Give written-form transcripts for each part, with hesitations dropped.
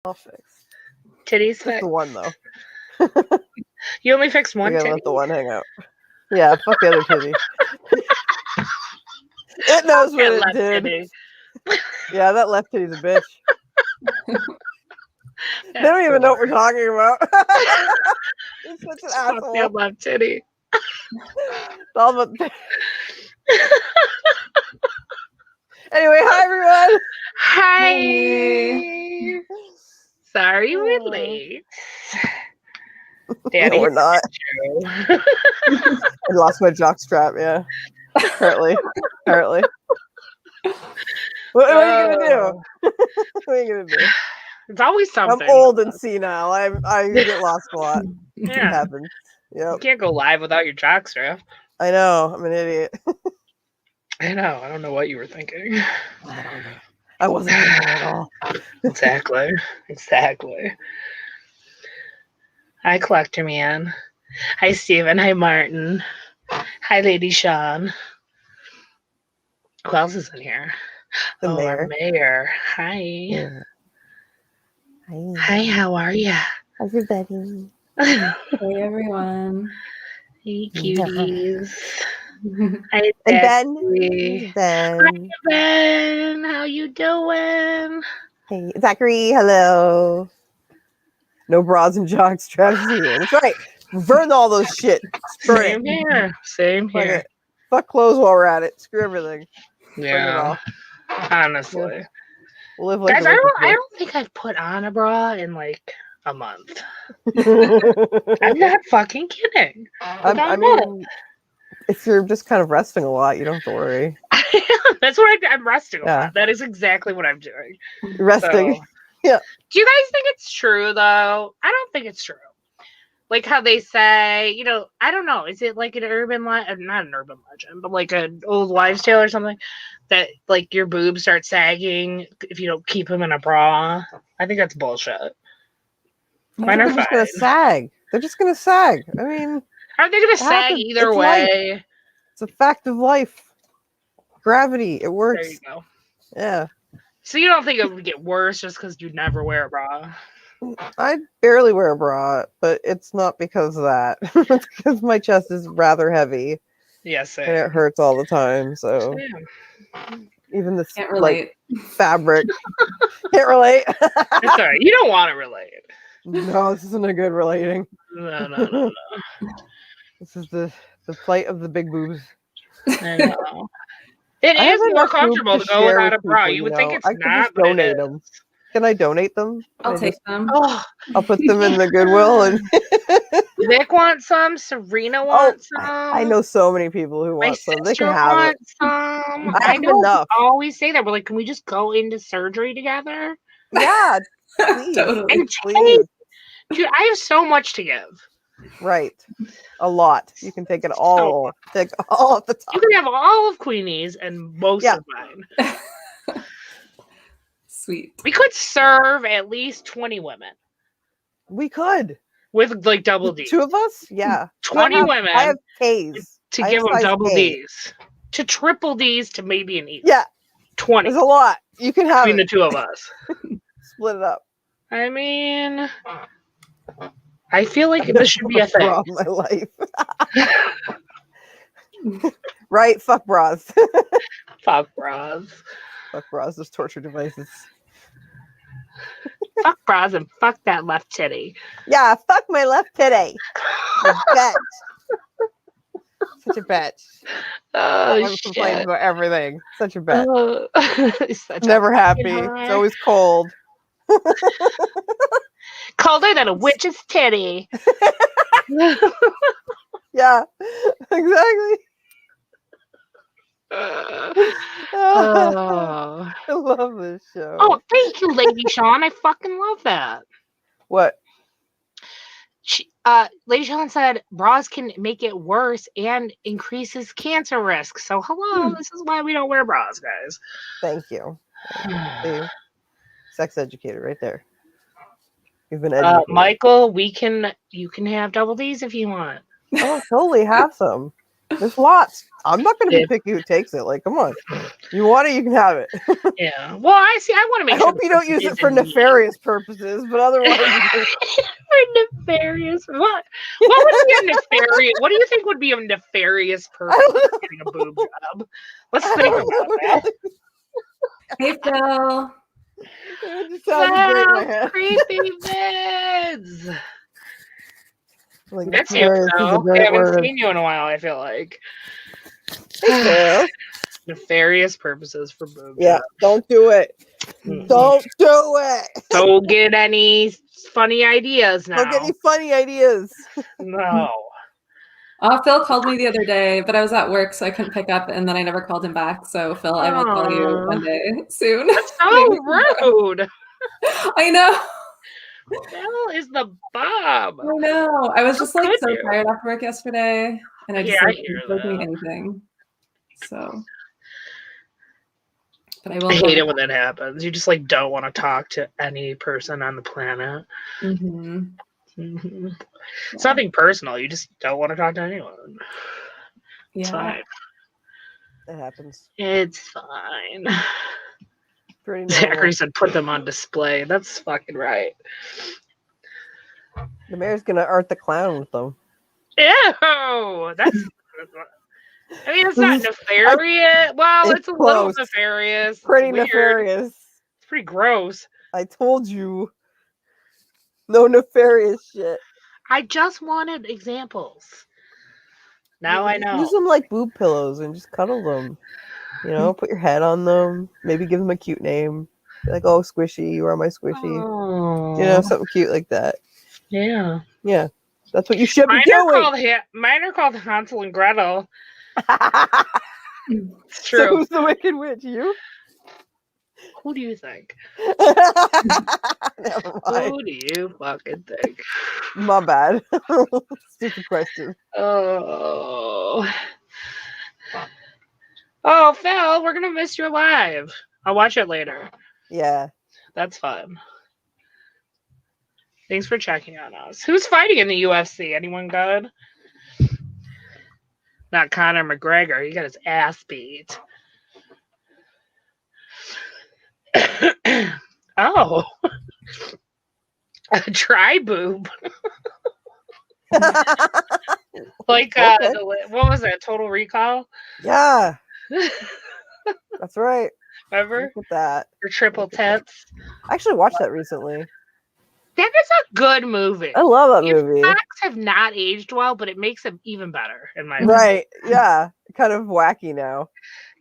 All fixed. Titties Just fixed. the one though. You only fixed one You're titty. gonna let the one hang out. Yeah, fuck the other titty. It knows what it did. Titty. Yeah, that left titty's a bitch. They don't even know what we're talking about. It's such an asshole. Fuck left titty. It's all about Anyway, hi everyone. Hi. Hey. Sorry we're late. Daddy, No, we're not. I lost my jock strap. Yeah, apparently. What are you gonna do? What are you gonna do? It's always something. I'm old and senile. I get lost a lot. It Yeah. happens. Yep. You can't go live without your jockstrap. I know. I'm an idiot. I know. I don't know what you were thinking. I don't know. I wasn't thinking at all. Exactly. Hi, Collector Man. Hi, Steven. Hi, Martin. Hi, Lady Sean. Who else is in here? The mayor. Our mayor. Hi. Yeah. Hi, how are ya? Everybody. Hey everyone. Hey, cuties. Hi, And Zachary. Ben. Hi, Ben. How you doing? Hey, Zachary. Hello. No bras and jock straps either. That's right. Burn all those shit. Burn it. Same Fuck here. it. Fuck clothes while we're at it. Screw everything. Burn it Yeah. all. Honestly. We'll live like Guys, I don't think I've put on a bra in like a month. I'm not fucking kidding. I mean, if you're just kind of resting a lot, you don't have to worry. That's what I'm resting a lot. That is exactly what I'm doing. Resting. So, yeah. Do you guys think it's true though? I don't think it's true. Like how they say, you know, I don't know. Is it like an urban legend? Not an urban legend, but like an old wives' tale or something that like your boobs start sagging if you don't keep them in a bra? I think that's bullshit. Mine are just gonna sag. They're just gonna sag. I mean, aren't they gonna sag either way? Life. It's a fact of life. Gravity. It works. There you go. Yeah. So you don't think it would get worse just because you never wear a bra? I barely wear a bra, but it's not because of that. It's because my chest is rather heavy. Yes, and it hurts all the time. So even this like fabric can't relate. It's all right. You don't want to relate. No, this isn't a good relating. No. This is the plight of the big boobs. I know. It is more comfortable to go without a bra. You would think it's not, but donate them. Can I donate them? I'll take them. Oh, I'll put them in the Goodwill. And Vic wants some. Serena wants some. I know so many people who want some. They can have it. Some. I know. Enough. We always say that. We're like, can we just go into surgery together? Yeah, please. Totally. And please. Dude, I have so much to give. Right. A lot. You can take it all. Take all at the top. You can have all of Queenie's and most of mine. Sweet. We could serve at least 20 women. We could. With like double D's. 2 of us? Yeah. 20 women. I have K's. To give them double D's. To triple D's to maybe an E. Yeah. 20. There's a lot. You can have between the 2 of us. Split it up. I mean, I feel like this should be a thing. Of my life. Right? Fuck bras. Fuck bras. Fuck bras. Those torture devices. Fuck bras and fuck that left titty. Yeah, fuck my left titty. Bitch. Such a bitch. Oh, complains about everything. Such a bitch. Such Never happy. It's always cold. Colder than a witch's titty. Yeah, exactly. Oh. I love this show. Oh, thank you, Lady Sean. I fucking love that. What? Lady Sean said bras can make it worse and increases cancer risk. So, hello, this is why we don't wear bras, guys. Thank you. Sex educator right there. You've been educated. Michael, you can have double D's if you want. Oh, totally have some. There's lots. I'm not going to be picky who takes it. Like, come on. You want it, you can have it. Yeah. Well, I want to make I sure. hope you don't use it for nefarious purposes, but otherwise. For nefarious. What? What would be a nefarious? What do you think would be a nefarious purpose of getting a boob job? Let's think about that. Hey, Phil. It just sounded great in my head. Creepy vids. Like, That's you, nefarious is a Phil. I great haven't word. seen you in a while, I feel like. Hey, Phil. Nefarious purposes for boob Yeah, jobs. don't do it. Mm. Don't do it. Don't get any funny ideas now. Don't get any funny ideas. No. Phil called me the other day, but I was at work, so I couldn't pick up, and then I never called him back. So, Phil, I will call you Aw. one day soon. That's so rude. I know. Phil is the bomb. I know. I was just like Good so dude. tired after work yesterday, and I just Yeah, I like, hear wasn't doing that. anything. So, but I will. I hate it when that happens. You just like don't want to talk to any person on the planet. Mm-hmm. Mhm. It's nothing personal. You just don't want to talk to anyone. It's Yeah. fine. It happens. It's fine. Pretty Zachary normal. said put them on display. That's fucking right. The mayor's gonna art the clown with them. Ew! That's. I mean, it's not nefarious. Well, It's it's a little close. nefarious. It's Pretty weird. nefarious. It's pretty gross. I told you. No nefarious shit. I just wanted examples. Now I know. Use them like boob pillows and just cuddle them. You know, put your head on them. Maybe give them a cute name. Be like, oh, Squishy, you are my Squishy. Oh, You know, something cute like that. yeah. Yeah, that's what you should Mine be are doing. called Hansel and Gretel. It's So true. who's the Wicked Witch? You? Who do you think? Never mind. Who do you fucking think? My bad. Stupid question. Oh. Oh, Phil, we're gonna miss you live. I'll watch it later. Yeah. That's fun. Thanks for checking on us. Who's fighting in the UFC? Anyone good? Not Conor McGregor. He got his ass beat. Oh. A dry boob. Like, Okay. what was that? Total Recall? Yeah, that's right. Remember? Look at that. Or Triple Tits? I actually watched that recently. That is a good movie. I love that The movie. effects have not aged well, but it makes it even better, in my opinion. Right. Yeah. Kind of wacky now.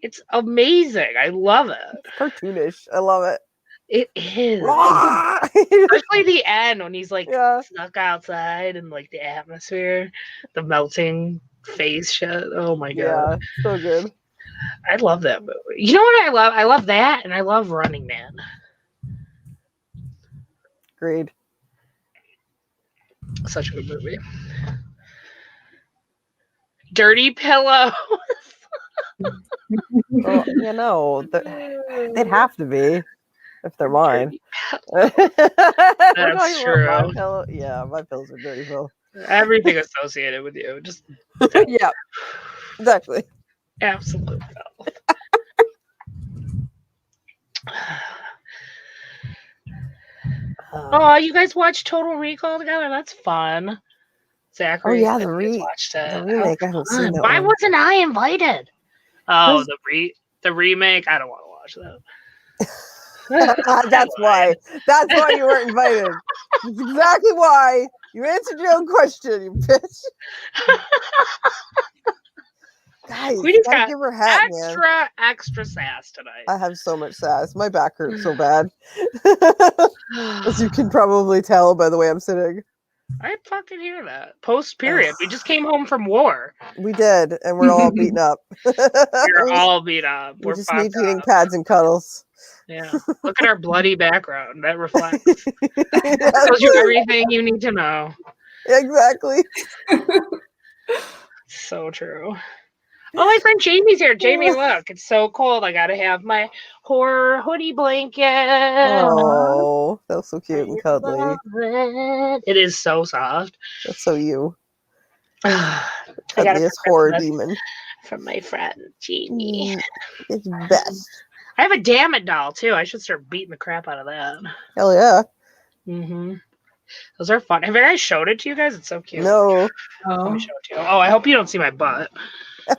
It's amazing. I love it. It's cartoonish. I love it. It is. yeah. Especially the end when he's like stuck outside and like the atmosphere, the melting face shit. Oh my god. Yeah. So good. I love that movie. You know what I love? I love that and I love Running Man. Agreed. Such a good movie. Dirty Pillow. Well, you know, they'd have to be if they're mine. That's true. My pillow? Yeah, my pillows are dirty, Phil. Everything associated with you. Just Yeah. Exactly. absolute filth. Oh, you guys watch Total Recall together? That's fun. Zachary. yeah, watched it. the remake. I haven't seen that Why one. wasn't I invited? Oh, the remake. I don't want to watch that. That's why. That's why you weren't invited. That's exactly why. You answered your own question, you bitch. Guys, We just gotta got give her a hat, man. extra sass tonight. I have so much sass. My back hurts so bad. As you can probably tell by the way I'm sitting. I fucking hear that. Post period. We just came home from war. We did, and we're all beaten up. We're all beat up. We We're just need fucked heating up. pads and cuddles. Yeah. Look at our bloody background. That reflects. Tells you everything you need to know. Exactly. So true. Oh, my friend Jamie's here. Jamie, look, it's so cold. I gotta have my horror hoodie blanket. Oh, that's so cute and cuddly. Love it. It is so soft. That's so you. I got it Cuddliest for horror Christmas demon. from my friend Jamie. It's best. I have a Damn It doll too. I should start beating the crap out of that. Hell yeah. Mm-hmm. Those are fun. Have I showed it to you guys? It's so cute. No. Let Oh, me show it to you. Oh, I hope you don't see my butt.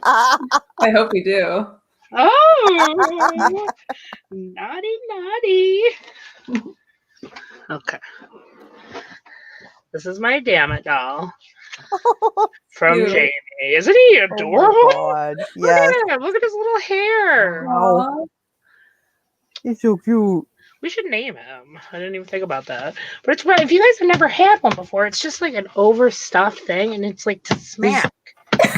I hope you do. Oh, naughty, naughty. Okay. This is my Damn It doll from Cute. Jamie. Isn't he adorable? Oh my god. Look Yes. at him. Look at his little hair. Wow. He's so cute. We should name him. I didn't even think about that. But it's right. If you guys have never had one before, it's just like an overstuffed thing, and it's like to smack.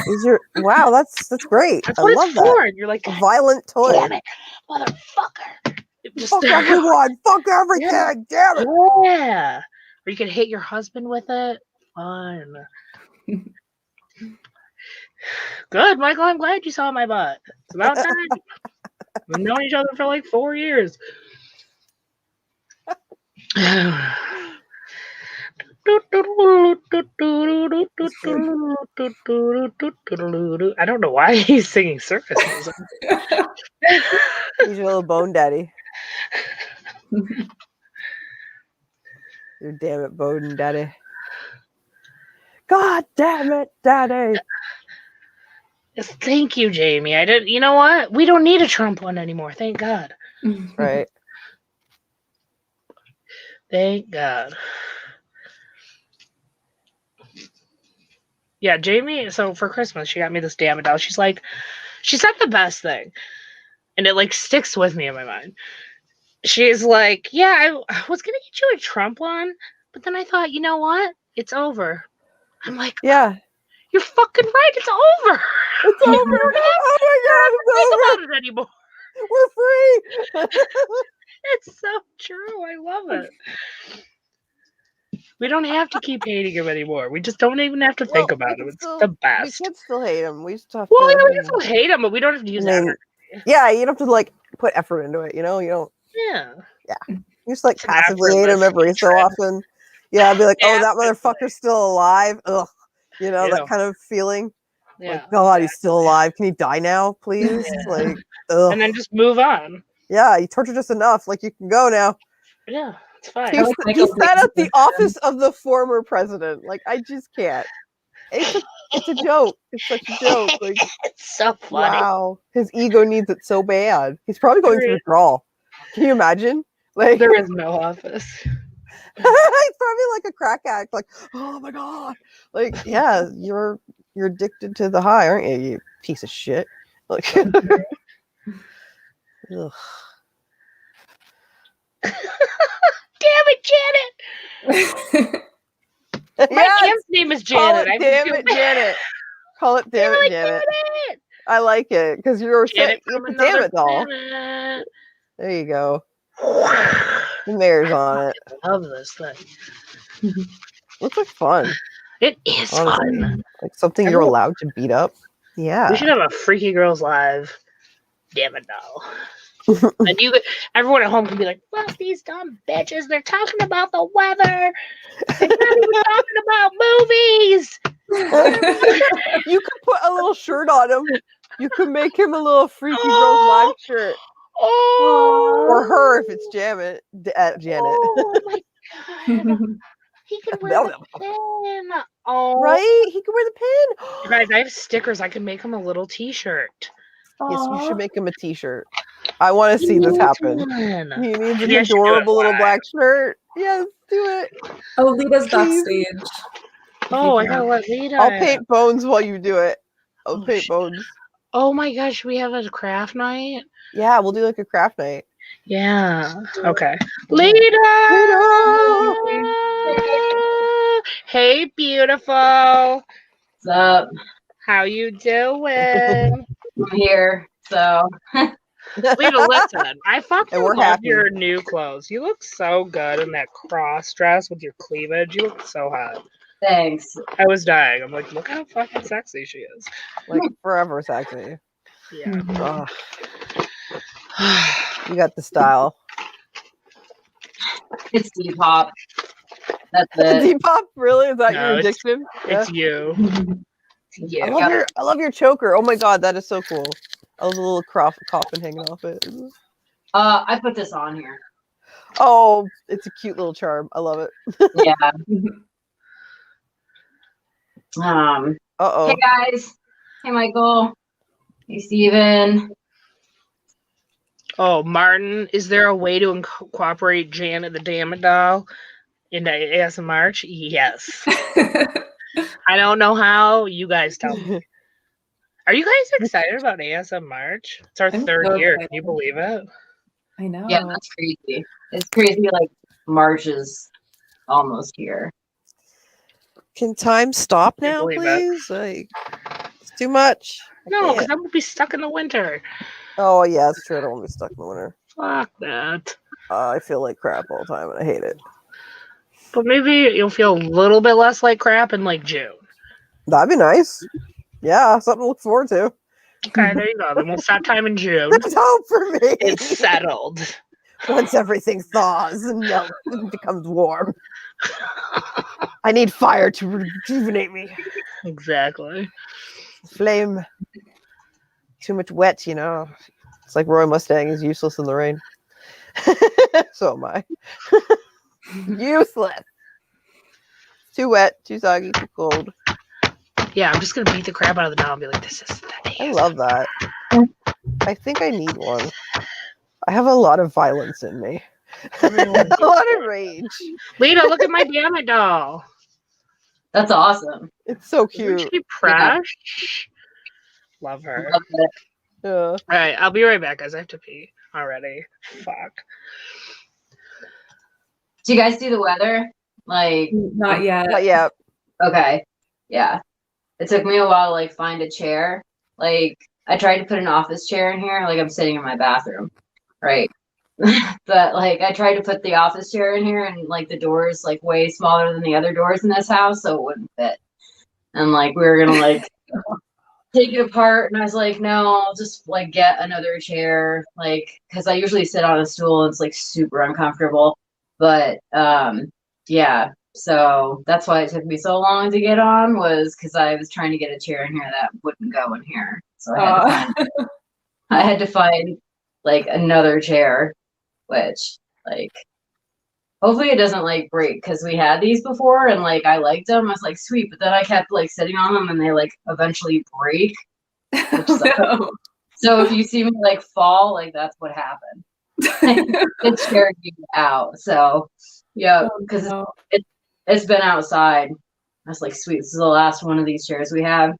These are wow, that's great. That's I what love it's that. for. And you're like, A violent toy. damn it, motherfucker. Just Fuck everyone. Fuck everything. Yeah. Damn it. Yeah. Or you can hit your husband with it. Fun. Good, Michael. I'm glad you saw my butt. It's about time. We've known each other for like 4 years. I don't know why he's singing circus music. He's your little bone daddy. Your damn it, bone daddy. God damn it, daddy. Yes, thank you, Jamie. I didn't. You know what? We don't need a Trump one anymore. Thank God. Right. Thank God. Yeah, Jamie. So for Christmas, she got me this damn it doll. She said the best thing, and it like sticks with me in my mind. She's like, yeah, I was gonna get you a Trump one, but then I thought, you know what? It's over. I'm like, Yeah. you're fucking right. It's over. It's over. Oh my god, Think about it anymore. we're free. It's so true. I love it. We don't have to keep hating him anymore. We just don't even have to think Well, about we him. can It's still- the We best. can still hate him. We just have Well, to. yeah, we can still hate him, but we don't have to use I mean, that. yeah, you don't have to like put effort into it. You know, you don't. Yeah. You just like It's an passively hate him every so effortless often. Yeah, I'd be like, oh, that Passively. motherfucker's still alive. Ugh. You know, Yeah. that kind of feeling. Yeah. Like, God, he's still alive. Can he die now, please? Yeah. Like, ugh. And then just move on. Yeah, you tortured us enough. Like, you can go now. Yeah, it's fine. He, like he Michael sat at the Jackson. office of the former president. Like, I just can't. It's a joke. It's such a joke. Like, It's so funny. wow, his ego needs it so bad. He's probably going through withdrawal. Can you imagine? Like, There is no office. he's probably like a crack addict. Like, oh my god. Like, yeah, you're addicted to the high, aren't you? You piece of shit. Like, ugh. Damn it, Janet! My Yes! aunt's name is Call Janet. it damn it, Janet. Call it damn it, Janet. I like it because you're saying Janet from it's a damn another it doll. planet. There you go. The mayor's on it. I love this thing. Looks like fun. It is Honestly. fun. Like something you're allowed to beat up. Yeah. We should have a Freaky Girls Live. Damn it, doll. And everyone at home can be like, "Fuck these dumb bitches! They're talking about the weather. They're not even talking about movies." You could put a little shirt on him. You could make him a little Freaky Girls Live shirt. Oh, Or her if it's Janet. Janet. Oh my god! He can wear the pin. Oh, Right? He could wear the pin. guys, I have stickers. I can make him a little T-shirt. Yes, you should make him a t-shirt. I want to see this happen. He needs an Yes, you do it adorable little live. black shirt. Yes, do it. Oh, Lita's Please. backstage. Oh, I gotta let Lita. I'll paint bones while you do it. I'll Oh, paint shit. bones. Oh my gosh, we have a craft night. Yeah, we'll do like a craft night. Yeah. Okay. Lita. Hey, beautiful. What's up? How you doing? I'm here. So Lita, listen. I fucking And we're love happy. your new clothes. You look so good in that cross dress with your cleavage. You look so hot. thanks. I was dying. I'm like, look how fucking sexy she is. Like forever sexy. Yeah. Ugh, you got the style. It's Depop. That's it. Depop, really? Is that No, your it's- addiction? Yeah. It's you. Yeah. I love your choker. Oh my god, that is so cool. I love the little coffin hanging off it. I put this on here. Oh, it's a cute little charm. I love it. Yeah. Uh-oh. Hey guys. Hey Michael. Hey Steven. Oh, Martin, is there a way to incorporate Janet the Damn It doll into ASMR? Yes. I don't know how. You guys tell me. Are you guys excited about ASMR? It's our I'm third so year. excited. Can you believe it? I know. Yeah, that's crazy. It's crazy. Like March is almost here. Can time stop Can't now, believe it. please? Like, it's too much. I No, can't. because I'm gonna be stuck in the winter. Oh yeah, it's true. I don't want to be stuck in the winter. Fuck that. I feel like crap all the time, and I hate it. But maybe you'll feel a little bit less like crap in like June. That'd be nice. Yeah, something to look forward to. Okay, there you go. Then we'll stop time in June. There's hope for me. It's settled. Once everything thaws and melts and becomes warm. I need fire to rejuvenate me. Exactly. Flame. Too much wet, you know. It's like Roy Mustang is useless in the rain. So am I. Useless. Too wet, too soggy, too cold. Yeah, I'm just gonna beat the crap out of the doll and be like, "This is the I love that. I think I need one. I have a lot of violence in me. A lot of rage. Lita, look at my Damn It doll. That's awesome. It's so Isn't cute. she fresh? Love her. Love it. Yeah. All right, I'll be right back, guys. I have to pee already. Fuck. Do you guys see the weather? Like, Not yet. But yeah, okay. Yeah. It took me a while to like find a chair. Like, I tried to put an office chair in here. Like, I'm sitting in my bathroom, right? But like, I tried to put the office chair in here, and like the door is like way smaller than the other doors in this house, so it wouldn't fit. And like, we were gonna like take it apart, and I was like, no, I'll just like get another chair, like, because I usually sit on a stool and it's like super uncomfortable. But yeah, so that's why it took me so long to get on, was because I was trying to get a chair in here that wouldn't go in here. So I had to find like another chair, which like hopefully it doesn't like break, because we had these before and like I liked them. I was like, sweet, but then I kept like sitting on them and they like eventually break. Which sucks. No. So if you see me like fall, like that's what happened. The chair gave out. So yeah, because No. it's been outside. I was like, sweet, this is the last one of these chairs we have.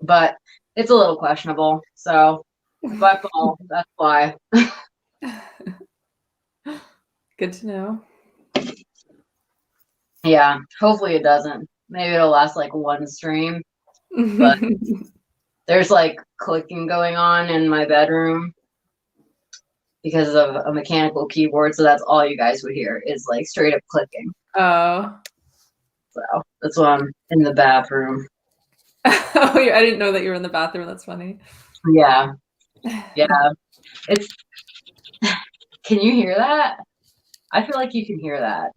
But it's a little questionable. So if I fall, that's why. Good to know. Yeah, hopefully it doesn't. Maybe it'll last like one stream. But there's like clicking going on in my bedroom because of a mechanical keyboard, so that's all you guys would hear is like straight up clicking. Oh. So that's why I'm in the bathroom. Oh, I didn't know that you were in the bathroom. That's funny. Yeah. It's can you hear that? I feel like you can hear that.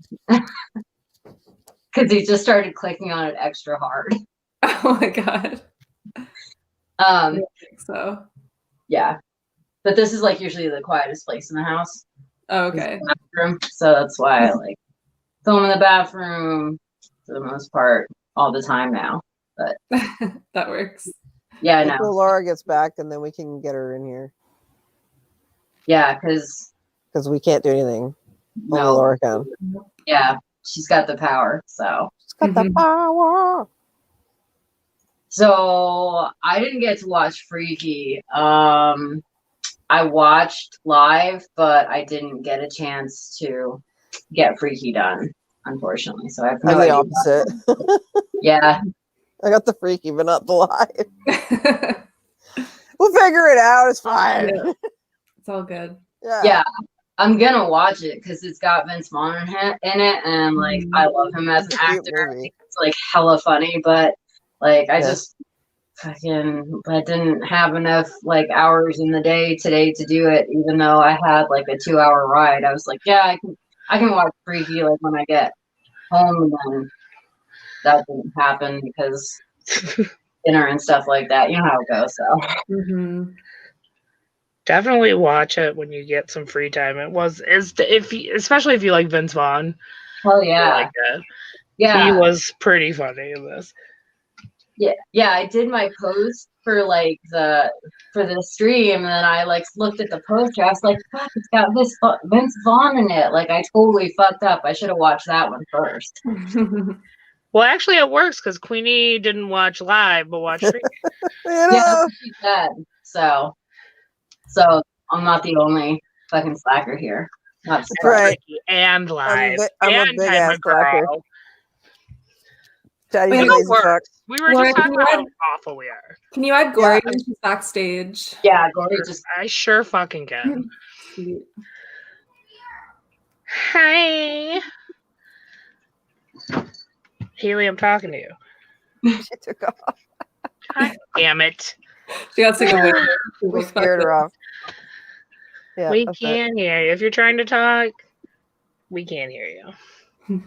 Because he just started clicking on it extra hard. Oh my god. I don't think so. Yeah. But this is like usually the quietest place in the house. Oh, is okay. the bathroom. So that's why I like film in the bathroom for the most part all the time now. But That works. yeah, I until know. Laura gets back, and then we can get her in here Yeah, because because we can't do anything. Only no, Laura can. yeah, she's got the power. She's got the power. So I didn't get to watch Freaky. I watched live, but I didn't get a chance to get Freaky done, unfortunately. So I have no I'm the idea. opposite. Yeah, I got the freaky, but not the live. We'll figure it out. It's fine. Yeah. It's all good. yeah. I'm gonna watch it because it's got Vince Vaughn in it, and like I love him as an It's a cute actor. movie. It's like hella funny, but like I Yeah. just I didn't have enough like hours in the day today to do it, even though I had like a 2-hour ride. I was like, yeah, I can watch Freaky like when I get home, and then that didn't happen because dinner and stuff like that. You know how it goes. So Mhm. Definitely watch it when you get some free time. Especially if you like Vince Vaughn. hell You yeah, like it. He yeah, was pretty funny in this. yeah. I did my post for like for the stream, and then I like looked at the poster. I was like, fuck, it's got Vince Vaughn in it. Like I totally fucked up. I should have watched that one first. Well, actually, it works because Queenie didn't watch live, but watched free. You Yeah, know? that's what she said. So I'm not the only fucking slacker here. Not surprised. Right. And live. I'm a and big Time ass McGraw. slacker. Daddy's Wait, It amazing works. fuck. We were Laura, just talking can you about add- how awful we are. Can you add Gory when she's backstage? Yeah, Gory just I sure fucking can. Sweet. Hi. Haley, I'm talking to you. She took off. God damn it. She got sick of waiting. She We was scared her off. Yeah, We that's it. can't hear you. If you're trying to talk, we can't hear you.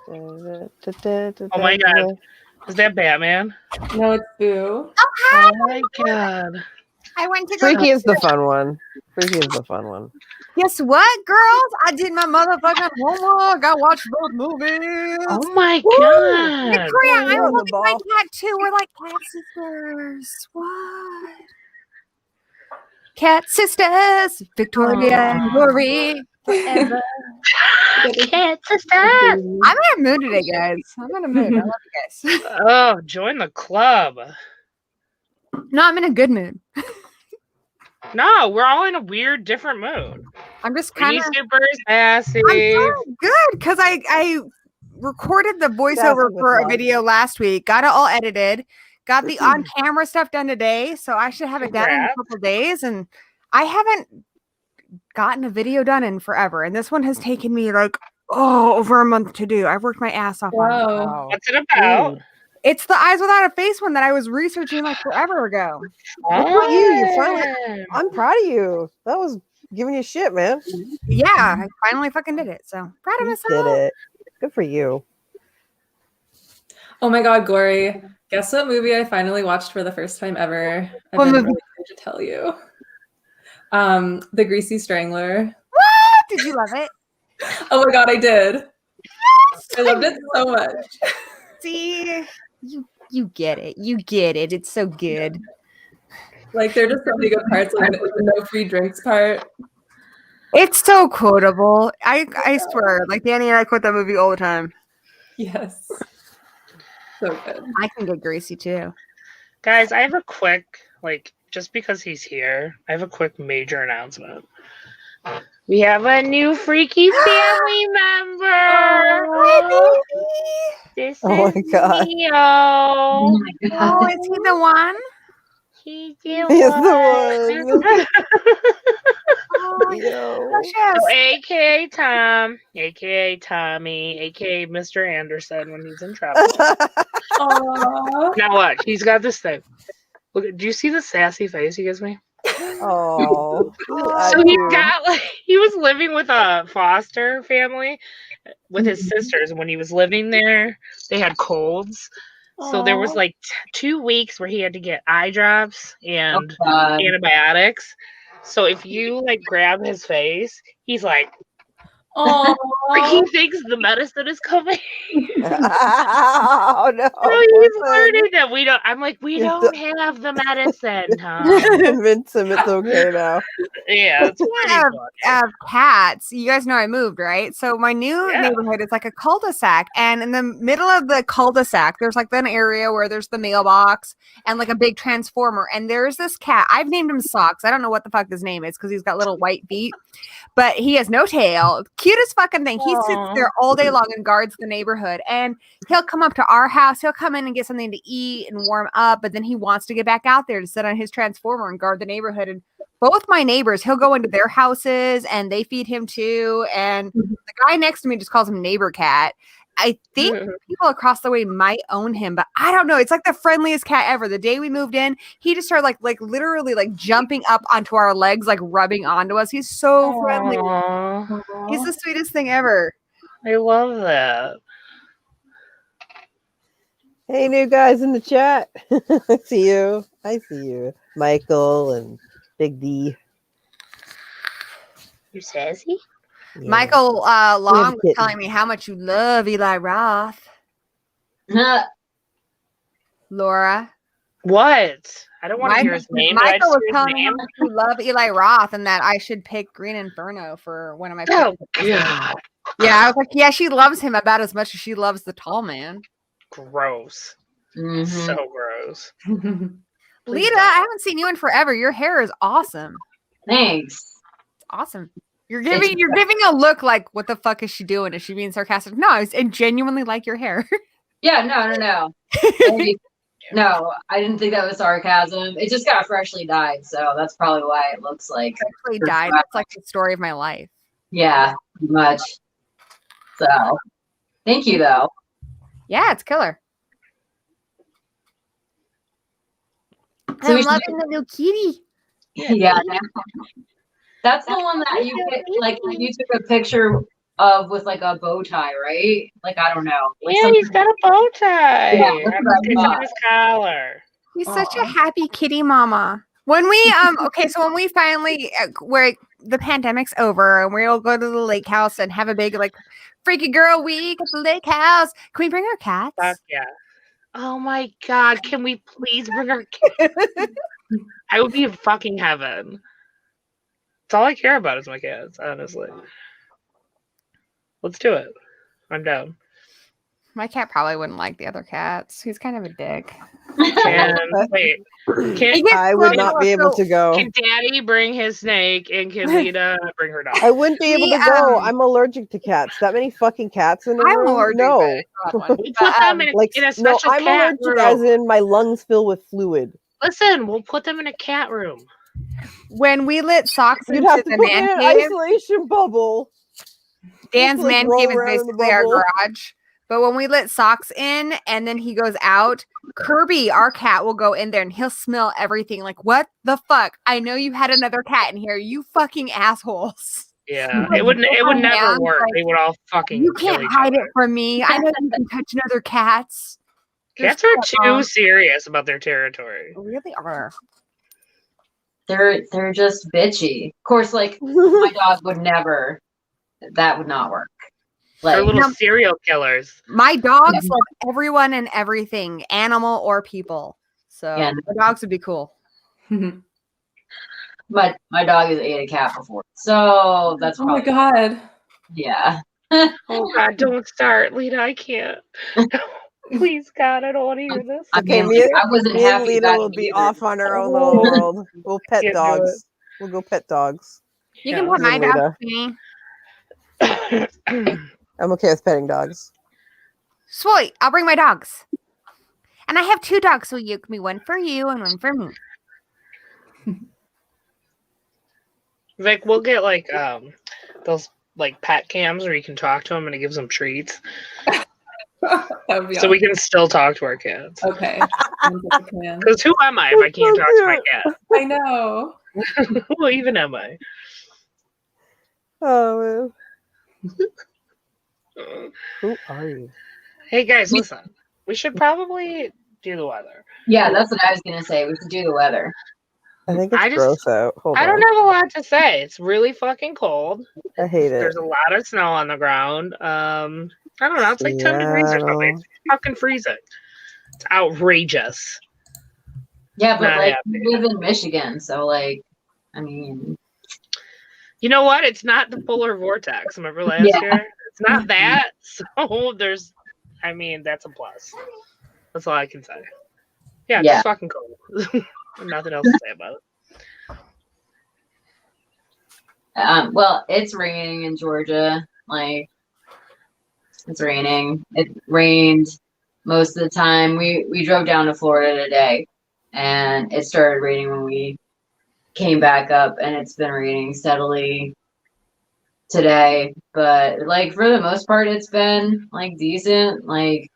Oh my God. Is that Batman? No, it's Boo. Oh my God. I went to go. Freaky is the fun one. Freaky is the fun one. Guess what, girls? I did my motherfucking homework. I watched both movies. Oh my Woo! God. Victoria, you're I'm on the looking my ball. cat too. We're like cat sisters. What? Cat sisters, Victoria and Rory. Forever. Cat sister. I'm in a mood today, guys. I'm in a mood. I love you guys. Oh, join the club. No, I'm in a good mood. No, we're all in a weird, different mood. I'm just kind Queenie of. super sassy. I'm feeling good because I recorded the voiceover with for a love. video last week, got it all edited, got the on camera stuff done today, so I should have it done in a Congrats. couple days. And I haven't gotten a video done in forever, and this one has taken me like over a month to do. I've worked my ass off on it. Whoa. Wow. What's it about? It's the Eyes Without a Face one that I was researching like forever ago. Good for you. You finally. Fun. I'm proud of you. That was giving you shit, man. Yeah, I finally fucking did it. So proud of You myself. did it. Good for you. Oh my God, Gory. Guess what movie I finally watched for the first time ever? I've What been movie? really excited to tell you. The Greasy Strangler. What? Did you love it? Oh my God, I did. I loved it so much. See, you get it. You get it. It's so good. Like, there are just so many good parts. Like the no free drinks part. It's so quotable. I swear, like Danny and I quote that movie all the time. Yes. So good. I can get greasy too. Guys, I have a quick, just because he's here, I have a quick major announcement. We have a new freaky family member. This Oh my is God. Leo. oh my god. Oh, is he the one? He's He's the one. Oh, Yo. yes. So, AKA Tom, AKA Tommy, AKA Mr. Anderson when he's in trouble. Aww. Now what? He's got this thing. Look, do you see the sassy face he gives me? Oh. So he was living with a foster family with his sisters, and when he was living there, they had colds. So there was 2 weeks where he had to get eye drops and God. antibiotics. So if you grab his face, he's like, Aww. he thinks the medicine is coming. Oh no. So he's learning that we don't. I'm like, we You're don't have the medicine, Tom. Convince him it's okay now. Yeah, it's pretty funny. Cats. You guys know I moved, right? So my new Yeah. neighborhood is like a cul-de-sac, and in the middle of the cul-de-sac, there's like an area where there's the mailbox and like a big transformer, and there's this cat. I've named him Socks. I don't know what the fuck his name is because he's got little white feet, but he has no tail. Cutest fucking thing. He sits Aw. there all day long and guards the neighborhood, and he'll come up to our house. He'll come in and get something to eat and warm up, but then he wants to get back out there to sit on his transformer and guard the neighborhood. And both my neighbors, he'll go into their houses and they feed him too. And the guy next to me just calls him Neighbor Cat. I think people across the way might own him, but I don't know. It's like the friendliest cat ever. The day we moved in, he just started like literally like jumping up onto our legs, like rubbing onto us. He's so friendly. Aw, He's the sweetest thing ever. I love that. Hey, new guys in the chat. I see you. I see you. Michael and Big D. You sassy? Yeah. Michael Long was kitten. telling me how much you love Eli Roth. Laura. What? I don't want to hear his name. Did I Michael just was hear his telling me how name? much you love Eli Roth and that I should pick Green Inferno for one of my Oh picks. god. Yeah, I was like, yeah, she loves him about as much as she loves the tall man. Gross. Mhm. So gross. Please Lita, don't. I haven't seen you in forever. Your hair is awesome. Thanks. It's awesome. You're giving a look like, what the fuck is she doing? Is she being sarcastic? No, I genuinely like your hair. Yeah, no. Like, no, I didn't think that was sarcasm. It just got freshly dyed, so that's probably why it looks like. Actually died. It's like the story of my life. Yeah, pretty much. So, thank you though. Yeah, it's killer. So we I'm should loving the new kitty. Yeah, that's the one that you picked, like you took a picture of with like a bow tie, right? Like I don't know. Like Yeah, he's got a bow tie. Yeah, I'm that's what I fixing thought. his collar. He's such a Aw. happy kitty mama. When we okay, so when we finally where the pandemic's over and we'll go to the lake house and have a big like freaky girl week at the lake house. Can we bring our cats? Fuck yeah. Oh my god, can we please bring our I would be in fucking heaven. That's all I care about is my cats, honestly. Let's do it. I'm down. My cat probably wouldn't like the other cats. He's kind of a dick. And wait, He can, gets I would close not to be us, able so to go. can Daddy bring his snake and can Lita bring her dog? I wouldn't be able We, to go. um, I'm allergic to cats. That many fucking cats in a I'm room? allergic. No. but I still have one. We'll put them in a, Like in a no, special I'm cat allergic room. as in my lungs fill with fluid. Listen, we'll put them in a cat room. When we lit socks You'd into have to the put me in man an cave, isolation bubble. Dan's like, man roll cave is around in the basically our bubble. garage. But when we let Socks in and then he goes out, Kirby, our cat, will go in there and he'll smell everything. Like, what the fuck? I know you had another cat in here. You fucking assholes. Yeah, Like, it would yeah, never work. like, They would all fucking You kill can't each hide other. it from me. I know you can touch another cats. Cats Just are too serious about their territory. really are. they're just bitchy. Of course, like my dog would never. That would not work. They're Like little No. serial killers. My dogs love everyone and everything, animal or people. So Yeah. the dogs would be cool. my dog has ate a cat before, so that's Oh my probably god. yeah. Oh God, don't start, Lita. I can't. Please, God, I don't want to hear this. I Okay, mean, me, I wasn't me and happy Lita about will it be either. off on our own little world. We'll pet Can't do dogs. We'll go pet dogs. You Yeah. can put Me my and dog Lita. with me. I'm okay with petting dogs. Sweet. I'll bring my dogs. And I have 2 dogs, so you can be one for you and one for me. Vic, we'll get like those like pet cams where you can talk to them and it gives them treats, That would be so we can still talk to our cats. Okay. Sounds like a plan. Because who am I if I can't talk to my cat? I know. Who even am I? Oh, man. Who are you? Hey guys, listen. We should probably do the weather. Yeah, that's what I was gonna say. We should do the weather. I think it's I just- gross out. Hold I on. don't have a lot to say. It's really fucking cold. I hate it. There's a lot of snow on the ground. I don't know. It's like 10 degrees or something. It's fucking freezing. It's outrageous. Yeah, but Not like happy. we live in Michigan, so like, I mean, You know what? It's not the polar vortex. Remember last Yeah. year? It's not that. So there's, I mean, that's a plus. That's all I can say. Yeah, it's Yeah. just fucking cold. Nothing else to say about it. well, it's raining in Georgia. Like, it's raining. It rained most of the time. We drove down to Florida today, and it started raining when we came back up, and it's been raining steadily today. But like for the most part, it's been like decent. Like,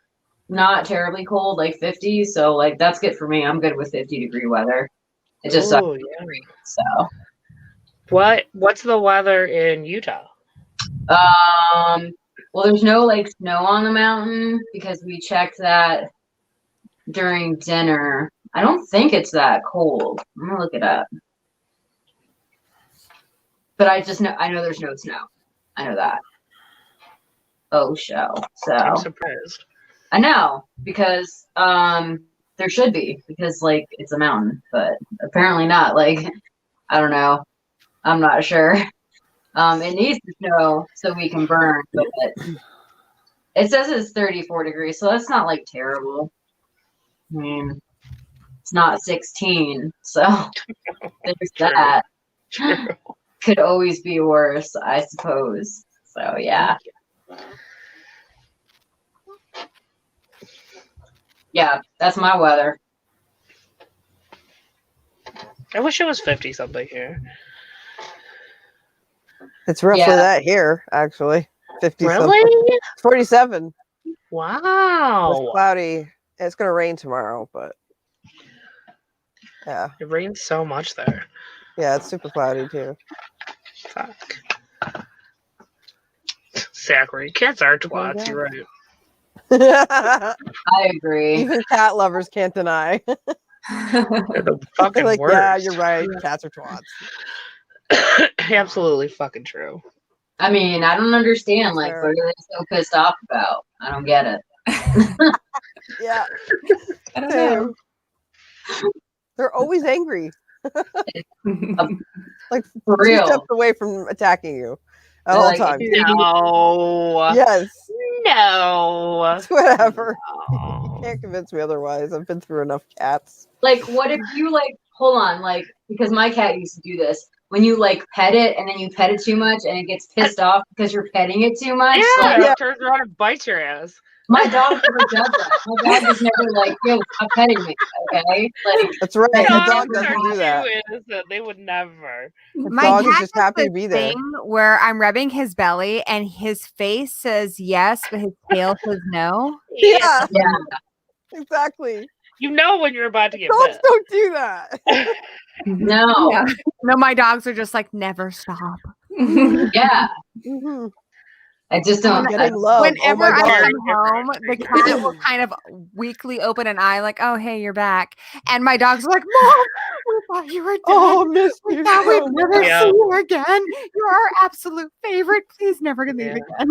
not terribly cold, like 50. So like that's good for me. I'm good with 50-degree weather. It just sucks. Oh, yeah. So What's the weather in Utah? well, there's no like snow on the mountain because we checked that during dinner. I don't think it's that cold. I'm gonna look it up. But I know there's no snow. I know that. Oh, show. I'm So surprised. I know because there should be because like it's a mountain, but apparently not. Like I don't know. I'm not sure. It needs to snow so we can burn, but it says it's 34 degrees, so that's not like terrible. I mean, it's not 16, so there's True. that. True. Could always be worse, I suppose. So yeah. Yeah, that's my weather. I wish it was 50 something here. It's roughly Yeah. that here, actually. 50 something. Really? 47. Wow. It's cloudy. It's going to rain tomorrow, but yeah. It rains so much there. Yeah, it's super cloudy too. Fuck. Zachary, cats are twats, you're right. I agree. Even cat lovers can't deny. They're the They're fucking like, worst. yeah, you're right. Cats are twats. Absolutely fucking true. I mean, I don't understand. Like, Sure. what are they so pissed off about? I don't get it. Yeah. I don't know. They're always angry. Like For 2 real. steps away from attacking you at They're all like, times. No. Yes. No. Whatever. No. Can't convince me otherwise. I've been through enough cats. Like, what if you like hold on, like because my cat used to do this. When you like pet it and then you pet it too much and it gets pissed off because you're petting it too much. Yeah, Like, it turns around and bites your ass. my dog never does that. My dog is never like, yo, stop petting me. Okay. Like That's right. My The dogs dog are doesn't do too that. innocent. They would never. The My dog is cat just does happy to this be there. thing where I'm rubbing his belly and his face says yes, but his tail says no. Yeah, yeah. exactly. You know when you're about to get Dogs bit. don't do that. No. Yeah. No, my dogs are just like never stop. Yeah. Mhm. I just don't. Getting love. Whenever oh my I god. come home, the cat will kind of weakly open an eye, like, "Oh, hey, you're back," and my dogs are like, "Mom, we thought you were dead. Oh, miss We you thought so we'd never Yeah. see you again. You're our absolute favorite. Please never leave Yeah.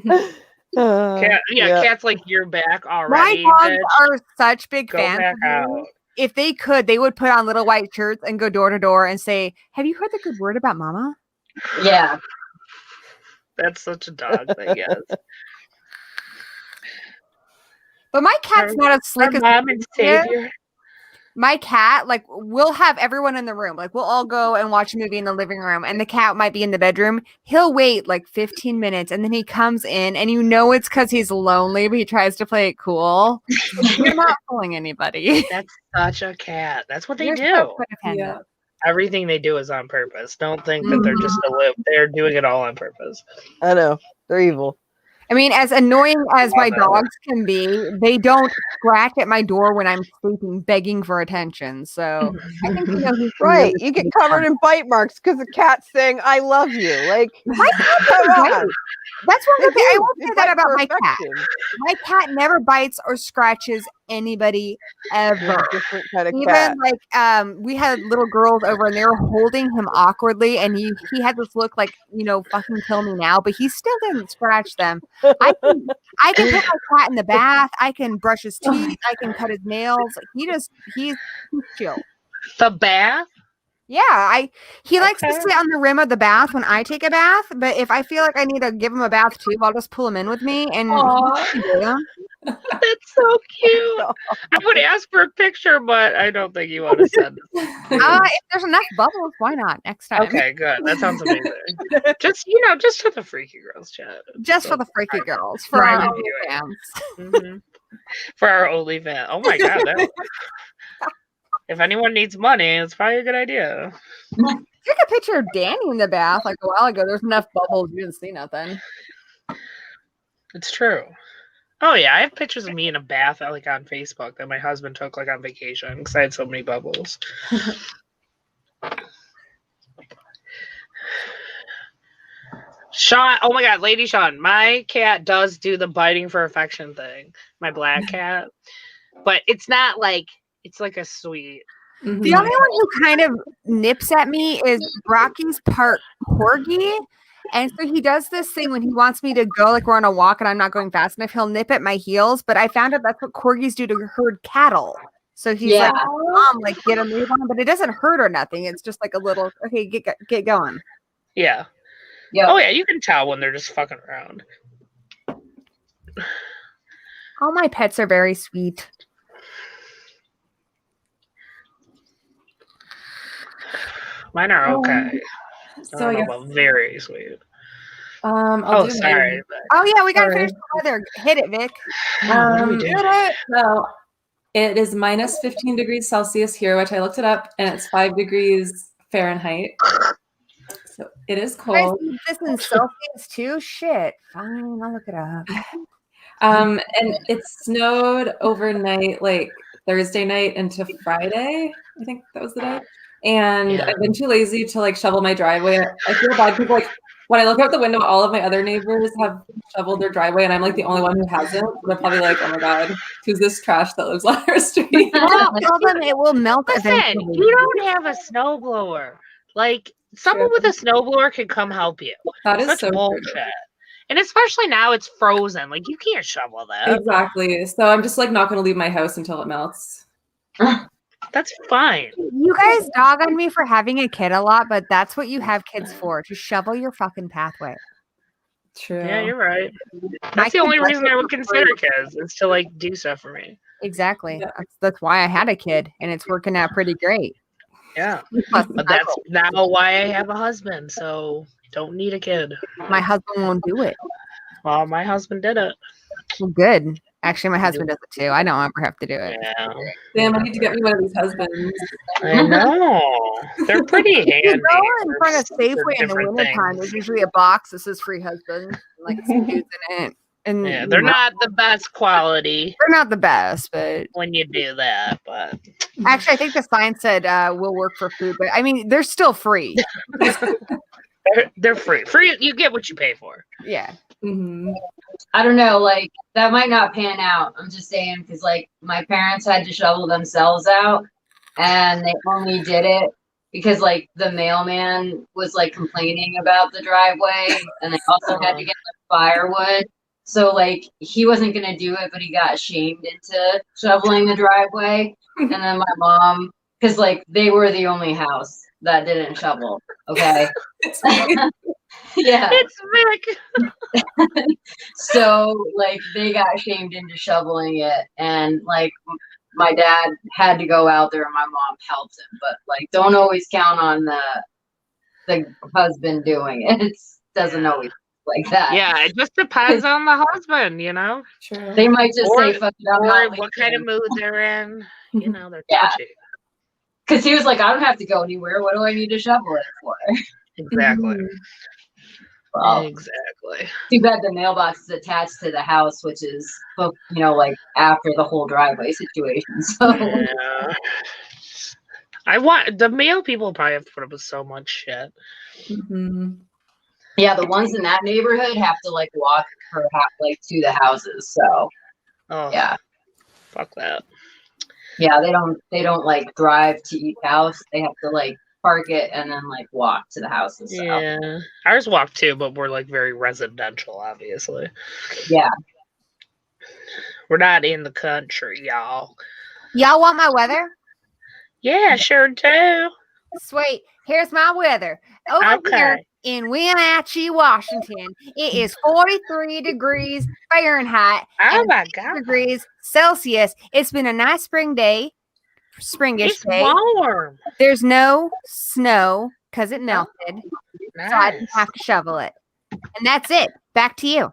again." Cat's like, you're back My already. dogs bitch. are such big Go fans. back of me. out. If they could, they would put on little white shirts and go door to door and say, "Have you heard the good word about Mama?" Yeah. That's such a dog thing, yes. But my cat's not as Our slick as mom and Yeah. savior. my cat. Like, we'll have everyone in the room. Like, we'll all go and watch a movie in the living room, and the cat might be in the bedroom. He'll wait like 15 minutes, and then he comes in, and you know it's because he's lonely, but he tries to play it cool. You're not fooling anybody. That's such a cat. That's what they You're do. so codependent. Yeah. Everything they do is on purpose. Don't think that they're just to live. They're doing it all on purpose. I know. They're evil. I mean, as annoying as my Love it. dogs can be, they don't scratch at my door when I'm sleeping, begging for attention. So I think you know who's Right. You get covered in bite marks because the cat's saying, I love you. Like, My cat come doesn't on. bite. That's one They good thing. I do. won't They say that bite about for my cat. affection. My cat never bites or scratches anybody You're ever. a different kind of Even cat. like we had little girls over and they were holding him awkwardly, and he had this look like, fucking kill me now, but he still didn't scratch them. I can put my cat in the bath. I can brush his teeth. I can cut his nails. He's chill. The bath? Yeah, he likes to Okay. sit on the rim of the bath when I take a bath. But if I feel like I need to give him a bath too, I'll just pull him in with me and Aw. yeah. That's so cute. I would ask for a picture, but I don't think you want to send it. If there's enough bubbles, why not next time? Okay, good. That sounds amazing. Just to the Freaky Girls chat. Just for the freaky girls, for our Private fans. Mhm. For our OnlyFans. Oh my god. If anyone needs money, it's probably a good idea. Took a picture of Danny in the bath like a while ago. There's enough bubbles, you didn't see nothing. It's true. Oh yeah, I have pictures of me in a bath like on Facebook that my husband took like on vacation because I had so many bubbles. Sean, oh my god, Lady Sean, my cat does do the biting for affection thing. My black cat. but it's not like it's like a sweet. Mhm. The only one who kind of nips at me is Rocky's part corgi. And so he does this thing when he wants me to go, like we're on a walk and I'm not going fast enough, he'll nip at my heels. But I found out that's what corgis do to herd cattle. So he's like, Yeah. Mom, like get a move on, but it doesn't hurt or nothing. It's just like a little, okay, get going. Yeah. Yep. Oh yeah, you can tell when they're just fucking around. All my pets are very sweet. Mine are okay. So I I don't know guess about very sweet. I'll Oh, do sorry. mine. But Oh yeah, we gotta Sorry. finish the weather. Hit it, Vic. what are we Um, doing? Hit it. So it is minus 15 degrees Celsius here, which I looked it up, and it's 5 degrees Fahrenheit. So it is Guys, cold. need this in Celsius too? Shit. Fine, I'll look it up. And it snowed overnight, like Thursday night into Friday. I think that was the day. And Yeah. I've been too lazy to like shovel my driveway. I feel bad because like when I look out the window, all of my other neighbors have shoveled their driveway, and I'm like the only one who hasn't. They're probably like, "Oh my god, who's this trash that lives on our street?" Well, tell them it will melt Listen, eventually. you don't have a snowblower. Like someone True. with a snowblower can come help you. That is Such so true. bullshit. And especially now it's frozen. Like you can't shovel that. Exactly. So I'm just like not going to leave my house until it melts. That's fine. You guys dog on me for having a kid a lot, but that's what you have kids for, to shovel your fucking pathway. True. Yeah, you're right. My That's the only kid does reason it I would for consider free. kids is to like do stuff for me. Exactly. Yeah. That's why I had a kid, and it's working out pretty great. Yeah. Plus, But that's now why I have a husband, so don't need a kid. my husband won't do it. Well, my husband did it. Well, good. Actually, my husband does it too. I don't ever have to do it. Yeah. Damn, I need to get me one of these husbands. I know. They're pretty handy. You go in for front of for Safeway in the different wintertime, things. there's usually a box that says free husband, like some dudes in it. And Yeah, they're not the best quality they're not the best, but when you do that, but actually I think the sign said will work for food, but I mean they're still free. they're free. Free, you get what you pay for. Yeah. Mhm. I don't know, like that might not pan out. I'm just saying because like my parents had to shovel themselves out, and they only did it because like the mailman was like complaining about the driveway, and they also had to get the firewood. So like he wasn't gonna do it, but he got shamed into shoveling the driveway. And then my mom, because like they were the only house that didn't shovel. Okay. It's me. Yeah. It's Vic. So like they got shamed into shoveling it, and like my dad had to go out there and my mom helped him, but like don't always count on the husband doing it. It doesn't always like that. Yeah, it just depends on the husband, you know, True. They might just Or- say fuck it, I'm or not what kind of mood they're in. You know, they're Yeah. touchy. because he was like, I don't have to go anywhere. What do I need to shovel it for? Exactly. Mhm. Well, Exactly. too bad the mailbox is attached to the house, which is like after the whole driveway situation. So Yeah. I want the mail people probably have to put up with so much shit. Mhm. yeah, the ones in that neighborhood have to like walk like to the houses. So Oh yeah. fuck that. Yeah, they don't like drive to each house. They have to like park it and then like walk to the houses. So Yeah. Ours walk too, but we're like very residential, obviously. yeah. We're not in the country, y'all. Y'all want my weather? Yeah, sure do. Sweet. Here's my weather. Over here Okay. in Wenatchee, Washington, it is 43 degrees Fahrenheit Oh and my 6 god. degrees Celsius. It's been a nice spring day, springish It's day. warm. There's no snow because it melted, so I didn't Nice. have to shovel it. And that's it. Back to you.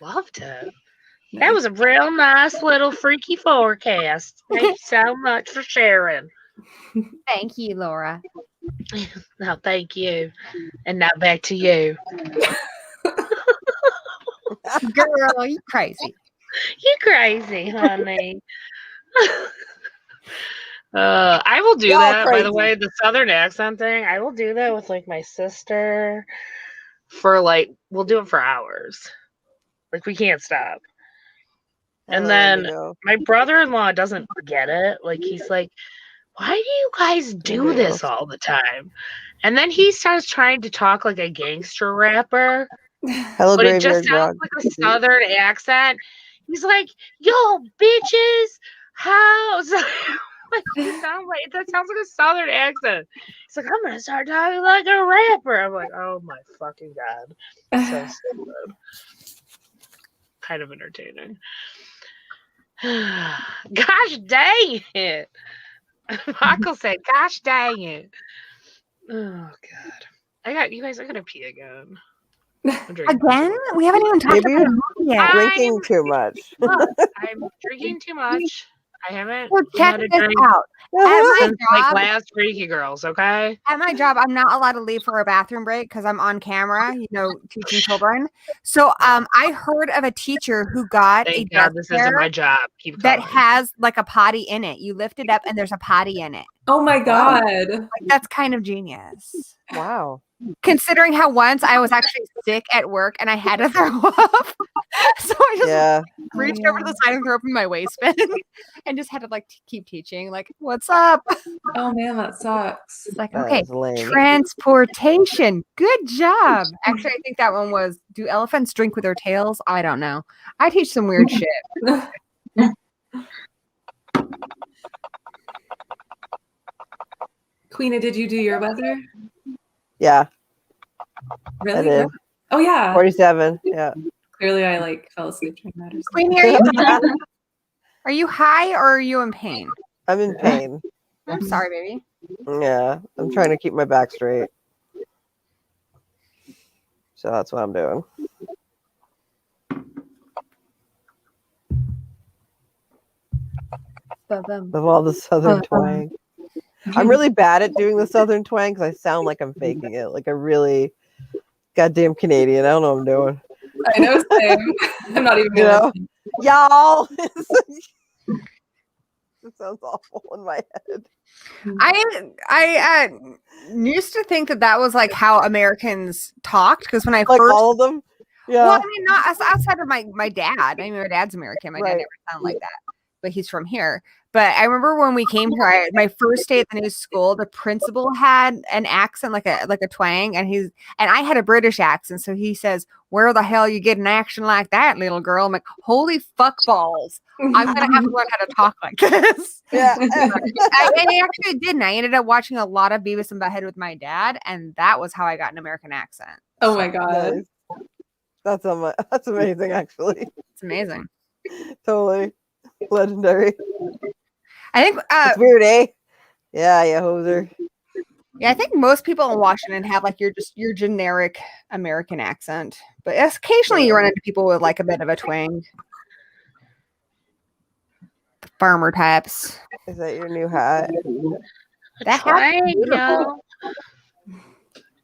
Loved it. That was a real nice little freaky forecast. Thank you so much for sharing. Thank you, Laura. No, thank you. And now back to you. Girl, you crazy. You crazy, honey. I will do Y'all that, by the crazy. way, the southern accent thing. I will do that with like my sister for like we'll do it for hours. Like we can't stop. And Oh, then Indigo. my brother-in-law doesn't get it. Like, he's like, why do you guys do this all the time? And then he starts trying to talk like a gangster rapper, Hello, but it just Graveyard sounds Dog. like a southern accent. He's like, yo, bitches, how? So, like, that sounds like a southern accent. He's like, I'm gonna start talking like a rapper. I'm like, oh my fucking god. So stupid. Kind of entertaining. Gosh dang it. Michael said, gosh dang it. Oh god. I gotta pee again. I'm drinking too Again? much. We haven't even talked Maybe about the movie yet. Drinking too much. Look, I'm drinking too much. I haven't So check had a this drink out. At my since like job, last Freaky Girls, okay? At my job, I'm not allowed to leave for a bathroom break because I'm on camera, teaching children. So I heard of a teacher who got a Thank desk God this isn't chair my job. Keep that going. has like a potty in it. You lift it up and there's a potty in it. Oh my god. Like, that's kind of genius. Wow. Considering how once I was actually sick at work and I had to throw up. So I just Yeah. reached over to the side and threw up in my waistband and just had to keep teaching. Like, what's up? Oh man, that sucks. It's like, That okay, is lame. transportation. Good job. Actually, I think that one was, do elephants drink with their tails? I don't know. I teach some weird shit. Queena, did you do your weather? Yeah. Really? I did. Oh yeah. 47. Yeah. Clearly I fell asleep during that or something. Queenie, are you high or are you in pain? I'm in pain. I'm sorry, baby. Yeah. I'm trying to keep my back straight. So that's what I'm doing. Of all the southern twang. I'm really bad at doing the southern twang because I sound like I'm faking it. Like a really goddamn Canadian. I don't know what I'm doing. I know, same. I'm not even You know? gonna Y'all. It sounds awful in my head. I used to think that was like how Americans talked because when I Like first, all of them. Yeah. well, I mean, not outside of my dad. I mean, my dad's American. My dad Right. never sounded like that, but he's from here. But I remember when we came here, my first day at the new school, the principal had an accent, like a twang, and I had a British accent. So he says, "Where the hell you get an accent like that, little girl?" I'm like, "Holy fuck balls! I'm gonna have to learn how to talk like this." Yeah. I actually didn't. I ended up watching a lot of Beavis and Butthead with my dad, and that was how I got an American accent. Oh my god. Nice. That's amazing, actually. It's amazing. Totally legendary. I think It's weird, eh? Yeah, hoser. yeah, I think most people in Washington have like your generic American accent, but occasionally you run into people with like a bit of a twang. The farmer types. Is that your new hat? That hat's I beautiful. know.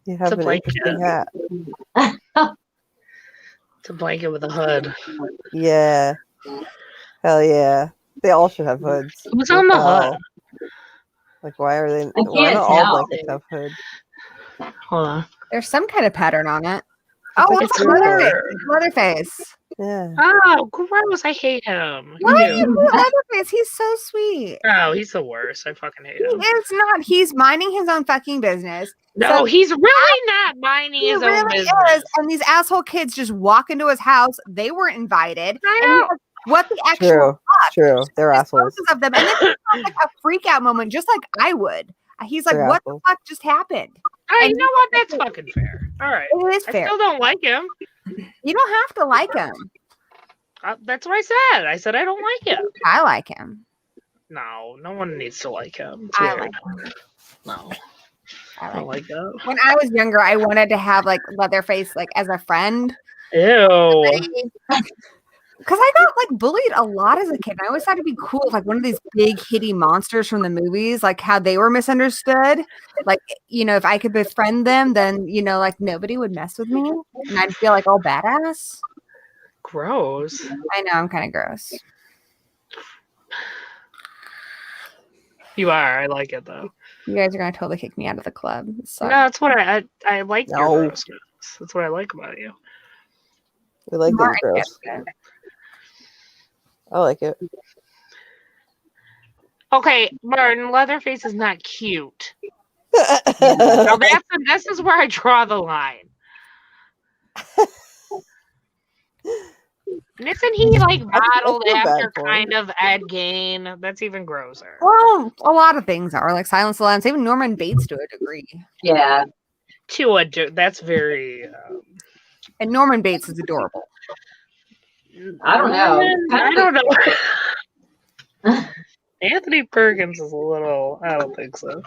You have a an blanket. interesting hat. It's a blanket with a hood. Yeah. Hell yeah. They all should have hoods. Who's on the Wow. hood? Like, why are they? I Why can't not all tell. blankets have hoods? Hold on. There's some kind of pattern on it. Oh, like it's a Leatherface. sticker. It's Leatherface. Yeah. Oh, gross. I hate him. What? Ew. Leatherface. He's so sweet. Oh, he's the worst. I fucking hate He him. is not. He's minding his own fucking business. No, So- he's really not minding He his own really business. is. And these asshole kids just walk into his house. They weren't invited. I And know. he's like, what the actual True. True. They're assholes. photos of them? And then he has like a freak out moment, just like I would. He's like, They're what assholes. the fuck just happened? Oh, you and- know what? That's fucking fair. All right. It is I fair. still don't like him. You don't have to like him. That's what I said. I said I don't like him. I like him. No, no one needs to like him. It's I weird. like him. No, I I don't like him. like that. When I was younger, I wanted to have like Leatherface like as a friend. Ew. Because I got like bullied a lot as a kid. And I always thought it'd be cool if like one of these big hitty monsters from the movies, like how they were misunderstood. Like, if I could befriend them, then like nobody would mess with me. And I'd feel like all badass. Gross. I know, I'm kind of gross. You are. I like it though. You guys are gonna totally kick me out of the club. So No, that's what I like No. your grossness. That's what I like about you. We like More being gross. against it. I like it. Okay, Martin, Leatherface is not cute. Now this is where I draw the line. And isn't he like modeled feel bad after for kind of Ed Gein? That's even grosser. Well, a lot of things are like Silence of the Lambs, even Norman Bates to a degree. Yeah. That's very. And Norman Bates is adorable. I don't know. I don't know. Anthony Perkins is a little. I don't think so.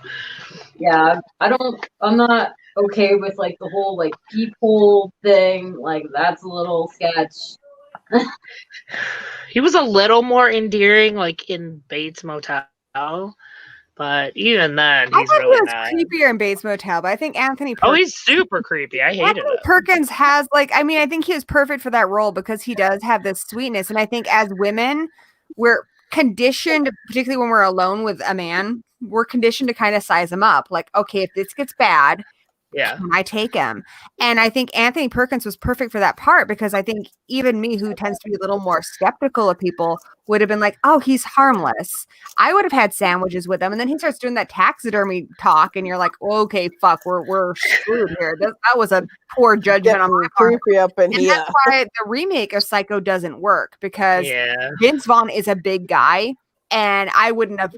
Yeah, I'm not okay with like the whole like peephole thing. Like that's a little sketch. He was a little more endearing, like in Bates Motel, but even then, I he's thought really he was not. creepier in Bates Motel, but I think Anthony Oh, Perkins, he's super creepy. I hated Anthony him. Perkins has like, I mean, I think he was perfect for that role because he does have this sweetness. And I think as women, we're conditioned, particularly when we're alone with a man, we're conditioned to kind of size him up. Like, okay, if this gets bad, Yeah. I take him. And I think Anthony Perkins was perfect for that part because I think even me, who tends to be a little more skeptical of people, would have been like, oh, he's harmless. I would have had sandwiches with him. And then he starts doing that taxidermy talk, and you're like, okay, fuck, we're screwed here. That was a poor judgment on my part. creepy up in And here. that's why the remake of Psycho doesn't work because Yeah. Vince Vaughn is a big guy. And I would not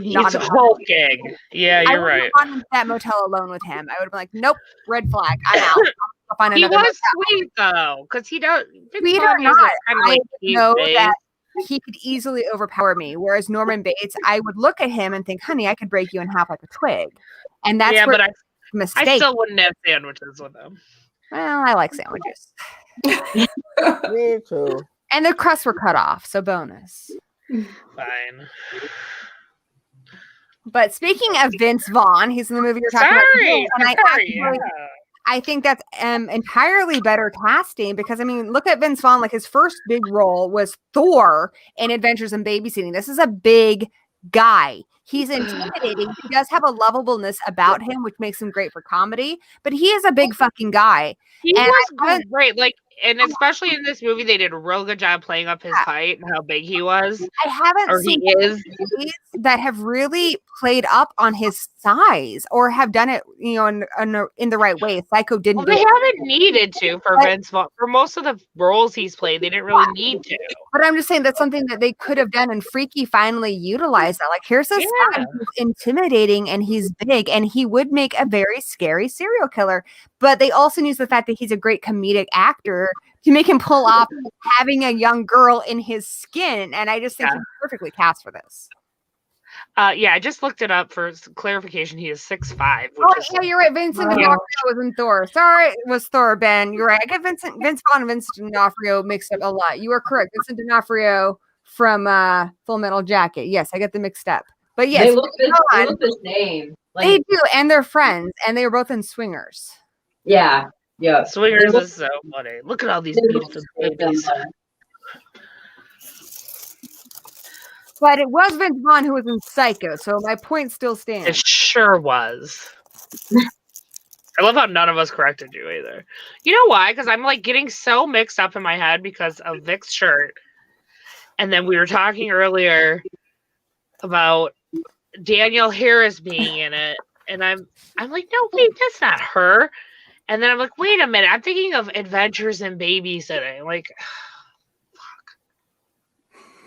He's have hulking. Yeah, I you're wouldn't right. have gone into that motel alone with him. I would have been like, nope, red flag. I'm out. I'll find He another was motel. sweet though, because he does. Sweet or Kind not, of like I know that he could easily overpower me. Whereas Norman Bates, I would look at him and think, honey, I could break you in half like a twig. And that's yeah, where but the mistake. I still wouldn't have sandwiches with him. Well, I like sandwiches. Me too. And the crusts were cut off, so bonus. Fine. But speaking of Vince Vaughn, he's in the movie you're talking Sorry, about. And sorry. I think that's entirely better casting because, I mean, look at Vince Vaughn. Like his first big role was Thor in Adventures in Babysitting. This is a big guy. He's intimidating. He does have a lovableness about him, which makes him great for comedy, but he is a big fucking guy. He And was great. Like, and especially in this movie, they did a real good job playing up his height and how big he was. I haven't Or seen he is. movies that have really played up on his size or have done it, you know, in the right way. Psycho didn't Well, do they it. haven't needed to for Vince Vaughn. For most of the roles he's played, they didn't really need to. But I'm just saying that's something that they could have done, and Freaky finally utilized that. Like, here's this guy who's intimidating and he's big, and he would make a very scary serial killer. But they also use the fact that he's a great comedic actor to make him pull off having a young girl in his skin. And I just think he's perfectly cast for this. Yeah, I just looked it up for clarification. He is 6'5". Oh, yeah, you're right. Vincent D'Onofrio was in Thor. Sorry, it was Thor, Ben. You're right. I get Vince Vaughn and Vincent D'Onofrio mixed up a lot. You are correct. Vincent D'Onofrio from Full Metal Jacket. Yes, I get them mixed up. But yes, They look the same. Like, they do, and they're friends, and they were both in Swingers. yeah. Yeah. Swingers is so funny. Look at all these beautiful babies. But it was Vince Vaughn who was in Psycho, so my point still It stands. sure was. I love how none of us corrected you either. You know why? Because I'm like getting so mixed up in my head because of Vic's shirt. And then we were talking earlier about Danielle Harris being in it. And I'm like, no, wait, that's not her. And then I'm like, wait a minute. I'm thinking of Adventures in Babysitting. Like,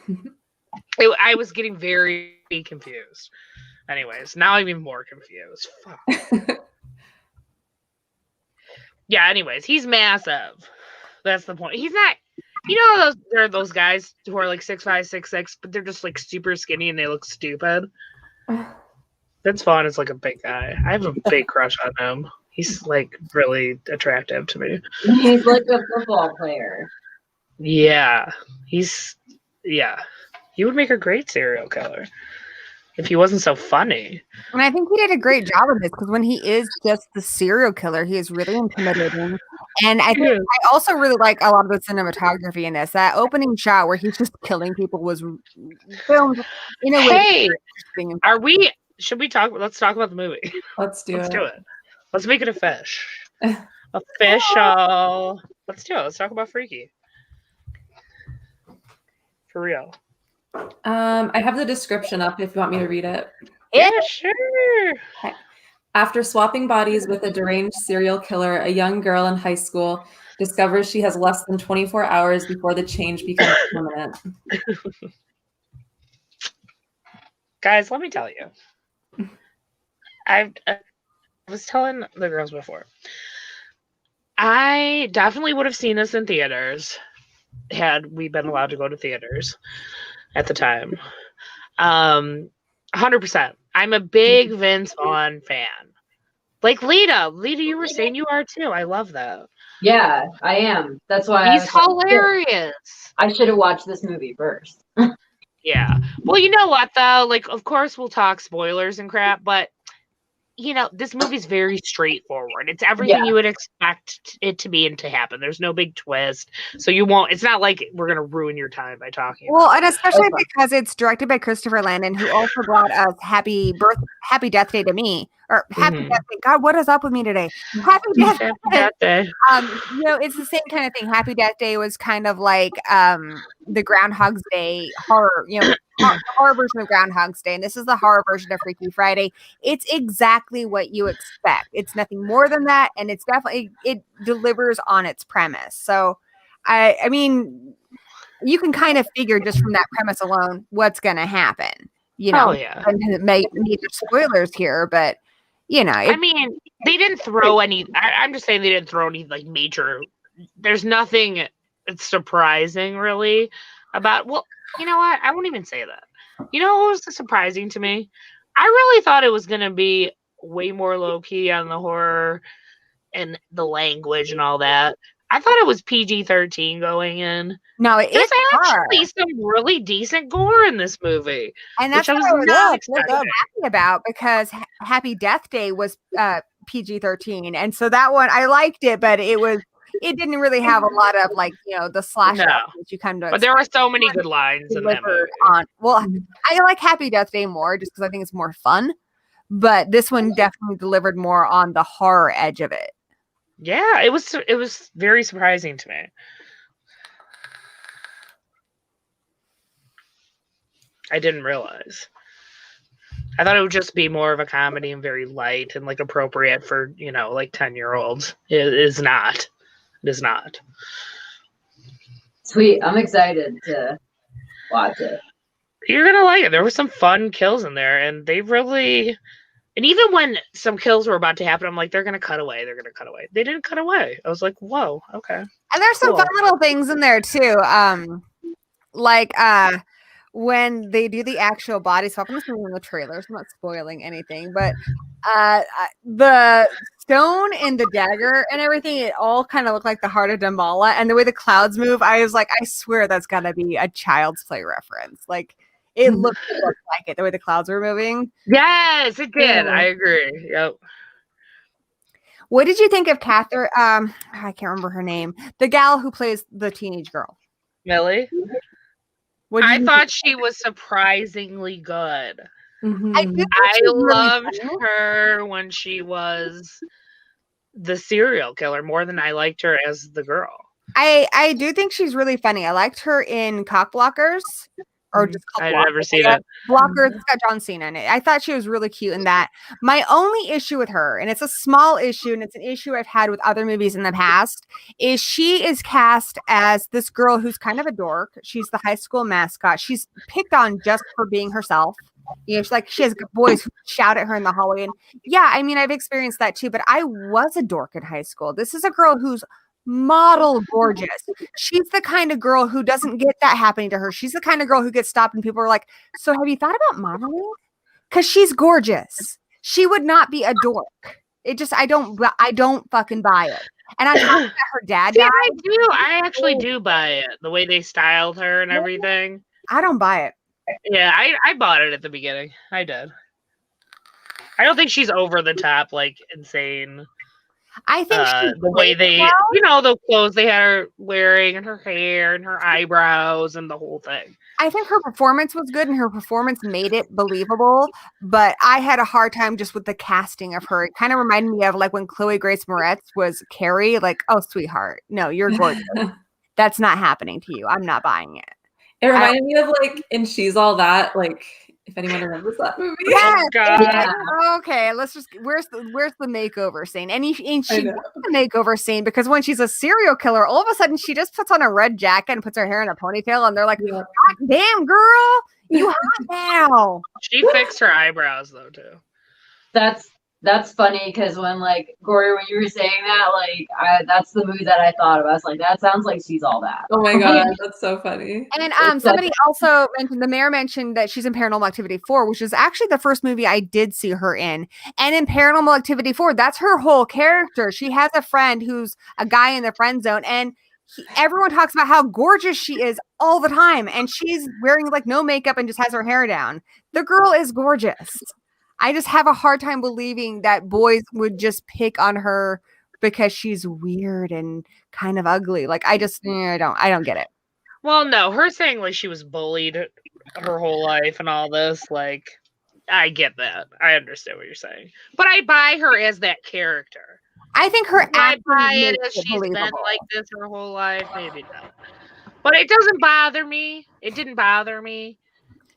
fuck. I was getting very confused. Anyways, now I'm even more confused. Fuck. Yeah, anyways, he's massive. That's the point. He's not, you know, there are those guys who are like 6'5", 6'6", but they're just like super skinny and they look stupid. Vince Vaughn is like a big guy. I have a big crush on him. He's like really attractive to me. He's like a football player. Yeah. He would make a great serial killer if he wasn't so funny. And I think he did a great job of this because when he is just the serial killer, he is really intimidating. And I think I also really like a lot of the cinematography in this. That opening shot where he's just killing people was filmed in a way. Hey, should we talk? Let's talk about the movie. Let's do it. Let's make it official. Let's do it. Let's talk about Freaky. For real. I have the description up if you want me to read it. Yeah, sure. After swapping bodies with a deranged serial killer, a young girl in high school discovers she has less than 24 hours before the change becomes permanent. Guys, let me tell you. I was telling the girls before. I definitely would have seen this in theaters had we been allowed to go to theaters at the time. 100%. I'm a big Vince Vaughn fan. Like Lita, you were saying you are too. I love that. Yeah, I am. That's why He's hilarious. I should have watched this movie first. Yeah. Well, you know what though? Like, of course we'll talk spoilers and crap, but you know, this movie's very straightforward. It's everything you would expect it to be and to happen. There's no big twist. So you won't, it's not like we're going to ruin your time by talking Well, about and especially because it's directed by Christopher Landon, who also brought us Happy Death Day to Me. Or Happy Death Day. God, what is up with me today? Happy Death Day. That day. You know, it's the same kind of thing. Happy Death Day was kind of like the Groundhog's Day horror, you know, horror version of Groundhog's Day. And this is the horror version of Freaky Friday. It's exactly what you expect. It's nothing more than that. And it's definitely, it delivers on its premise. So, I mean, you can kind of figure just from that premise alone what's going to happen. You know, and may need spoilers here, but you know, I mean, they didn't throw any. I'm just saying they didn't throw any like major. There's nothing surprising really about. Well, you know what? I won't even say that. You know what was surprising to me? I really thought it was going to be way more low key on the horror and the language and all that. I thought it was PG-13 going in. No, there's actually some really decent gore in this movie, and that's which what I was not happy about because Happy Death Day was PG-13, and so that one I liked it, but it didn't really have a lot of like the slash that you kind of. But there are so many good lines in that movie. Well, I like Happy Death Day more just because I think it's more fun, but this one definitely delivered more on the horror edge of it. Yeah, it was very surprising to me. I didn't realize. I thought it would just be more of a comedy and very light and like appropriate for, like 10-year-olds. It is not. It is not. Sweet. I'm excited to watch it. You're going to like it. There were some fun kills in there and they really... And even when some kills were about to happen, I'm like, they're going to cut away. They're going to cut away. They didn't cut away. I was like, whoa, okay. And there's some fun little things in there too. Like when they do the actual body swap, I'm just in the trailers, I'm not spoiling anything, but the stone and the dagger and everything, it all kind of looked like the heart of Damballa. And the way the clouds move, I was like, I swear that's got to be a Child's Play reference. Like, it looked like it, the way the clouds were moving. Yes, it did. I agree. Yep. What did you think of Catherine? I can't remember her name. The gal who plays the teenage girl. Millie? I thought she was surprisingly good. Mm-hmm. I loved her when she was the serial killer more than I liked her as the girl. I do think she's really funny. I liked her in Cock Blockers. Or just I've never seen it. Blockers. It's got John Cena in it. I thought she was really cute in that. My only issue with her, and it's a small issue, and it's an issue I've had with other movies in the past, is she is cast as this girl who's kind of a dork. She's the high school mascot. She's picked on just for being herself. She has boys who shout at her in the hallway. And yeah, I mean, I've experienced that too, but I was a dork in high school. This is a girl who's model gorgeous. She's the kind of girl who doesn't get that happening to her. She's the kind of girl who gets stopped and people are like, so have you thought about modeling? Because she's gorgeous. She would not be a dork. I don't fucking buy it. And I thought that her dad died. I actually do buy it. The way they styled her and everything. I don't buy it. Yeah, I bought it at the beginning. I did. I don't think she's over the top, like insane. I think the way they, the clothes they had her wearing and her hair and her eyebrows and the whole thing. I think her performance was good and her performance made it believable, but I had a hard time just with the casting of her. It kind of reminded me of like when Chloe Grace Moretz was Carrie, like, oh, sweetheart, no, you're gorgeous. That's not happening to you. I'm not buying it. It reminded me of like in She's All That, like if anyone remembers that movie. Yes. God. Yeah. Okay, let's just where's the makeover scene? And she I gets know. the makeover scene because when she's a serial killer, all of a sudden she just puts on a red jacket and puts her hair in a ponytail, and they're like, Yeah. "God damn, girl, you hot now." She fixed her eyebrows though too. That's funny because when like Gory, when you were saying that, like that's the movie that I thought of. I was like, that sounds like She's All That. Oh my god, that's so funny. And It's somebody also mentioned, the mayor mentioned that she's in Paranormal Activity 4, which is actually the first movie I did see her in. And in Paranormal Activity 4, that's her whole character. She has a friend who's a guy in the friend zone, and everyone talks about how gorgeous she is all the time. And she's wearing like no makeup and just has her hair down. The girl is gorgeous. I just have a hard time believing that boys would just pick on her because she's weird and kind of ugly. Like I don't get it. Well, no, her saying like she was bullied her whole life and all this, like I get that. I understand what you're saying. But I buy her as that character. I think her Do I acting buy it makes as it she's been believable. like this her whole life? Maybe not. But it doesn't bother me. It didn't bother me.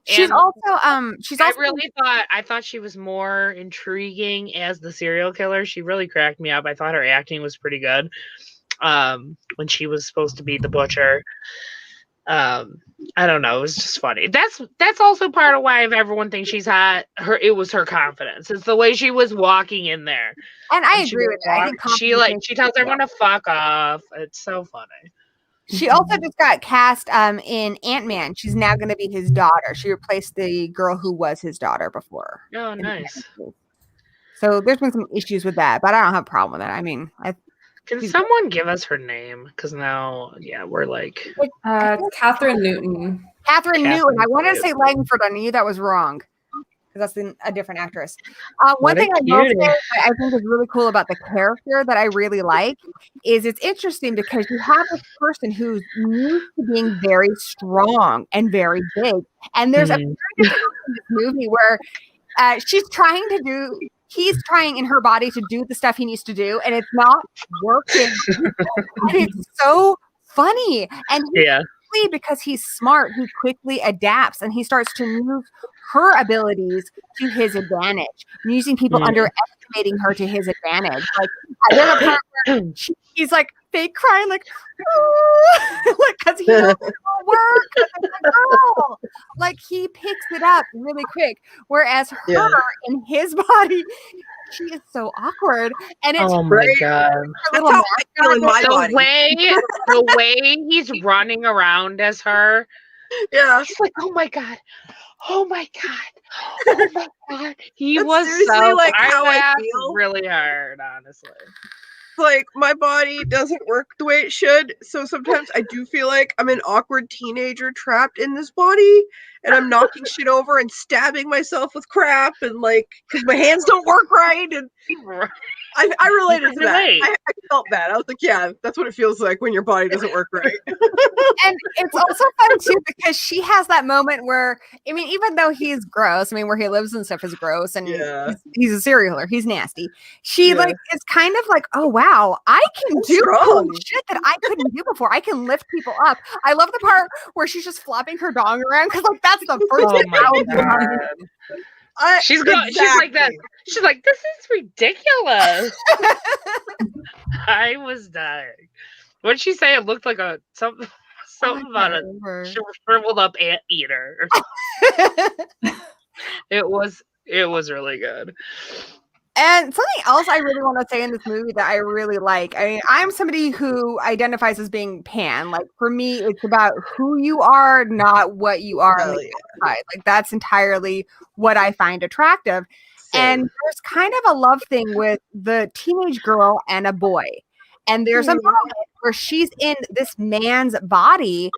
She's And also I really thought she was more intriguing as the serial killer. She really cracked me up. I thought her acting was pretty good. When she was supposed to be the butcher. I don't know. It was just funny. That's also part of why if everyone thinks she's hot, it was her confidence. It's the way she was walking in there. and I And she agree with that. I walk- think she confidence like makes she it tells believable. everyone to fuck off. It's so funny. She also just got cast in Ant-Man. She's now going to be his daughter. She replaced the girl who was his daughter before. Oh, nice. So there's been some issues with that, but I don't have a problem with that. I mean, Can She's- someone give us her name? Because now, yeah, we're like, It's Catherine Newton. Catherine Catherine Newton. I wanted to say Newton. Langford. I knew that was wrong because that's a different actress. One What a thing I will say cutie. that I think is really cool about the character that I really like is it's interesting because you have this person who's used to being very strong and very big, and there's a Hmm. period in this movie where he's trying in her body to do the stuff he needs to do, and it's not working. And it's so funny. And yeah. because he's smart, he quickly adapts and he starts to use her abilities to his advantage, using people Mm. underestimating her to his advantage. Like there's a part where he's like fake crying, like because he knows it won't work. 'Cause it's a girl. Like he picks it up really quick, whereas her Yeah. in his body, she is so awkward, and it's Oh my Right. god. her That's little how I feel in my body. The way he's running around as her, Yeah. he's like, oh my god. Oh my god. Oh my god. He That's was seriously, so like, how I laughed feel. really hard, honestly. Like my body doesn't work the way it should, so sometimes I do feel like I'm an awkward teenager trapped in this body, and I'm knocking shit over and stabbing myself with crap, and like because my hands don't work right, and I related to that. Relate. I felt that. I was like, yeah, that's what it feels like when your body doesn't work right. And it's also fun too because she has that moment where, I mean, even though he's gross, I mean, where he lives and stuff is gross, and Yeah. he's a serial killer, he's nasty. She Yeah. like is kind of like, oh wow, I can I'm do strong. cool shit that I couldn't do before. I can lift people up. I love the part where she's just flopping her dong around because like that's the first Oh thing I my would do. god. She's like that. She's like, this is ridiculous. I was dying. What did she say? It looked like something about a shriveled up anteater. It was really good. And something else I really want to say in this movie that I really like. I mean, I'm somebody who identifies as being pan. Like for me, it's about who you are, not what you are on Hell the yeah. outside. Like that's entirely what I find attractive. And there's kind of a love thing with the teenage girl and a boy. And there's a moment where she's in this man's body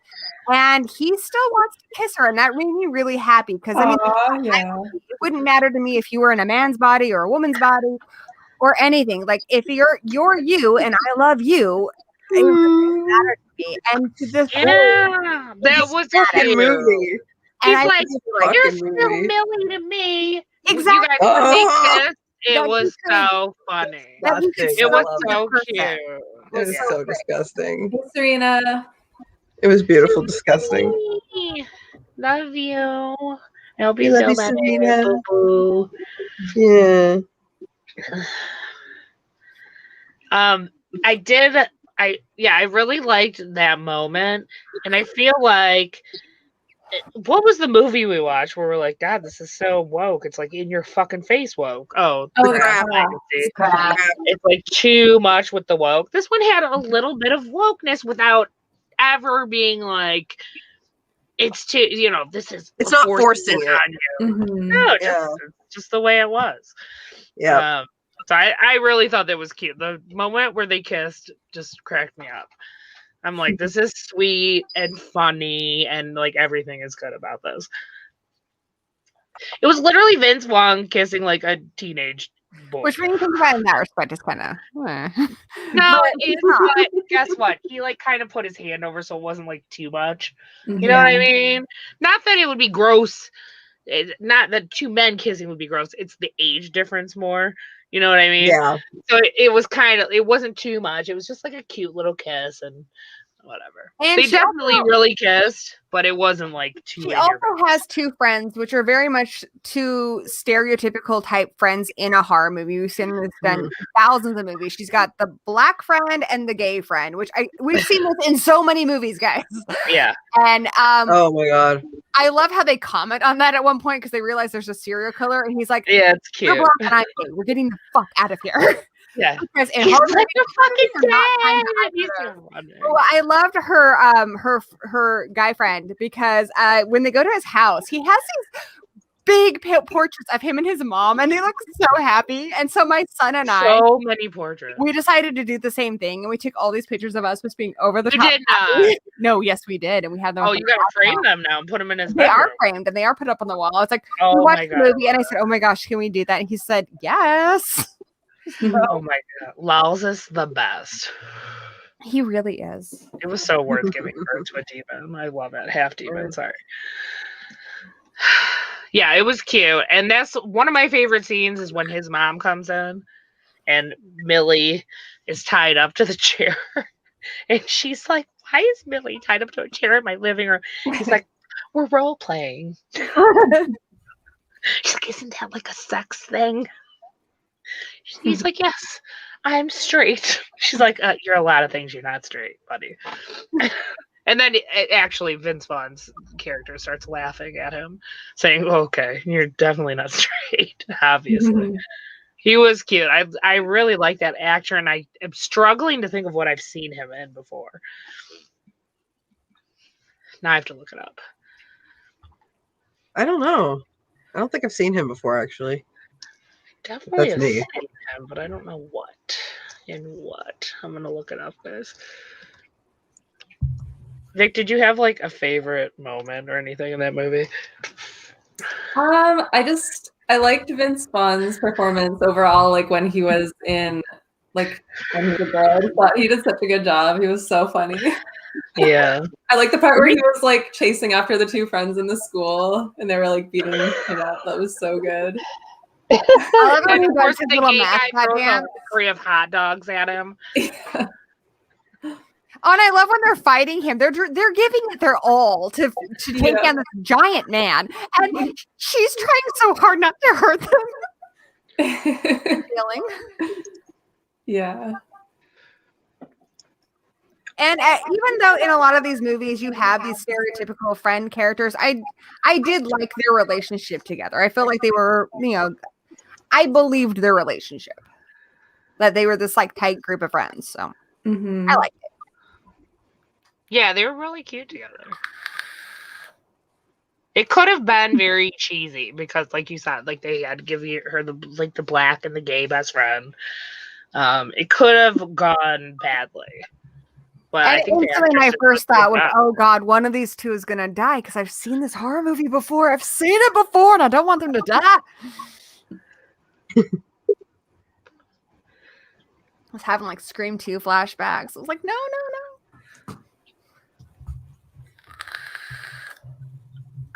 and he still wants to kiss her. And that made me really happy because I mean, Aw, yeah. it wouldn't matter to me if you were in a man's body or a woman's body or anything. Like if you're you and I love you, it doesn't matter to me. And to this day, Yeah, that was fucking cute. movie. and He's I like, think you're fucking still movie. Millie to me. Exactly. You guys, when they Oh. kissed, it That was he could- so funny. that he Laughing. could It still was love be a so person. cute. It is Yeah. so disgusting. Hey, Serena. It was beautiful, disgusting. Love you. I hope We you love feel you, better. Serena. Boo-boo. Yeah. I really liked that moment, and I feel like what was the movie we watched where we're like, God, this is so woke. It's like in your fucking face woke. Oh, Oh, The crap. Legacy. Crap. It's like too much with the woke. This one had a little bit of wokeness without ever being like it's too. This is It's not forcing forcing it. on you. Mhm. No, Yeah. just the way it was. Yeah. So I really thought that was cute. The moment where they kissed just cracked me up. I'm like, this is sweet and funny, and like everything is good about this. It was literally Vince Vaughn kissing like a teenage boy. Which, when you think about it in that respect, is kind of. No, but guess what? He like kind of put his hand over, so it wasn't like too much. You know what I mean? Not that it would be gross. Not that two men kissing would be gross. It's the age difference more. You know what I mean? Yeah. So it was it wasn't too much. It was just like a cute little kiss and whatever. And They she definitely also- really kissed, but it wasn't like too. She also has two friends, which are very much two stereotypical type friends in a horror movie. We've seen this done thousands of movies. She's got the black friend and the gay friend, which we've seen this in so many movies, guys. Yeah. And Oh my god. I love how they comment on that at one point because they realize there's a serial killer, and he's like, Yeah, it's "You're cute. black and I'm gay. We're getting the fuck out of here." Yeah. Because in He's horror like movies, a fucking they're not trying dad. to He's hide so it. funny. Well, I loved her guy friend because when they go to his house, he has these big portraits of him and his mom, and they look so happy. And so my son and I, So many portraits. we decided to do the same thing, and we took all these pictures of us just being over the You top. did not. No, yes, we did, and we have them. Oh, up you on the gotta wall frame now. them now and put them in his They bedroom. are framed and they are put up on the wall. It's like we Oh watched my the god. movie, and I said, "Oh my gosh, can we do that?" And he said, "Yes." Oh my god. Laos is the best. He really is. It was so worth giving birth to a demon. I love it. Half demon, sorry. Yeah, it was cute. And that's one of my favorite scenes is when his mom comes in and Millie is tied up to the chair. And she's like, "Why is Millie tied up to a chair in my living room?" He's like, "We're role playing." She's like, "Isn't that like a sex thing?" He's like, "Yes, I'm straight." She's like, "You're a lot of things. You're not straight, buddy." And then actually Vince Vaughn's character starts laughing at him, saying, "Okay, you're definitely not straight, obviously." He was cute. I really like that actor, and I am struggling to think of what I've seen him in before. Now I have to look it up. I don't know. I don't think I've seen him before, actually. Definitely That's have me. seen him, but I don't know what. In what? I'm gonna look it up, guys. Vic, did you have like a favorite moment or anything in that movie? I liked Vince Vaughn's performance overall, like when he was in when he was a girl. I thought he did such a good job. He was so funny. Yeah. I like the part where he was like chasing after the two friends in the school and they were like beating him up. That was so good. I love when And he of course, does his the little gay guy mascot throws a dance. tray of hot dogs at him. Oh, and I love when they're fighting him. They're giving it their all to take down this giant man, and she's trying so hard not to hurt them. Feeling. Yeah. And even though in a lot of these movies you have these stereotypical friend characters, I did like their relationship together. I felt like they were, I believed their relationship, that they were this like tight group of friends. So I like it. Yeah, they were really cute together. It could have been very cheesy because, like you said, like they had to give her the black and the gay best friend. It could have gone badly. But I think instantly my first thought was, "Oh God, one of these two is gonna die," because I've seen this horror movie before. I've seen it before, and I don't want them to die. I was having like Scream 2 flashbacks. I was like, no.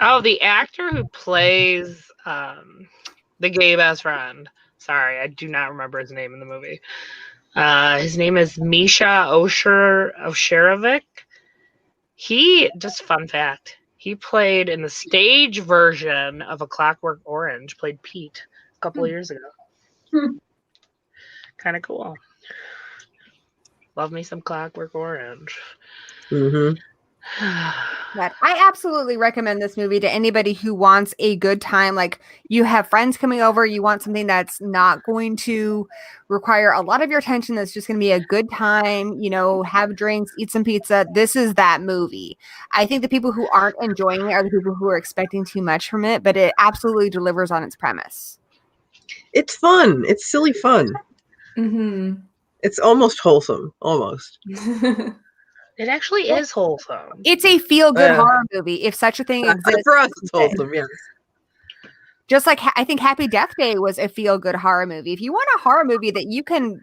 Oh, the actor who plays the gay best friend. Sorry, I do not remember his name in the movie. His name is Misha Osherovic. Just fun fact, he played in the stage version of A Clockwork Orange, played Pete a couple of years ago. Hmm. Kind of cool. Love me some Clockwork Orange. Mm-hmm. But I absolutely recommend this movie to anybody who wants a good time. Like, you have friends coming over, you want something that's not going to require a lot of your attention, that's just going to be a good time, have drinks, eat some pizza. This is that movie. I think the people who aren't enjoying it are the people who are expecting too much from it, but it absolutely delivers on its premise. It's fun. It's silly fun. Mm-hmm. It's almost wholesome. Almost. It actually is wholesome. It's a feel-good Yeah. horror movie, if such a thing exists. For us, it's wholesome. Yes. Just like I think Happy Death Day was a feel-good horror movie. If you want a horror movie that you can,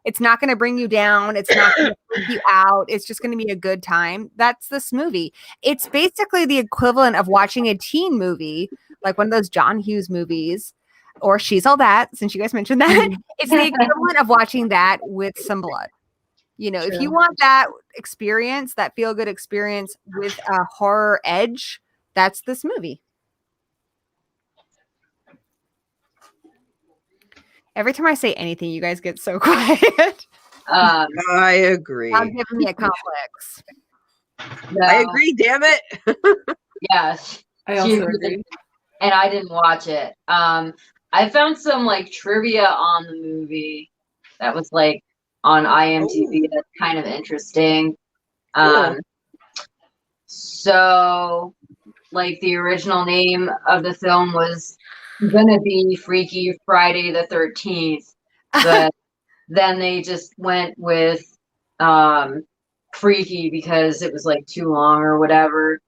it's not going to bring you down, it's not going to freak you out, it's just going to be a good time, that's this movie. It's basically the equivalent of watching a teen movie, like one of those John Hughes movies, or She's All That, since you guys mentioned that. It's the equivalent of watching that with some blood. If you want that experience, that feel-good experience with a horror edge, that's this movie. Every time I say anything, you guys get so quiet. I agree. I'm giving me a complex. No, I agree. Damn it. Yes. I also agree. And I didn't watch it. I found some like trivia on the movie that was like on IMDb that's kind of interesting. Cool. So like the original name of the film was gonna be Freaky Friday the 13th, but then they just went with Freaky because it was like too long or whatever.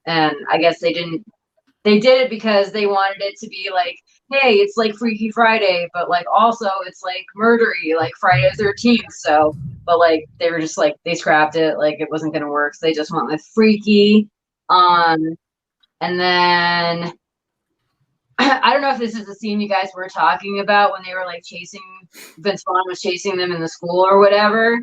And I guess they did it because they wanted it to be like, hey, it's like Freaky Friday, but like also it's like murdery, like Friday the 13th. So, but like they were just like, they scrapped it, like it wasn't gonna work. So they just went with Freaky. And then I don't know if this is the scene you guys were talking about when they were like Vince Vaughn was chasing them in the school or whatever.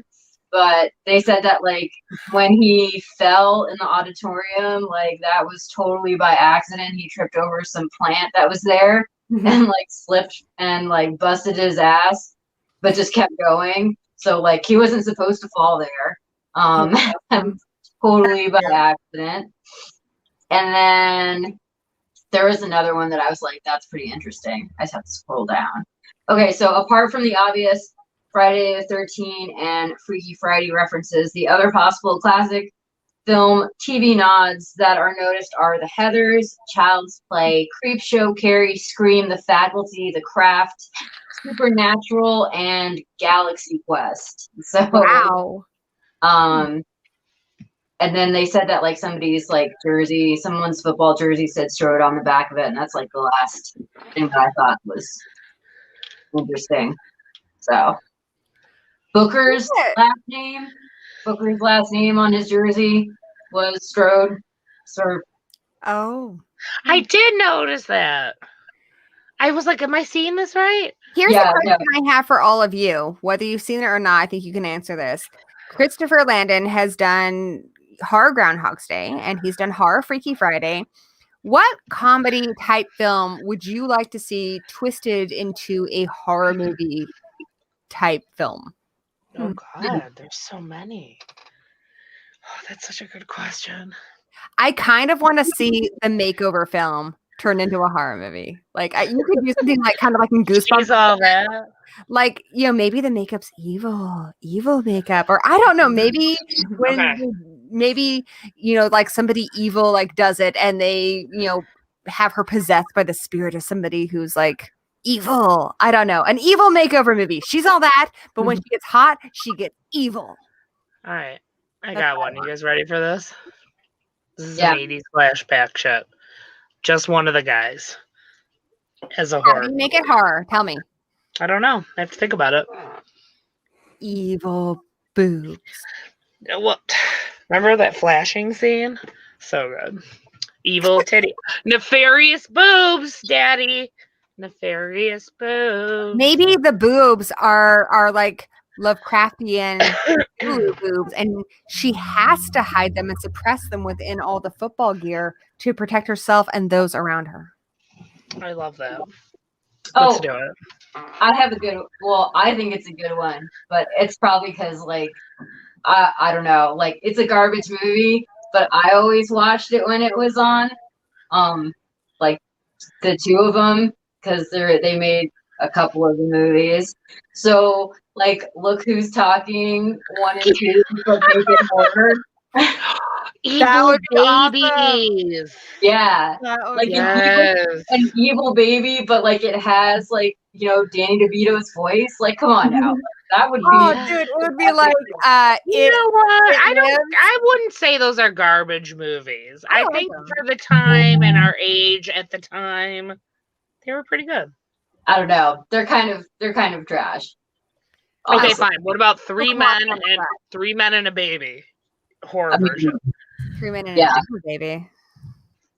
But they said that like when he fell in the auditorium, like that was totally by accident. He tripped over some plant that was there and like slipped and like busted his ass, but just kept going. So like he wasn't supposed to fall there. Totally by accident. And then there was another one that I was like, that's pretty interesting. I just have to scroll down. Okay, so apart from the obvious Friday the 13th and Freaky Friday references, the other possible classic film TV nods that are noticed are The Heathers, Child's Play, Creepshow, Carrie, Scream, The Faculty, The Craft, Supernatural, and Galaxy Quest. So, Wow. And then they said that like somebody's like jersey, someone's football jersey said Strode on the back of it, and that's like the last thing that I thought was interesting. So Booker's last name on his jersey was Strode. So Oh. I did notice that. I was like, am I seeing this right? Here's Yeah, a question I have for all of you. Whether you've seen it or not, I think you can answer this. Christopher Landon has done Horror Groundhog's Day, and he's done Horror Freaky Friday. What comedy type film would you like to see twisted into a horror movie type film? Oh God, there's so many. Oh, that's such a good question. I kind of want to see the makeover film turned into a horror movie. Like you could do something like kind of like in Goosebumps. She's all that. Like, maybe the makeup's evil makeup, or I don't know, maybe maybe like somebody evil like does it, and they have her possessed by the spirit of somebody who's like evil. I don't know, an evil makeover movie. She's all that, but when she gets hot, she gets evil. All right, I got one. You guys ready for this? This is Yeah. an 80s flashback shit. Just one of the guys as a How horror. do you make it horror? Tell me. I don't know. I have to think about it. Evil boobs. What? Remember that flashing scene? So good. Evil titty. Nefarious boobs, daddy. Nefarious boobs. Maybe the boobs are like Lovecraftian boobs, and she has to hide them and suppress them within all the football gear to protect herself and those around her. I love that. Oh, Let's do it. I have a good. Well, I think it's a good one, but it's probably because like I don't know, like it's a garbage movie, but I always watched it when it was on. Like the two of them because they made a couple of the movies. So like, Look Who's Talking 1 and 2, but make it horror. Evil would be awesome. babies. Yeah, That would like be Yes. an evil baby, but like it has like Danny DeVito's voice. Like, come on now, that would be. Oh, dude, it would be like You know what? It I wouldn't say those are garbage movies. I I like think them. for the time and our age at the time, they were pretty good. I don't know. They're kind of trash. Okay, Honestly. fine. What about three Pokemon men Go and Back. 3 men and a baby horror I mean, version? 3 minutes, Yeah. baby.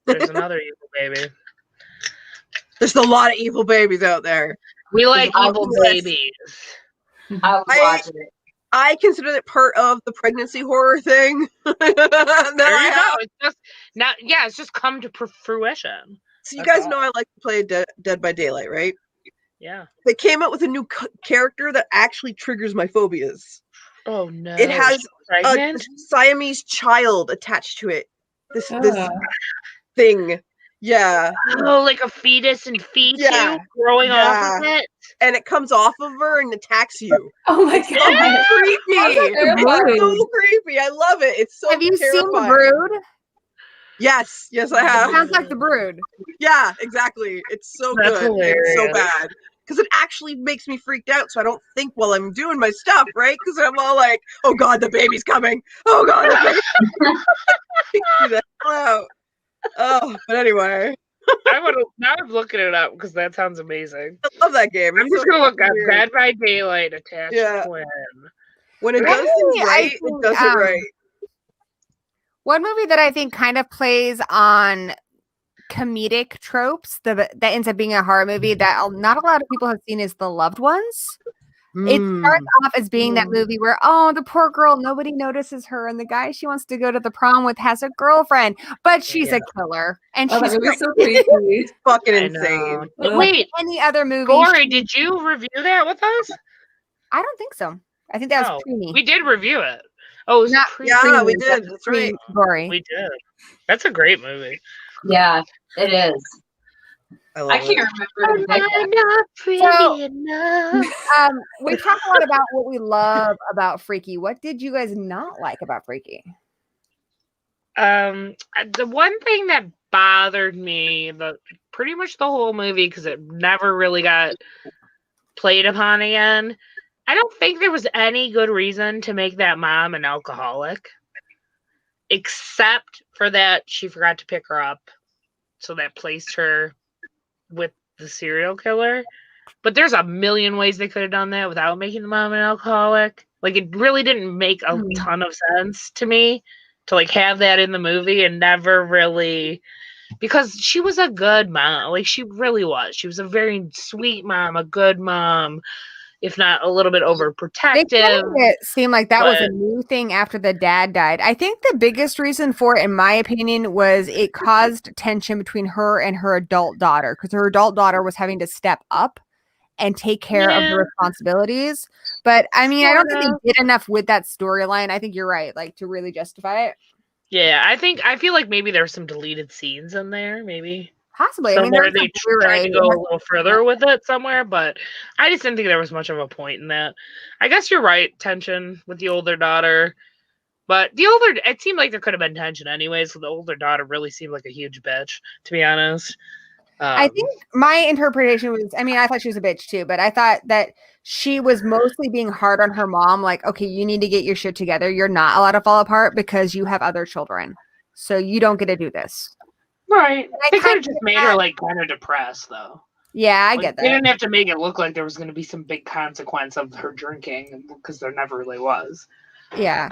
There's another evil baby. There's a lot of evil babies out there. We like I evil will list- babies. I was watching it. I consider it part of the pregnancy horror thing. There that I you have. go. It's just now, yeah, it's just come to fruition. So you That's guys all. know I like to play Dead by Daylight, right? Yeah. They came out with a new character that actually triggers my phobias. Oh no. It has She's a pregnant. Siamese child attached to it. This Ah. thing. Yeah. Oh, like a fetus and feed Yeah. you growing off of Yeah. it. And it comes off of her and attacks you. Oh my So god. creepy. terrifying. It's so creepy. I love it. It's so Have you seen The terrifying. Brood? Yes, I It have. sounds like The Brood. Yeah, exactly. It's so That's good. It's so hilarious. bad. Because it actually makes me freaked out, so I don't think while I'm doing my stuff, right? Because I'm all like, oh god, the baby's coming. Oh god, the baby's coming. Freaks me the hell out. Oh, but anyway. Now I'm looking it up because that sounds amazing. I love that game. I'm It's just so gonna look up weird. Dead by Daylight attached Yeah. twin. When it One does things movie I right, think, it does it right. One movie that I think kind of plays on comedic tropes that ends up being a horror movie that not a lot of people have seen is The Loved Ones. It starts off as being that movie where, oh, the poor girl, nobody notices her, and the guy she wants to go to the prom with has a girlfriend, but she's a killer, and Oh, that she's movie's so creepy. fucking I insane. know. Wait, any other movie. Gory, did you review that with us? I don't think so. I think that was Oh, preemie. we did review it. Oh, it was Not- Yeah, we Preemie, did. but That's right. Gory. We did. That's a great movie. Yeah, it is. I love I can't it. remember the I'm name. not pretty So- enough. We talked a lot about what we love about Freaky. What did you guys not like about Freaky? The one thing that bothered me pretty much the whole movie, because it never really got played upon again, I don't think there was any good reason to make that mom an alcoholic, except for that she forgot to pick her up, so that placed her with the serial killer. But there's a million ways they could have done that without making the mom an alcoholic. Like, it really didn't make a ton of sense to me to like have that in the movie and never really, because she was a good mom. Like, she really was. She was a very sweet mom, a good mom, if not a little bit They overprotective. kind of made it seem like that was a but- new thing after the dad died. I think the biggest reason for it, in my opinion, was it caused tension between her and her adult daughter, because her adult daughter was having to step up and take care of the Yeah. responsibilities. But I mean, I don't think Sorta. they did enough with that storyline. I think you're right, like to really justify it. Yeah, I feel like maybe there's some deleted scenes in there, maybe. Possibly. I mean, Somewhere there's they a tried to Blu-ray. go a little further with it somewhere, but I just didn't think there was much of a point in that. I guess you're right, tension with the older daughter. But it seemed like there could have been tension anyway, so the older daughter really seemed like a huge bitch, to be honest. I think my interpretation was, I mean, I thought she was a bitch too, but I thought that she was mostly being hard on her mom. Like, okay, you need to get your shit together. You're not allowed to fall apart because you have other children. So you don't get to do this. right. I They could kinda have just made her like kind of depressed, though. Yeah, I Like, get They that. didn't have to make it look like there was going to be some big consequence of her drinking, because there never really was. Yeah.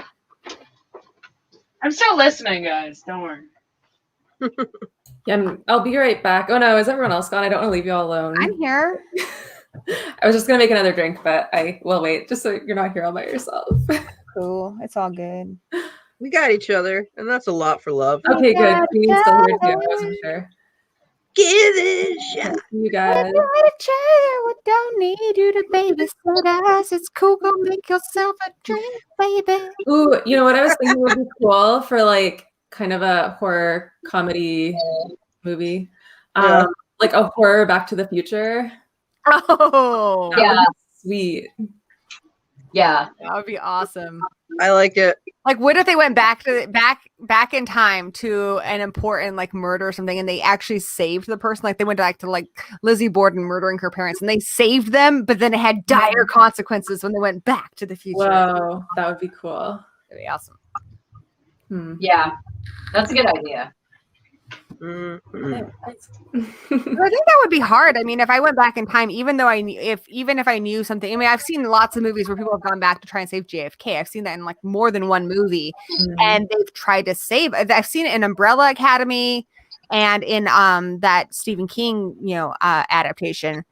I'm still listening, guys. Don't worry. Yeah, I'll be right back. Oh no, is everyone else gone? I don't want to leave you all alone. I'm here. I was just gonna make another drink, but I will wait just so you're not here all by yourself. Cool. It's all good. We got each other, and that's a lot for love. Okay, good. Queen's still here too. I wasn't sure. Give it a shot. See you guys. We don't need you to babysit us. It's cool. Go make yourself a drink, baby. Ooh, you know what I was thinking would be cool for like kind of a horror comedy movie? Yeah. Like a horror Back to the Future. Oh, That would Yeah. be sweet. Yeah. that would be awesome. I like it. Like, what if they went back in time to an important like murder or something, and they actually saved the person? Like, they went back to like Lizzie Borden murdering her parents, and they saved them, but then it had dire consequences when they went back to the future. Whoa, that would be cool. That'd be awesome. Yeah. That's a good idea. Mhm. I think that would be hard. I mean, if I went back in time, even though even if I knew something, I mean, I've seen lots of movies where people have gone back to try and save JFK. I've seen that in like more than one movie, and they've tried to save. I've seen it in Umbrella Academy and in that Stephen King, adaptation.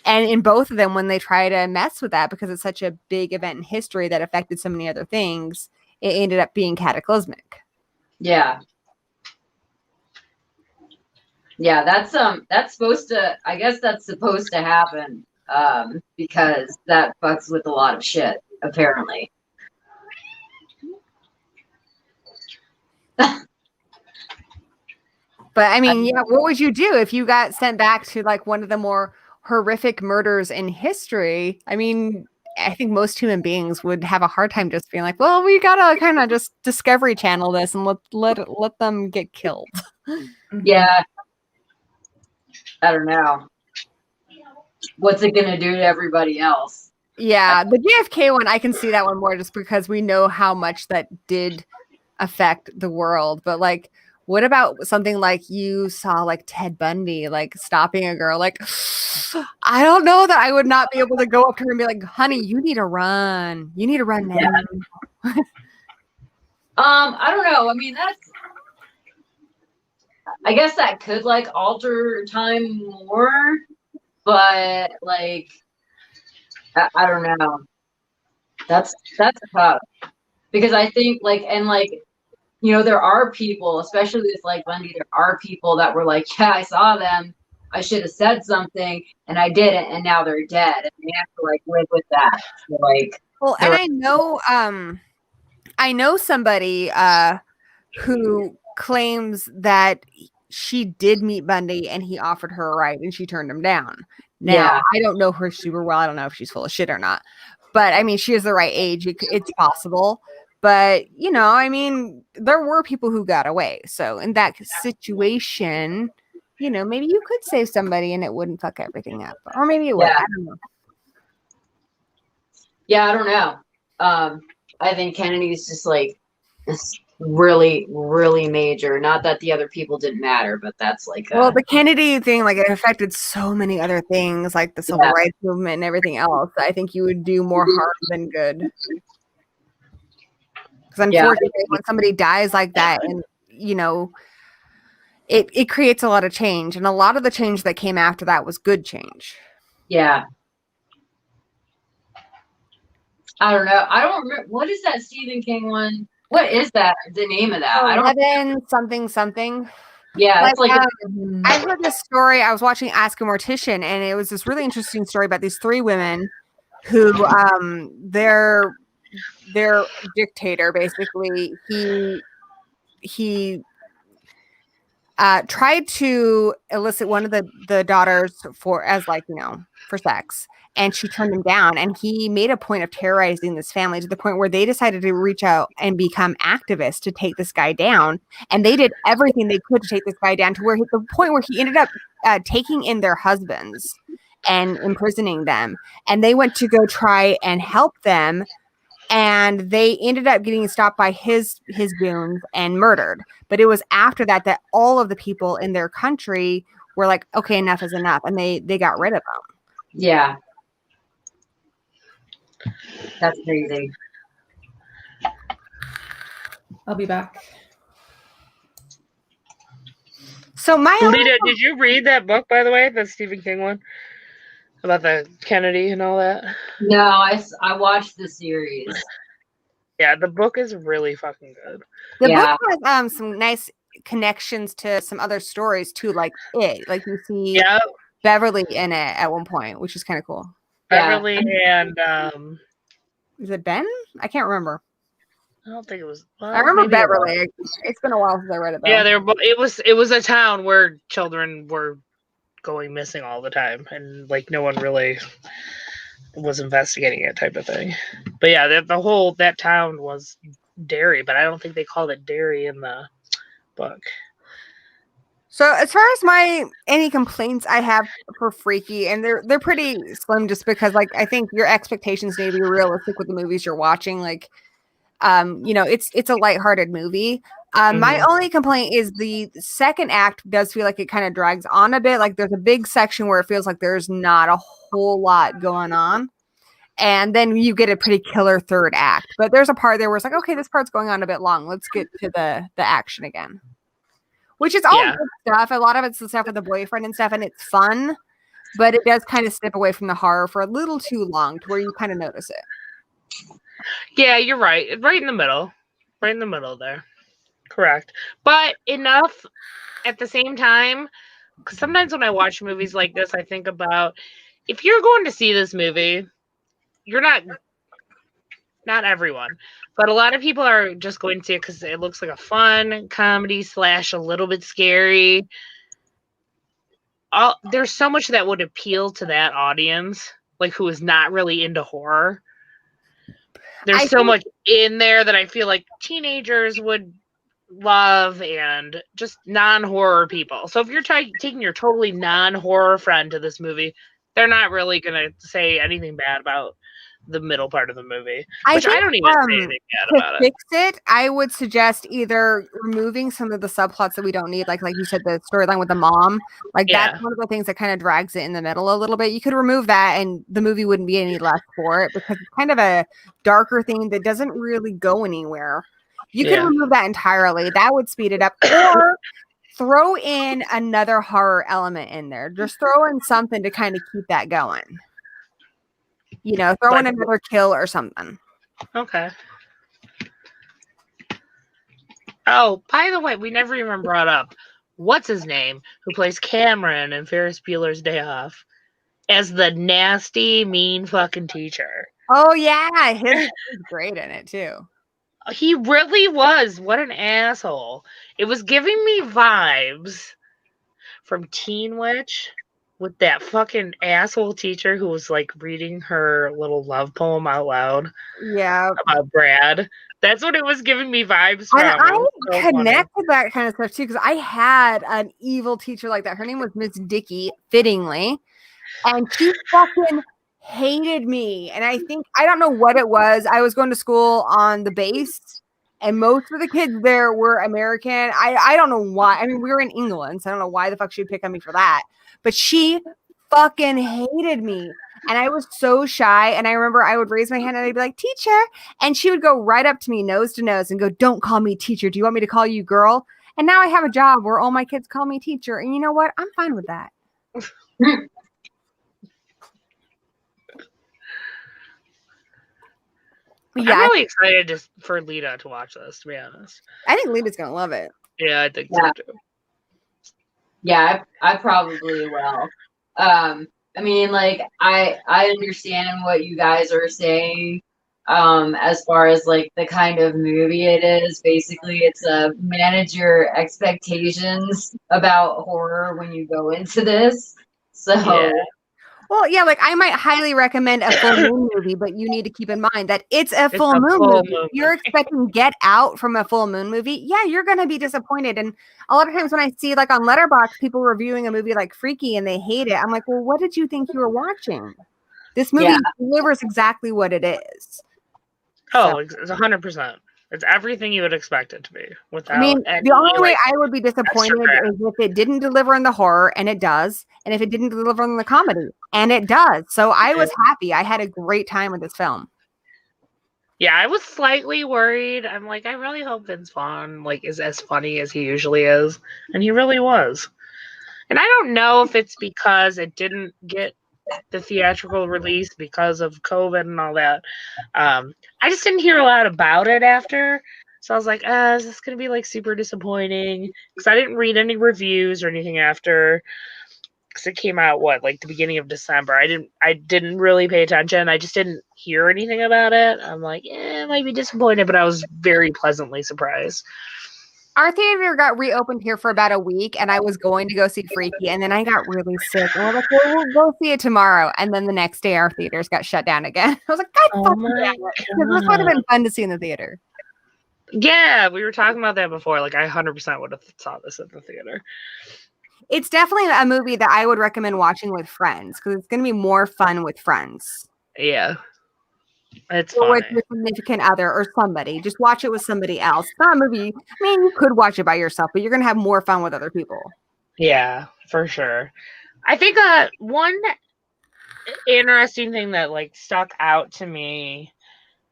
And in both of them, when they try to mess with that because it's such a big event in history that affected so many other things, it ended up being cataclysmic. Yeah. Yeah, that's supposed to, I guess that's supposed to happen, because that fucks with a lot of shit, apparently. But I mean, yeah, what would you do if you got sent back to like one of the more horrific murders in history? I mean, I think most human beings would have a hard time just being like, well, we gotta kind of just Discovery Channel this and let them get killed. Yeah. I don't know. What's it gonna do to everybody else? Yeah, the JFK one, I can see that one more just because we know how much that did affect the world. But like, what about something like you saw like Ted Bundy, like stopping a girl? Like, I don't know that I would not be able to go up to her and be like, honey, you need to run. You need to run now. Yeah. I don't know. I mean, I guess that could like alter time more, but like, I don't know. That's tough because I think like, and like, there are people, especially with like Bundy, there are people that were like, yeah, I saw them. I should have said something and I didn't. And now they're dead and they have to like live with that. So, like, well, and I know somebody who claims that she did meet Bundy and he offered her a ride and she turned him down. Now, Yeah. I don't know her super well. I don't know if she's full of shit or not. But I mean, she is the right age. It's possible. But, I mean, there were people who got away. So in that situation, maybe you could save somebody and it wouldn't fuck everything up. Or maybe it would. Yeah. I don't know. Yeah, I don't know. I think Kennedy's just like really, really major. Not that the other people didn't matter, but that's like Well, the Kennedy thing, like it affected so many other things, like the civil rights movement and everything else. I think you would do more harm than good. Because unfortunately, when somebody dies like that, and it creates a lot of change, and a lot of the change that came after that was good change. Yeah. I don't know. I don't remember. What is that Stephen King one? What is that? The name of that? I don't. 11 something. Yeah, it's like. I heard this story. I was watching Ask a Mortician, and it was this really interesting story about these 3 women who, their dictator basically he tried to elicit one of the daughters for sex, and she turned him down, and he made a point of terrorizing this family to the point where they decided to reach out and become activists to take this guy down, and they did everything they could to take this guy down to the point where he ended up taking in their husbands and imprisoning them, and they went to go try and help them. And they ended up getting stopped by his goons and murdered. But it was after that all of the people in their country were like, okay, enough is enough. And they got rid of them. Yeah. That's crazy. I'll be back. So Lita, did you read that book, by the way, the Stephen King one? about the Kennedy and all that? No, I watched the series. Yeah, the book is really fucking good. The Yeah. book has some nice connections to some other stories too, like it. Like you see Yeah, Beverly in it at one point, which is kind of cool. Yeah. Beverly and Is it Ben? I can't remember. I don't think it was. I Well, remember maybe it was. Beverly. It's been a while since I read it though. Yeah, they were. It was a town where children were going missing all the time, and like no one really was investigating it, type of thing. But yeah, that town was Derry, but I don't think they called it Derry in the book. So as far as any complaints I have for Freaky, and they're pretty slim, just because like I think your expectations need to be realistic with the movies you're watching. Like, it's a lighthearted movie. My only complaint is the second act does feel like it kind of drags on a bit. Like there's a big section where it feels like there's not a whole lot going on. And then you get a pretty killer third act. But there's a part there where it's like, okay, this part's going on a bit long. Let's get to the action again. Which is all good stuff. A lot of it's the stuff with the boyfriend and stuff, and it's fun. But it does kind of step away from the horror for a little too long to where you kind of notice it. Yeah, you're right. Right in the middle. Right in the middle there. Correct. But enough at the same time, because sometimes when I watch movies like this, I think about, if you're going to see this movie, you're not everyone, but a lot of people are just going to see it because it looks like a fun comedy / a little bit scary. There's so much that would appeal to that audience, like who is not really into horror. There's so much in there that I feel like teenagers would love, and just non-horror people. So if you're taking your totally non-horror friend to this movie, they're not really going to say anything bad about the middle part of the movie, which I don't even say anything bad about it. To fix it, I would suggest either removing some of the subplots that we don't need, like you said, the storyline with the mom. Like that's one of the things that kind of drags it in the middle a little bit. You could remove that, and the movie wouldn't be any less for it, because it's kind of a darker thing that doesn't really go anywhere. You could remove that entirely. That would speed it up. Or throw in another horror element in there. Just throw in something to kind of keep that going. Throw in another kill or something. Okay. Oh, by the way, we never even brought up, what's his name, who plays Cameron in Ferris Bueller's Day Off, as the nasty, mean fucking teacher. Oh, yeah. He's great in it, too. He really was. What an asshole. It was giving me vibes from Teen Witch, with that fucking asshole teacher who was like reading her little love poem out loud. Yeah. About Brad. That's what it was giving me vibes from. And I connect with that kind of stuff too, because I had an evil teacher like that. Her name was Miss Dickey, fittingly. And she fucking hated me. And I don't know what it was. I was going to school on the base, and most of the kids there were American. I don't know why. I mean, we were in England, so I don't know why the fuck she'd pick on me for that. But she fucking hated me. And I was so shy. And I remember I would raise my hand and I'd be like, teacher. And she would go right up to me, nose to nose, and go, don't call me teacher. Do you want me to call you girl? And now I have a job where all my kids call me teacher. And you know what? I'm fine with that. I'm really excited for Lita to watch this, to be honest. I think Lita's going to love it. Yeah, I think so too. Yeah, I probably will. I mean, like, I understand what you guys are saying, as far as like the kind of movie it is. Basically, it's a manage your expectations about horror when you go into this. So Well, yeah, like I might highly recommend a full moon movie, but you need to keep in mind that it's a full moon movie. You're expecting Get Out from a full moon movie. Yeah, you're going to be disappointed. And a lot of times when I see like on Letterboxd people reviewing a movie like Freaky and they hate it, I'm like, well, what did you think you were watching? This movie delivers exactly what it is. Oh, it's 100%. It's everything you would expect it to be. Without, I mean, the only way I would be disappointed is if it didn't deliver in the horror, and it does, and if it didn't deliver in the comedy, and it does. So I was happy. I had a great time with this film. Yeah, I was slightly worried. I'm like, I really hope Vince Vaughn is as funny as he usually is, and he really was. And I don't know if it's because it didn't get the theatrical release because of COVID and all that. I just didn't hear a lot about it after. So I was like, is this going to be like super disappointing? Because I didn't read any reviews or anything after. Because it came out like the beginning of December. I didn't really pay attention. I just didn't hear anything about it. I'm like, I might be disappointed, but I was very pleasantly surprised. Our theater got reopened here for about a week, and I was going to go see Freaky, and then I got really sick. And I was like, well, we'll go see it tomorrow. And then the next day, our theaters got shut down again. I was like, God, fucking damn it. 'Cause this would have been fun to see in the theater. Yeah, we were talking about that before. Like, I 100% would have saw this at the theater. It's definitely a movie that I would recommend watching with friends because it's going to be more fun with friends. Yeah. It's Or fun. with your significant other or somebody. Just watch it with somebody else. It's not a movie. I mean, you could watch it by yourself, but you're going to have more fun with other people. Yeah, for sure. I think one interesting thing that like stuck out to me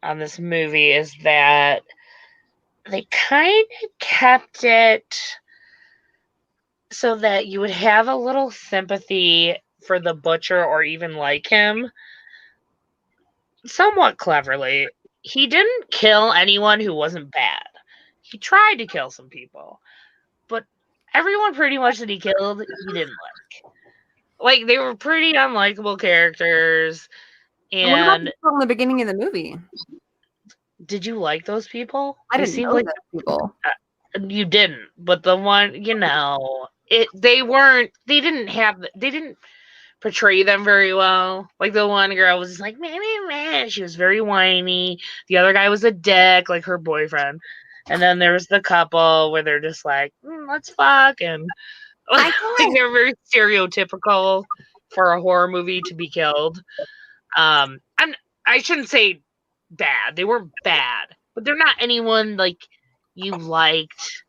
on this movie is that they kind of kept it so that you would have a little sympathy for the butcher or even like him. Somewhat cleverly. He didn't kill anyone who wasn't bad. He tried to kill some people. But everyone pretty much that he killed, he didn't like. Like, they were pretty unlikable characters. And what about And the people in the beginning of the movie? did you like those people? I They didn't seemed know like those people. you didn't, but the one, they didn't portray them very well. Like, the one girl was just like, meh, meh, meh. She was very whiny. The other guy was a dick, like her boyfriend. And then there was the couple where they're just like, let's fuck. And like, they're very stereotypical for a horror movie to be killed. I shouldn't say bad. They weren't bad, but they're not anyone like you liked.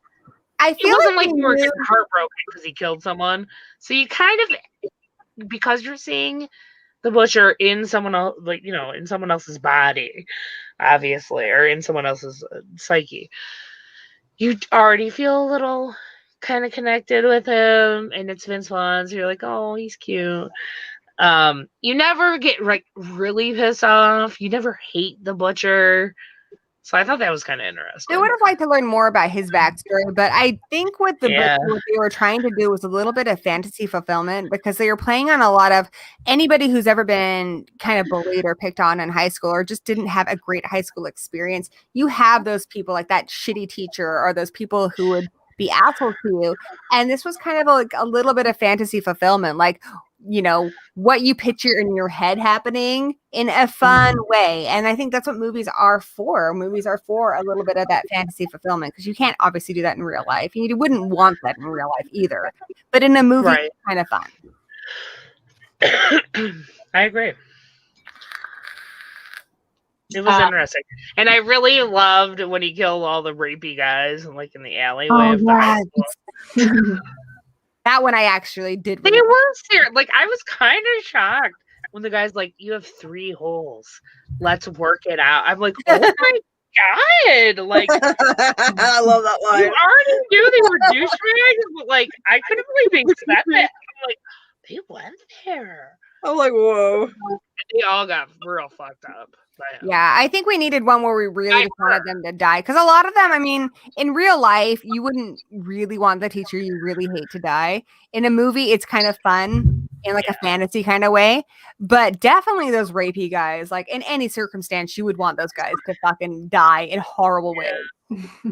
I It feel wasn't like they you were knew- getting heartbroken because he killed someone. So you kind of, because you're seeing the butcher in someone else, like, in someone else's body, obviously, or in someone else's psyche, you already feel a little kind of connected with him, and it's Vince Vaughn, so you're like, oh, he's cute. You never get like really pissed off. You never hate the butcher. So I thought that was kind of interesting. I would have liked to learn more about his backstory, but I think with the Yeah. book, what they were trying to do was a little bit of fantasy fulfillment because they were playing on a lot of anybody who's ever been kind of bullied or picked on in high school or just didn't have a great high school experience. You have those people like that shitty teacher or those people who would be assholes to you. And this was kind of like a little bit of fantasy fulfillment, like, what you picture in your head happening in a fun way. And I think that's what movies are for. Movies are for a little bit of that fantasy fulfillment because you can't obviously do that in real life. You wouldn't want that in real life either. But in a movie, Right. it's kind of fun. I agree. It was interesting. And I really loved when he killed all the rapey guys and like in the alleyway of the high school. That one I actually did. They Really were serious. Like, I was kind of shocked when the guy's like, you have 3 holes. Let's work it out. I'm like, oh my God. Like, I love that you line. already knew they were douchebags, but like, I couldn't believe they said that. I'm like, they went there. I'm like, whoa. They all got real fucked up. Yeah, I think we needed one where we really just wanted them to die. Because a lot of them, I mean, in real life, you wouldn't really want the teacher you really hate to die. In a movie, it's kind of fun in like a fantasy kind of way. But definitely those rapey guys, like in any circumstance, you would want those guys to fucking die in horrible ways.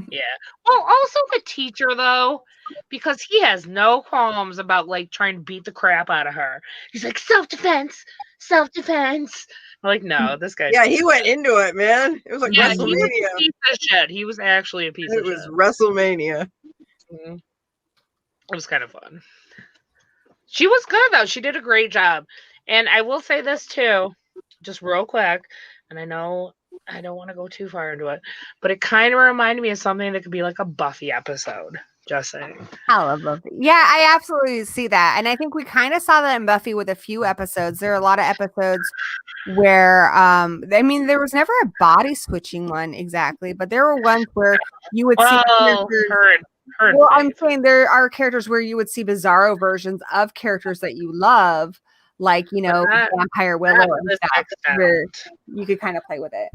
Yeah. Well, also the teacher though, because he has no qualms about like trying to beat the crap out of her. He's like, self-defense. I'm like, no, this guy. Yeah, he went into it, man. It was like He was WrestleMania. a piece of shit. He was actually a piece It of was shit. WrestleMania. Mhm. It was kind of fun. She was good though. She did a great job. And I will say this too, just real quick. And I know I don't want to go too far into it, but it kind of reminded me of something that could be like a Buffy episode. Just saying. I love Buffy. Yeah, I absolutely see that. And I think we kind of saw that in Buffy with a few episodes. There are a lot of episodes where I mean, there was never a body switching one exactly, but there were ones where you would see Well, characters. her and Well, I'm Faith. saying there are characters where you would see bizarro versions of characters that you love, like Vampire Willow Not and this stuff, extent. where you could kind of play with it.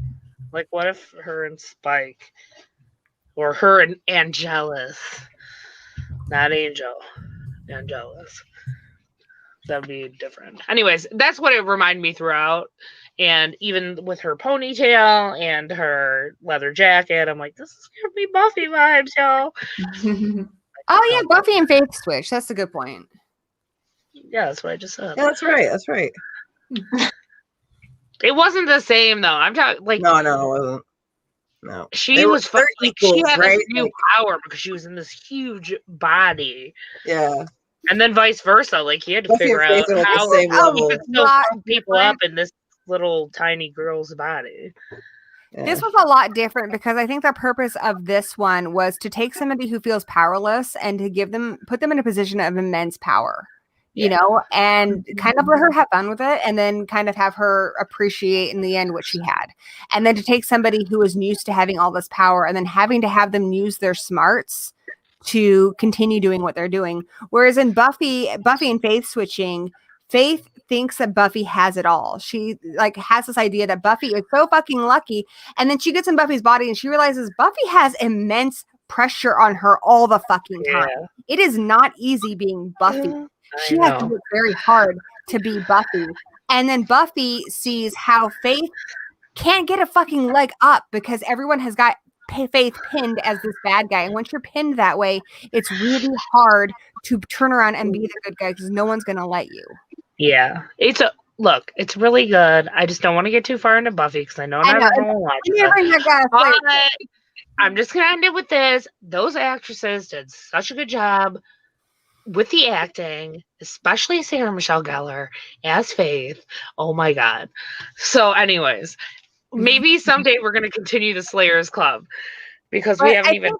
Like, what if her and Spike, or her and Angelus, not Angel, Angelus? That would be different. Anyways, that's what it reminded me throughout. And even with her ponytail and her leather jacket, I'm like, this is giving me Buffy vibes, y'all. Oh yeah, Buffy and Faith switch. That's a good point. Yeah, that's what I just said. Yeah, that's right. That's right. It wasn't the same though. I'm talking like No, it wasn't. No. she They were- was they're like she equals, had right? this new Like- power because she was in this huge body. Yeah. And then vice versa. Like he had to Buffy figure and Faith out are like the how same he level. could still Lot fuck people different. up in this little tiny girl's body. Yeah. This was a lot different because I think the purpose of this one was to take somebody who feels powerless and to put them in a position of immense power, and kind of let her have fun with it, and then kind of have her appreciate in the end what she had. And then to take somebody who is used to having all this power and then having to have them use their smarts to continue doing what they're doing. Whereas in Buffy and Faith switching, Faith thinks that Buffy has it all. She has this idea that Buffy is so fucking lucky. And then she gets in Buffy's body and she realizes Buffy has immense pressure on her all the fucking time. Yeah. It is not easy being Buffy. She I has to know. work very hard to be Buffy. And then Buffy sees how Faith can't get a fucking leg up because everyone has got Faith pinned as this bad guy. And once you're pinned that way, it's really hard to turn around and be the good guy because no one's going to let you. Yeah. It's really good. I just don't want to get too far into Buffy because I know not everyone will watch it. But I'm just gonna end it with this. Those actresses did such a good job with the acting, especially Sarah Michelle Gellar as Faith. Oh my god. So, anyways, maybe someday we're gonna continue the Slayers Club because we haven't even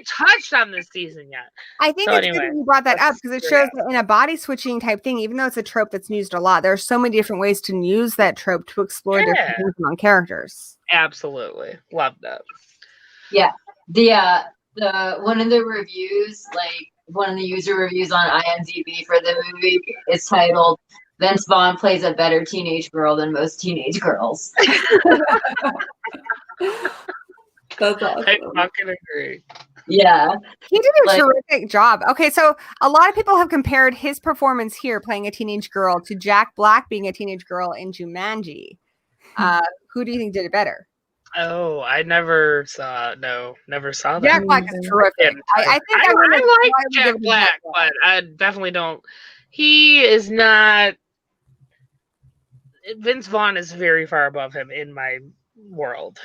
touched on this season yet. I think it's good that you brought that up because it shows that in a body switching type thing, even though it's a trope that's used a lot, there are so many different ways to use that trope to explore different things among characters. Absolutely. Loved it. Yeah. The one of the reviews, one of the user reviews on IMDb for the movie is titled Vince Vaughn plays a better teenage girl than most teenage girls. That's awesome. I fucking agree. Yeah. He did a terrific job. Okay, so a lot of people have compared his performance here playing a teenage girl to Jack Black being a teenage girl in Jumanji. Who do you think did it better? Oh, I never saw that. Jack Black is terrific. I think I like Jack Black, but I definitely don't. He is not. Vince Vaughn is very far above him in my world.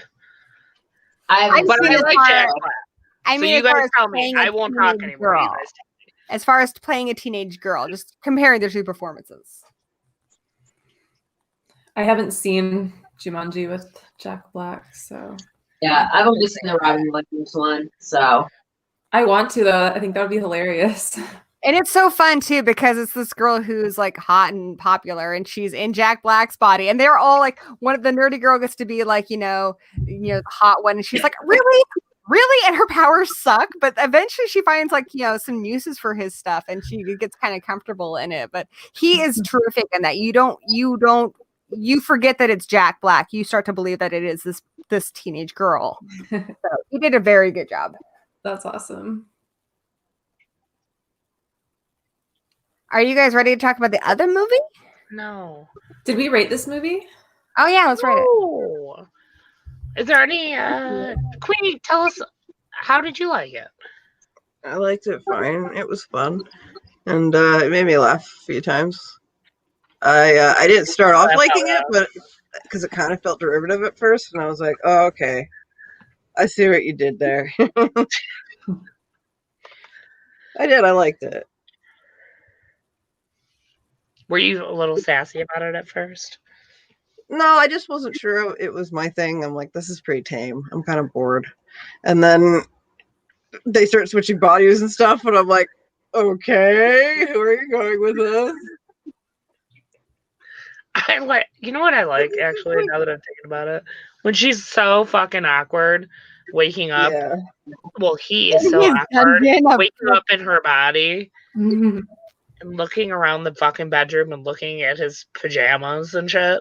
I like Jack Black. I mean, you guys tell me. I won't talk anymore. You guys as far as playing a teenage girl, just comparing their two performances. I haven't seen Jumanji with Jack Black, so yeah, I've only seen the Robin Williams one, so I want to though. I think that would be hilarious. And it's so fun too because it's this girl who's like hot and popular, and she's in Jack Black's body, and they're all like, one of the nerdy girl gets to be like, the hot one, and she's like, really, and her powers suck, but eventually she finds some uses for his stuff, and she gets kind of comfortable in it. But he is terrific in that. You forget that it's Jack Black. You start to believe that it is this teenage girl. So he did a very good job. That's awesome. Are you guys ready to talk about the other movie? No. Did we rate this movie? Oh yeah, let's rate it. Is there any Queenie, tell us, how did you like it? I liked it fine. It was fun. And it made me laugh a few times. I didn't start off liking it, but because it kind of felt derivative at first, and I was like, oh, okay. I see what you did there. I liked it. Were you a little sassy about it at first? No, I just wasn't sure it was my thing. I'm like, this is pretty tame. I'm kind of bored. And then they start switching bodies and stuff, and I'm like, okay, where are you going with this? You know what I like, actually, now that I'm thinking about it? When she's so fucking awkward waking up. Yeah. Well, he is so awkward waking up in her body. and looking around the fucking bedroom and looking at his pajamas and shit.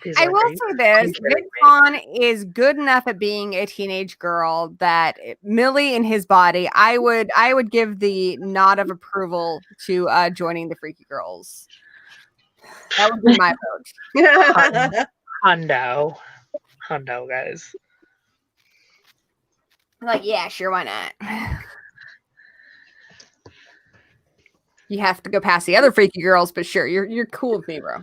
He's I like, will "Are you say this: fucking kidding Vince me?" Vaughn is good enough at being a teenage girl that Millie in his body, I would give the nod of approval to joining the Freaky Girls. That would be my vote. Hundo, guys. Like, yeah, sure, why not? You have to go past the other Freaky Girls, but sure, you're cool with me, bro.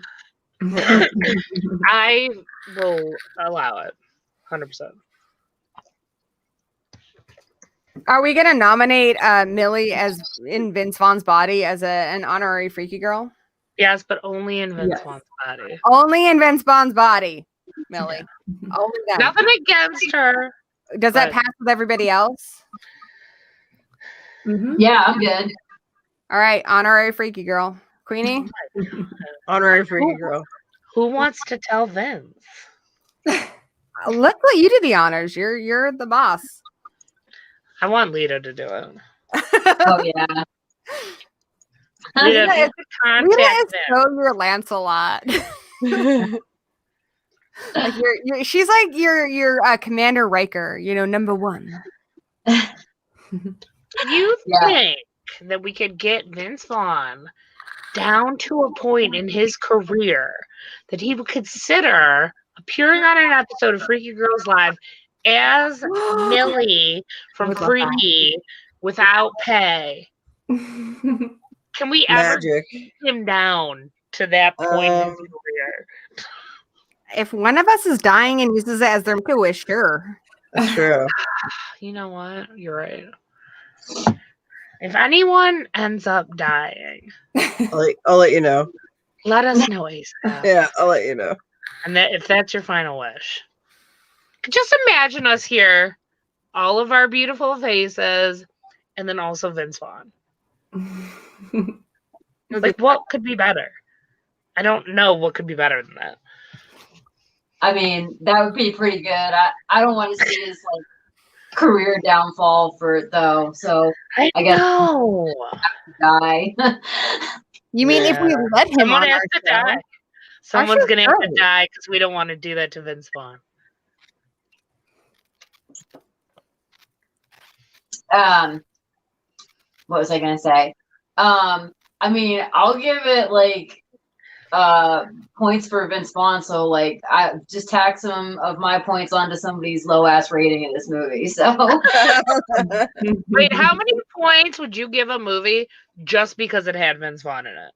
I will allow it, 100%. Are we gonna nominate Millie as in Vince Vaughn's body as an honorary Freaky Girl? Yes, but only in Vince Yes. Vaughn's body. Only in Vince Vaughn's body, Millie. Only then. Nothing against her. Does that but- pass with everybody else? Mhm. Yeah, I'm good. All right, honorary Freaky Girl, Queenie. Honorary Freaky Girl. Who wants to tell Vince? Let's let you do the honors. You're the boss. I want Lita to do it. Oh yeah. Lita, Lita if you is- could Lita contact is Vince. so your Lancelot. Like she's like your Commander Riker. You know, number one. Do you Yeah. think that we could get Vince Vaughn down to a point in his career that he would consider appearing on an episode of Freaky Girls Live as Millie from Would love Free that. Me without pay? Can we ever Magic. get him down to that point in his Um, career? If one of us is dying and uses it as their wish, sure. That's true. You know what? You're right. If anyone ends up dying, I'll let you know. let us know ASAP. Yeah, I'll let you know. And that if that's your final wish. Just imagine us here, all of our beautiful faces, and then also Vince Vaughn. Like, what could be better? I don't know what could be better than that. I mean, that would be pretty good. I don't want to see his like career downfall for it though. So I guess- know. die. You mean if we Yeah. let him Someone on has our to show? die. Someone's show's gonna have to great. die because we don't want to do that to Vince Vaughn. What was I gonna say? I mean, I'll give it like points for Vince Vaughn. So like, I just tack some of my points onto somebody's low ass rating in this movie. So Wait, how many points would you give a movie just because it had Vince Vaughn in it?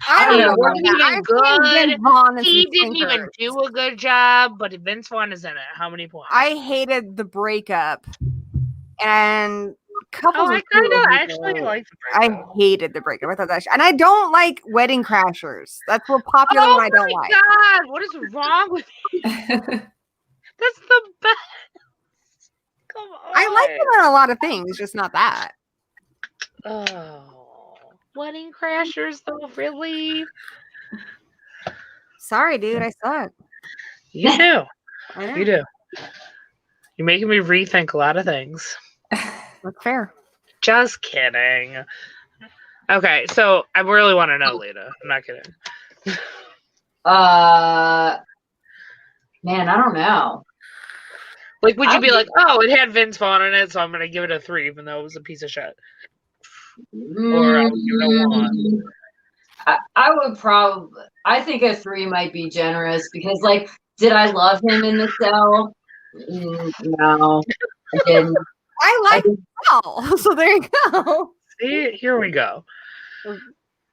I don't He know. wasn't even I've seen good. Vince Vaughn in He some didn't even stinkers. do a good job, but Vince Vaughn is in it. How many points? I hated the breakup, and couples. Oh, I of kind of people actually hated it. like the I breakup. hated the breakup. I thought that, and I don't like Wedding Crashers. That's what popular Oh one I don't my like. god, what is wrong with That's the best. Come on. I like them in a lot of things, just not that. Oh, Wedding Crashers, though, really? Sorry, dude, I suck. You do. I know. You do. You're making me rethink a lot of things. That's fair. Just kidding. Okay, so I really want to know, Lita. I'm not kidding. man, I don't know. Like, would you I be would- like, oh, it had Vince Vaughn in it, so I'm going to give it a 3, even though it was a piece of shit? Or I would give it a 1. I would probably. I think a 3 might be generous because, like, did I love him in the cell? No, I didn't. I I like didn't, Mel, so there you go. See, here we go.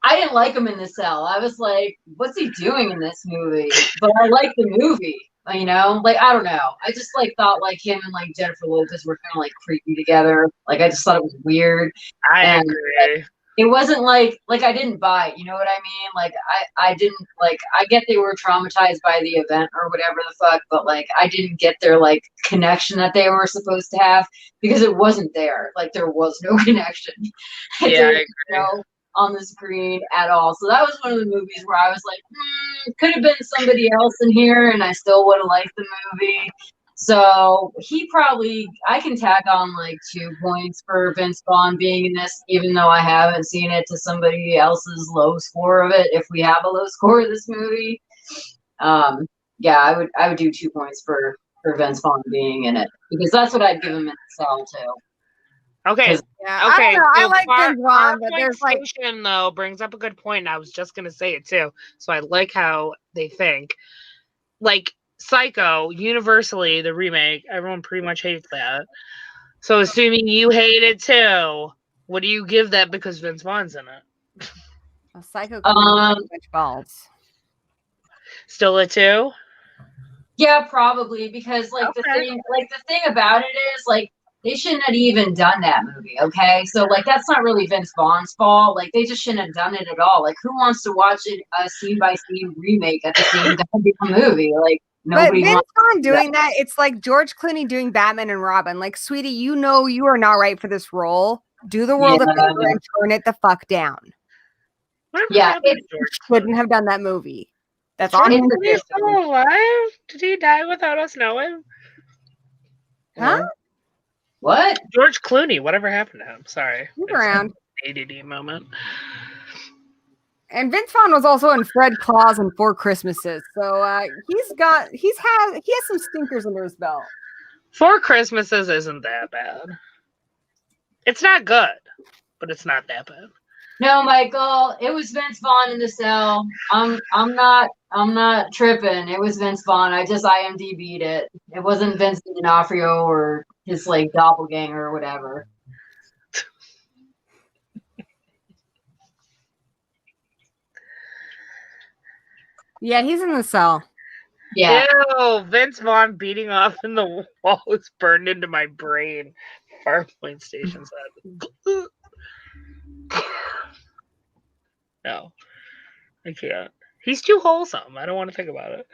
I didn't like him in the cell. I was like, what's he doing in this movie? But I like the movie. You know, like I don't know. I just like thought like him and like Jennifer Lopez were kind of like creepy together. Like I just thought it was weird. I And- agree. It wasn't like I didn't buy it, you know what I mean? Like I didn't like I get they were traumatized by the event or whatever the fuck, but like I didn't get their like connection that they were supposed to have because it wasn't there. Like there was no connection. It Yeah, I didn't show on the screen at all. So that was one of the movies where I was like, could have been somebody else in here and I still would have liked the movie. So I can tack on like 2 points for Vince Vaughn being in this, even though I haven't seen it, to somebody else's low score of it. If we have a low score of this movie, yeah, I would do 2 points for Vince Vaughn being in it, because that's what I'd give him in the cell too. Okay. Yeah, Okay. I don't know. I so like Vince Vaughn, but there's like Station, though, brings up a good point, and I was just going to say it too. So I like how they think. Like, Psycho, universally, the remake, everyone pretty much hates that. So assuming you hate it too, what do you give that because Vince Vaughn's in it? a Psycho balls. Still a 2? Yeah, probably, because the thing about it is, like, they shouldn't have even done that movie, okay? So, like, that's not really Vince Vaughn's fault. Like, they just shouldn't have done it at all. Like, who wants to watch a scene-by-scene remake at the same goddamn movie? Like, nobody But Vince wants Vaughn doing that, it's like George Clooney doing Batman and Robin. Like, sweetie, you know you are not right for this role. Do the world a favor and turn it the fuck down. Yeah, Shouldn't have done that movie. That's George on him. Clooney still alive? Did he die without us knowing? Huh? What? George Clooney, whatever happened to him? Sorry. He's around. ADD moment. And Vince Vaughn was also in Fred Claus and Four Christmases. So he has some stinkers under his belt. Four Christmases isn't that bad. It's not good, but it's not that bad. No, Michael, it was Vince Vaughn in the cell. I'm not tripping. It was Vince Vaughn. I just IMDb'd it. It wasn't Vincent D'Onofrio or his like doppelganger or whatever. Yeah, he's in the cell. Yeah. Ew, Vince Vaughn beating off in the wall is burned into my brain. Farpoint Station said. No, I can't. He's too wholesome. I don't want to think about it.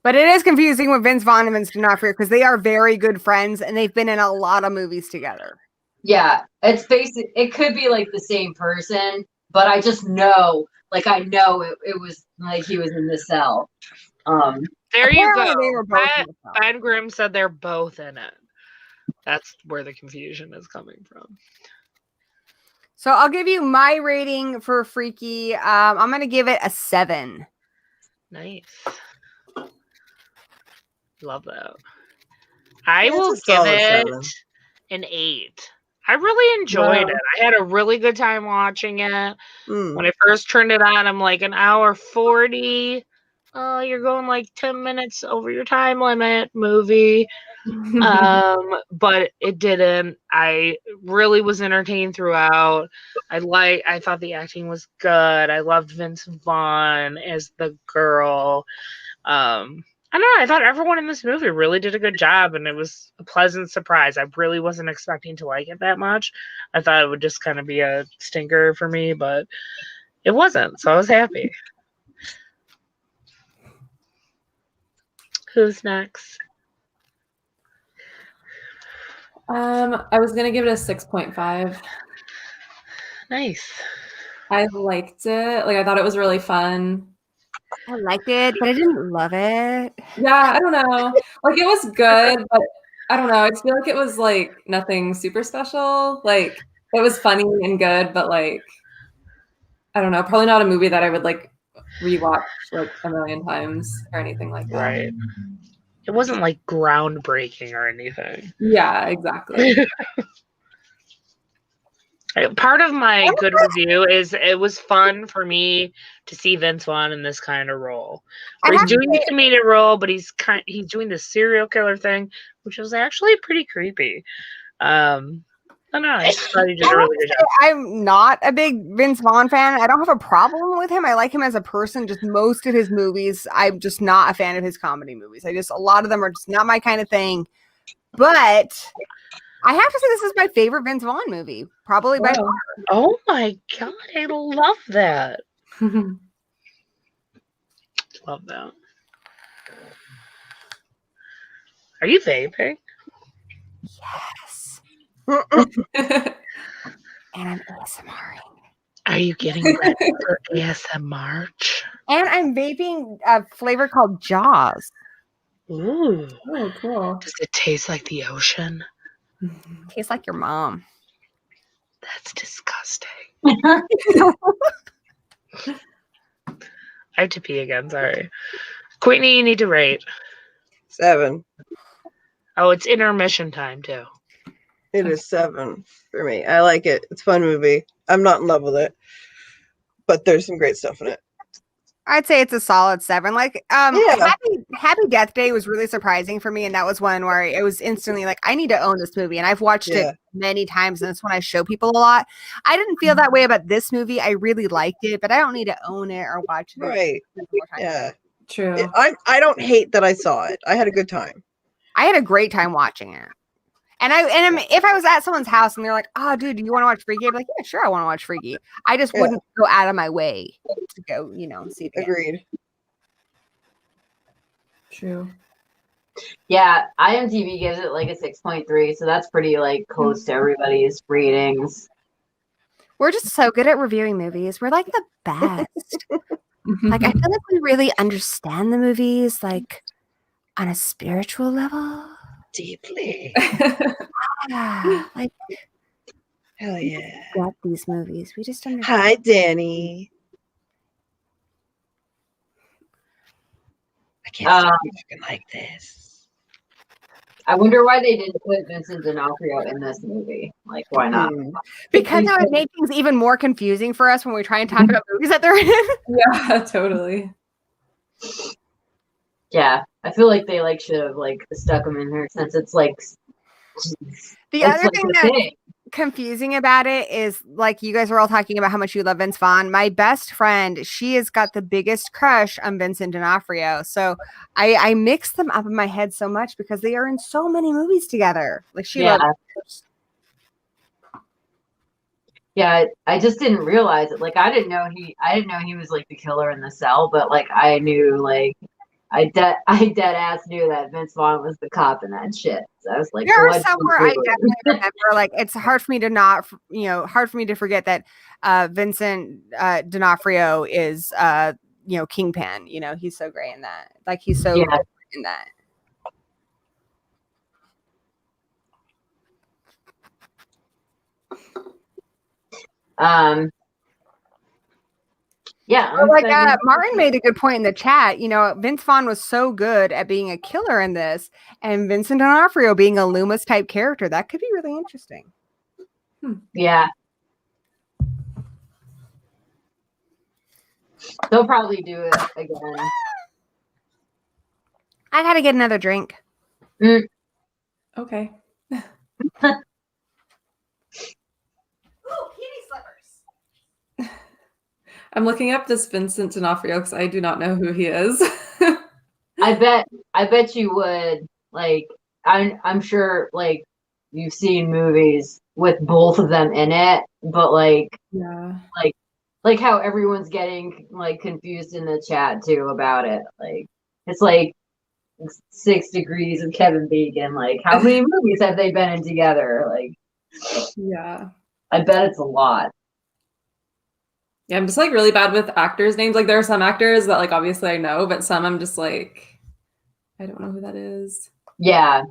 But it is confusing with Vince Vaughn and Vince D'Onofrio because they are very good friends and they've been in a lot of movies together. Yeah, it's basic. It could be like the same person, but I just know, like I know it was like he was in the cell. There you go. They were both in the cell. Ben Grimm said they're both in it. That's where the confusion is coming from. So I'll give you my rating for Freaky. I'm going to give it a 7. Nice. Love that. I will give it an 8. I really enjoyed it. I had a really good time watching it. When I first turned it on, I'm like, an hour 40. Oh, you're going like 10 minutes over your time limit, movie. But it didn't. I really was entertained throughout. I thought the acting was good. I loved Vince Vaughn as the girl. I don't know. I thought everyone in this movie really did a good job, and it was a pleasant surprise. I really wasn't expecting to like it that much. I thought it would just kind of be a stinker for me, but it wasn't, so I was happy. Who's next? I was gonna give it a 6.5. Nice. I liked it. Like I thought it was really fun. I liked it, but I didn't love it. Yeah, I don't know. Like it was good, but I don't know. I feel like it was like nothing super special. Like it was funny and good, but like I don't know. Probably not a movie that I would like rewatch like a million times or anything like that. Right. It wasn't like groundbreaking or anything. Yeah, exactly. Part of my good review is it was fun for me to see Vince Vaughn in this kind of role. Where he's doing the comedic role, but he's doing the serial killer thing, which was actually pretty creepy. I don't know. I just thought he did a really good job. I'm not a big Vince Vaughn fan. I don't have a problem with him. I like him as a person. Just most of his movies, I'm just not a fan of his comedy movies. A lot of them are just not my kind of thing. But I have to say this is my favorite Vince Vaughn movie, probably by far. Oh my god, I love that. Love that. Are you vaping? Yes. And I'm ASMRing. Are you getting ready for ASMR? And I'm vaping a flavor called Jaws. Ooh. Oh, cool. Does it taste like the ocean? Tastes like your mom. That's disgusting. I have to pee again, sorry. Queenie, you need to rate. 7. Oh, it's intermission time too. It is 7 for me. I like it. It's a fun movie. I'm not in love with it, but there's some great stuff in it. I'd say it's a solid 7. Like, Yeah. Happy Death Day was really surprising for me, and that was one where it was instantly like, I need to own this movie, and I've watched Yeah. it many times, and it's one I show people a lot. I didn't feel that way about this movie. I really liked it, but I don't need to own it or watch it Right. more times. Yeah. True. I don't hate that I saw it. I had a good time. I had a great time watching it. If I was at someone's house and they're like, "Oh, dude, do you want to watch Freaky?" I'd be like, "Yeah, sure, I want to watch Freaky." I just Yeah. wouldn't go out of my way to go, see it again. Agreed. True. Yeah, IMDb gives it like a 6.3, so that's pretty like close to everybody's ratings. We're just so good at reviewing movies. We're like the best. Like, I feel like we really understand the movies, like on a spiritual level. Deeply. Yeah, like, Hell yeah. get these movies. We just understand. Hi, Danny. I can't stop looking like this. I wonder why they didn't put Vincent D'Onofrio in this movie. Like, why not? Because it would make things even more confusing for us when we try and talk about movies that they're in. Yeah, totally. Yeah, I feel like they like should have like stuck him in here since it's like The it's other like thing a that's thing. confusing about it is, like, you guys were all talking about how much you love Vince Vaughn. My best friend, she has got the biggest crush on Vincent D'Onofrio. So I mix them up in my head so much because they are in so many movies together. Like, she Yeah. loves. Yeah, I just didn't realize it. Like, I didn't know he was like the killer in the cell, but like I knew, like I dead ass knew that Vince Vaughn was the cop in that shit. So I was like, There are what some where I definitely remember, like, it's hard for me to not, hard for me to forget that Vincent D'Onofrio is, Kingpin. He's so great in that. Like, he's so Yeah. good in that. Yeah, Well, like, Martin made a good point in the chat. Vince Vaughn was so good at being a killer in this, and Vincent D'Onofrio being a Loomis type character. That could be really interesting. yeah. They'll probably do it again. I gotta get another drink. Okay. I'm looking up this Vincent D'Onofrio because I do not know who he is. I bet you would. Like, I'm sure like you've seen movies with both of them in it, but like Yeah. like how everyone's getting like confused in the chat too about it. Like, it's like 6 Degrees of Kevin Bacon. Like, how many movies have they been in together? Like, Yeah. I bet it's a lot. Yeah, I'm just like really bad with actors' names. Like, there are some actors that like obviously I know, but some I'm just like, I don't know who that is. Yeah.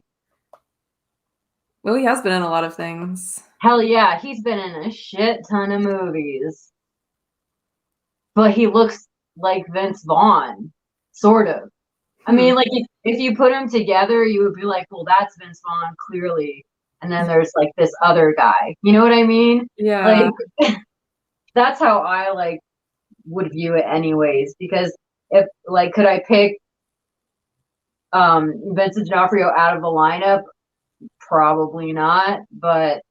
Well, he has been in a lot of things. Hell yeah, he's been in a shit ton of movies. But he looks like Vince Vaughn, sort of. I mean, like, if you put them together, you would be like, well, that's Vince Vaughn, clearly. And then there's like this other guy. You know what I mean? Yeah. Like, that's how I like would view it anyways. Because if like, could I pick Vincent D'Onofrio out of the lineup? Probably not, but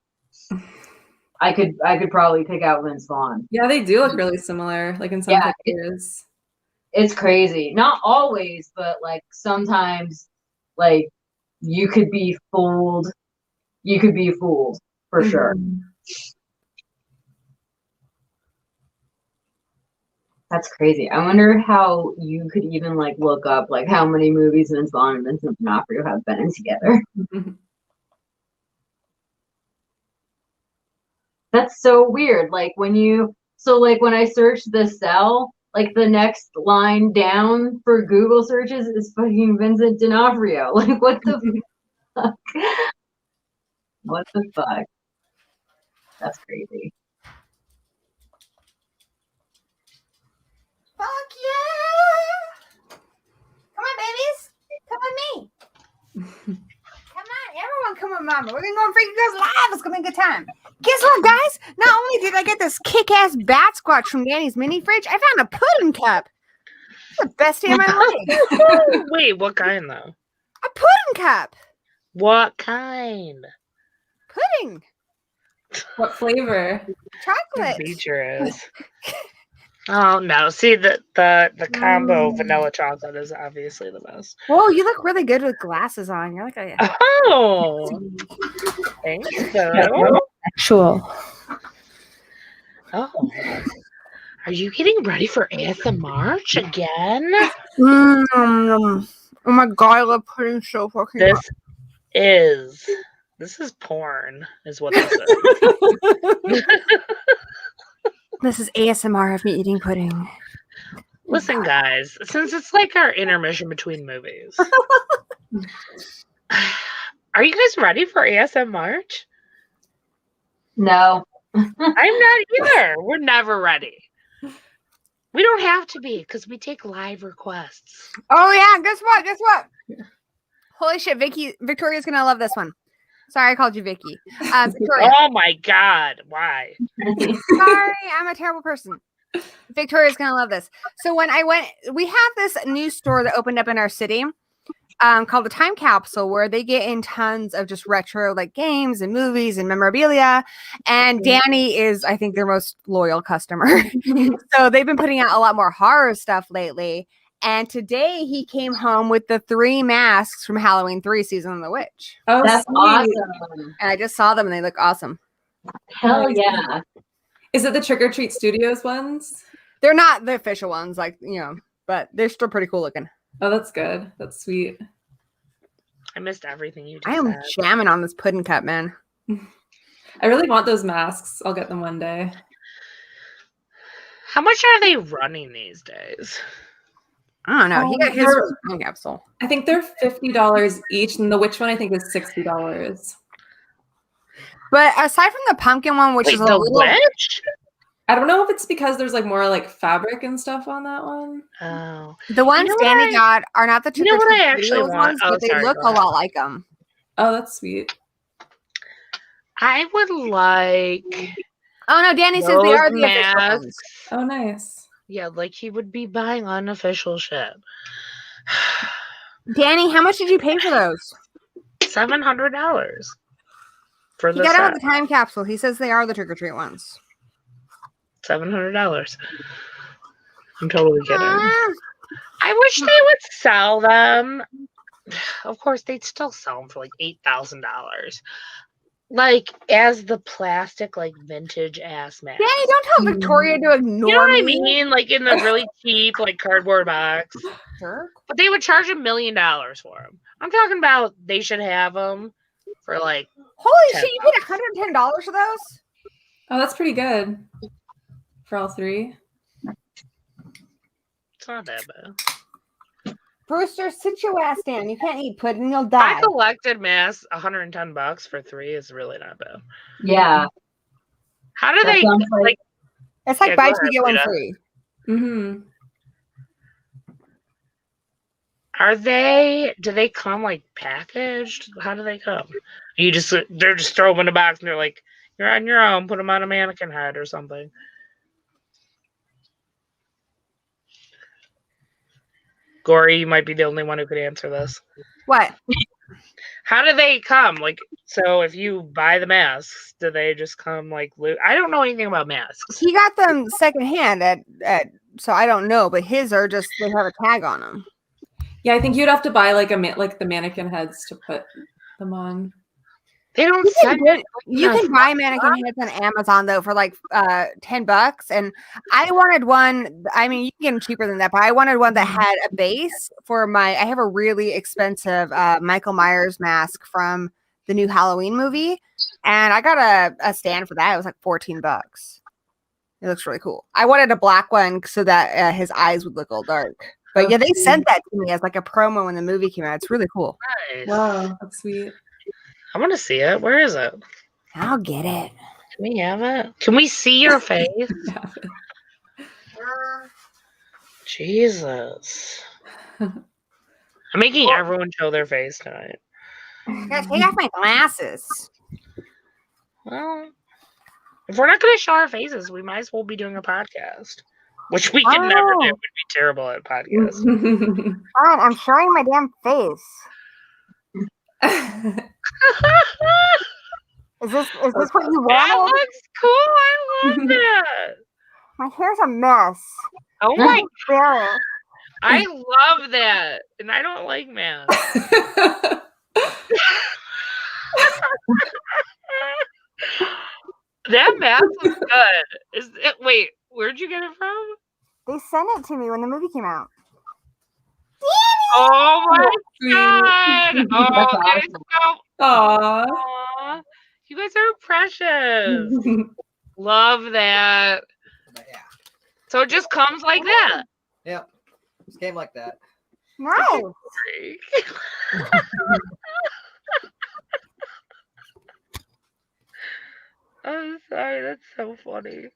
I could probably pick out Vince Vaughn. Yeah, they do look really similar, like in some pictures. It's crazy. Not always, but like sometimes, like you could be fooled. You could be fooled for sure. That's crazy. I wonder how you could even like look up like how many movies Vince Vaughn and Vincent D'Onofrio have been in together. That's so weird. Like when I searched The Cell, like the next line down for Google searches is fucking Vincent D'Onofrio. Like, what the fuck? What the fuck? That's crazy. Fuck yeah! Come on, babies. Come with me. Come on, everyone come with Mama. We're going to go on Freaky Girls Live. It's going to be a good time. Guess what, guys? Not only did I get this kick-ass bat squatch from Danny's mini fridge, I found a pudding cup. It's the best day of my life. Wait, what kind though? A pudding cup. What kind? Pudding. What flavor? Chocolate. Features. Oh no! See the combo vanilla chocolate is obviously the best. Whoa, you look really good with glasses on. You're like a Oh, thanks. actual. Oh, are you getting ready for ASMR again? Oh my god, I love pudding so fucking much. This is porn, is what this is. This is ASMR of me eating pudding. Listen, guys, since it's like our intermission between movies, are you guys ready for ASMR? No. I'm not either. We're never ready. We don't have to be because we take live requests. Oh yeah, guess what? Guess what? Holy shit, Victoria's gonna love this one. Sorry, I called you Vicky. Victoria. Oh my god, why? Sorry, I'm a terrible person. Victoria's gonna love this. So when I went, we have this new store that opened up in our city, called the Time Capsule, where they get in tons of just retro like games and movies and memorabilia. And Danny is, I think, their most loyal customer. So they've been putting out a lot more horror stuff lately. And today he came home with the 3 masks from Halloween 3 Season of the Witch. Oh, That's sweet. awesome. And I just saw them and they look awesome. Hell yeah. Is it the Trick or Treat Studios ones? They're not the official ones, like, but they're still pretty cool looking. Oh, that's good. That's sweet. I missed everything you just I am said. jamming on this pudding cup, man. I really want those masks. I'll get them one day. How much are they running these days? I don't know. He got his they're- time capsule. I think they're $50 each, and the witch one I think is $60. But aside from the pumpkin one, which Wait, is a the little, witch? I don't know if it's because there's like more like fabric and stuff on that one. Oh, the ones You know Danny what got are not the You know what I Trick or Treat actually Studios want? ones, Oh, but they sorry, look go a ahead. lot like them. Oh, that's sweet. I would like Oh no, Danny says they those are the official masks. ones. Oh, nice. Yeah, like he would be buying unofficial shit. Danny, how much did you pay for those? $700 for He the got out set. of the time capsule. He says they are the Trick or Treat ones. $700. I'm totally kidding. Ah, I wish they would sell them. Of course, they'd still sell them for like $8,000. Like as the plastic, like vintage ass mask. Danny, don't tell Victoria to ignore You know what I me. mean? Like in the really cheap, like cardboard box. Jerk. But they would charge $1 million for them. I'm talking about they should have them for like. Holy $10. shit, you paid $110 for those? Oh, that's pretty good for all 3. It's not that bad. Brewster, sit your ass down. You can't eat pudding, you'll I die. collected masks. $110 for 3 is really not bad. Yeah. How do That they sounds like- like? It's like Yeah, buy go 2 ahead, get one Rita. free. Mm-hmm. Are they? Do they come like packaged? How do they come? They're just throw them in a box and they're like, you're on your own. Put them on a mannequin head or something. Gory, you might be the only one who could answer this. What? How do they come? Like, so if you buy the masks, do they just come like? I don't know anything about masks. He got them secondhand at so I don't know, but his are just they have a tag on them. Yeah, I think you'd have to buy like like the mannequin heads to put them on. They don't You send it. can buy mannequin heads on Amazon though for like $10, and I wanted one. I mean, you can get them cheaper than that, but I wanted one that had a base for my. I have a really expensive Michael Myers mask from the new Halloween movie, and I got a stand for that. It was like $14. It looks really cool. I wanted a black one so that his eyes would look all dark. But yeah, they sent that to me as like a promo when the movie came out. It's really cool. Nice. Wow, that's sweet. I want to see it. Where is it? I'll get it. Can we have it? Can we see your face? Jesus. I'm making everyone show their face tonight. Yeah, take off my glasses. Well, if we're not going to show our faces, we might as well be doing a podcast, which we can never do. We'd be terrible at podcasts. Fine, I'm showing my damn face. Is this what you That wanted? looks cool. I love that. My hair's a mess. Oh my! Really? I love that, and I don't like masks. That mask was good. Is it? Wait, where'd you get it from? They sent it to me when the movie came out. Oh my god! Oh, that is so. Aw. Aw. You guys are precious. Love that. But yeah. So it just comes like that. Yep. Just came like that. Nice. I'm sorry, that's so funny.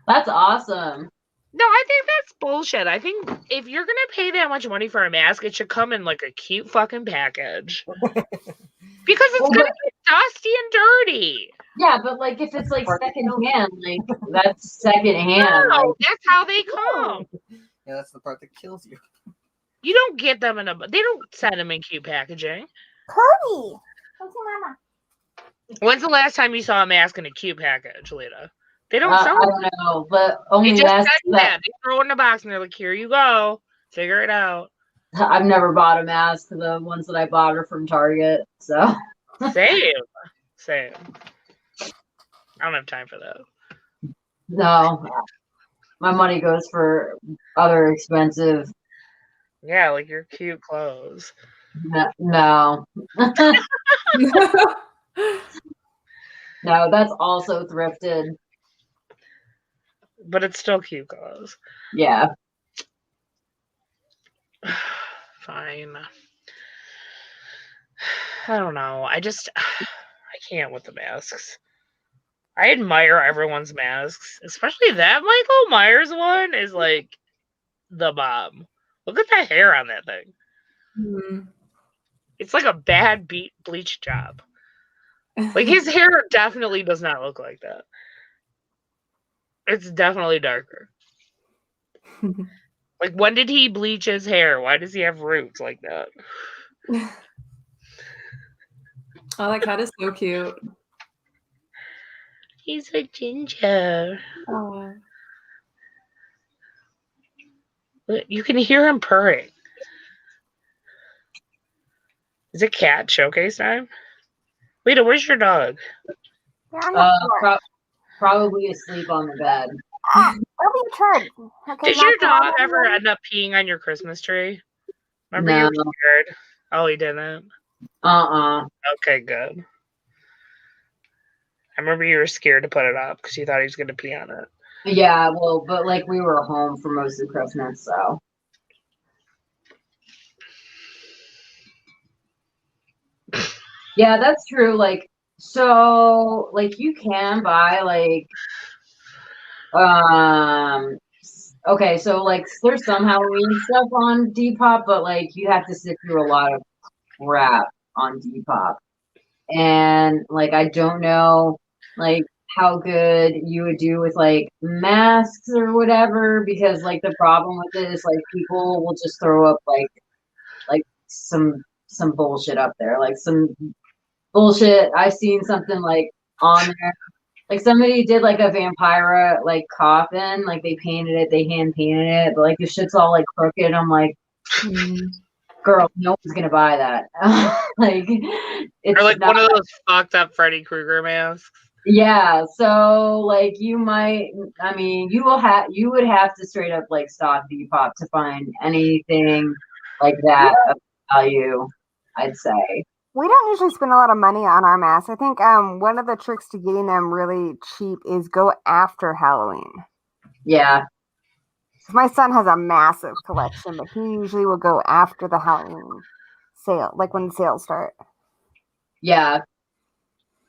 That's awesome. No, I think that's bullshit. I think if you're gonna pay that much money for a mask, it should come in like a cute fucking package. Because it's gonna get dusty and dirty. Yeah, but like if it's like secondhand, like that's secondhand. No, Like, that's how they come. Yeah, that's the part that kills you. You don't get them in a. They don't send them in cute packaging. Kirby. What's your mama? When's the last time you saw a mask in a cute package, Lita? They don't I sell them. don't know, but They only just masks send that. They throw it in a box and they're like, "Here you go. Figure it out." I've never bought a mask. The ones that I bought are from Target. So Same. I don't have time for that. no, my money goes for other expensive. Yeah, like your cute clothes. No, no, that's also thrifted. But it's still cute clothes. Yeah, Fine. I don't know. I can't with the masks. I admire everyone's masks, especially that Michael Myers one is like the bomb. Look at that hair on that thing. Mhm. It's like a bad bleach job. Like his hair definitely does not look like that. It's definitely darker. Like when did he bleach his hair? Why does he have roots like that? Oh, that cat is so cute. He's a ginger. Oh. You can hear him purring. Is it cat showcase time? Lita, where's your dog? Yeah, I'm not sure. probably asleep on the bed. It'll be a turn. Okay, Did your not dog tomorrow. ever end up peeing on your Christmas tree? Remember you No. were scared? Oh, he didn't? Okay, good. I remember you were scared to put it up because you thought he was going to pee on it. Yeah, well, but like we were home for most of Christmas, so. Yeah, that's true. Like, so, like, you can buy, like, okay, so, like, there's some Halloween stuff on Depop, but, like, you have to sit through a lot of crap on Depop. And, like, I don't know, like, how good you would do with, like, masks or whatever, because, like, the problem with it is, like, people will just throw up, like some bullshit up there, like, some bullshit. I've seen something like on there, like somebody did like a vampira like coffin, like they painted it, they hand painted it, but like the shit's all like crooked. I'm like, girl, no one's gonna buy that. Like, it's Or like not, one of those fucked up Freddy Krueger masks. yeah. So like you might, I mean, you would have to straight up like stalk Depop to find anything like that of value, I'd say. We don't usually spend a lot of money on our masks. I think one of the tricks to getting them really cheap is go after Halloween. Yeah. My son has a massive collection, but he usually will go after the Halloween sale, like when the sales start. Yeah.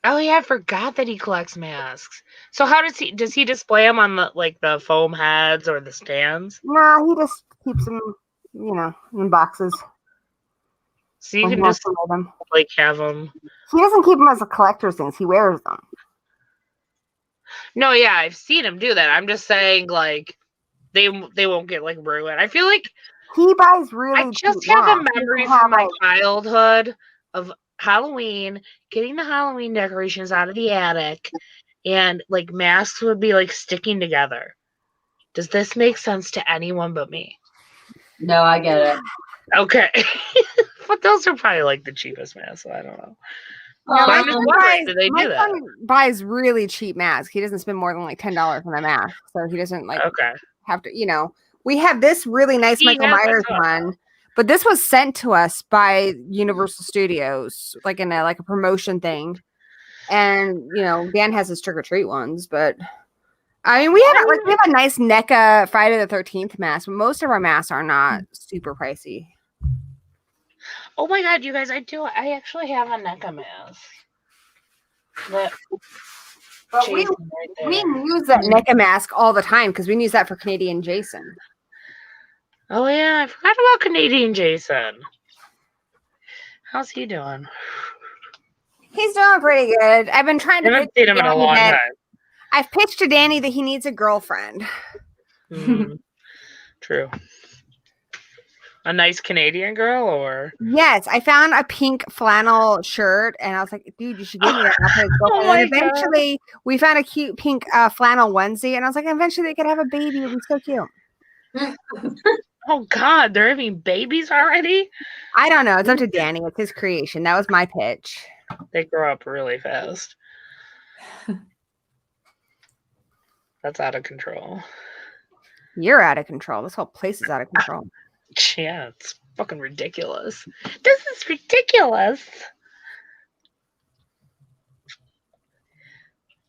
Oh yeah, I forgot that he collects masks. So how does he display them on the foam heads or the stands? Nah, he just keeps them, in boxes. So you when he can wants just to wear them. like have them. He doesn't keep them as a collector's things. He wears them. No, yeah, I've seen him do that. I'm just saying like they won't get like ruined. I feel like He buys really I just cheap have a masks. He memory doesn't have, from my like, childhood of Halloween, getting the Halloween decorations out of the attic, and like masks would be like sticking together. Does this make sense to anyone but me? No, I get it. Okay. But those are probably like the cheapest masks, so I don't know. No, But my I'm just son wondering, buys, do they my do that? son buys really cheap masks. He doesn't spend more than like $10 on a mask, so he doesn't like Okay. have to. We have this really nice He Michael has Myers that. one, but this was sent to us by Universal Studios, like in a promotion thing. And Dan has his trick or treat ones, but I mean we have a nice NECA Friday the 13th mask, but most of our masks are not super pricey. Oh my god, you guys, I actually have a NECA mask. That But Jason we right there. use that NECA mask all the time because we use that for Canadian Jason. Oh yeah, I forgot about Canadian Jason. How's he doing? He's doing pretty good. I've been trying I to haven't pitch seen him in a Danny long that- time. I've pitched to Danny that he needs a girlfriend. True. A nice Canadian girl, or Yes, I found a pink flannel shirt, and I was like, "Dude, you should give me that." I'll put his girlfriend. my And eventually, we found a cute pink flannel onesie, and I was like, "Eventually, they could have a baby. It would be so cute." oh god, they're having babies already? I don't know. It's up to Danny. It's his creation. That was my pitch. They grow up really fast. That's out of control. You're out of control. This whole place is out of control. Yeah, it's fucking ridiculous. This is ridiculous.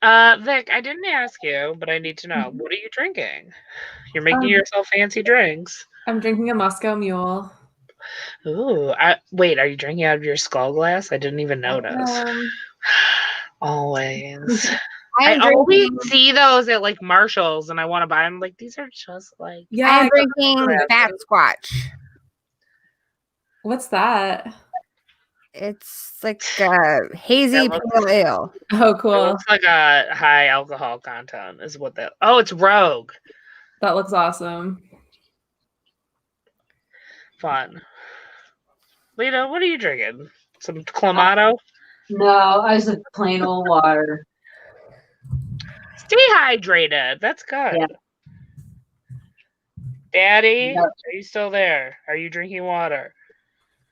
Vic, I didn't ask you, but I need to know. What are you drinking? You're making yourself fancy drinks. I'm drinking a Moscow Mule. Ooh, wait, are you drinking out of your skull glass? I didn't even notice. Always. I always see those at like Marshall's and I want to buy them. Like, these are just like. Yeah, I'm drinking Bat Squatch. What's that? It's like a hazy pale ale. Oh, It cool. looks like a high alcohol content is what that. Oh, it's Rogue. That looks awesome. Fun. Lita, what are you drinking? Some Clamato? No, I was just plain old water. Stay hydrated. That's good. Yeah. Daddy, Yep. are you still there? Are you drinking water?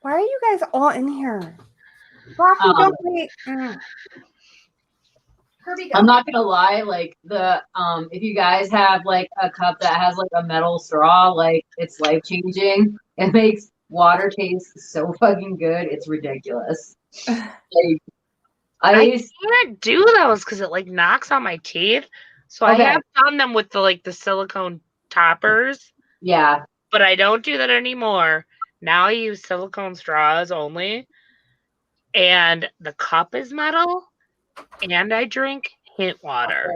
Why are you guys all in here? Rocky, don't wait. Herbie, go. I'm not gonna lie, like if you guys have like a cup that has like a metal straw, like it's life changing. It makes water taste so fucking good. It's ridiculous. Like, I can't do those because it like knocks on my teeth. So Okay. I have done them with the silicone toppers, yeah, but I don't do that anymore. Now I use silicone straws only, and the cup is metal, and I drink hint water.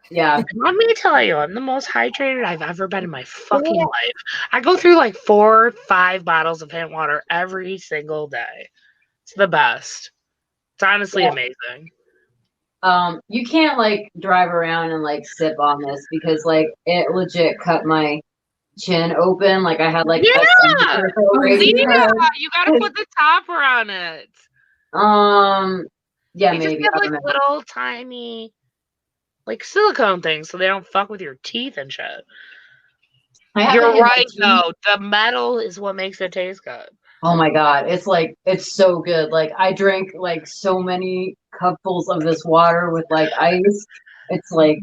yeah. Let me tell you, I'm the most hydrated I've ever been in my fucking life. I go through like 4 or 5 bottles of hint water every single day. It's the best. It's honestly amazing. You can't like drive around and like sip on this because like it legit cut my chin open. Like I had like Yeah! right Lita, here. you gotta put the topper on it. Yeah, They maybe. just I have don't like know. little tiny like silicone things so they don't fuck with your teeth and shit. I have it You're in my right teeth. though. The metal is what makes it taste good. Oh my god, it's so good. Like I drink like so many cupfuls of this water with like ice. It's like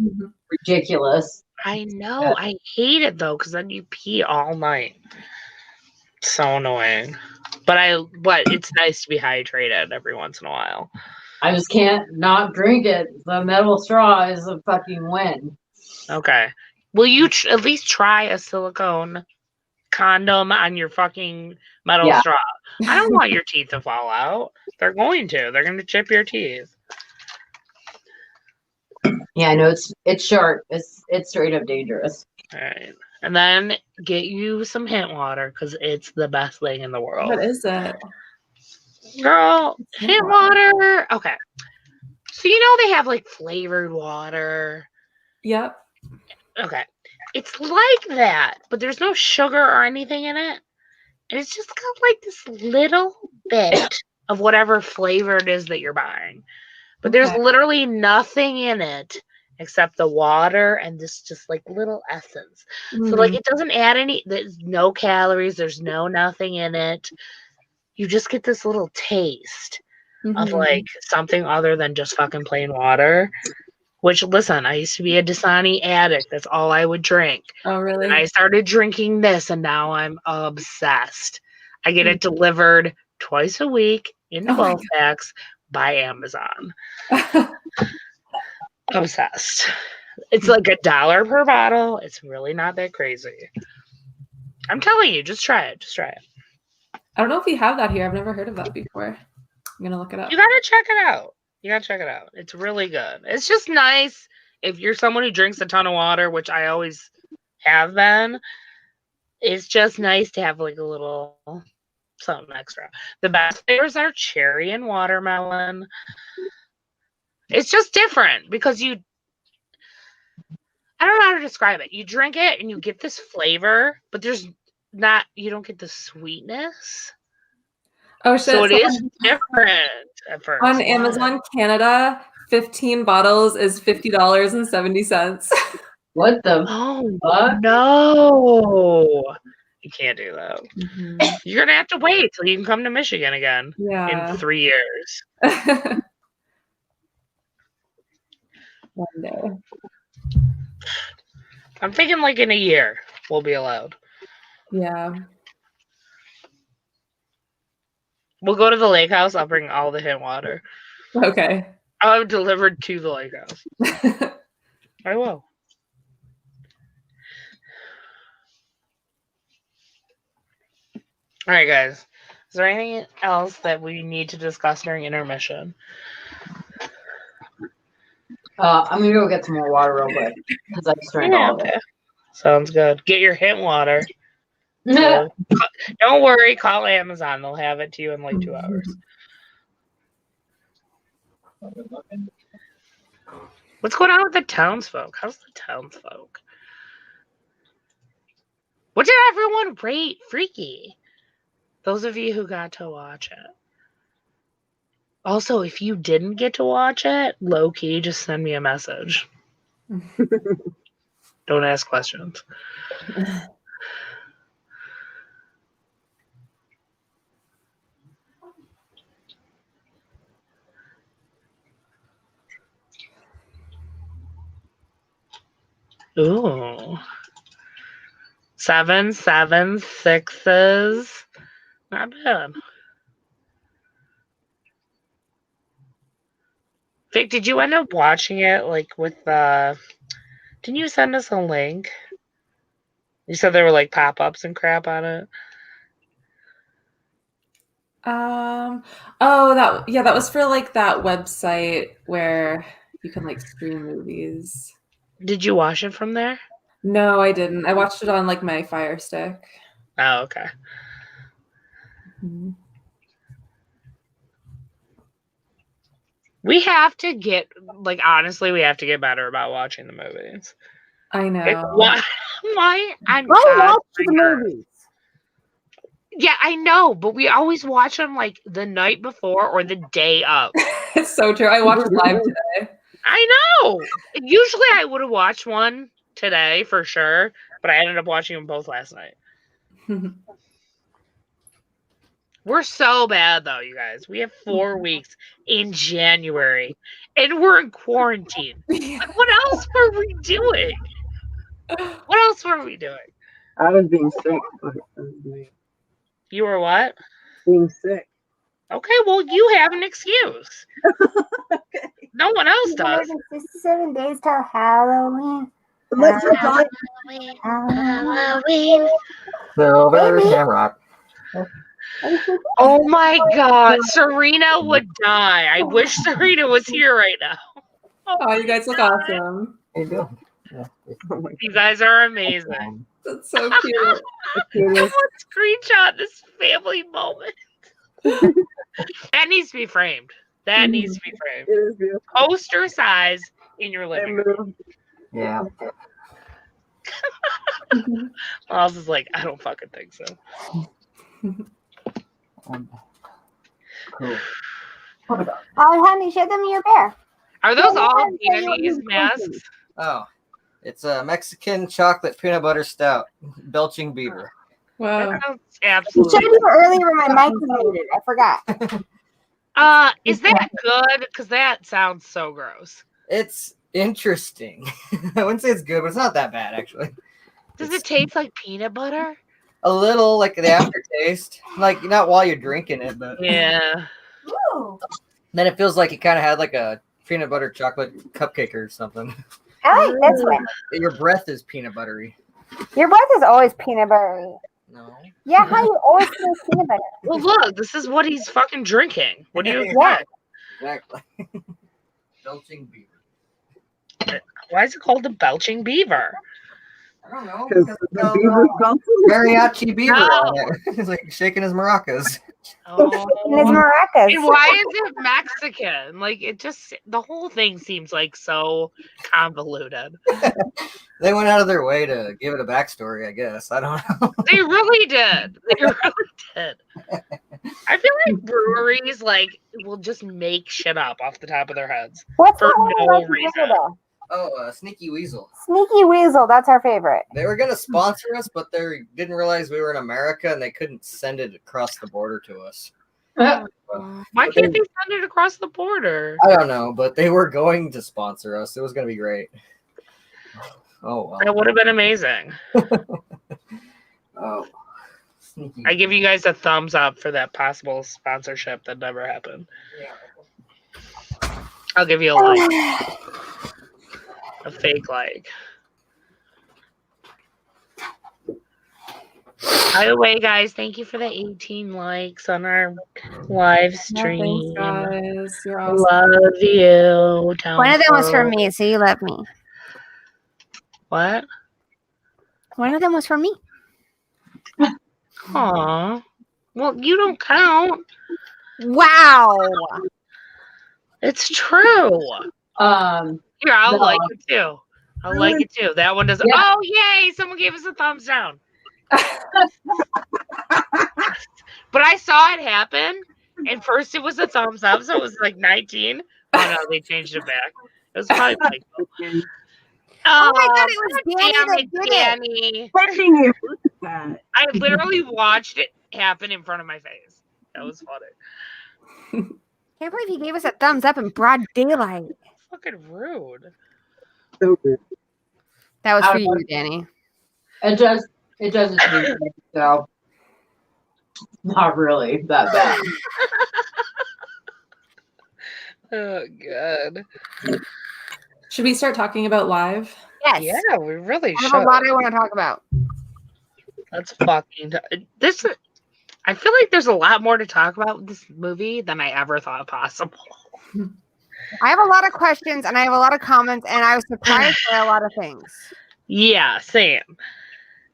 ridiculous. I know. Yeah. I hate it though, because then you pee all night. So annoying. But it's nice to be hydrated every once in a while. I just can't not drink it. The metal straw is a fucking win. Okay. Will you at least try a silicone condom on your fucking metal Yeah. straw? I don't want your teeth to fall out. They're going to. They're going to chip your teeth. Yeah, I know it's sharp. It's straight up dangerous. All right. And then get you some hint water because it's the best thing in the world. What is it? Girl, hint hint water. Okay. So you know they have like flavored water. Yep. Okay. It's like that, but there's no sugar or anything in it. And it's just got like this little bit of whatever flavor it is that you're buying. But there's Okay. literally nothing in it except the water and this just like little essence. So like it doesn't add there's no calories, there's nothing in it. You just get this little taste of like something other than just fucking plain water. Which, listen, I used to be a Dasani addict. That's all I would drink. Oh, really? And I started drinking this, and now I'm obsessed. I get it delivered twice a week in 12 packs by Amazon. Obsessed. It's like $1 per bottle. It's really not that crazy. I'm telling you, just try it. Just try it. I don't know if we have that here. I've never heard of that before. I'm gonna look it up. You gotta check it out. You gotta check it out. It's really good. It's just nice if you're someone who drinks a ton of water, which I always have been. It's just nice to have like a little something extra. The best flavors are cherry and watermelon. It's just different because I don't know how to describe it. You drink it and you get this flavor, but you don't get the sweetness. Oh shit! So it is different at first. On Amazon Canada, 15 bottles is $50.70. What the Oh fuck? no! You can't do that. Mhm. You're gonna have to wait till you can come to Michigan again Yeah. in 3 years. One day. I'm thinking like in a year we'll be allowed. Yeah. We'll go to the lake house. I'll bring all the hint water. Okay. I'll have it delivered to the lake house. I will. All right, guys. Is there anything else that we need to discuss during intermission? I'm gonna go get some more water real quick because I just drank all of it. Sounds good. Get your hint water. So, don't worry. Call Amazon. They'll have it to you in like 2 hours. What's going on with the townsfolk? How's the townsfolk? What did everyone rate Freaky? Those of you who got to watch it. Also, if you didn't get to watch it, low-key, just send me a message. Don't ask questions. Ooh. 7, 7, 6s. Not bad. Vic, did you end up watching it like with didn't you send us a link? You said there were like pop-ups and crap on it. That was for like that website where you can like stream movies. Did you watch it from there? No, I didn't. I watched it on like my Fire Stick. Oh, okay. We have to get honestly, we have to get better about watching the movies. I know. Why? I watch the movies. Yeah, I know, but we always watch them like the night before or the day of. It's so true. I watched live today. I know. Usually I would have watched one today for sure, but I ended up watching them both last night. We're so bad though, you guys. We have 4 weeks in January and we're in quarantine. Like, what else were we doing? What else were we doing? I was being sick. You were what? Being sick. Okay, well, you have an excuse. Okay. No one else does. 67 days till Halloween. Let's die. Halloween. Silver Shamrock. Oh my god, Serena would die. I wish Serena was here right now. Oh, you guys look awesome. How you doing? Yeah. Oh my You guys are amazing. That's so cute. goodness. Let's screenshot this family moment. That needs to be framed. That needs to be framed. It is beautiful. Poster size in your I living room. moved. Yeah. Miles is like, I don't fucking think so. Cool. Oh, honey, show them your bear. Are those all Vietnamese masks? Oh, it's a Mexican chocolate peanut butter stout, Belching Beaver. Wow. That sounds I showed absolutely. you earlier when my mic was muted. I forgot. Is that good? Because that sounds so gross. It's interesting. I wouldn't say it's good, but it's not that bad actually. Does it taste like peanut butter? A little like the aftertaste, like not while you're drinking it, but Yeah. Ooh, then it feels like you kind of had like a peanut butter chocolate cupcake or something. I like this one. Your breath is peanut buttery. Your breath is always peanut buttery. No. Yeah, how you always taste peanut butter. Well, look, this is what he's fucking drinking. What do you Yeah. expect? Exactly. Belching Beaver. Why is it called the Belching Beaver? I don't know. Because Because the beaver's belching. mariachi beaver. No. On it. He's like shaking his maracas. And his Oh. maracas. And why is it Mexican? Like, it just, the whole thing seems like so convoluted. They went out of their way to give it a backstory, I guess. I don't know. They really did. They really did. I feel like breweries, like, will just make shit up off the top of their heads. What's for that one no about the reason. weasel? Oh, Sneaky Weasel. Sneaky Weasel, that's our favorite. They were gonna sponsor us, but they didn't realize we were in America and they couldn't send it across the border to us. Why can't they send it across the border? I don't know, but they were going to sponsor us. It was gonna be great. Oh well. That would have been amazing. Oh. Sneaky. I give you guys a thumbs up for that possible sponsorship that never happened. I'll give you a like. A fake like. By the way, guys, thank you for the 18 likes on our live Yeah, stream. thanks, guys. You're awesome. Love you. One of them was for Tompo. me, so you love me. What? One of them was for me. Aw. Well, you don't count. Wow. It's true. Here, I'll No. like it too. I'll like it too. That one doesn't. Yeah. Oh, yay! Someone gave us a thumbs down. But I saw it happen, and first it was a thumbs up, so it was like 19. Oh no, they changed it back. It was probably Michael. Oh my God, it was Danny damn that it, did it. Danny. Touching you. Look at that. I literally watched it happen in front of my face. That was funny. Can't believe he gave us a thumbs up in broad daylight. Fucking rude. So good. That was for you, Danny. It doesn't taste good, so not really that bad. Oh god. Should we start talking about live? Yes. Yeah, we really I have should. a lot I want to talk about. Let's fucking this. I feel like there's a lot more to talk about with this movie than I ever thought possible. I have a lot of questions and I have a lot of comments, and I was surprised by a lot of things. Yeah, same.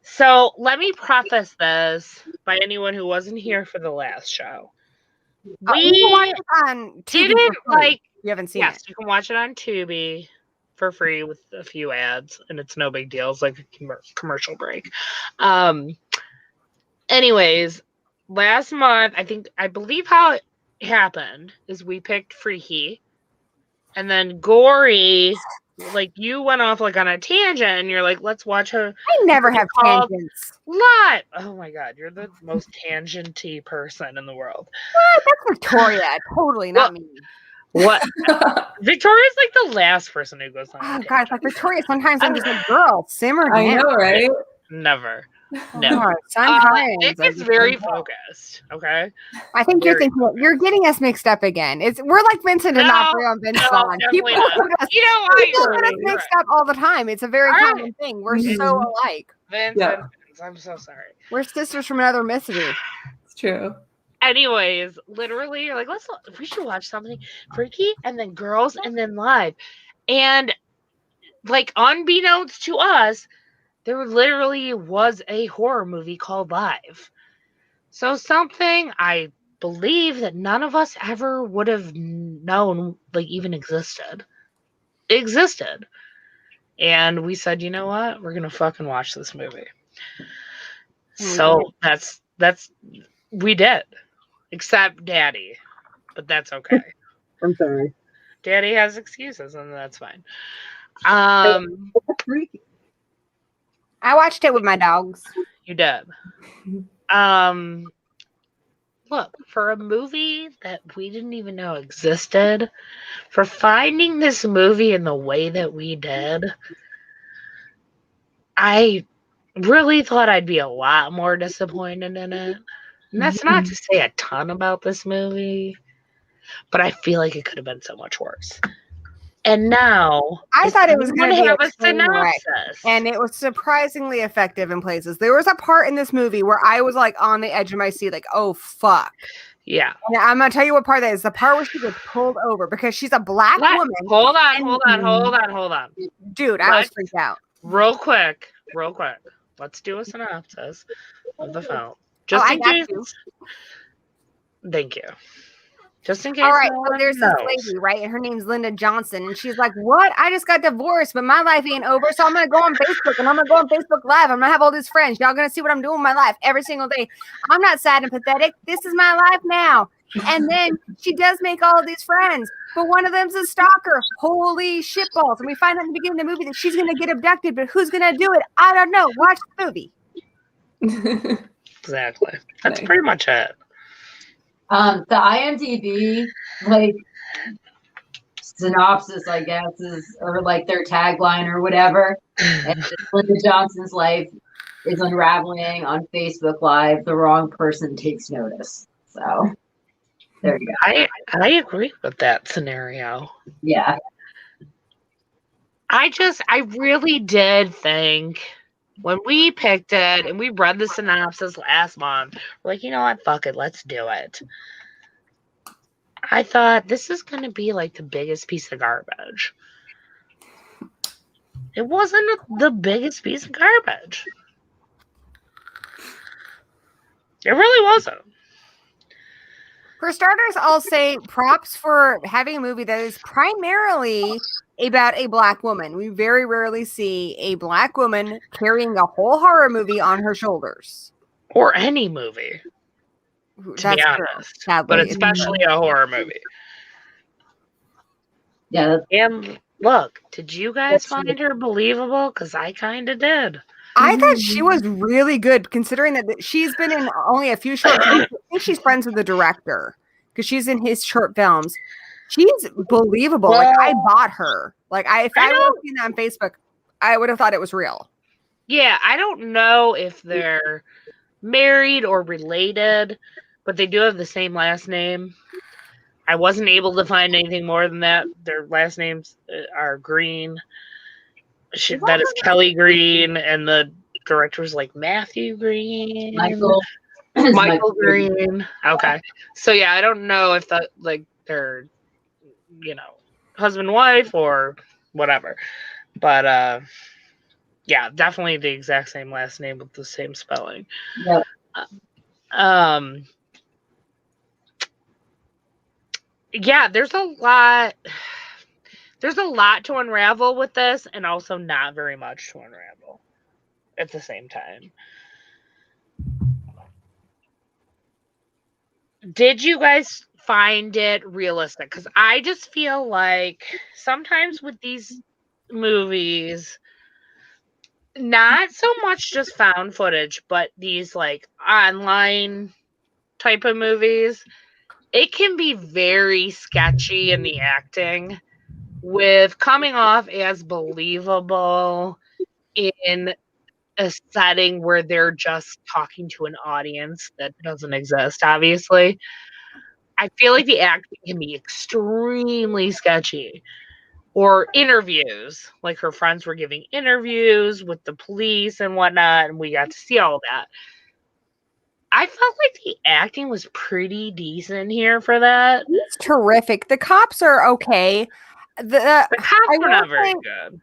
So let me preface this by anyone who wasn't here for the last show. You can watch it on Tubi Didn't for free. like. You haven't seen Yes, it. you can watch it on Tubi for free with a few ads, and it's no big deal. It's like a commercial break. Anyways, last month, I believe how it happened is we picked Freaky, and then Gory, like you went off like on a tangent, and you're like, let's watch her. I never have called- tangents. Lot. Oh my god, you're the most tangenty person in the world. That's Victoria. Totally not me. What? Victoria's like the last person who goes on. a Oh tangent. God, it's like Victoria. Sometimes I'm just like, girl, simmer I down. know, right? Never. Oh, No. sometimes Nick I is just very don't know. focused. Okay. I think you're very thinking you're getting us mixed up again. We're like Vincent No, D'Onofrio and Vince no, Vaughn. definitely People not. get us, You know what? people You're get right. us mixed up all the time. It's a very All right. common thing. We're so alike. Vince Yeah. and Vince. I'm so sorry. We're sisters from another misery. It's true. Anyways, literally, you're like, we should watch something freaky and then girls and then live. And like unbeknownst to us, there literally was a horror movie called Live. So something I believe that none of us ever would have known like even existed. And we said, you know what? We're gonna fucking watch this movie. So that's we did. Except Daddy. But that's okay. I'm sorry. Daddy has excuses and that's fine. That's freaky. I watched it with my dogs. You did. Look, for a movie that we didn't even know existed, for finding this movie in the way that we did, I really thought I'd be a lot more disappointed in it. And that's not to say a ton about this movie, but I feel like it could have been so much worse. And now I does thought it was going to anyone be have a train wreck, synopsis. and it was surprisingly effective in places. There was a part in this movie where I was like on the edge of my seat, like, "Oh fuck!" Yeah. And I'm gonna tell you what part that is. The part where she gets pulled over because she's a black woman. Hold and- on. Dude, I was freaked out. Real quick. Let's do a synopsis of the film. Just I in got case. you. Thank you. Just in case. All right, no so one there's this knows. lady, right? And her name's Linda Johnson. And she's like, "What? I just got divorced, but my life ain't over. So I'm going to go on Facebook and I'm going to go on Facebook Live. I'm going to have all these friends. Y'all going to see what I'm doing with my life every single day. I'm not sad and pathetic. This is my life now." And then she does make all of these friends, but one of them's a stalker. Holy shitballs. And we find out in the beginning of the movie that she's going to get abducted, but who's going to do it? I don't know. Watch the movie. Exactly. That's Nice. pretty much it. The IMDb like synopsis, I guess, is or like their tagline or whatever. And Linda Johnson's life is unraveling on Facebook Live. The wrong person takes notice. So there you go. I agree with that scenario. Yeah. I really did think when we picked it and we read the synopsis last month, we're like, you know what? Fuck it. Let's do it. I thought this is going to be like the biggest piece of garbage. It wasn't the biggest piece of garbage. It really wasn't. For starters, I'll say props for having a movie that is primarily about a black woman. We very rarely see a black woman carrying a whole horror movie on her shoulders. Or any movie, to be honest. Sadly. But especially a horror movie. Yeah. And look, did you guys find her believable? Because I kind of did. I thought she was really good, considering that she's been in only a few short films. I think she's friends with the director because she's in his short films. She's believable. Like, I bought her. Like, if I would have seen that on Facebook, I would have thought it was real. Yeah, I don't know if they're married or related, but they do have the same last name. I wasn't able to find anything more than that. Their last names are Green. That is Kelly Green, and the director's like Matthew Green. Michael Green. Okay. So yeah, I don't know if that like they're husband wife or whatever. But yeah, definitely the exact same last name with the same spelling. Yep. Yeah, there's a lot to unravel with this, and also not very much to unravel at the same time. Did you guys find it realistic? Because I just feel like sometimes with these movies, not so much just found footage, but these like online type of movies, it can be very sketchy in the acting with coming off as believable in a setting where they're just talking to an audience that doesn't exist, obviously. I feel like the acting can be extremely sketchy. Or interviews, like her friends were giving interviews with the police and whatnot, and we got to see all that. I felt like the acting was pretty decent here for that. It's terrific. The cops are okay. The cops I were not will very say good.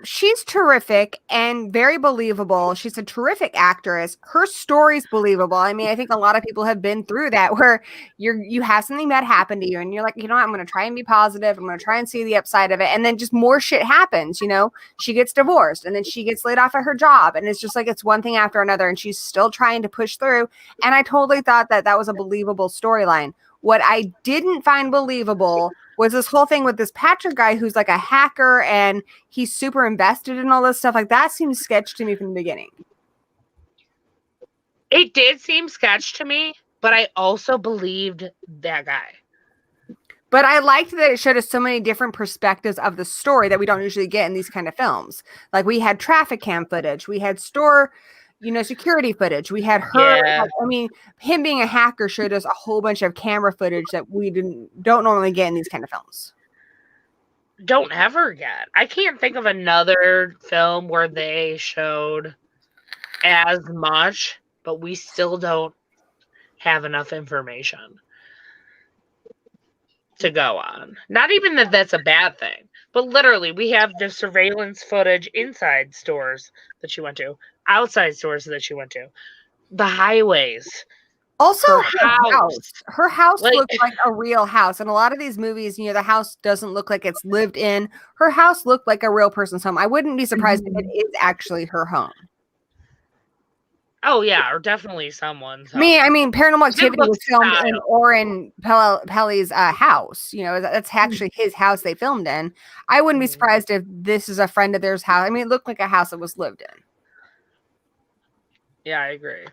she's terrific and very believable. She's a terrific actress. Her story's believable. I mean, I think a lot of people have been through that where you have something bad happen to you and you're like, you know what, I'm gonna try and be positive. I'm gonna try and see the upside of it. And then just more shit happens, you know. She gets divorced and then she gets laid off at her job. And it's just like it's one thing after another, and she's still trying to push through. And I totally thought that was a believable storyline. What I didn't find believable was this whole thing with this Patrick guy who's like a hacker and he's super invested in all this stuff. Like that seems sketch to me from the beginning. It did seem sketch to me, but I also believed that guy. But I liked that it showed us so many different perspectives of the story that we don't usually get in these kind of films. Like we had traffic cam footage, we had store, security footage. We had her. Yeah. I mean, him being a hacker showed us a whole bunch of camera footage that we don't normally get in these kind of films. Don't ever get. I can't think of another film where they showed as much, but we still don't have enough information to go on. Not even that that's a bad thing, but literally we have the surveillance footage inside stores that she went to, outside stores that she went to, the highways. Also, Her house Like- looked like a real house. In a lot of these movies, the house doesn't look like it's lived in. Her house looked like a real person's home. I wouldn't be surprised if it is actually her home. Oh yeah, or definitely someone's. I mean, Paranormal Activity was looks filmed in style. Oren Pelly's house. That's actually his house they filmed in. I wouldn't be surprised if this is a friend of theirs' house. I mean, it looked like a house that was lived in. Yeah, I agree.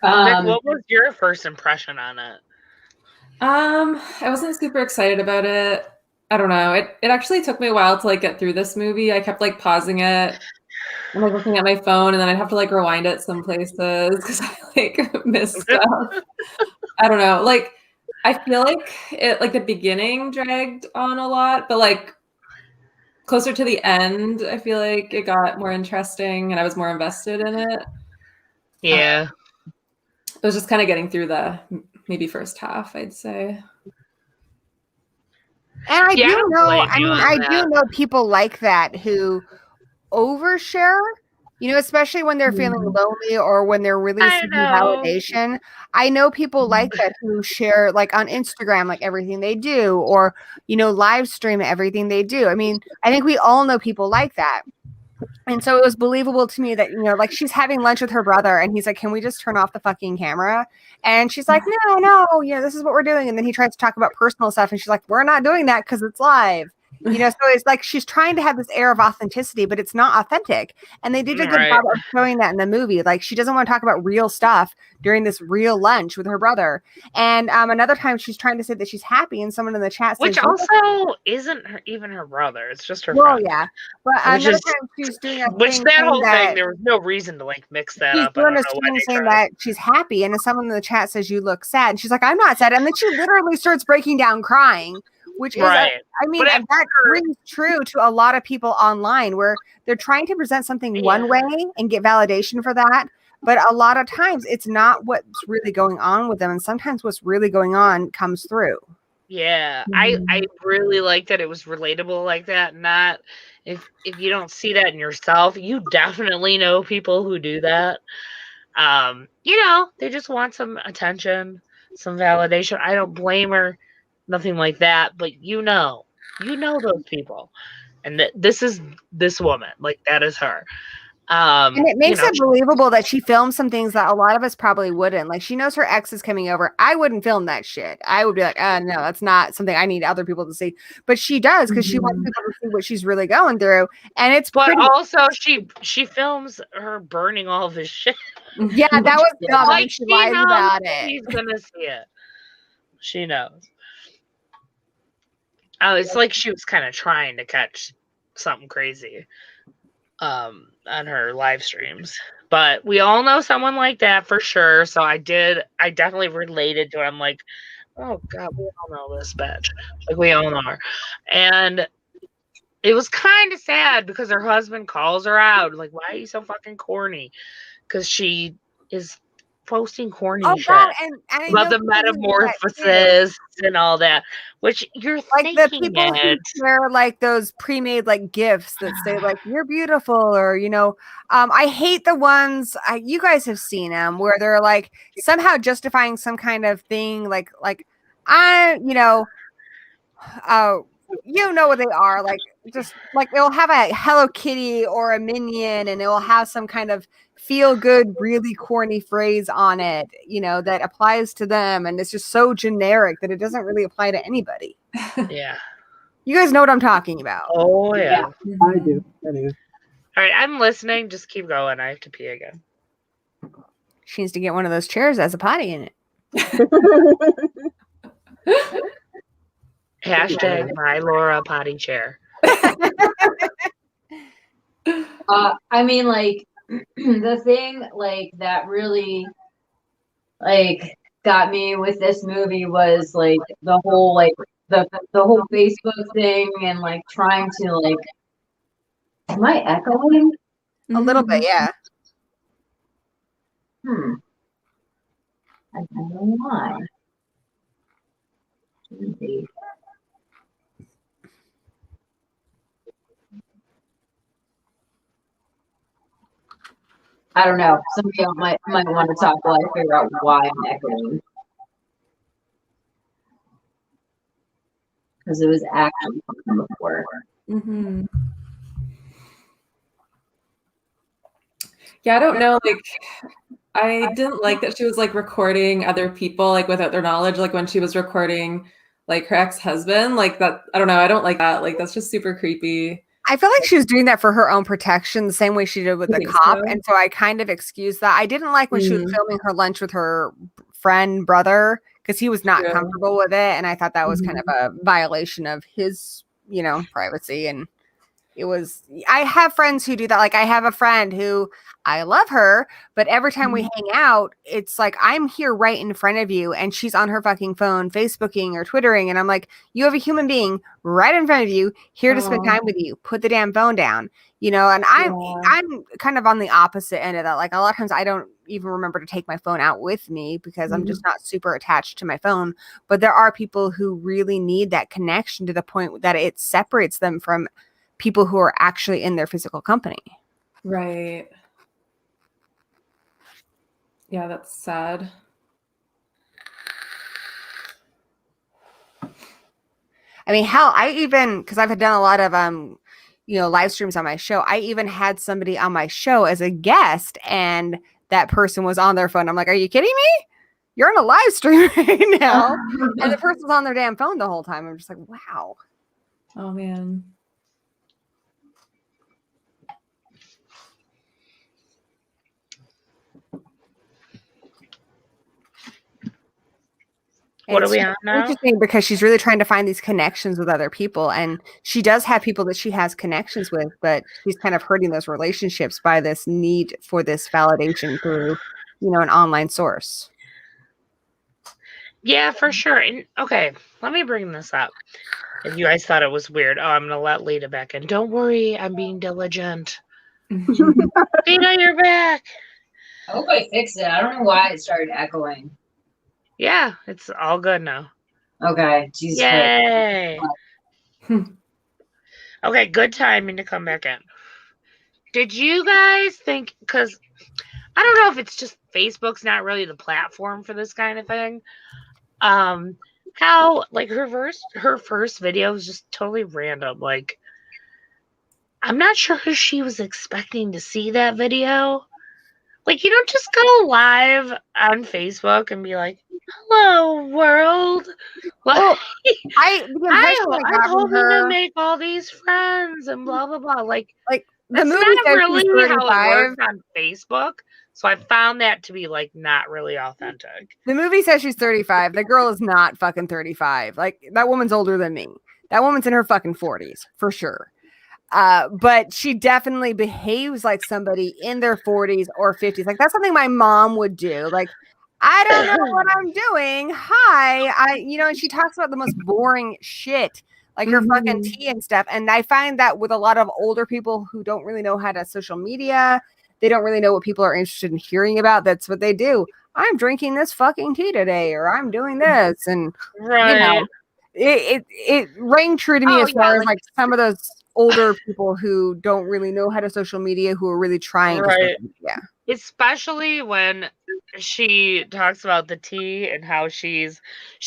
Nick, what was your first impression on it? I wasn't super excited about it. I don't know. It actually took me a while to get through this movie. I kept pausing it and looking at my phone, and then I'd have to rewind it some places because I missed stuff. I don't know. I feel like it the beginning dragged on a lot, but closer to the end, I feel like it got more interesting and I was more invested in it. Yeah. It was just kind of getting through the maybe first half, I'd say. And I Yeah, I do don't know, blame I you mean, on I that. do know people like that who overshare, especially when they're feeling lonely or when they're really I seeking know. validation. I know people like that who share on Instagram, everything they do, or, live stream everything they do. I mean, I think we all know people like that. And so it was believable to me that, she's having lunch with her brother and he's like, can we just turn off the fucking camera? And she's like, no, this is what we're doing. And then he tries to talk about personal stuff and she's like, we're not doing that because it's live. So it's she's trying to have this air of authenticity, but it's not authentic. And they did a good Right. job of showing that in the movie. She doesn't want to talk about real stuff during this real lunch with her brother. And another time she's trying to say that she's happy and someone in the chat says, Which also isn't even her brother. It's just her well, friend. yeah. But Which another is- time she's doing a Which thing that saying whole that thing, there was no reason to mix that she's up. I doing don't a know why stream they saying tried. that she's happy, and then someone in the chat says you look sad, and she's like, I'm not sad, and then she literally starts breaking down crying, which is, Right. I mean, But at that rings true to a lot of people online where they're trying to present something one way and get validation for that, but a lot of times it's not what's really going on with them, and sometimes what's really going on comes through. Yeah, I really like that it was relatable like that. Not if you don't see that in yourself, you definitely know people who do that. They just want some attention, some validation. I don't blame her, nothing like that. But you know those people, and this is this woman. That is her. And it makes it believable that she filmed some things that a lot of us probably wouldn't. She knows her ex is coming over. I wouldn't film that shit. I would be like, no, that's not something I need other people to see. But she does because she wants people to see what she's really going through. And it's But pretty. also, she films her burning all of his shit. Yeah, that was dumb. Like, She lies knows about it. She's gonna see it. She knows. Oh, it's like she was kind of trying to catch something crazy on her live streams. But we all know someone like that for sure. So I definitely related to it. I'm like, oh God, we all know this bitch. Like we all know her. And it was kind of sad because her husband calls her out. Like, why are you so fucking corny? Because she is posting corny Oh shit God, and I about know the people who do that too. metamorphosis and all that. Which you're Like the thinking people who it. share like those pre-made like gifts that say like "you're beautiful" or I hate the ones you guys have seen them where they're like somehow justifying some kind of thing like I you know what they are like just like it'll have a Hello Kitty or a Minion and it will have some kind of feel good really corny phrase on it that applies to them and it's just so generic that it doesn't really apply to anybody. Yeah. You guys know what I'm talking about. Oh yeah. I do. I do. All right, I'm listening. Just keep going. I have to pee again. She needs to get one of those chairs that has a potty in it. Hashtag my Laura potty chair. I mean, like the thing like that really like got me with this movie was like the whole like the whole Facebook thing and like trying to like. Am I echoing? A little bit, yeah. I don't know why. Maybe. I don't know. Somebody else might want to talk while I figure out why I'm echoing. Because it was actually fun before. Mm-hmm. Yeah, I don't know. Like, I didn't like that she was like recording other people like without their knowledge. Like when she was recording like her ex-husband, like that. I don't know. I don't like that. Like that's just super creepy. I feel like she was doing that for her own protection, the same way she did with You the think cop. so? And so I kind of excused that. I didn't like when she was filming her lunch with her brother, because he was not Yeah. comfortable with it. And I thought that was kind of a violation of his, privacy. And I have friends who do that. Like I have a friend who I love her, but every time we hang out, it's like I'm here right in front of you and she's on her fucking phone, Facebooking or Twittering. And I'm like, you have a human being right in front of you here to spend time with you. Put the damn phone down, and I'm kind of on the opposite end of that. Like a lot of times I don't even remember to take my phone out with me because I'm just not super attached to my phone. But there are people who really need that connection to the point that it separates them from people who are actually in their physical company. Right. Yeah, that's sad. I mean, hell, because I've done a lot of live streams on my show. I even had somebody on my show as a guest, and that person was on their phone. I'm like, are you kidding me? You're on a live stream right now, and the person's on their damn phone the whole time. I'm just like, wow. Oh man. What are we on now? Interesting because she's really trying to find these connections with other people, and she does have people that she has connections with, but she's kind of hurting those relationships by this need for this validation through, an online source. Yeah, for sure. And okay, let me bring this up. If you guys thought it was weird, I'm gonna let Lita back in. Don't worry, I'm being diligent. Lita, you're back. I hope I fixed it. I don't know why it started echoing. Yeah, it's all good now. Okay. Jesus Yay! Okay, good timing to come back in. Did you guys think, because I don't know if it's just Facebook's not really the platform for this kind of thing, how like her first video was just totally random. Like, I'm not sure who she was expecting to see that video. Like, you don't just go live on Facebook and be like, hello, world. Well, I'm hoping her, to make all these friends and blah, blah, blah. Like the that's movie not says really she's how 35. it works on Facebook. So I found that to be, like, not really authentic. The movie says she's 35. The girl is not fucking 35. Like, that woman's older than me. That woman's in her fucking 40s, for sure. But she definitely behaves like somebody in their 40s or 50s. Like that's something my mom would do. Like, I don't know what I'm doing. Hi. And she talks about the most boring shit, like her fucking tea and stuff. And I find that with a lot of older people who don't really know how to social media, they don't really know what people are interested in hearing about. That's what they do. I'm drinking this fucking tea today, or I'm doing this. And it rang true to me as far as like some of those older people who don't really know how to social media, who are really trying to social media. Especially when she talks about the tea and how she's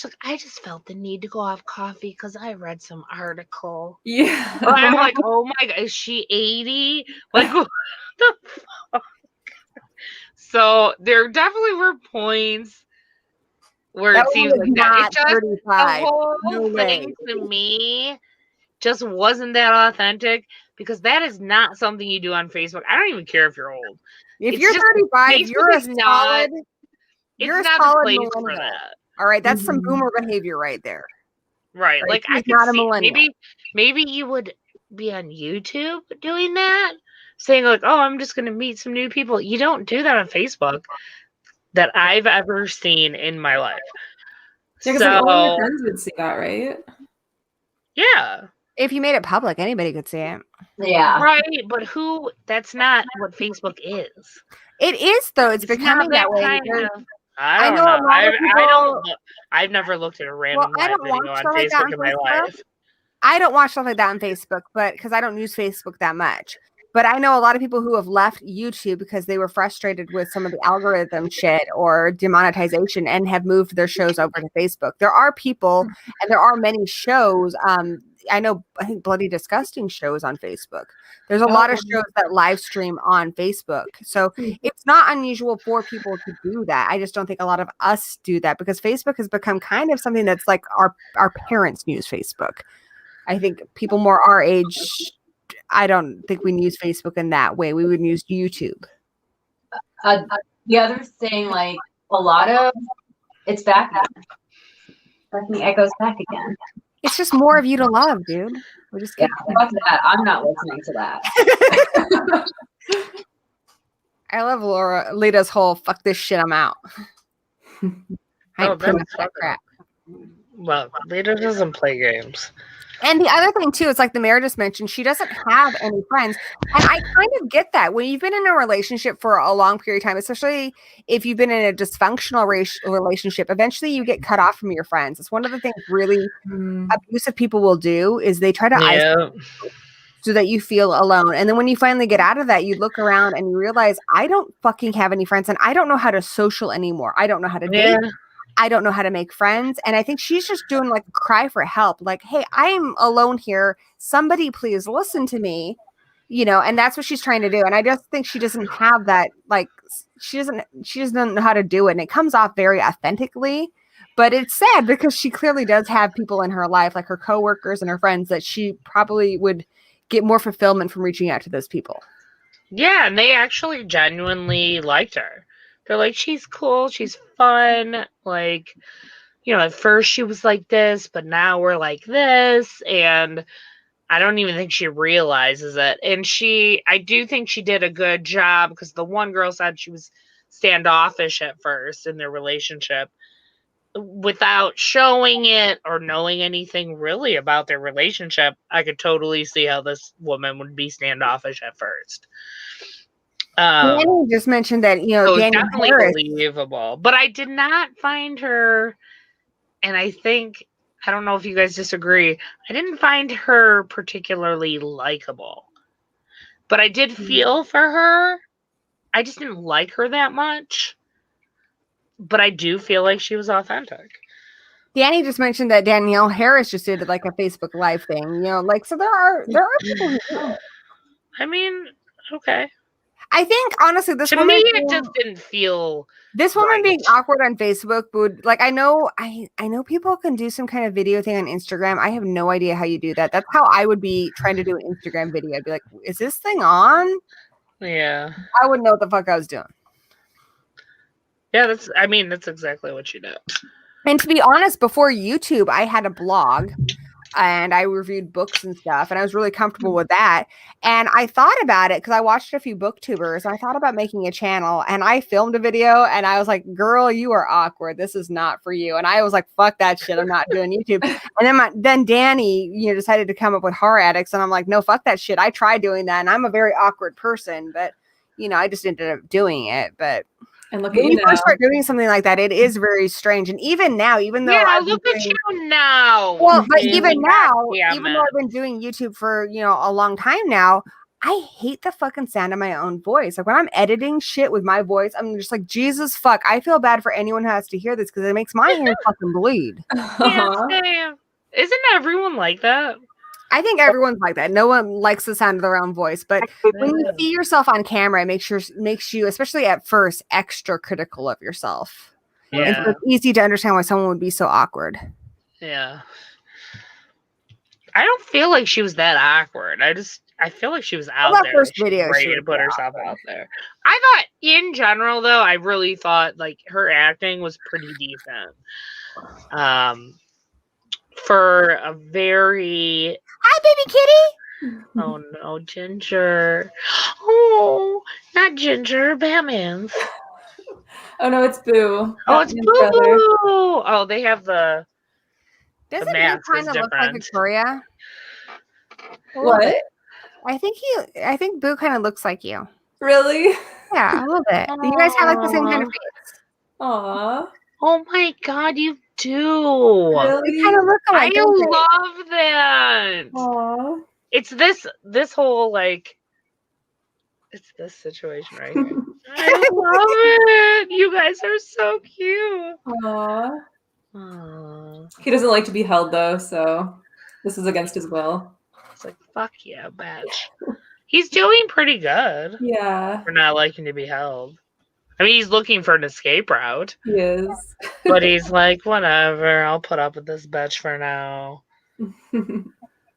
like, I just felt the need to go off coffee because I read some article. Yeah. And I'm like, oh my God, is she 80? Like, what the fuck? So there definitely were points where it seems like that. It just, 35. the whole thing to me just wasn't that authentic, because that is not something you do on Facebook. I don't even care if you're old. If It's you're just- 35, Facebook you're a is not- solid. It's You're a not the solid place for millennial. that. All right, that's some boomer behavior right there. Right. Right, Like I she's could not a see millennial. maybe you would be on YouTube doing that, saying like, oh, I'm just gonna meet some new people. You don't do that on Facebook that I've ever seen in my life. Yeah, because like, all your friends would see that, right? Yeah. If you made it public, anybody could see it. Yeah. Right, but that's not what Facebook is. It is though. It's It's becoming not that way. kind There's- of. I don't know a know. lot of people- I've never looked at a random I live don't watch video on stuff like that Facebook in on my Facebook. life. I don't watch stuff like that on Facebook, but because I don't use Facebook that much. But I know a lot of people who have left YouTube because they were frustrated with some of the algorithm shit or demonetization and have moved their shows over to Facebook. There are people and there are many shows. I think Bloody Disgusting shows on Facebook. There's a lot of shows that live stream on Facebook. So it's not unusual for people to do that. I just don't think a lot of us do that because Facebook has become kind of something that's like our parents use Facebook. I think people more our age, I don't think we use Facebook in that way. We would use YouTube. The other thing, like a lot of it's back again. Fucking echoes back again. It's just more of you to love, dude. We're just Fuck that. I'm not listening to that. I love Lita's whole "fuck this shit, I'm out." I ain't putting up with that crap. Well, Lita doesn't play games. And the other thing too, it's like the mayor just mentioned, she doesn't have any friends. And I kind of get that. When you've been in a relationship for a long period of time, especially if you've been in a dysfunctional relationship, eventually you get cut off from your friends. It's one of the things really abusive people will do is they try to isolate you so that you feel alone. And then when you finally get out of that, you look around and you realize, I don't fucking have any friends and I don't know how to social anymore. I don't know how to date. I don't know how to make friends. And I think she's just doing like a cry for help. Like, hey, I'm alone here. Somebody please listen to me. And that's what she's trying to do. And I just think she doesn't have that, like, she doesn't know how to do it. And it comes off very authentically, but it's sad because she clearly does have people in her life, like her coworkers and her friends, that she probably would get more fulfillment from reaching out to those people. Yeah. And they actually genuinely liked her. They're like, she's cool, she's fun. Like, at first she was like this, but now we're like this. And I don't even think she realizes it. And I do think she did a good job because the one girl said she was standoffish at first in their relationship without showing it or knowing anything really about their relationship. I could totally see how this woman would be standoffish at first. Danny just mentioned that, so Danielle definitely Harris, believable, but I did not find her, and I don't know if you guys disagree, I didn't find her particularly likable, but I did feel for her. I just didn't like her that much, but I do feel like she was authentic. Danny just mentioned that Danielle Harris just did like a Facebook Live thing, so there are people who do it. I mean, okay. I think honestly, this to woman me it just didn't feel. This woman right. being awkward on Facebook would like. I know people can do some kind of video thing on Instagram. I have no idea how you do that. That's how I would be trying to do an Instagram video. I'd be like, "Is this thing on?" Yeah, I wouldn't know what the fuck I was doing. Yeah, that's exactly what she did. And to be honest, before YouTube, I had a blog. and I reviewed books and stuff, and I was really comfortable with that. And I thought about it because I watched a few booktubers, and I thought about making a channel, and I filmed a video, and I was like, girl, you are awkward. This is not for you. And I was like, fuck that shit. I'm not doing YouTube. And then Danny, decided to come up with Horror Addicts, and I'm like, no, fuck that shit. I tried doing that, and I'm a very awkward person, but I just ended up doing it. But And look at when you you now. first start doing something like that, it is very strange. And even now, even though Yeah, I've been look at doing- you now. well, but dude. even now, Damn even it. though I've been doing YouTube for a long time now, I hate the fucking sound of my own voice. Like when I'm editing shit with my voice, I'm just like, Jesus fuck. I feel bad for anyone who has to hear this because it makes my hair fucking bleed. Yeah, same. Isn't everyone like that? I think everyone's like that. No one likes the sound of their own voice, but when you see yourself on camera, it makes you, especially at first, extra critical of yourself. And Yeah. so it's easy to understand why someone would be so awkward. Yeah. I don't feel like she was that awkward. I feel like she was out that there. first Like, she was video, ready she to was put herself out there. I thought, in general, though, I really thought like her acting was pretty decent. For a very Hi, baby kitty. oh no, Ginger. Oh, not Ginger, Batman's. Oh no, it's Boo. Oh, it's Batman's Boo brother. Boo. Oh, they have the Doesn't he mask kind is of look like different. Victoria? What? I think Boo kind of looks like you. Really? Yeah, a little bit. You guys have like the same kind of Aw. face. Aw. Oh my god, you do. You Really? kind of look I alike. don't you? love that. Aw. It's this whole like it's this situation right here. I love it. You guys are so cute. Aw. Aw. He doesn't like to be held though, so this is against his will. It's like fuck yeah, bitch. He's doing pretty good Yeah, for not liking to be held. I mean, he's looking for an escape route, he is. but he's like, whatever, I'll put up with this bitch for now.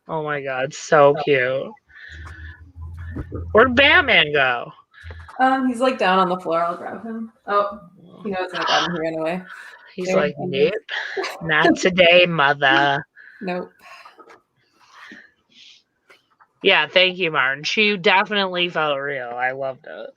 Oh my god, so cute. Where'd Batman go? He's like down on the floor. I'll grab him. Oh, he knows I got him. He ran away. He's There like, he is. nope, not today, mother. Nope. Yeah, thank you, Martin. She definitely felt real. I loved it.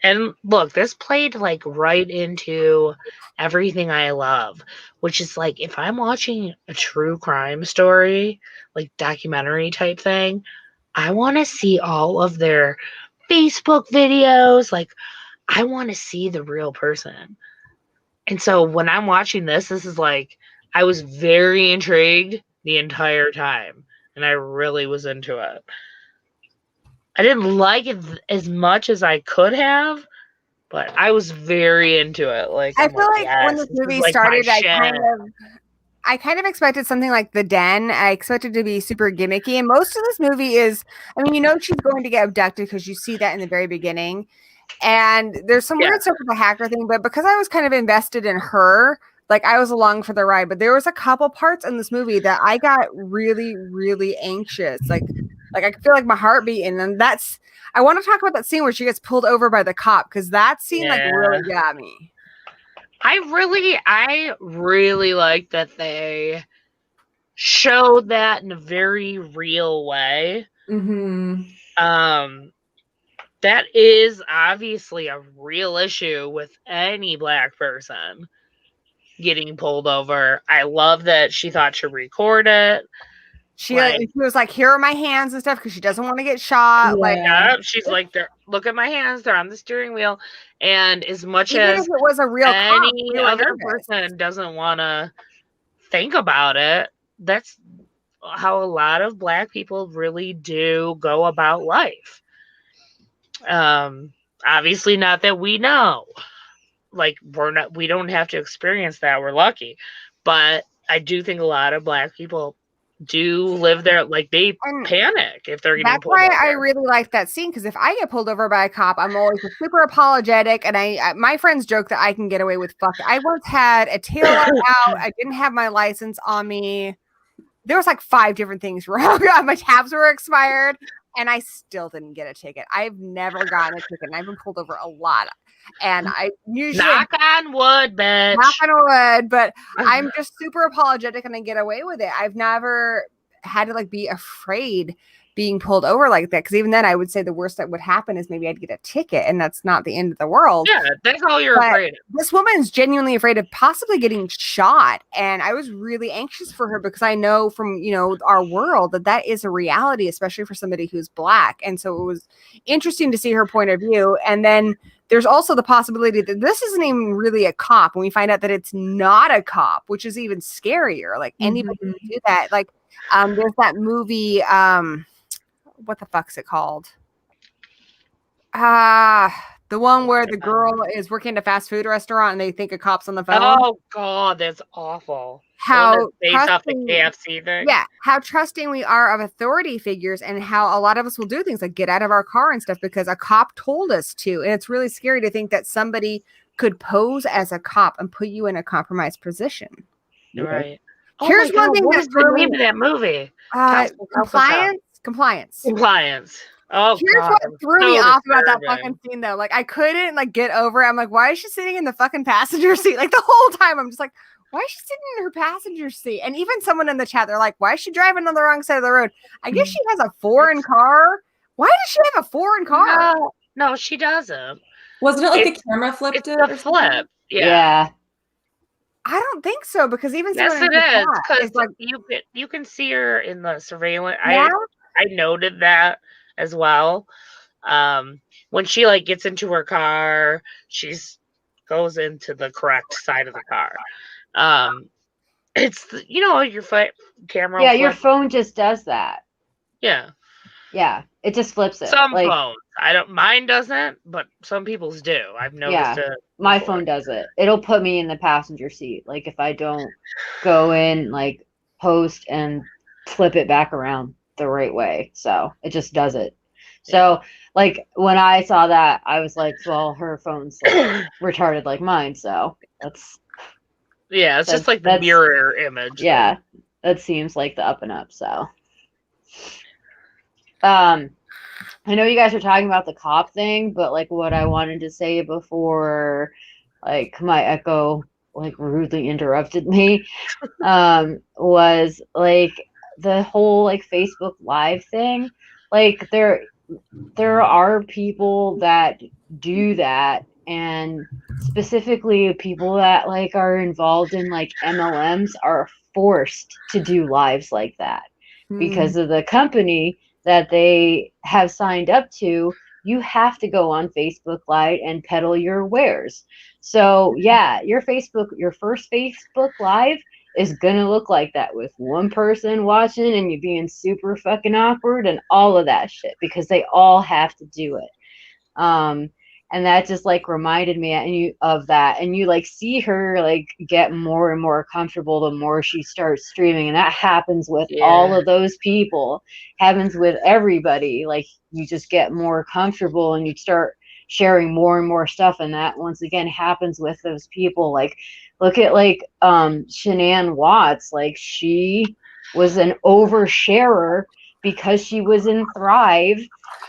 And look, this played like right into everything I love, which is like if I'm watching a true crime story, like documentary type thing, I want to see all of their Facebook videos. Like, I want to see the real person. And so when I'm watching this is like, I was very intrigued the entire time. And I really was into it. I didn't like it as much as I could have, but I was very into it. Like I I'm feel like yes, when this this is, movie like, my started, I shit. kind of expected something like The Den. I expected to be super gimmicky, and most of this movie is, I mean, she's going to get abducted because you see that in the very beginning, and there's some weird stuff with the hacker thing. But because I was kind of invested in her, like I was along for the ride. But there was a couple parts in this movie that I got really, really anxious. Like I could feel like my heart beating, and I want to talk about that scene where she gets pulled over by the cop because that scene like really got me. I really like that they showed that in a very real way. Mm-hmm. That is obviously a real issue with any Black person getting pulled over. I love that she thought to record it. She was like, here are my hands and stuff because she doesn't want to get shot. Like, Yeah, she's like, look at my hands, they're on the steering wheel. And as much even as if it was a real cop, any we were other nervous. person doesn't want to think about it, that's how a lot of Black people really do go about life. Obviously not that we know. Like we don't have to experience that. We're lucky. But I do think a lot of Black people do live there, like they panic if they're getting pulled over. That's why I really like that scene, because if I get pulled over by a cop, I'm always super apologetic, and I my friends joke that I can get away with fuck. I once had a tail light out. I didn't have my license on me. There was like 5 different things wrong. My tabs were expired, and I still didn't get a ticket. I've never gotten a ticket, and I've been pulled over a lot. And I usually Knock on wood, bitch. knock on wood, but I'm just super apologetic and I get away with it. I've never had to like be afraid being pulled over like that, because even then I would say the worst that would happen is maybe I'd get a ticket, and that's not the end of the world. Yeah, that's all you're But afraid of. this woman's genuinely afraid of possibly getting shot, and I was really anxious for her because I know from, you know, our world that is a reality, especially for somebody who's Black. And so it was interesting to see her point of view. And then there's also the possibility that this isn't even really a cop, and we find out that it's not a cop, which is even scarier. Like anybody can do that. Like there's that movie, what the fuck's it called? The one where the girl is working at a fast food restaurant and they think a cop's on the phone. Oh God, that's awful. How based off the trusting- KFC thing. Yeah, how trusting we are of authority figures, and how a lot of us will do things like get out of our car and stuff because a cop told us to. And it's really scary to think that somebody could pose as a cop and put you in a compromised position. Right. Here's one thing what that was the name of that movie? Help us out. Compliance. Compliance. Oh, Here's God, what I'm threw me so off about that disturbing. fucking scene though. Like I couldn't like get over it. I'm like, why is she sitting in the fucking passenger seat? Like the whole time I'm just like, why is she sitting in her passenger seat? And even someone in the chat, they're like, why is she driving on the wrong side of the road? I guess she has a foreign car. Why does she have a foreign car? No, she doesn't. Wasn't it like It's- the camera flipped It's it? the or something? flip. Yeah. Yeah. I don't think so, because even Yes, someone it in the is. chat Because is like, you can see her in the surveillance. yeah, I noted that as well. When she like gets into her car, goes into the correct side of the car. It's your camera. Yeah, your flip. phone just does that. Yeah. Yeah, it just flips it. Some like phones. Mine doesn't, but some people's do. I've noticed it. my before. phone does it. It'll put me in the passenger seat. Like if I don't go in, like post and flip it back around the right way. So it just does it. So like when I saw that, I was like, well, her phone's like retarded like mine. So that's Yeah, it's just like the that's- mirror image. yeah, that seems like the up and up. So I know you guys are talking about the cop thing, but like what I wanted to say before like my echo like rudely interrupted me was like the whole like Facebook Live thing. Like there are people that do that, and specifically people that like are involved in like MLMs are forced to do lives like that because of the company that they have signed up to. You have to go on Facebook Live and peddle your wares. So yeah, your first Facebook Live is gonna look like that, with one person watching and you being super fucking awkward and all of that shit, because they all have to do it. And that just like reminded me of that. And you like see her like get more and more comfortable the more she starts streaming. And that happens with all of those people, happens with everybody. Like you just get more comfortable and you start sharing more and more stuff. And that once again happens with those people. Like look at like Shanann Watts. Like she was an oversharer because she was in Thrive.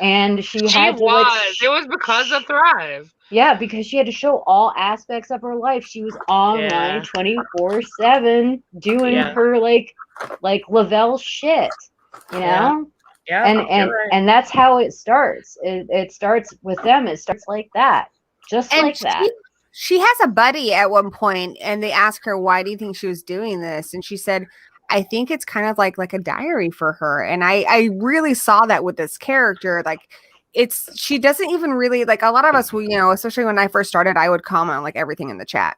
And she had to it was because of Thrive. Yeah, because she had to show all aspects of her life. She was online 24/7 doing her like Lavelle shit, you know? Yeah. And that's how it starts. It starts with them. It starts like that. Just and like that. She has a buddy at one point, and they asked her, why do you think she was doing this? And she said, I think it's kind of like a diary for her. And I really saw that with this character. Like she doesn't even really, like a lot of us, especially when I first started, I would comment on like everything in the chat.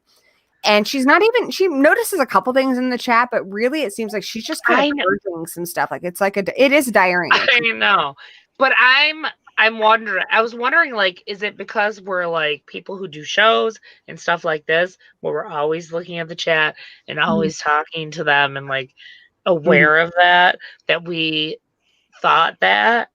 And she notices a couple things in the chat, but really it seems like she's just kind of purging some stuff. Like it is a diary. I know. But I was wondering, like, is it because we're like people who do shows and stuff like this, where we're always looking at the chat and always talking to them and like aware of that we thought that?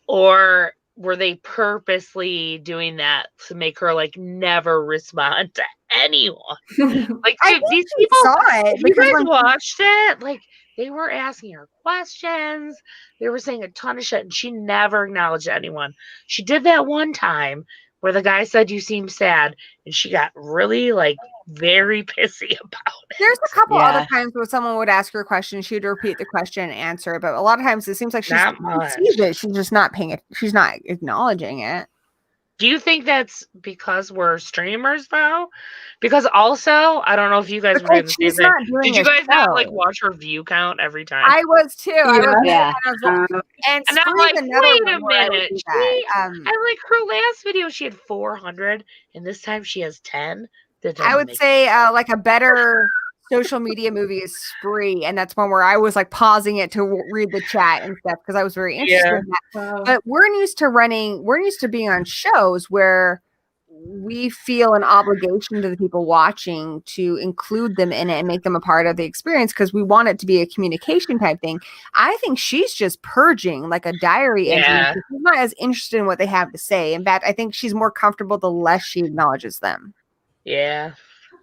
Or were they purposely doing that to make her like never respond to anyone? Like, dude, these people saw it you guys watched it, like They were asking her questions. They were saying a ton of shit, and she never acknowledged anyone. She did that one time where the guy said, "You seem sad," and she got really, like, very pissy about it. There's a couple other Yeah. times where someone would ask her a question, she would repeat the question and answer it, but a lot of times it seems like Not she much. sees it, she's just not paying it. She's not acknowledging it. Do you think that's because we're streamers, though? Because also, I don't know if you guys were doing the same She's thing. not doing Did you a guys not, like, show. watch her view count every time? I was too. Yeah. And And I'm Scream's like, another wait one a where I would minute. do She, that. I like her last video, she had 400, and this time she has 10. That I doesn't would make say like a better social media movie is Spree, and that's one where I was like pausing it to read the chat and stuff because I was very interested Yeah. in that. Wow. But we're used to being on shows where we feel an obligation to the people watching to include them in it and make them a part of the experience because we want it to be a communication type thing. I think she's just purging like a diary entry. Yeah. She's not as interested in what they have to say. In fact, I think she's more comfortable the less she acknowledges them. Yeah.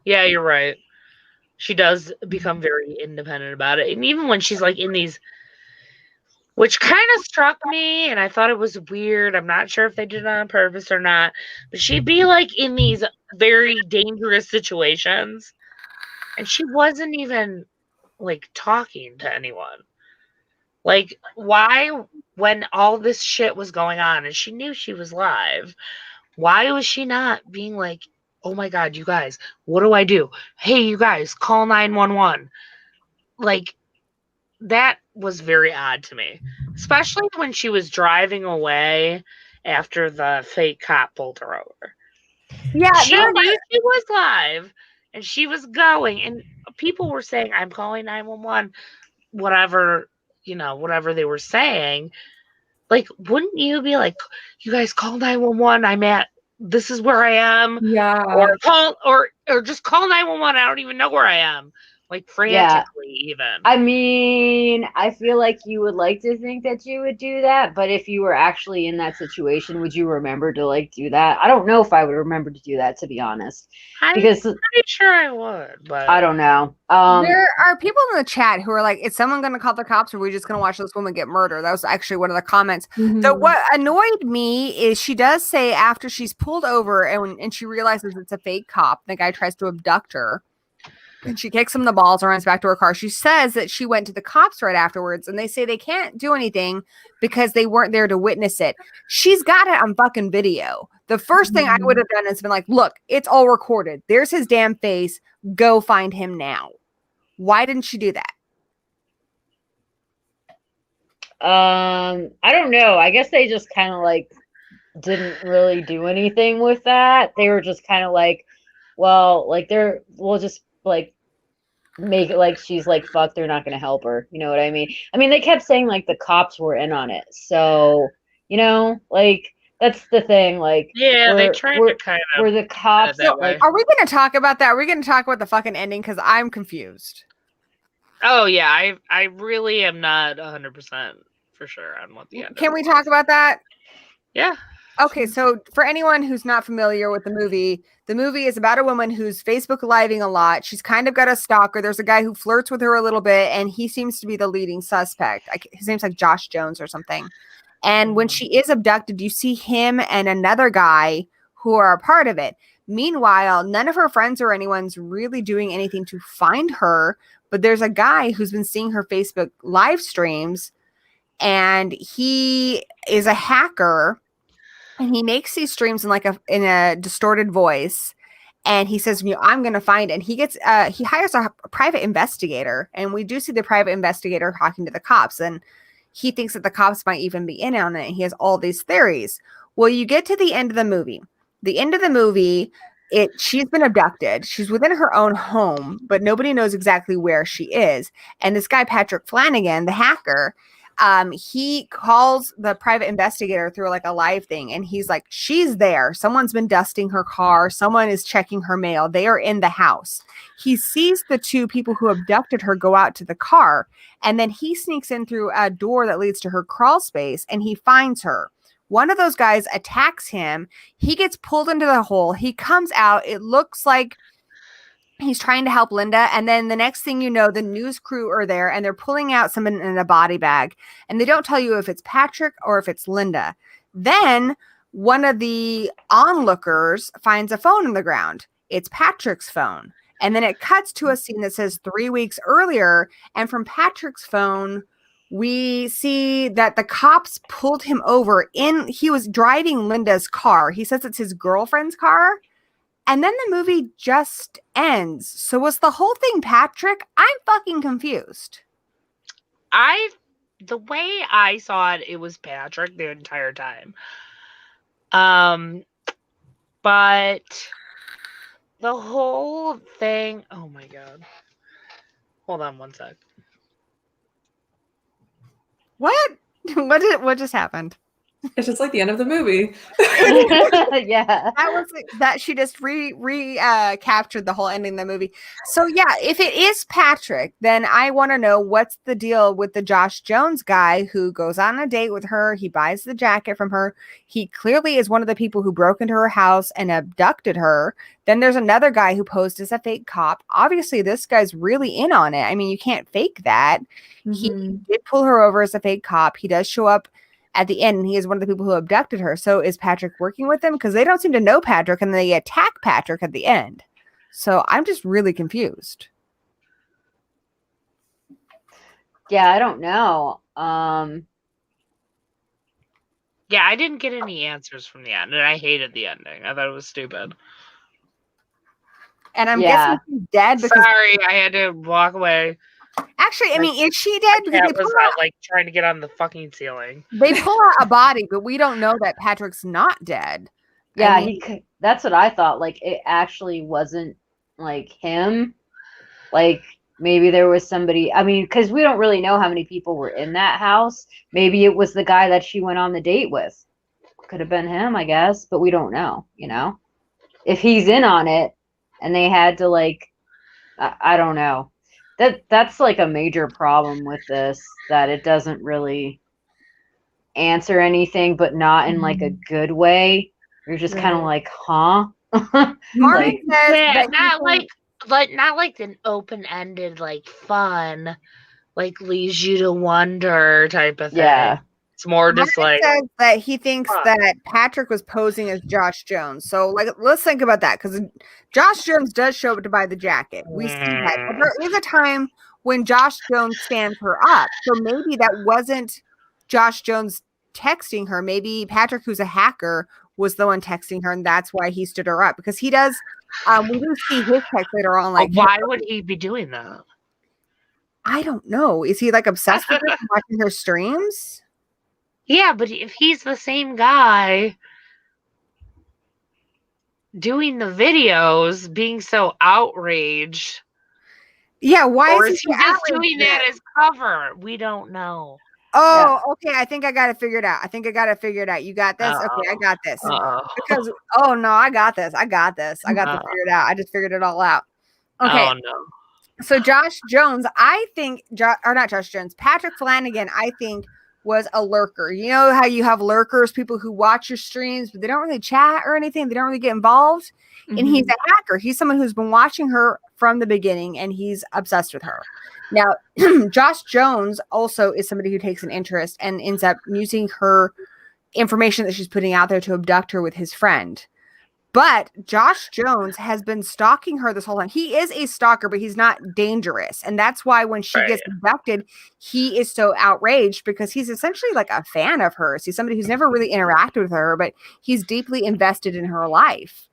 Yeah, you're right. She does become very independent about it. And even when she's like in these, which kind of struck me, and I thought it was weird. I'm not sure if they did it on purpose or not, but she'd be like in these very dangerous situations, and she wasn't even like talking to anyone. Like, why, when all this shit was going on and she knew she was live, why was she not being like, oh my God, you guys, what do I do? Hey, you guys, call 911. Like, that was very odd to me, especially when she was driving away after the fake cop pulled her over. Yeah, She knew she was live and she was going, and people were saying, I'm calling 911, whatever, whatever they were saying. Like, wouldn't you be like, you guys call 911, this is where I am, Yeah. or just call 911, I don't even know where I am, like frantically even. I mean, I feel like you would like to think that you would do that, but if you were actually in that situation, would you remember to like do that? I don't know if I would remember to do that, to be honest, I'm because pretty sure I would, but I don't know. there are people in the chat who are like, is someone going to call the cops or are we just going to watch this woman get murdered? That was actually one of the comments. So Mhm. what annoyed me is she does say after she's pulled over and she realizes it's a fake cop, the guy tries to abduct her. And she kicks him in the balls and runs back to her car. She says that she went to the cops right afterwards and they say they can't do anything because they weren't there to witness it. She's got it on fucking video. The first thing I would have done is been like, look, it's all recorded. There's his damn face. Go find him now. Why didn't she do that? I don't know. I guess they just kind of like didn't really do anything with that. They were just kind of like, well, like we'll just like make it like she's like, fuck, they're not gonna help her. You know what I mean? I mean, they kept saying like the cops were in on it. So, like that's the thing. Like, yeah, they we're- tried we're- to kind were of the cops that like way. Are we going to talk about that? Are we going to talk about the fucking ending? Because I'm confused. Oh yeah, I really am not 100% for sure on what the end. Can we talk about that? Yeah. Okay, so for anyone who's not familiar with the movie is about a woman who's Facebook living a lot. She's kind of got a stalker. There's a guy who flirts with her a little bit, and he seems to be the leading suspect. His name's like Josh Jones or something. And when she is abducted, you see him and another guy who are a part of it. Meanwhile, none of her friends or anyone's really doing anything to find her, but there's a guy who's been seeing her Facebook live streams, and he is a hacker. And he makes these streams in a distorted voice, and he says, I'm going to find it. And he hires a private investigator, and we do see the private investigator talking to the cops, and he thinks that the cops might even be in on it. And he has all these theories. Well, you get to the end of the movie. The end of the movie, she's been abducted. She's within her own home, but nobody knows exactly where she is. And this guy, Patrick Flanagan, the hacker, he calls the private investigator through like a live thing, and he's like, she's there. Someone's been dusting her car. Someone is checking her mail. They are in the house. He sees the two people who abducted her go out to the car, and then he sneaks in through a door that leads to her crawl space, and he finds her. One of those guys attacks him. He gets pulled into the hole. He comes out. It looks like He's trying to help Linda. And then the next thing you know, the news crew are there and they're pulling out someone in a body bag. And they don't tell you if it's Patrick or if it's Linda. Then one of the onlookers finds a phone in the ground. It's Patrick's phone. And then it cuts to a scene that says 3 weeks earlier. And from Patrick's phone, we see that the cops pulled him over he was driving Linda's car. He says it's his girlfriend's car. And then the movie just ends. So was the whole thing Patrick? I'm fucking confused. The way I saw it, it was Patrick the entire time. But the whole thing, oh my god. Hold on one sec. What? What just happened? It's just like the end of the movie. Yeah. That was that she just captured the whole ending of the movie. So yeah, if it is Patrick, then I want to know what's the deal with the Josh Jones guy who goes on a date with her. He buys the jacket from her. He clearly is one of the people who broke into her house and abducted her. Then there's another guy who posed as a fake cop. Obviously, this guy's really in on it. I mean, you can't fake that. He did pull her over as a fake cop. He does show up at the end, and he is one of the people who abducted her. So is Patrick working with them? Because they don't seem to know Patrick, and they attack Patrick at the end. So I'm just really confused. Yeah, I don't know. Yeah, I didn't get any answers from the end, and I hated the ending. I thought it was stupid. And I'm guessing she's dead because Sorry, I had to walk away. actually, I mean, is she dead? Because Cat was out, like trying to get on the fucking ceiling. they pull out a body, but we don't know that Patrick's not dead. Yeah, I mean, that's what I thought. Like, it actually wasn't like him. Like, maybe there was somebody. I mean, because we don't really know how many people were in that house. Maybe it was the guy that she went on the date with. Could have been him, I guess, but we don't know. You know, if he's in on it, and they had to like, I don't know. That's like a major problem with this, that it doesn't really answer anything, but not in like a good way. You're just kind of like, huh? Martin says Yeah, that not like an open-ended, like fun, like leaves you to wonder type of thing. Yeah. It's more just Martin like says that he thinks that Patrick was posing as Josh Jones. So, like, let's think about that, because Josh Jones does show up to buy the jacket. We see that. But there is a time when Josh Jones stands her up. So maybe that wasn't Josh Jones texting her. Maybe Patrick, who's a hacker, was the one texting her, and that's why he stood her up. Because he does, we do see his text later on. Like, why would he be doing that? I don't know. Is he like obsessed with her and watching her streams? Yeah, but if he's the same guy doing the videos, being so outraged, yeah, why or is he just doing that as cover? We don't know. Oh, okay. I think I got it figured out. You got this? Okay, I got this. Because, oh, no, I got this. I got this figured out. I just figured it all out. Okay. Oh, no. So Josh Jones, I think, or not Josh Jones, Patrick Flanagan, I think, was a lurker. You know how you have lurkers, people who watch your streams, but they don't really chat or anything. They don't really get involved. And he's a hacker. He's someone who's been watching her from the beginning, and he's obsessed with her. Now, Josh Jones also is somebody who takes an interest and ends up using her information that she's putting out there to abduct her with his friend. But Josh Jones has been stalking her this whole time. He is a stalker, but he's not dangerous. And that's why when she gets abducted, he is so outraged, because he's essentially like a fan of hers. He's somebody who's never really interacted with her, but he's deeply invested in her life.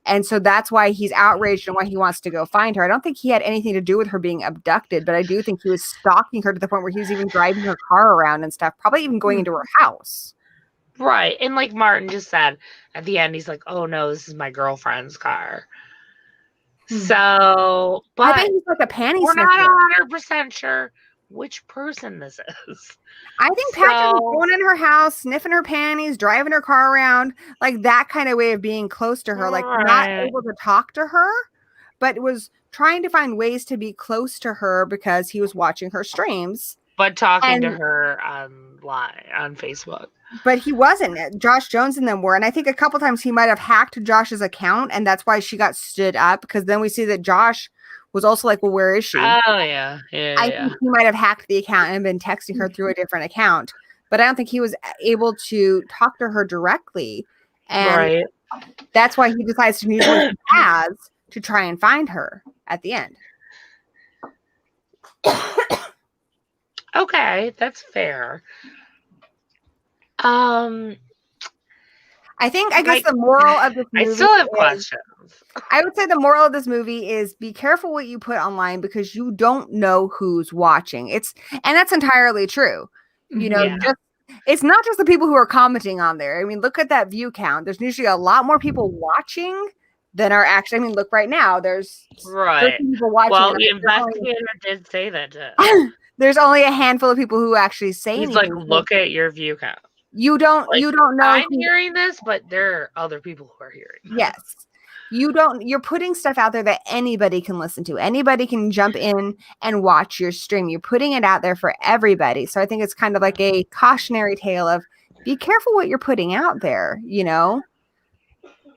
And so that's why he's outraged and why he wants to go find her. I don't think he had anything to do with her being abducted, but I do think he was stalking her to the point where he was even driving her car around and stuff, probably even going into her house. Right. And like Martin just said, at the end, he's like, oh no, this is my girlfriend's car. So, but I think he's like a panty we're sniffer. not 100% sure which person this is. I think Patrick was going in her house, sniffing her panties, driving her car around, like that kind of way of being close to her, like not able to talk to her, but was trying to find ways to be close to her because he was watching her streams. but talking to And- her online on Facebook. But he wasn't. Josh Jones and them were. And I think a couple times he might have hacked Josh's account, and that's why she got stood up, because then we see that Josh was also like, well, where is she? Oh yeah, yeah, I yeah. think he might have hacked the account and been texting her through a different account. But I don't think he was able to talk to her directly. And Right. that's why he decides to use what he has to try and find her at the end. Okay, that's fair. I guess the moral of this movie I still have is- questions. I would say the moral of this movie is be careful what you put online, because you don't know who's watching. And that's entirely true. You know, Yeah. it's not just the people who are commenting on there. I mean, look at that view count. There's usually a lot more people watching than are actually. I mean, look right now. There's Right. 13 people watching. Well, and the there's only- investigator did say that too. there's only a handful of people who actually say He's like, anything. look at your view count. You don't know. I'm who- hearing this, but there are other people who are hearing this. Yes. You're putting stuff out there that anybody can listen to. Anybody can jump in and watch your stream. You're putting it out there for everybody. So I think it's kind of like a cautionary tale of be careful what you're putting out there, you know?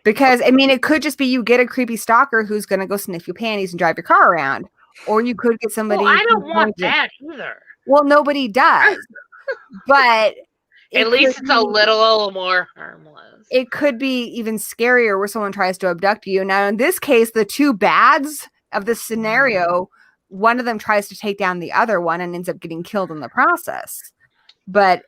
Because I mean, it could just be you get a creepy stalker who's going to go sniff your panties and drive your car around, or you could get somebody. Well, I who's don't going want to- that either. Well, nobody does, but At it least could it's a be- little more harmless. It could be even scarier where someone tries to abduct you. Now, in this case, the two bads of this scenario, one of them tries to take down the other one and ends up getting killed in the process. But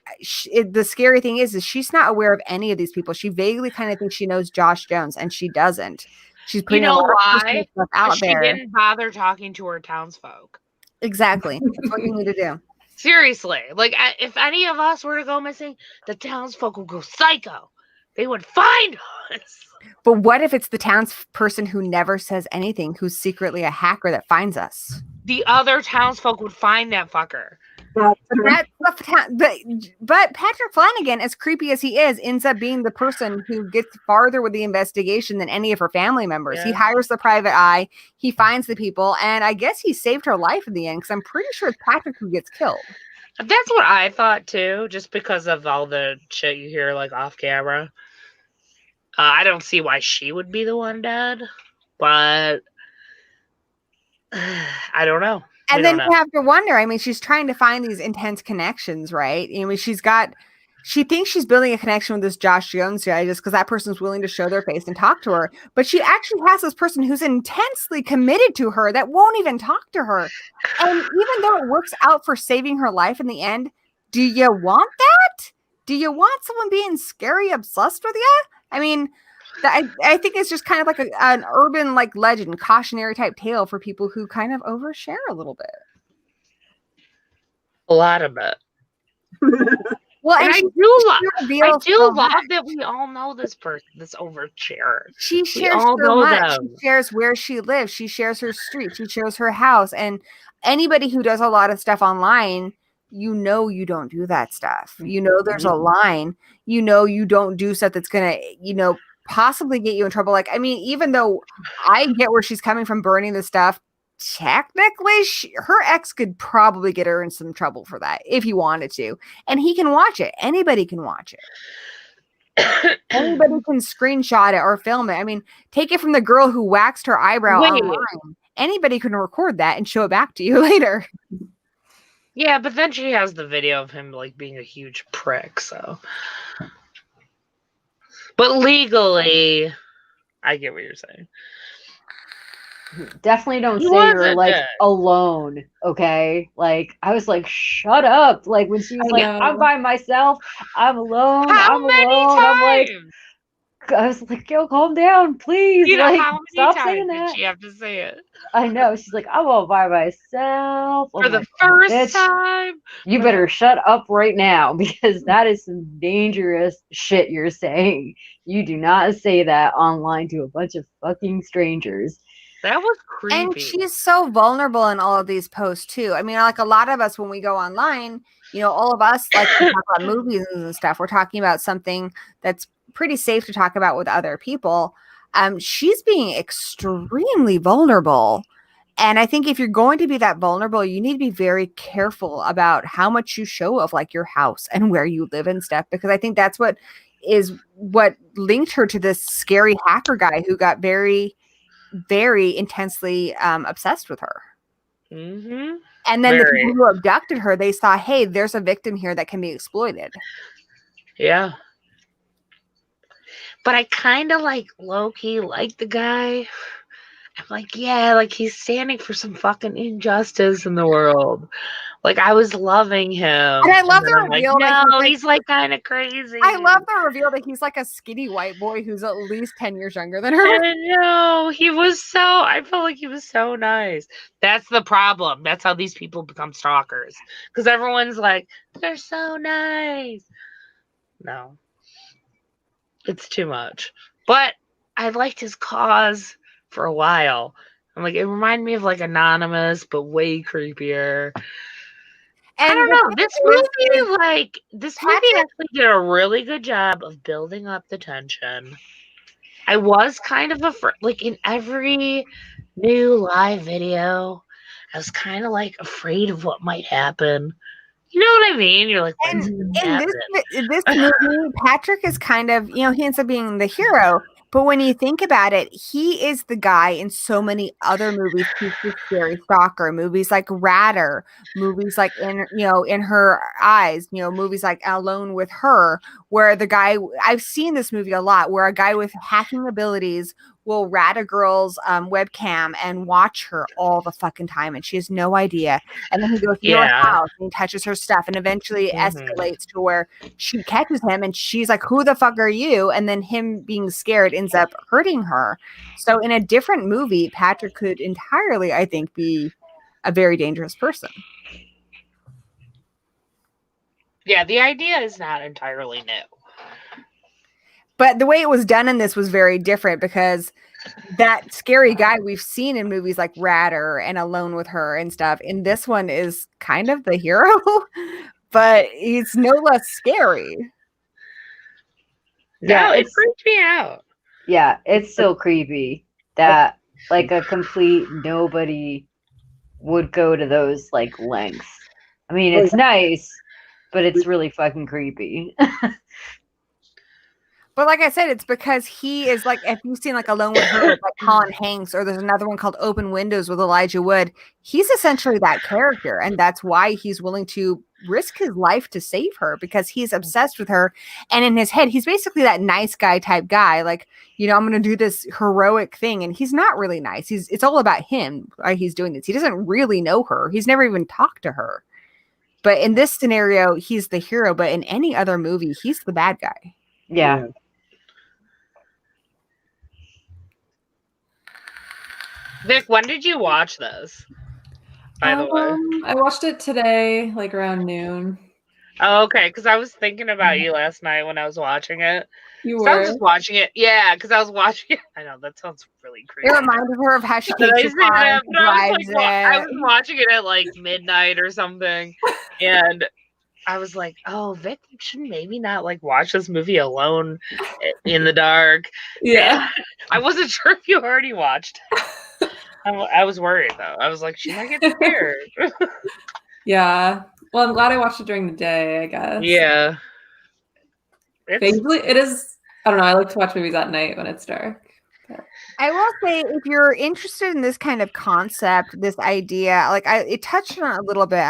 the scary thing is she's not aware of any of these people. She vaguely kind of thinks she knows Josh Jones, and she doesn't. She's putting know a lot of why? personal stuff out She there. didn't bother talking to her townsfolk. Exactly. That's what you need to do. Seriously, like if any of us were to go missing, the townsfolk would go psycho. They would find us. But what if it's the townsperson who never says anything, who's secretly a hacker that finds us? The other townsfolk would find that fucker. That's true. But Patrick Flanagan, as creepy as he is, ends up being the person who gets farther with the investigation than any of her family members. He Yeah. hires the private eye, he finds the people, and I guess he saved her life in the end, because I'm pretty sure it's Patrick who gets killed. That's what I thought too, just because of all the shit you hear like off camera. I don't see why she would be the one dead, but I don't know. And We then don't you know. have to wonder, I mean, she's trying to find these intense connections, right? I mean, she thinks she's building a connection with this Josh Jones guy just because that person's willing to show their face and talk to her. But she actually has this person who's intensely committed to her that won't even talk to her. And even though it works out for saving her life in the end, do you want that? Do you want someone being scary obsessed with you? I mean, I think it's just kind of like an urban like legend, cautionary type tale for people who kind of overshare a little bit. A lot of it. Well, And I she do love. reveals I do so love much. that we all know this person, this oversharer. She shares all so know much. them. She shares where she lives. She shares her street. She shares her house. And anybody who does a lot of stuff online, you know you don't do that stuff. You know there's a line. You know you don't do stuff that's gonna, possibly get you in trouble. Like, I mean, even though I get where she's coming from burning the stuff, technically her ex could probably get her in some trouble for that if he wanted to. And he can watch it. Anybody can watch it. Anybody can screenshot it or film it. I mean, take it from the girl who waxed her eyebrow Wait. online. Anybody can record that and show it back to you later. Yeah, but then she has the video of him like being a huge prick, so. But legally, I get what you're saying. Definitely don't He say you're wasn't like dead. alone, okay? Like I was like, shut up. Like when she was I like, know. I'm by myself, I'm alone, How I'm many alone. times? I was like, yo, calm down, please. You know like, how many stop times saying did that. she have to say it? I know. She's like, I'm all by myself. For I'm the like, first bitch, time? you better shut up right now because that is some dangerous shit you're saying. You do not say that online to a bunch of fucking strangers. That was creepy. And she's so vulnerable in all of these posts too. I mean, like a lot of us when we go online, all of us like to talk about movies and stuff. We're talking about something that's pretty safe to talk about with other people. She's being extremely vulnerable. And I think if you're going to be that vulnerable, you need to be very careful about how much you show of like your house and where you live and stuff, because I think that's what linked her to this scary hacker guy who got very, very intensely obsessed with her. Mm-hmm. And then the Very. people who abducted her, they saw, hey, there's a victim here that can be exploited. Yeah. But I kind of like low-key like the guy. I'm like, yeah, like he's standing for some fucking injustice in the world. Like I was loving him. And I love then the I'm like, reveal that no, he's like kind of crazy. I love the reveal that he's like a skinny white boy who's at least 10 years younger than her. I know. I felt like he was so nice. That's the problem. That's how these people become stalkers. Because everyone's like, they're so nice. No. It's too much. But I liked his cause for a while. I'm like, it reminded me of like Anonymous, but way creepier. And I don't the know. thing This is, movie actually did a really good job of building up the tension. I was kind of afraid, like in every new live video, I was kind of like afraid of what might happen. You know what I mean? You're like, And when's it gonna happen? in this movie, Patrick is kind of, he ends up being the hero. But when you think about it, he is the guy in so many other movies. He's the scary stalker. Movies like Ratter, movies like In Her Eyes, movies like Alone with Her, where the guy, I've seen this movie a lot, where a guy with hacking abilities will rat a girl's webcam and watch her all the fucking time, and she has no idea. And then he goes to her house and he touches her stuff, and eventually escalates to where she catches him and she's like, who the fuck are you? And then him being scared ends up hurting her. So in a different movie, Patrick could entirely, I think, be a very dangerous person. Yeah, the idea is not entirely new. But the way it was done in this was very different, because that scary guy we've seen in movies like Ratter and Alone with Her and stuff, in this one is kind of the hero, but he's no less scary. Yeah, No, it freaked me out. Yeah, it's still creepy that like a complete nobody would go to those like lengths. I mean, it's nice, but it's really fucking creepy. But like I said, it's because he is like, if you've seen like Alone with Her with like Colin Hanks, or there's another one called Open Windows with Elijah Wood, he's essentially that character. And that's why he's willing to risk his life to save her, because he's obsessed with her. And in his head, he's basically that nice guy type guy. Like, I'm going to do this heroic thing. And he's not really nice. It's all about him. Why he's doing this. He doesn't really know her. He's never even talked to her. But in this scenario, he's the hero. But in any other movie, he's the bad guy. Yeah. Vic, when did you watch this? By the way. I watched it today, like around noon. Oh, okay, because I was thinking about you last night when I was watching it. You So were? I was just watching it. Yeah, because I was watching it. I know, that sounds really creepy. It reminded her of how she But takes her time, drives I was it. watching it at like midnight or something. And I was like, oh, Vic should maybe not like watch this movie alone in the dark. Yeah. I wasn't sure if you already watched it. I was worried though. I was like, she might get scared. Yeah. Well, I'm glad I watched it during the day, I guess. Yeah. Usually it is, I don't know, I like to watch movies at night when it's dark. I will say, if you're interested in this kind of concept, this idea, like it touched on it a little bit,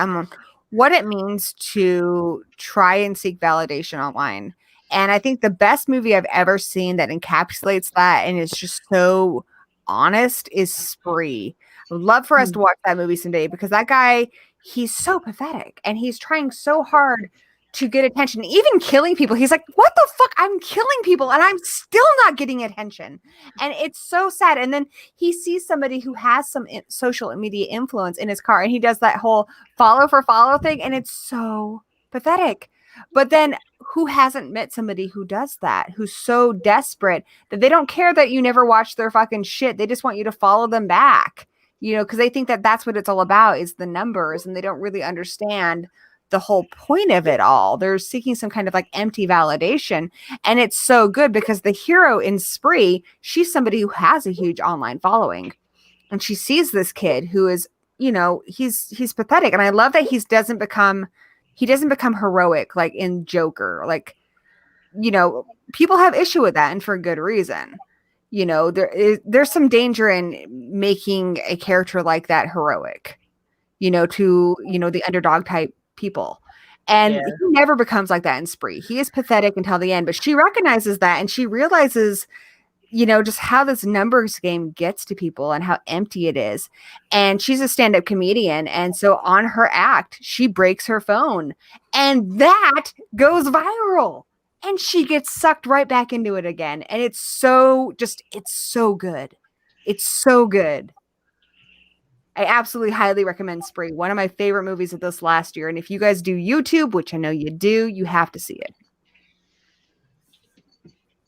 what it means to try and seek validation online. And I think the best movie I've ever seen that encapsulates that and is just so honest is Spree. I would love for us to watch that movie someday, because that guy, he's so pathetic and he's trying so hard to get attention, even killing people. He's like, what the fuck? I'm killing people and I'm still not getting attention. And it's so sad. And then he sees somebody who has some social media influence in his car, and he does that whole follow for follow thing. And it's so pathetic. But then who hasn't met somebody who does that, who's so desperate that they don't care that you never watch their fucking shit. They just want you to follow them back, because they think that that's what it's all about, is the numbers, and they don't really understand the whole point of it all. They're seeking some kind of like empty validation. And it's so good because the hero in Spree, she's somebody who has a huge online following. and she sees this kid who is, you know, he's pathetic, and I love that he doesn't become heroic like in Joker. Like, you know, people have issue with that, and for good reason. You know, there's some danger in making a character like that heroic, you know, to, you know, the underdog type people. And Yeah. he never becomes like that in Spree. He is pathetic until the end, but she recognizes that, and she realizes, you know, just how this numbers game gets to people and how empty it is. And she's a stand-up comedian. And so on her act, she breaks her phone, and that goes viral. And she gets sucked right back into it again. And it's so good. It's so good. I absolutely highly recommend Spree. One of my favorite movies of this last year. And if you guys do YouTube, which I know you do, you have to see it.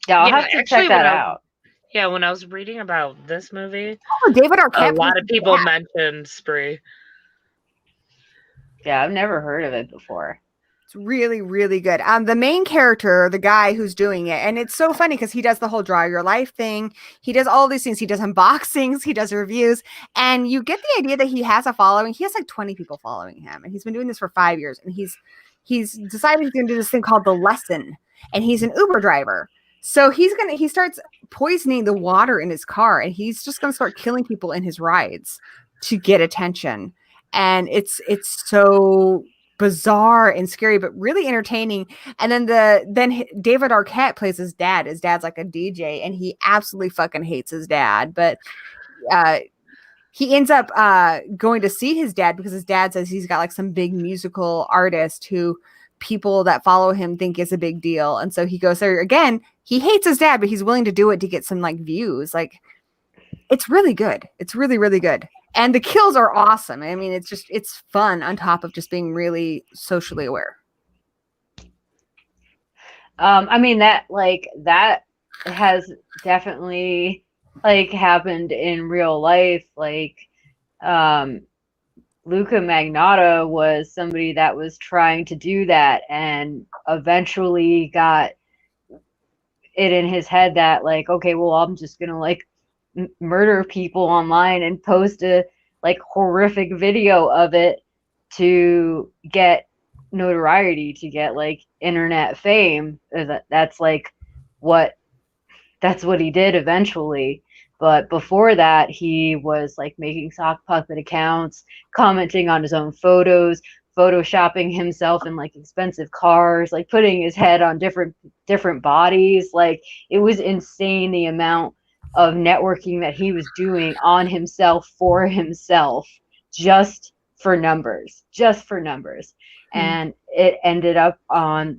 Yeah, I'll Yeah, have to actually, check that when I- out. Yeah, when I was reading about this movie, Oh, David a Arquette. lot of people Yeah. mentioned Spree. Yeah, I've never heard of it before. It's really, really good. The main character, the guy who's doing it, and it's so funny because he does the whole draw your life thing. He does all these things. He does unboxings, he does reviews, and you get the idea that he has a following. He has like 20 people following him, and he's been doing this for 5 years. And he's decided he's going to do this thing called The Lesson, and he's an Uber driver. So he starts poisoning the water in his car, and he's just going to start killing people in his rides to get attention. And it's so bizarre and scary, but really entertaining. And then David Arquette plays his dad. His dad's like a DJ, and he absolutely fucking hates his dad. But he ends up going to see his dad because his dad says he's got like some big musical artist who people that follow him think is a big deal. And so he goes there again. He hates his dad, but he's willing to do it to get some like views. Like, it's really good. It's really, really good. And the kills are awesome. I mean, it's fun on top of just being really socially aware. I mean, that has definitely like happened in real life. Like, Luca Magnotta was somebody that was trying to do that and eventually got it in his head that like, okay, well, I'm just gonna like murder people online and post a like horrific video of it to get notoriety, to get like internet fame. That's what he did eventually. But before that, he was like making sock puppet accounts, commenting on his own photos, photoshopping himself in like expensive cars, like putting his head on different bodies. Like, it was insane the amount of networking that he was doing on himself for himself, just for numbers. And it ended up on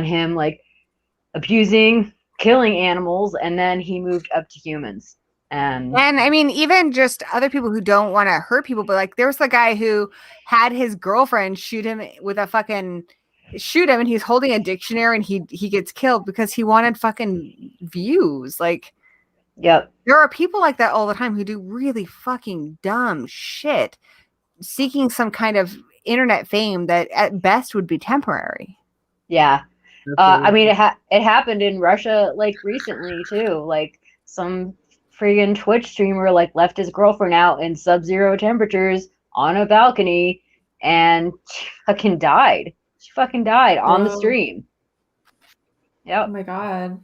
him like abusing, killing animals, and then he moved up to humans. And I mean, even just other people who don't want to hurt people, but like there was the guy who had his girlfriend shoot him, and he's holding a dictionary, and he gets killed because he wanted fucking views. Like, yep. There are people like that all the time who do really fucking dumb shit, seeking some kind of internet fame that at best would be temporary. Yeah. I mean, it happened in Russia like recently too. Like, some friggin' Twitch streamer like left his girlfriend out in sub-zero temperatures on a balcony, and she fucking died. On the stream. Yep. Oh my god.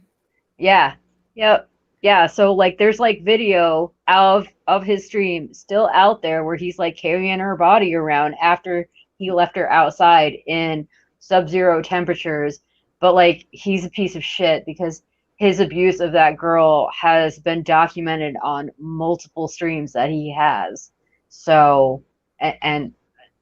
Yeah. Yep. Yeah. So like, there's like video of his stream still out there where he's like carrying her body around after he left her outside in sub-zero temperatures. But like, he's a piece of shit because his abuse of that girl has been documented on multiple streams that he has. So, and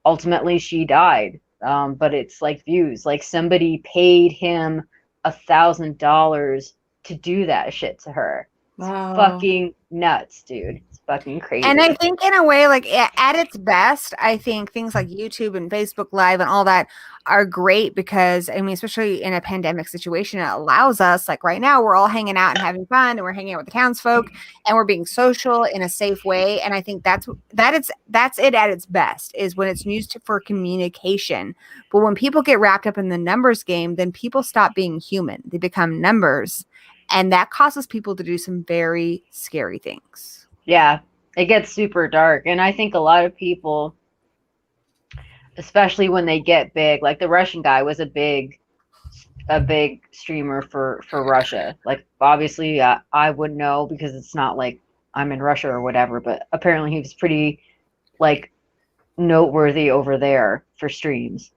ultimately she died. But it's like views. Like, somebody paid him $1,000 to do that shit to her. Wow. Fucking nuts, dude. It's fucking crazy. And I think in a way, like at its best, I think things like YouTube and Facebook Live and all that are great because, I mean, especially in a pandemic situation, it allows us, like right now, we're all hanging out and having fun, and we're hanging out with the townsfolk, and we're being social in a safe way. And I think that's it at its best, is when it's used for communication. But when people get wrapped up in the numbers game, then people stop being human. They become numbers. And that causes people to do some very scary things. Yeah. it gets super dark. And I think a lot of people, especially when they get big, like the Russian guy was a big streamer for Russia. Like obviously I wouldn't know because it's not like I'm in Russia or whatever, but apparently he was pretty like noteworthy over there for streams.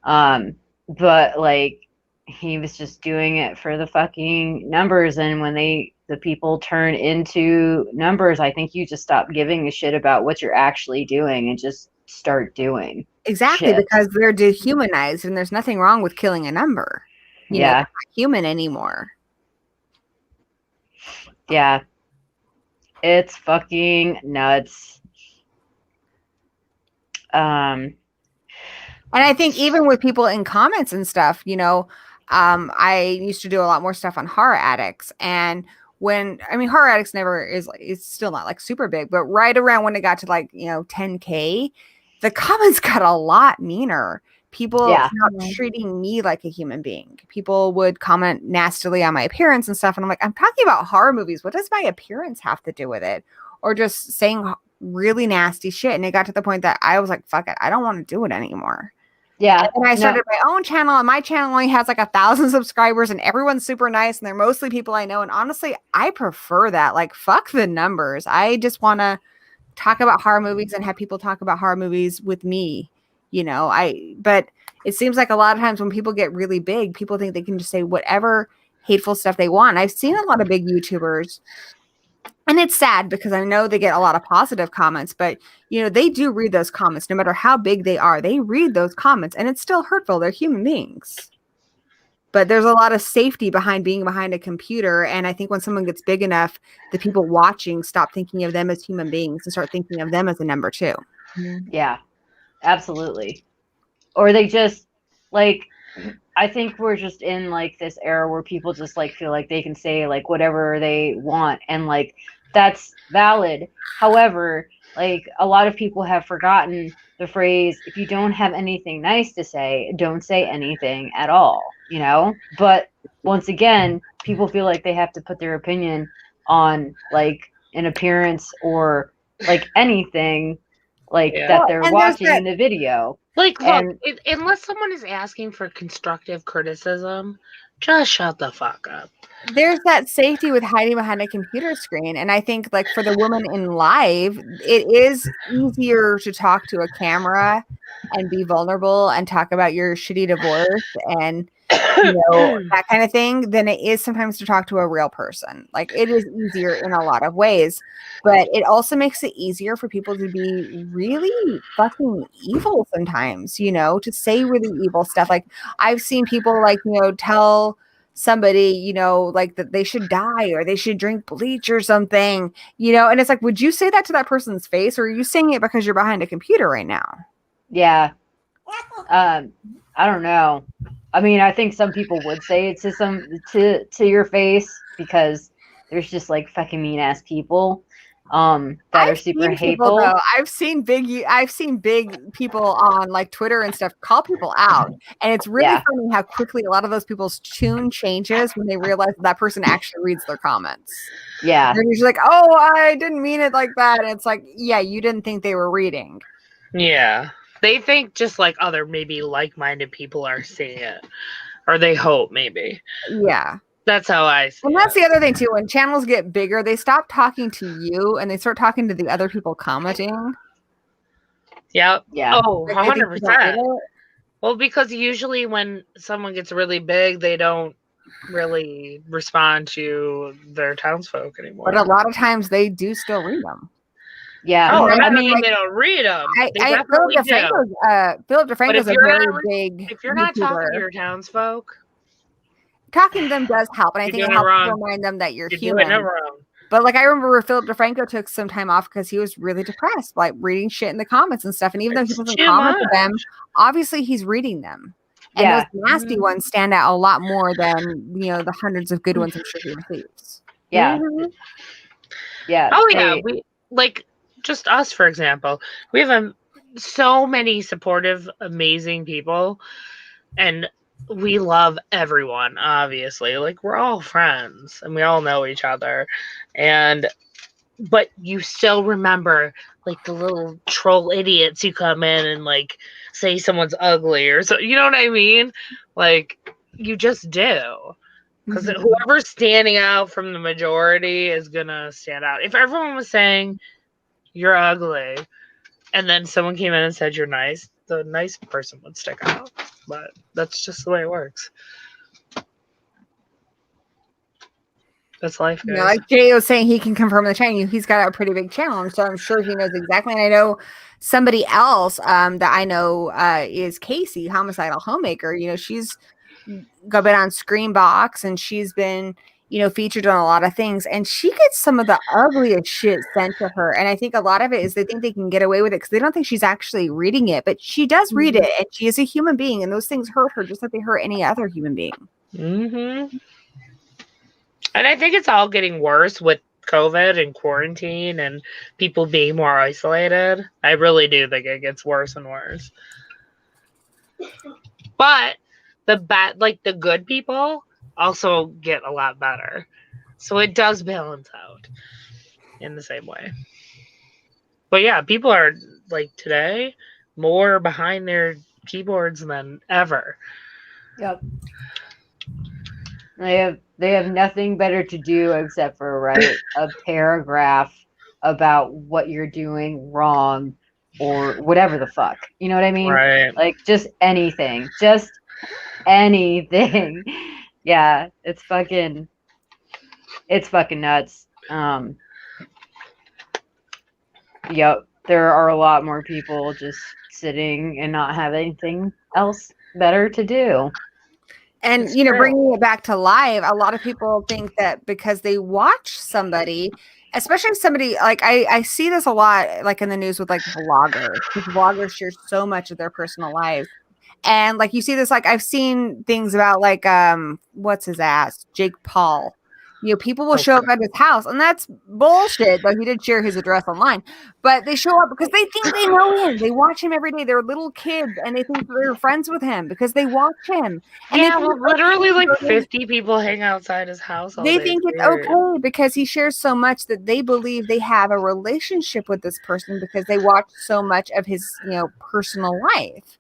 But like he was just doing it for the fucking numbers, and when the people turn into numbers, I think you just stop giving a shit about what you're actually doing and just start doing. Exactly, Shit. because they're dehumanized, and there's nothing wrong with killing a number. You know, Yeah. they're not human anymore. Yeah. It's fucking nuts. And I think even with people in comments and stuff, you know, I used to do a lot more stuff on Horror Addicts, and Horror Addicts never is like, it's still not like super big, but right around when it got to like, you know, 10K, the comments got a lot meaner. People stopped treating me like a human being. People would comment nastily on my appearance and stuff, and I'm like, I'm talking about horror movies. What does my appearance have to do with it? Or just saying really nasty shit. And it got to the point that I was like, fuck it, I don't want to do it anymore. Yeah. And I started my own channel, and my channel only has like 1,000 subscribers, and everyone's super nice, and they're mostly people I know. And honestly, I prefer that. Like, fuck the numbers. I just want to talk about horror movies and have people talk about horror movies with me. You know, but it seems like a lot of times when people get really big, people think they can just say whatever hateful stuff they want. I've seen a lot of big YouTubers, and it's sad because I know they get a lot of positive comments, but you know, they do read those comments no matter how big they are. They read those comments, and it's still hurtful. They're human beings. But there's a lot of safety behind being behind a computer. And I think when someone gets big enough, the people watching stop thinking of them as human beings and start thinking of them as a number too. Yeah, absolutely. Or they just like, I think we're just in like this era where people just like feel like they can say like whatever they want, and like that's valid. However, like a lot of people have forgotten the phrase, if you don't have anything nice to say, don't say anything at all, you know? But once again, people feel like they have to put their opinion on like an appearance or like anything like that they're watching in the video. Like, look, unless someone is asking for constructive criticism, just shut the fuck up. There's that safety with hiding behind a computer screen. And I think like for the woman in live, it is easier to talk to a camera and be vulnerable and talk about your shitty divorce and you know, that kind of thing than it is sometimes to talk to a real person. Like it is easier in a lot of ways, but it also makes it easier for people to be really fucking evil sometimes, you know, to say really evil stuff. Like I've seen people like, you know, tell somebody, you know, like that they should die or they should drink bleach or something, you know, and it's like, would you say that to that person's face, or are you saying it because you're behind a computer right now? Yeah. I don't know. I mean, I think some people would say it to your face because there's just like fucking mean ass people that are super hateful. I've seen big people on like Twitter and stuff call people out, and it's really funny how quickly a lot of those people's tune changes when they realize that person actually reads their comments. Yeah, they're usually like, "Oh, I didn't mean it like that," and it's like, "Yeah, you didn't think they were reading." Yeah. They think just like other maybe like-minded people are seeing it, or they hope maybe. Yeah, that's how I see and that's the other thing too. When channels get bigger, they stop talking to you and they start talking to the other people commenting. Yep. Yeah. Oh, 100%. Well, because usually when someone gets really big, they don't really respond to their townsfolk anymore. But a lot of times they do still read them. Yeah. Oh, I mean, they don't read them. Philip DeFranco is a very big. If you're not talking to your townsfolk, talking to them does help, and I think it helps to remind them that you're human. Doing it wrong. But like I remember Philip DeFranco took some time off because he was really depressed, like reading shit in the comments and stuff. And even though he doesn't comment to them, obviously he's reading them. And those nasty ones stand out a lot more than, you know, the hundreds of good ones I'm sure he receives. Yeah. Yeah. Oh yeah. We like just us, for example. We have so many supportive, amazing people, and we love everyone, obviously. Like, we're all friends and we all know each other. And but you still remember like the little troll idiots who come in and like say someone's ugly or so, you know what I mean? Like you just do. Because whoever's standing out from the majority is gonna stand out. If everyone was saying you're ugly, and then someone came in and said you're nice, the nice person would stick out. But that's just the way it works. That's life, guys. Yeah, like Jay was saying, he can confirm the channel. He's got a pretty big channel, so I'm sure he knows exactly. And I know somebody else that I know is Casey, Homicidal Homemaker. You know, she's been on Screenbox, and she's been, you know, featured on a lot of things. And she gets some of the ugliest shit sent to her. And I think a lot of it is they think they can get away with it because they don't think she's actually reading it. But she does read it, and she is a human being, and those things hurt her just like they hurt any other human being. Mm-hmm. And I think it's all getting worse with COVID and quarantine and people being more isolated. I really do think it gets worse and worse. But the good people also get a lot better. So it does balance out in the same way. But yeah, people are like today more behind their keyboards than ever. Yep. They have nothing better to do except for write a paragraph about what you're doing wrong or whatever the fuck. You know what I mean? Right. Like just anything. Just anything. Yeah, it's fucking nuts. Yep, there are a lot more people just sitting and not have anything else better to do. And, It's you know, true. bringing it back to live, a lot of people think that because they watch somebody, especially if somebody, like, I see this a lot, like, in the news with, like, vloggers. Vloggers share so much of their personal lives. And, like, you see this, like, I've seen things about, like, what's his ass? Jake Paul. You know, people will show up at his house, and that's bullshit. Though he did share his address online, but they show up because they think they know him. They watch him every day. They're little kids, and they think they're friends with him because they watch him. And Yeah, they think literally like 50 people hang outside his house all they day. think it's period. okay because he shares so much that they believe they have a relationship with this person because they watch so much of his, you know, personal life.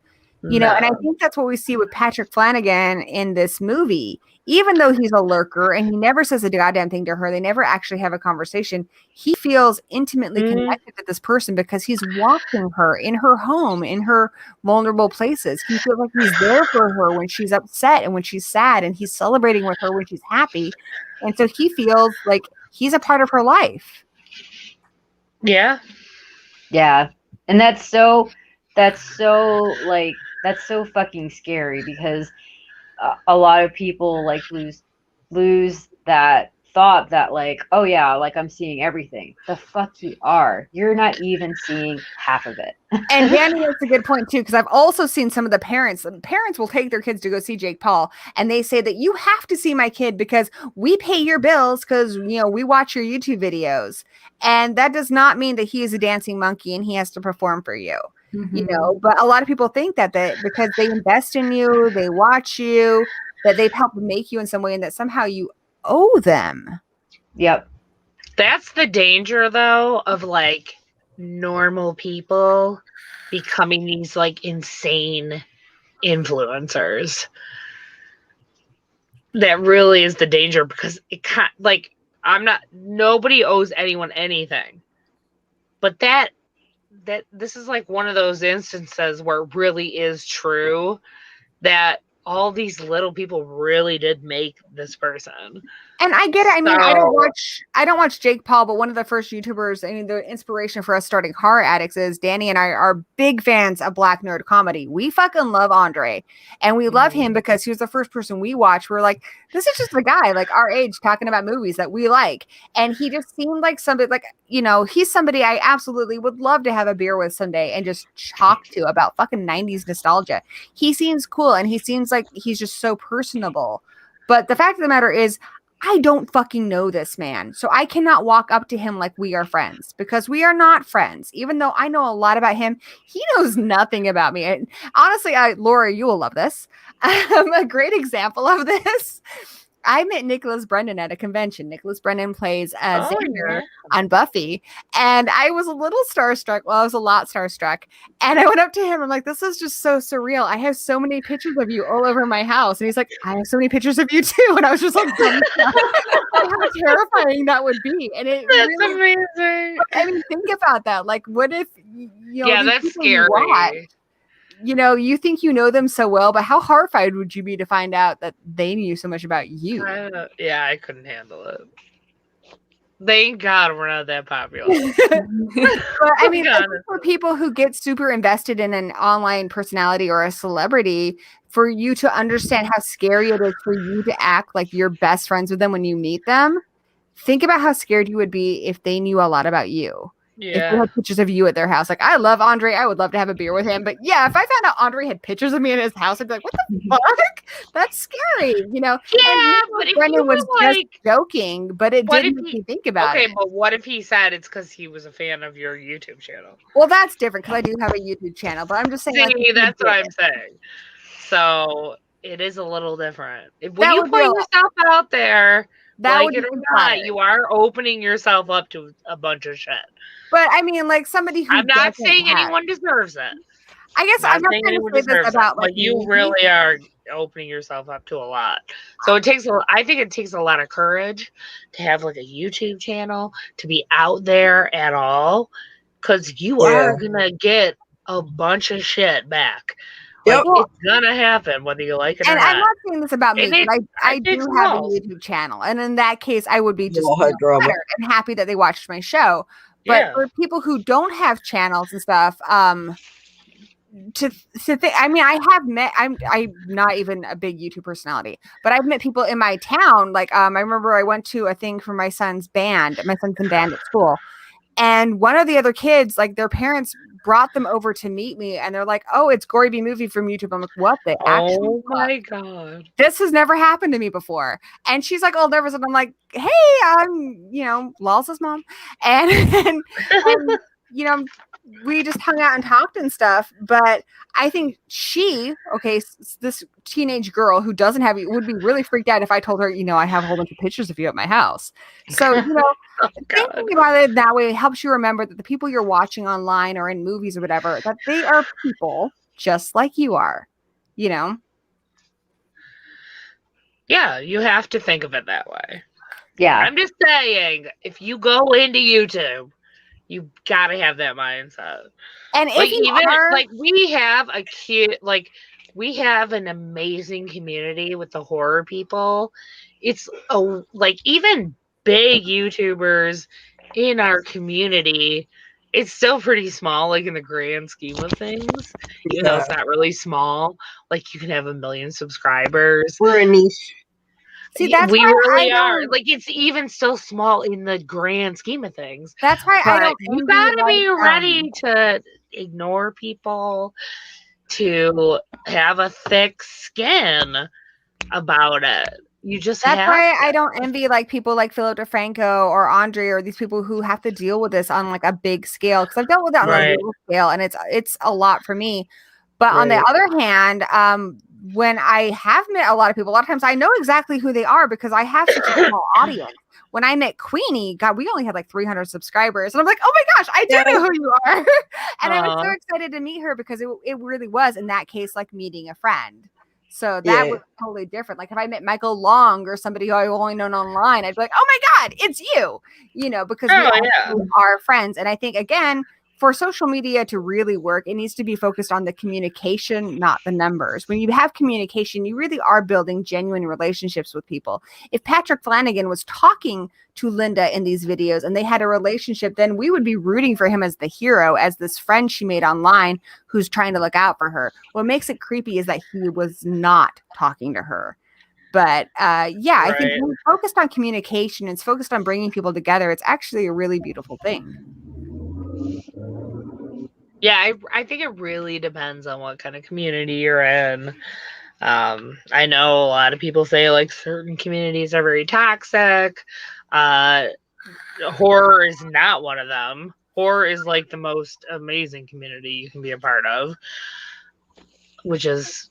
You know, and I think that's what we see with Patrick Flanagan in this movie. Even though he's a lurker and he never says a goddamn thing to her, they never actually have a conversation. He feels intimately connected to this person because he's watching her in her home, in her vulnerable places. He feels like he's there for her when she's upset and when she's sad, and he's celebrating with her when she's happy. And so he feels like he's a part of her life. Yeah. Yeah. And that's so fucking scary because a lot of people like lose that thought that like, oh yeah, like I'm seeing everything. The fuck you are. You're not even seeing half of it. And Danny makes a good point too, because I've also seen some of the parents. Parents will take their kids to go see Jake Paul, and they say that you have to see my kid because we pay your bills because, you know, we watch your YouTube videos, and that does not mean that he is a dancing monkey and he has to perform for you. You know, but a lot of people think that because they invest in you, they watch you, that they've helped make you in some way, and that somehow you owe them. Yep. That's the danger though of like normal people becoming these like insane influencers. That really is the danger because it can't, like, nobody owes anyone anything. But that this is like one of those instances where it really is true that all these little people really did make this person. And I get it. I mean, I don't watch Jake Paul, but one of the first YouTubers, I mean, the inspiration for us starting Horror Addicts is Danny and I are big fans of Black Nerd comedy. We fucking love Andre, and we love him because he was the first person we watched. We're like, this is just a guy like our age talking about movies that we like. And he just seemed like somebody, like, you know, he's somebody I absolutely would love to have a beer with someday and just talk to about fucking 90s nostalgia. He seems cool, and he seems like he's just so personable. But the fact of the matter is, I don't fucking know this man. So I cannot walk up to him like we are friends because we are not friends. Even though I know a lot about him, he knows nothing about me. And honestly, Laura, you will love this. A great example of this. I met Nicholas Brennan at a convention. Nicholas Brennan plays Oh, Xander yeah. on Buffy, and I was a little starstruck. Well, I was a lot starstruck, and I went up to him. I'm like, "This is just so surreal. I have so many pictures of you all over my house." And he's like, "I have so many pictures of you too." And I was just like, how terrifying that would be. And it That's really, amazing. I mean, think about that. Like, what if Yeah, these that's people you scary. watch, you think you know them so well, but how horrified would you be to find out that they knew so much about you? Yeah, I couldn't handle it. Thank God we're not that popular. But I mean, God. for people who get super invested in an online personality or a celebrity, for you to understand how scary it is for you to act like you're best friends with them when you meet them, think about how scared you would be if they knew a lot about you. If they Yeah. had pictures of you at their house. Like, I love Andre. I would love to have a beer with him. But yeah, if I found out Andre had pictures of me in his house, I'd be like, what the fuck? That's scary, Yeah, And but if Brendan you was were just like, joking, but it what did if make he- me think about okay, it. but what if he said it's because he was a fan of your YouTube channel? Well, that's different because I do have a YouTube channel, but I'm just saying. See, if that's you what did I'm saying. So it is a little different. When That you would put be a- yourself out there, that like would it be or not, flattering. you are opening yourself up to a bunch of shit. But I mean, like somebody who I'm not doesn't saying have- anyone deserves it. I guess Not I'm not saying trying to anyone say this deserves it, about like but you me. really are opening yourself up to a lot. So it takes I think it takes a lot of courage to have like a YouTube channel, to be out there at all, because you are gonna get a bunch of shit back. Like Yep. it's gonna happen whether you like it or And not. I'm not saying this about me, And but I it do takes have a balls. YouTube channel, and in that case, I would be just Little high drama. flattered and happy that they watched my show. But Yeah. for people who don't have channels and stuff, to think, I mean, I have met. I'm not even a big YouTube personality, but I've met people in my town. Like, I remember I went to a thing for my son's band. My son's in band at school, and one of the other kids, like their parents brought them over to meet me, and they're like, "Oh, it's Gory B Movie from YouTube." I'm like, "What the actual Oh fuck? my god. This has never happened to me before." And she's like all nervous, and I'm like, "Hey, I'm Lalza's mom," and we just hung out and talked and stuff. But I think this teenage girl who doesn't have you would be really freaked out if I told her, I have a whole bunch of pictures of you at my house. So, Oh, God. thinking about it that way helps you remember that the people you're watching online or in movies or whatever, that they are people just like you are, Yeah, you have to think of it that way. Yeah. I'm just saying, if you go into YouTube, you gotta have that mindset. and if Like you even are, like we have a kid, like we have an amazing community with the horror people. It's like even big YouTubers in our community, it's still pretty small, like in the grand scheme of things. Even though it's not really small, like you can have 1 million subscribers. We're a niche. see, that's We why really I are. don't- Like it's even still small in the grand scheme of things. That's why I But don't. you envy, gotta be like, ready to ignore people, to have a thick skin about it. You just That's have why to. I don't envy like people like Philip DeFranco or Andre or these people who have to deal with this on like a big scale. Because I've dealt with that on a Right. little scale, and it's a lot for me. But on the Right. other hand, when I have met a lot of people, a lot of times I know exactly who they are because I have such a small audience. When I met Queenie, God, we only had like 300 subscribers, and I'm like, oh my gosh, I do know who you are, and I was so Aw. excited to meet her because it really was in that case like meeting a friend. So that Yeah. was totally different. Like if I met Michael Long or somebody who I've only known online, I'd be like, "Oh my God, it's you!" Because we Oh, actually yeah. are friends. And I think again, for social media to really work, it needs to be focused on the communication, not the numbers. When you have communication, you really are building genuine relationships with people. If Patrick Flanagan was talking to Linda in these videos and they had a relationship, then we would be rooting for him as the hero, as this friend she made online who's trying to look out for her. What makes it creepy is that he was not talking to her. But I think Right. when it's focused on communication, it's focused on bringing people together. It's actually a really beautiful thing. Yeah, I think it really depends on what kind of community you're in. I know a lot of people say like certain communities are very toxic. Horror is not one of them. Horror is like the most amazing community you can be a part of, which is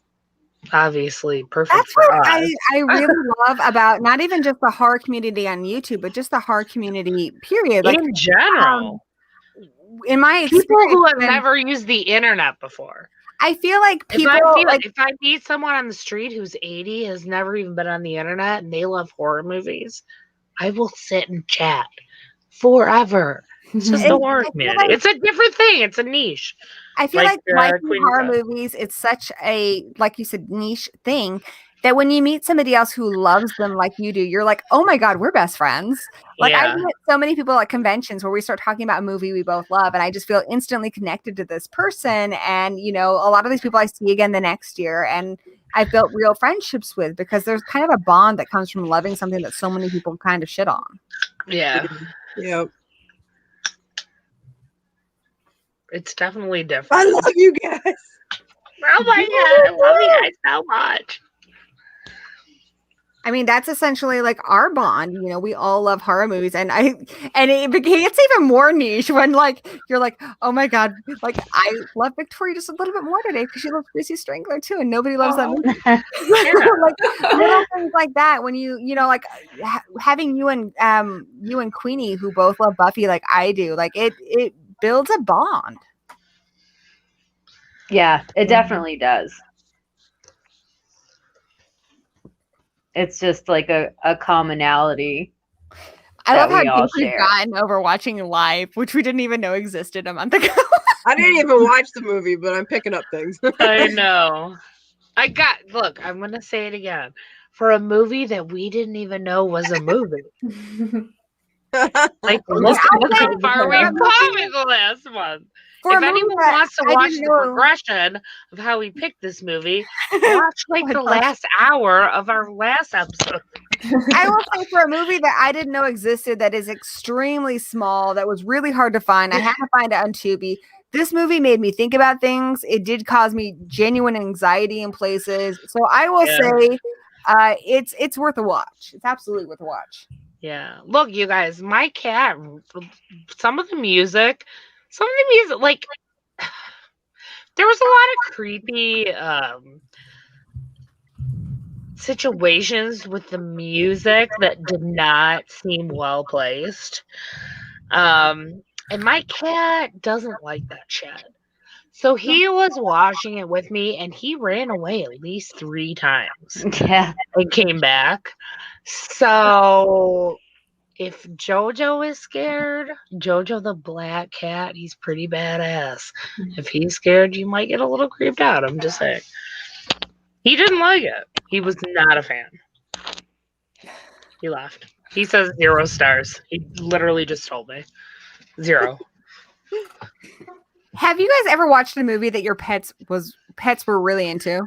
obviously perfect That's for what us. I really love about not even just the horror community on YouTube, but just the horror community, period. Like, In general, in my people who have experience, never used the internet before. I feel like people If I meet someone on the street who's 80, has never even been on the internet, and they love horror movies, I will sit and chat forever. It's just the horror community. It's a different thing. It's a niche. I feel like liking Queen horror said. movies, it's such a, like you said, niche thing that when you meet somebody else who loves them like you do, you're like, oh my God, we're best friends. Like, Yeah. I've met so many people at conventions where we start talking about a movie we both love, and I just feel instantly connected to this person. And, you know, a lot of these people I see again the next year, and I've built real friendships with, because there's kind of a bond that comes from loving something that so many people kind of shit on. Yeah. Yep. It's definitely I different. love you guys. Oh my God. I love you guys so much. I mean, that's essentially like our bond. You know, we all love horror movies, and it gets even more niche when like you're like, oh my God, like I love Victoria just a little bit more today because she loves Chrissy Strangler too, and nobody loves that movie. Like little things like that. When you know, like having you and Queenie, who both love Buffy like I do, like it builds a bond. Yeah, it definitely does. It's just like a commonality. I love that we how all deep we've share. gotten over watching Life, which we didn't even know existed a month ago. I didn't even watch the movie, but I'm picking up things. I know. Look, I'm going to say it again. For a movie that we didn't even know was a movie. Like, look how far we've come in the last month. For a If movie anyone that wants to I watch didn't the know- progression of how we picked this movie, watch like the last hour of our last episode. I will say, for a movie that I didn't know existed, that is extremely small, that was really hard to find, I had to find it on Tubi. This movie made me think about things. It did cause me genuine anxiety in places. So I will say, it's worth a watch. It's absolutely worth a watch. Yeah. Look, you guys, my cat, some of the music, like, there was a lot of creepy situations with the music that did not seem well placed. And my cat doesn't like that shit. So he was watching it with me, and he ran away at least 3 times Yeah. and came back. So if Jojo is scared, Jojo the black cat, he's pretty badass. If he's scared, you might get a little creeped out. I'm just saying. He didn't like it. He was not a fan. He left. He says 0 stars. He literally just told me. 0. Have you guys ever watched a movie that your pets were really into?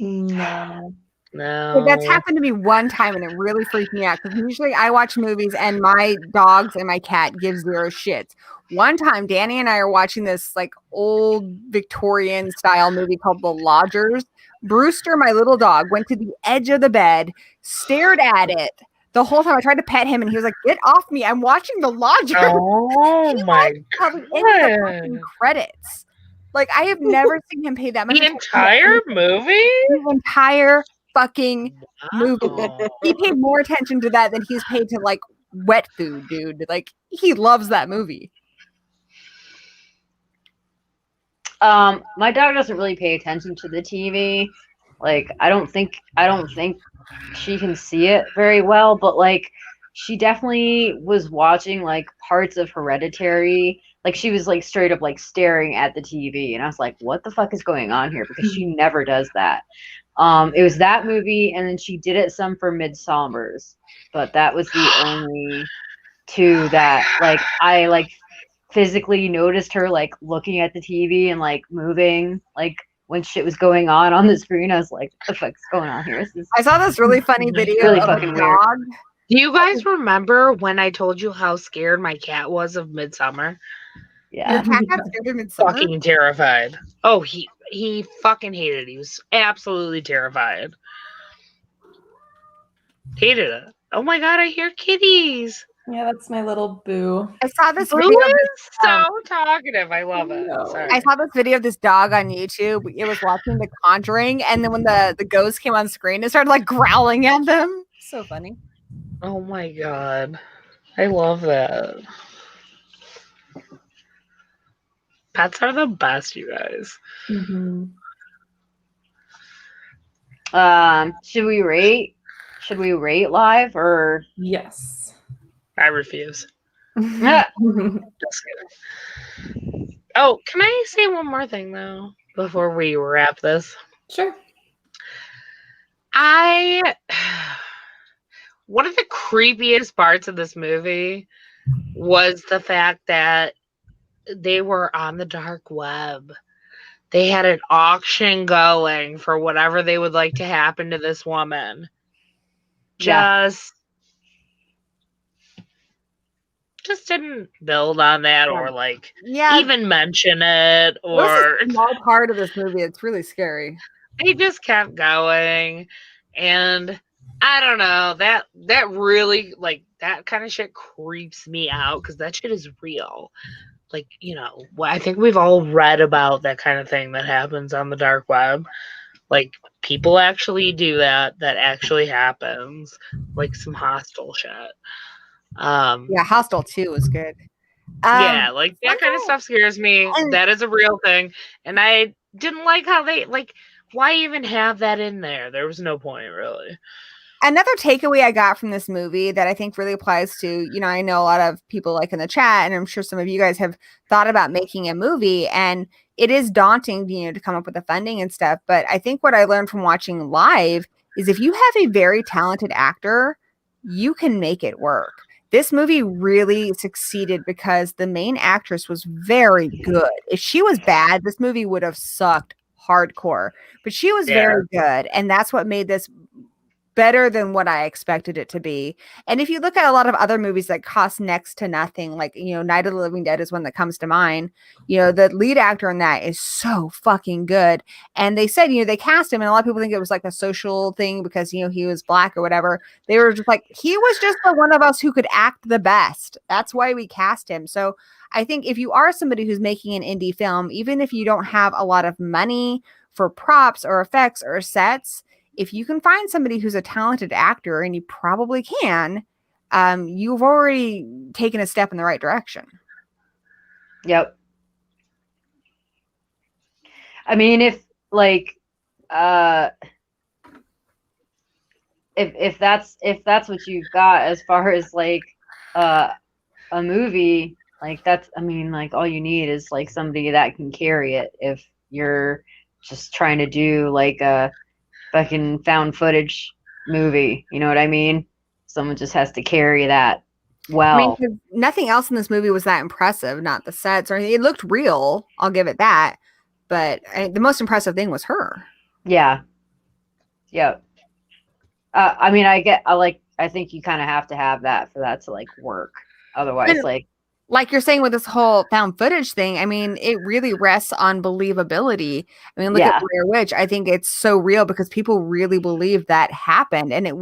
No. No. So that's happened to me one time, and it really freaked me out because usually I watch movies and my dogs and my cat give 0 shits. One time, Danny and I are watching this like old Victorian style movie called The Lodgers. Brewster, my little dog, went to the edge of the bed, stared at it the whole time. I tried to pet him, and he was like, "Get off me! I'm watching The Lodgers." Oh my Probably ended the fucking credits. Like, I have never seen him pay that much. The entire movie? The entire fucking movie. Oh. He paid more attention to that than he's paid to like wet food, dude. Like, he loves that movie. My dog doesn't really pay attention to the TV. Like, I don't think she can see it very well, but like she definitely was watching like parts of Hereditary. Like, she was like straight up like staring at the TV, and I was like, what the fuck is going on here? Because she never does that. It was that movie, and then she did it some for Midsommers, but that was the only 2 that like I like physically noticed her like looking at the TV and like moving like when shit was going on the screen. I was like, what the fuck's going on here? This is I saw this really funny video really of fucking a weird. dog. Do you guys remember when I told you how scared my cat was of Midsummer? Your yeah. cat got scared of Midsommar? Fucking terrified. Oh, he fucking hated it. He was absolutely terrified. Hated it. Oh my god, I hear kitties. Yeah, that's my little boo. I saw this Blue video. Of is this, so talkative. I love it. No. Sorry. I saw this video of this dog on YouTube. It was watching The Conjuring, and then when the ghost came on screen, it started like growling at them. So funny. Oh my god. I love that. Pets are the best, you guys. Mhm. Should we rate? Should we rate live or? Yes. I refuse. Yeah. Just kidding. Oh, can I say one more thing though before we wrap this? Sure. One of the creepiest parts of this movie was the fact that they were on the dark web. They had an auction going for whatever they would like to happen to this woman. Yeah. Just didn't build on that or like Yeah, even mention it, it was or a small part of this movie. It's really scary. they just kept going. And I don't know, that really, like, that kind of shit creeps me out because that shit is real. Like, you know, I think we've all read about that kind of thing that happens on the dark web. Like, people actually do that actually happens. Like some hostile shit. Yeah, Hostel 2 was good. Yeah, like that kind of stuff scares me. And- That is a real thing. And I didn't like how they, like, why even have that in there? There was no point, really. Another takeaway I got from this movie that I think really applies to, you know, I know a lot of people like in the chat, and I'm sure some of you guys have thought about making a movie, and it is daunting, you know, to come up with the funding and stuff. But I think what I learned from watching live is if you have a very talented actor, you can make it work. This movie really succeeded because the main actress was very good. If she was bad, this movie would have sucked hardcore. But she was very good, and that's what made this better than what I expected it to be. And if you look at a lot of other movies that cost next to nothing, like, you know, Night of the Living Dead is one that comes to mind. You know, the lead actor in that is so fucking good. And they said, you know, they cast him, and a lot of people think it was like a social thing because, you know, he was black or whatever. They were just like, he was just the one of us who could act the best. That's why we cast him. So I think if you are somebody who's making an indie film, even if you don't have a lot of money for props or effects or sets, if you can find somebody who's a talented actor, and you probably can, you've already taken a step in the right direction. Yep. I mean, if like, if that's what you've got as far as like, a movie, like that's, I mean, like all you need is like somebody that can carry it. If you're just trying to do like a fucking found footage movie, you know what I mean? Someone just has to carry that well. I mean, 'cause nothing else in this movie was that impressive, not the sets or anything. It looked real, I'll give it that. But the most impressive thing was her. Yeah. Yep. I mean, I think you kind of have to have that for that to like work. Otherwise, And like you're saying with this whole found footage thing, I mean, it really rests on believability. I mean, look at Blair Witch. I think it's so real because people really believe that happened, and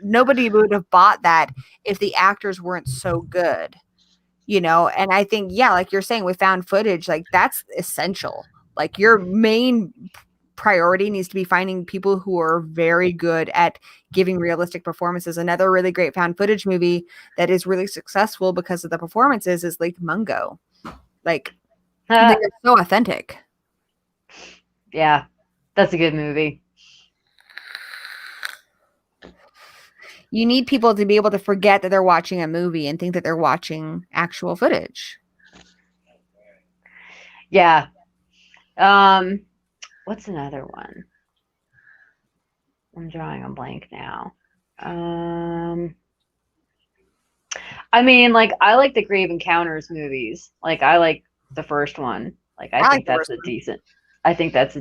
nobody would have bought that if the actors weren't so good, you know? And I think, yeah, like you're saying with found footage, like that's essential. Like your main priority needs to be finding people who are very good at giving realistic performances. Another really great found footage movie that is really successful because of the performances is Lake Mungo. Like they're so authentic. Yeah, that's a good movie. You need people to be able to forget that they're watching a movie and think that they're watching actual footage. Yeah. What's another one? I'm drawing a blank now. I mean, like, I like the Grave Encounters movies. Like, I like the first one. Like, I think that's a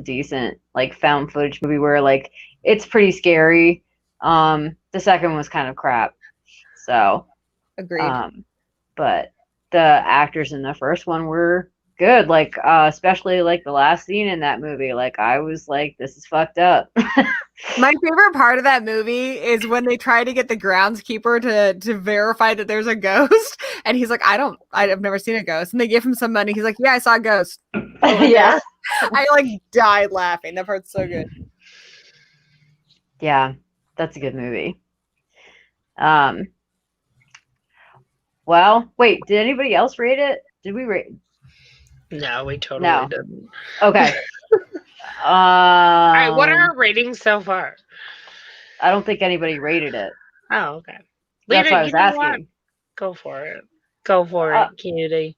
decent, like, found footage movie where, like, it's pretty scary. The second one was kind of crap. So, agreed. But the actors in the first one were good, like especially like the last scene in that movie, like I was like, this is fucked up. My favorite part of that movie is when they try to get the groundskeeper to verify that there's a ghost, and he's like, I've never seen a ghost. And they give him some money. He's like, yeah, I saw a ghost. Yeah. I like died laughing. That part's so good. Yeah, that's a good movie. Well, wait, did anybody else rate it? Did we rate? No, we totally No. didn't. Okay. All right, what are our ratings so far? I don't think anybody rated it. Oh, okay. That's Lita, why I was you know what? asking. Go for it. Go for it, cutie.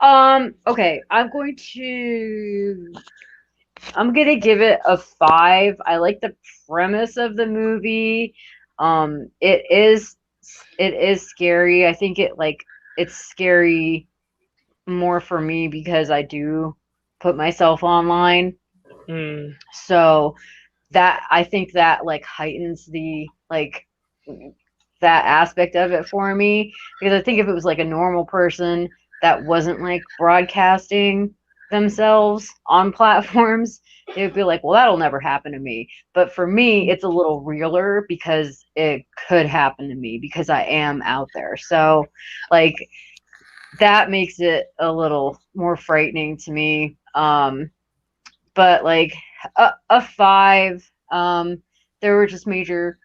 Okay, I'm gonna give it a 5. I like the premise of the movie. It is scary. I think it's scary more for me because I do put myself online. Mm. So that I think that like heightens the that aspect of it for me, because I think if it was like a normal person that wasn't like broadcasting themselves on platforms, it would be like, well, that'll never happen to me. But for me, it's a little realer because it could happen to me because I am out there. So like that makes it a little more frightening to me. But like a 5. There were just major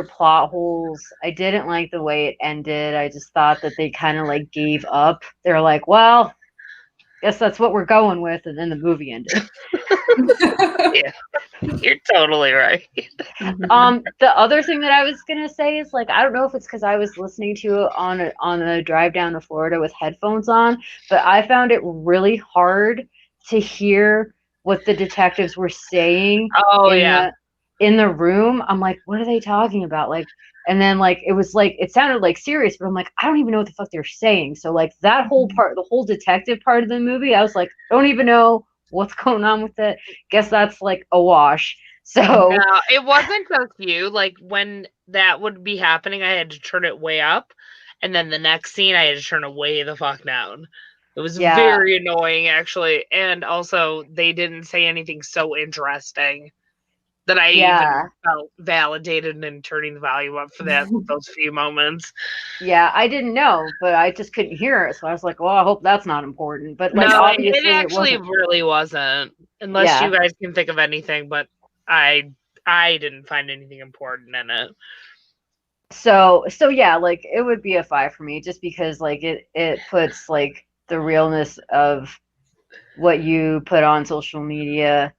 plot holes. I didn't like the way it ended. I just thought that they kind of like gave up. They're like, well, guess that's what we're going with, and then the movie ended. Yeah, you're totally right. The other thing that I was gonna say is like, I don't know if it's because I was listening to it on a drive down to Florida with headphones on, but I found it really hard to hear what the detectives were saying. Oh, yeah. In the room. I'm like, what are they talking about? Like, and then like it sounded like serious, but I'm like, I don't even know what the fuck they're saying. So like that whole part, the whole detective part of the movie, I was like, don't even know what's going on with it. Guess that's like a wash. So no, it wasn't just you. Like when that would be happening, I had to turn it way up, and then the next scene I had to turn it way the fuck down. It was very annoying, actually, and also they didn't say anything so interesting that I even felt validated in turning the volume up for those few moments. Yeah, I didn't know, but I just couldn't hear it, so I was like, well, I hope that's not important. But like, no, obviously, it actually really wasn't, unless you guys can think of anything. But I didn't find anything important in it. So yeah, like it would be a 5 for me, just because like it puts like the realness of what you put on social media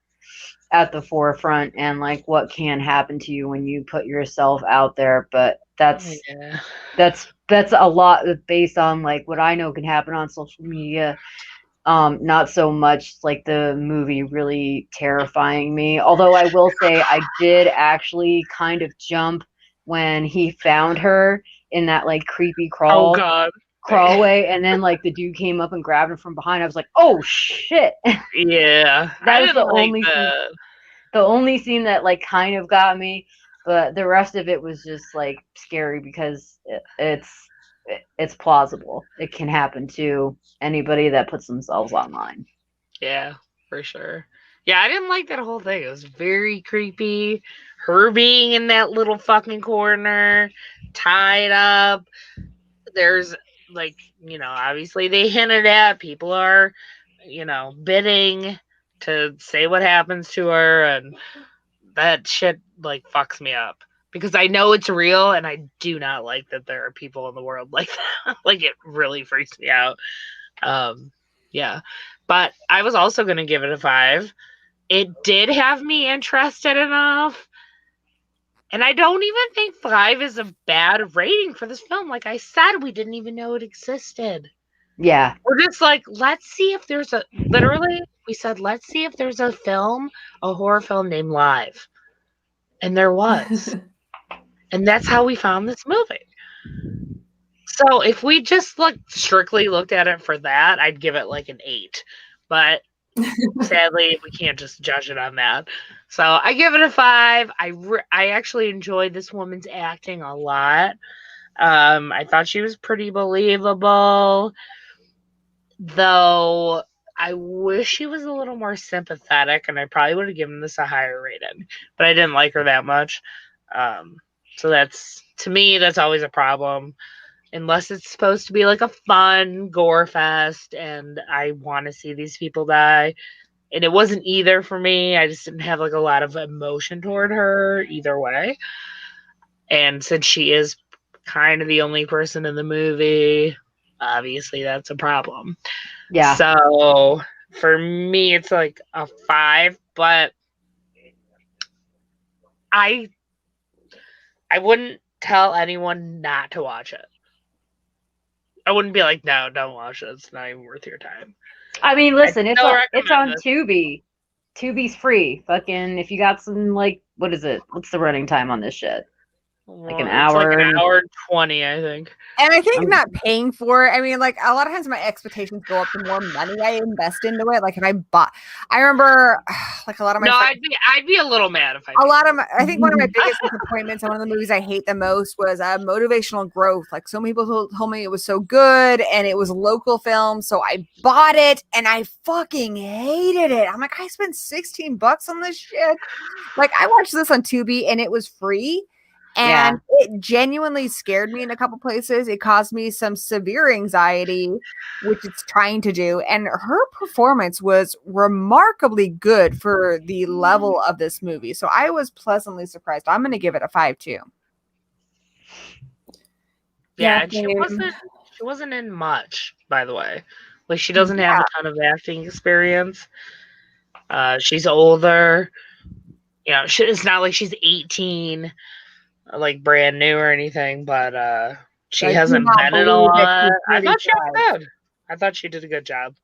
at the forefront, and like what can happen to you when you put yourself out there. But that's a lot based on like what I know can happen on social media. Not so much like the movie really terrifying me. Although I will say I did actually kind of jump when he found her in that like creepy crawlway, and then like the dude came up and grabbed him from behind. I was like, oh shit. Yeah. That was the only scene that like kind of got me, but the rest of it was just like scary because it's plausible. It can happen to anybody that puts themselves online. Yeah, for sure. Yeah, I didn't like that whole thing. It was very creepy. Her being in that little fucking corner, tied up. There's like, obviously they hinted at people are, bidding to say what happens to her, and that shit like fucks me up because I know it's real, and I do not like that there are people in the world like that. Like it really freaks me out. Yeah, but I was also going to give it a 5. It did have me interested enough, and I don't even think 5 is a bad rating for this film. Like I said, we didn't even know it existed. Yeah. We're just like, let's see if there's we said, let's see if there's a horror film named Live. And there was. And that's how we found this movie. So if we just strictly looked at it for that, I'd give it like an 8. But sadly, we can't just judge it on that. So I give it a 5. I actually enjoyed this woman's acting a lot. I thought she was pretty believable. Though I wish she was a little more sympathetic, and I probably would have given this a higher rating. But I didn't like her that much. So that's, to me, that's always a problem. Unless it's supposed to be like a fun gore fest, and I want to see these people die. And it wasn't either for me. I just didn't have like a lot of emotion toward her either way. And since she is kind of the only person in the movie, obviously that's a problem. Yeah. So for me, it's like a 5, but I wouldn't tell anyone not to watch it. I wouldn't be like, no, don't watch it. It's not even worth your time. I mean, listen, it's still on recommend this. Tubi. Tubi's free. Fucking, if you got some, like, what is it? What's the running time on this shit? Like an hour. It's like an hour and 20, I think. And I think not paying for it. I mean, like a lot of times my expectations go up the more money I invest into it. Like if I remember like a lot of my No, friends, I'd be a little mad if I a did. lot of I think one of my biggest disappointments and one of the movies I hate the most was Motivational Growth. Like so many people told me it was so good and it was a local film, so I bought it and I fucking hated it. I'm like, I spent $16 on this shit. Like I watched this on Tubi and it was free. And it genuinely scared me in a couple places. It caused me some severe anxiety, which it's trying to do. And her performance was remarkably good for the level of this movie. So I was pleasantly surprised. I'm going to give it a 5 too. Yeah, and she wasn't in much, by the way. Like she doesn't have a ton of acting experience. She's older. You know, it's not like she's 18. Like brand new or anything, but she hasn't been in a lot. I thought she was good. I thought she did a good job.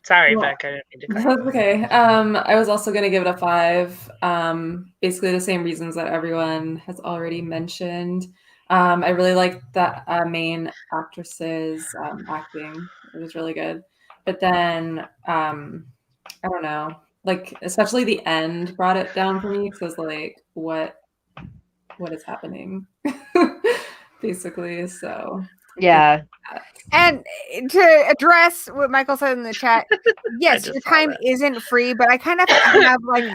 Sorry, Beck, I didn't mean to cut you. That's okay. I was also going to give it a 5. Basically the same reasons that everyone has already mentioned. I really liked that main actress's acting. It was really good. But then, I don't know, like especially the end brought it down for me because like, what is happening basically. So yeah. And to address what Michael said in the chat, yes, your time isn't free, but I kind of have like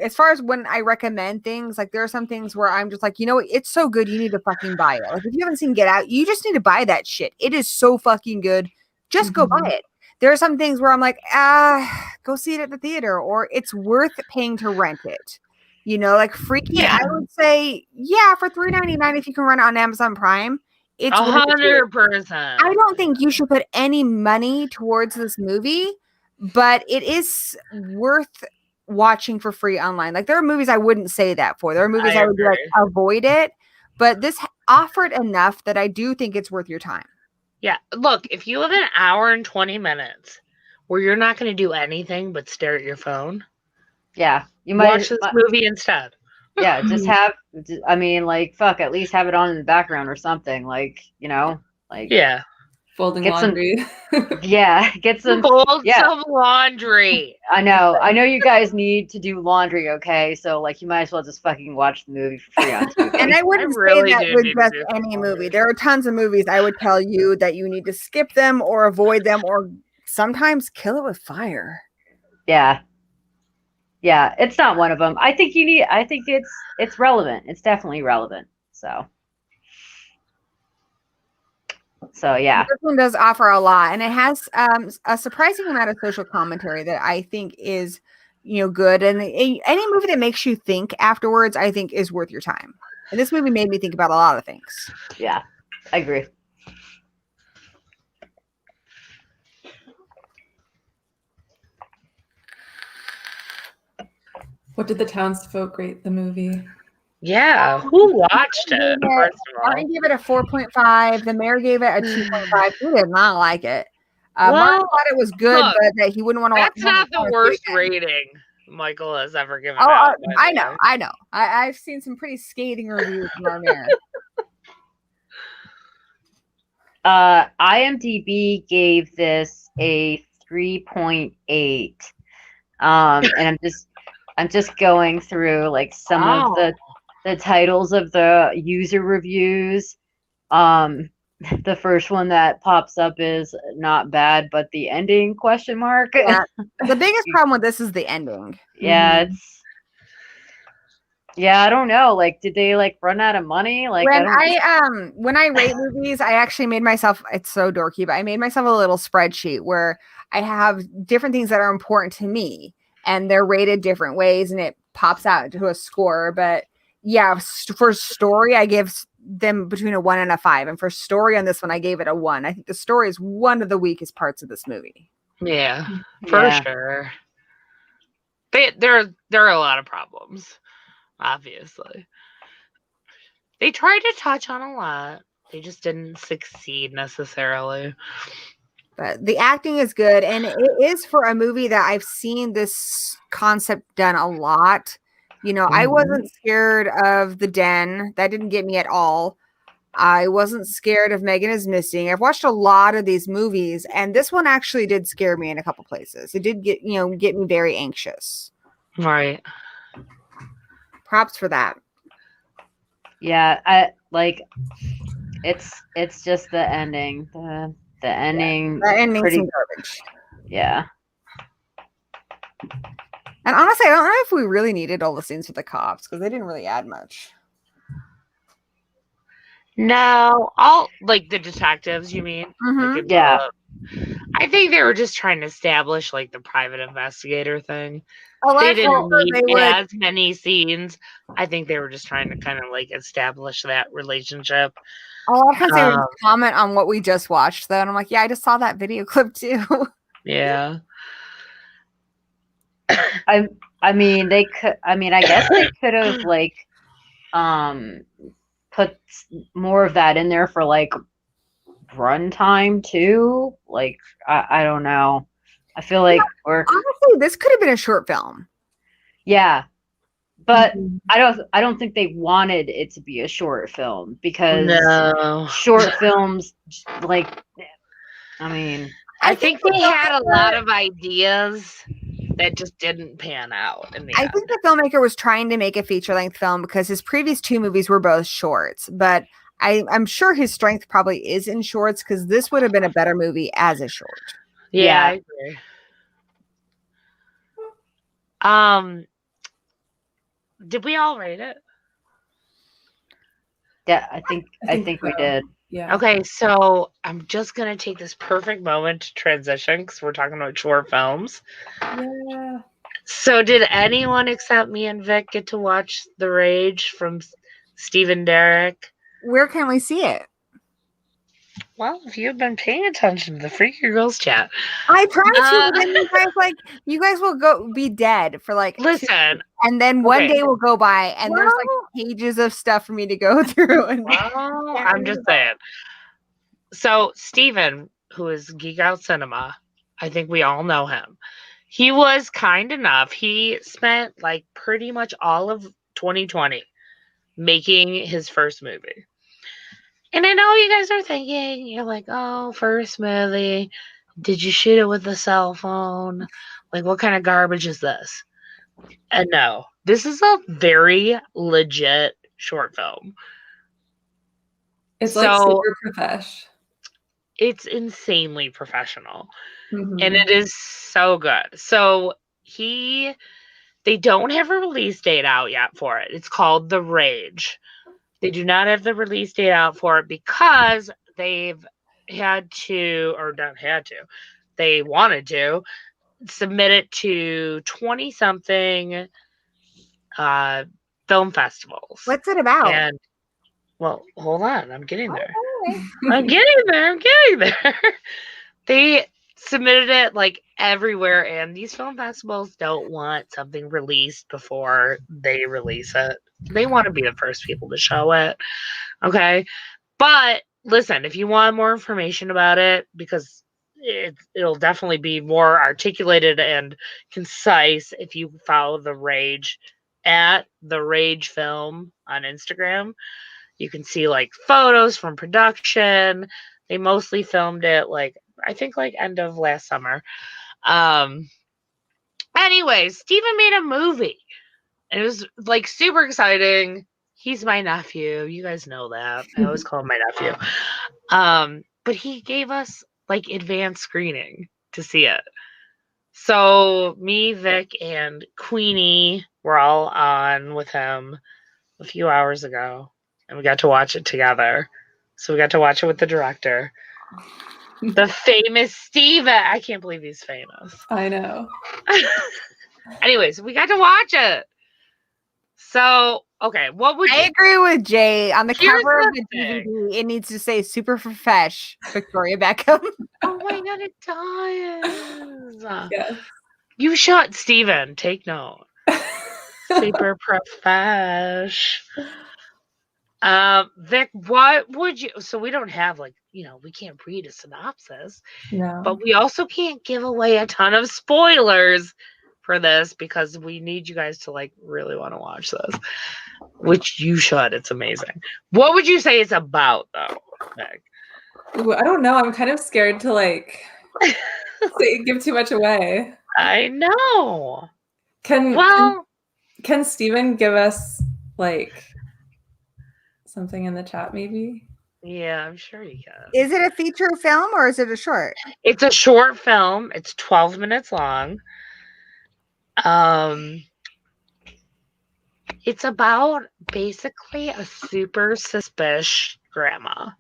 as far as when I recommend things, like there are some things where I'm just like, you know what, it's so good you need to fucking buy it. Like if you haven't seen Get Out, you just need to buy that shit. It is so fucking good. Just go buy it. There are some things where I'm like, go see it at the theater, or it's worth paying to rent it. You know, like Freaky, I would say, yeah, for $3.99 if you can run it on Amazon Prime, it's 100%. I don't think you should put any money towards this movie, but it is worth watching for free online. Like there are movies I wouldn't say that for. There are movies I would be like, avoid it, but this offered enough that I do think it's worth your time. Yeah, look, if you have an hour and 20 minutes where you're not going to do anything but stare at your phone, you might watch this movie instead. Yeah, just have, I mean, like, fuck, at least have it on in the background or something, like, you know, like, folding laundry. Get some some laundry. I know you guys need to do laundry, okay? So like you might as well just fucking watch the movie for free on TV. And I wouldn't say that with just any movie. There are tons of movies I would tell you that you need to skip them or avoid them or sometimes kill it with fire. Yeah, it's not one of them. I think it's relevant. It's definitely relevant. So yeah. This one does offer a lot, and it has a surprising amount of social commentary that I think is, good. And any movie that makes you think afterwards, I think is worth your time. And this movie made me think about a lot of things. Yeah, I agree. What did the townsfolk rate the movie? Yeah, who watched it? First of all, I gave it a 4.5. The mayor gave it a 2.5. He did not like it. Mark thought it was good, but that he wouldn't want to. That's not the worst rating Michael has ever given out. I know. I've seen some pretty scathing reviews from our mayor. IMDb gave this a 3.8. And I'm just going through like some of the titles of the user reviews. the first one that pops up is not bad, but the ending question mark. Yeah. The biggest problem with this is the ending. Yeah, yeah, I don't know. Like, did they like run out of money? Like, When I rate movies, I actually made myself, it's so dorky, but I made myself a little spreadsheet where I have different things that are important to me and they're rated different ways and it pops out to a score. But yeah, for story, I give them between a 1 and a 5. And for story on this one, I gave it a 1. I think the story is one of the weakest parts of this movie. Yeah, for sure. There are a lot of problems. Obviously, they tried to touch on a lot. They just didn't succeed necessarily. But the acting is good, and it is for a movie that I've seen this concept done a lot. You know, I wasn't scared of The Den. That didn't get me at all. I wasn't scared of Megan is Missing. I've watched a lot of these movies, and this one actually did scare me in a couple places. It did get me very anxious. Right. Props for that. Yeah, I like it's just the ending. The ending. The ending's some garbage. Yeah. And honestly, I don't know if we really needed all the scenes with the cops because they didn't really add much. No, all like the detectives, you mean? Like, Yeah. I think they were just trying to establish like the private investigator thing. Oh, They didn't need as many scenes. I think they were just trying to kind of like establish that relationship. A lot of times they would comment on what we just watched, though, and I'm like, yeah, I just saw that video clip too. Yeah. I mean, they could. I mean, I guess they could have like, put more of that in there for like runtime too. Like, I don't know. I feel like, or honestly, this could have been a short film. Yeah, but I don't think they wanted it to be a short film because short films, like, I mean, I think they had a lot of ideas that just didn't pan out in the end. I think the filmmaker was trying to make a feature-length film because his previous 2 movies were both shorts, but I'm sure his strength probably is in shorts because this would have been a better movie as a short. Yeah, I agree. Did we all rate it? Yeah, I think we did. Yeah. Okay, so I'm just gonna take this perfect moment to transition because we're talking about short films. Yeah. So, did anyone except me and Vic get to watch The Rage from Stephen Derrick? Where can we see it? Well, if you've been paying attention to the Freaky Girls chat, I try to, but then you guys will be dead for like listen, and then one day will go by and there's like pages of stuff for me to go through. And I'm just saying. So Steven, who is Geek Out Cinema, I think we all know him. He was kind enough. He spent like pretty much all of 2020 making his first movie. And I know you guys are thinking, you're like, oh, first movie. Did you shoot it with a cell phone? Like, what kind of garbage is this? And no, this is a very legit short film. It's like super profesh. It's insanely professional. And it is so good. So they don't have a release date out yet for it. It's called The Rage. They do not have the release date out for it because they've had to, or not had to, they wanted to submit it to 20-something film festivals. What's it about? And, well, hold on. I'm getting there. I'm getting there. They submitted it like everywhere, and these film festivals don't want something released before they release it. They want to be the first people to show it. Okay. But listen, if you want more information about it, because it'll definitely be more articulated and concise if you follow The Rage at The Rage Film on Instagram. You can see like photos from production. They mostly filmed it like, I think like end of last summer. Anyways, Steven made a movie. It was like super exciting. He's my nephew. You guys know that. I always call him my nephew. But he gave us like advanced screening to see it. So me, Vic, and Queenie were all on with him a few hours ago, and we got to watch it together. So we got to watch it with the director, the famous Steven. I can't believe he's famous. I know. Anyways, we got to watch it. So, okay, what would I you? agree with Jay. On the Here's cover of the the thing. DVD, it needs to say "Super Fresh" Victoria Beckham. Oh my god, it does. Yes. You shot Steven. Take note. Super profesh. Vic, what would you? So we don't have like we can't read a synopsis, No. but we also can't give away a ton of spoilers for this because we need you guys to like really want to watch this, which you should. It's amazing. What would you say it's about though, Vic? Ooh, I don't know. I'm kind of scared to like give too much away. I know. Can Steven give us like something in the chat maybe? Yeah, I'm sure you can. Is it a feature film or is it a short? It's a short film. It's 12 minutes long. It's about basically a super suspicious grandma.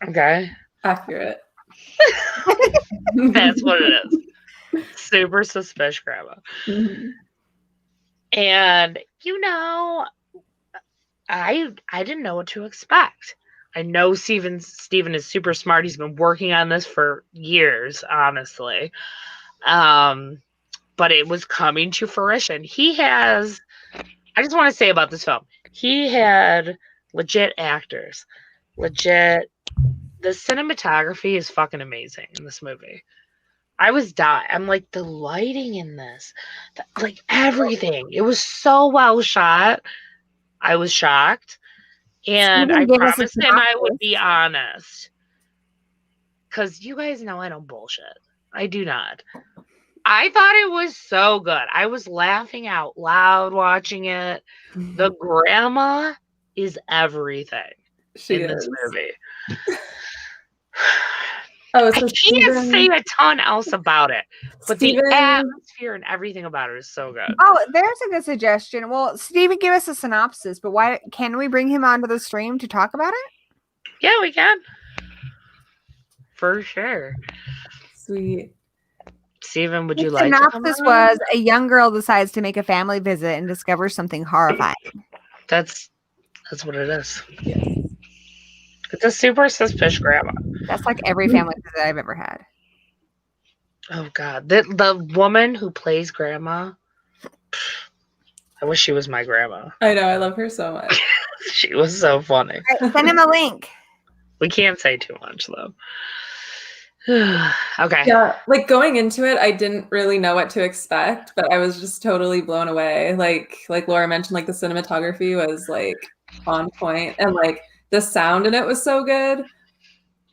Okay. Accurate. That's what it is. Super suspicious grandma. Mhm. And I didn't know what to expect. I know Steven is super smart. He's been working on this for years, honestly. But it was coming to fruition. I just want to say about this film, he had legit actors. The cinematography is fucking amazing in this movie. I'm like, the lighting in this, like everything. It was so well shot. I was shocked. And Steven I gave us a promised him I would synopsis. be honest. Because you guys know I don't bullshit. I do not. I thought it was so good. I was laughing out loud watching it. The grandma is everything She in this is. movie. Oh, I so can't Steven, say a ton else about it, but Steven, the atmosphere and everything about it is so good. Oh, there's a good suggestion. Well, Steven gave us a synopsis, but why can we bring him onto the stream to talk about it? Yeah, we can. For sure. sweet. Steven, would The you like to come synopsis on? was a young girl decides to make a family visit and discovers something horrifying. That's what it is. Yeah. It's a super suspicious grandma. That's like every family visit I've ever had. Oh god. The woman who plays grandma, I wish she was my grandma. I know. I love her so much. She was so funny. All right, send him a link. We can't say too much though. Okay. Yeah, like going into it, I didn't really know what to expect, but I was just totally blown away. Like Laura mentioned, like the cinematography was like on point, and like the sound in it was so good.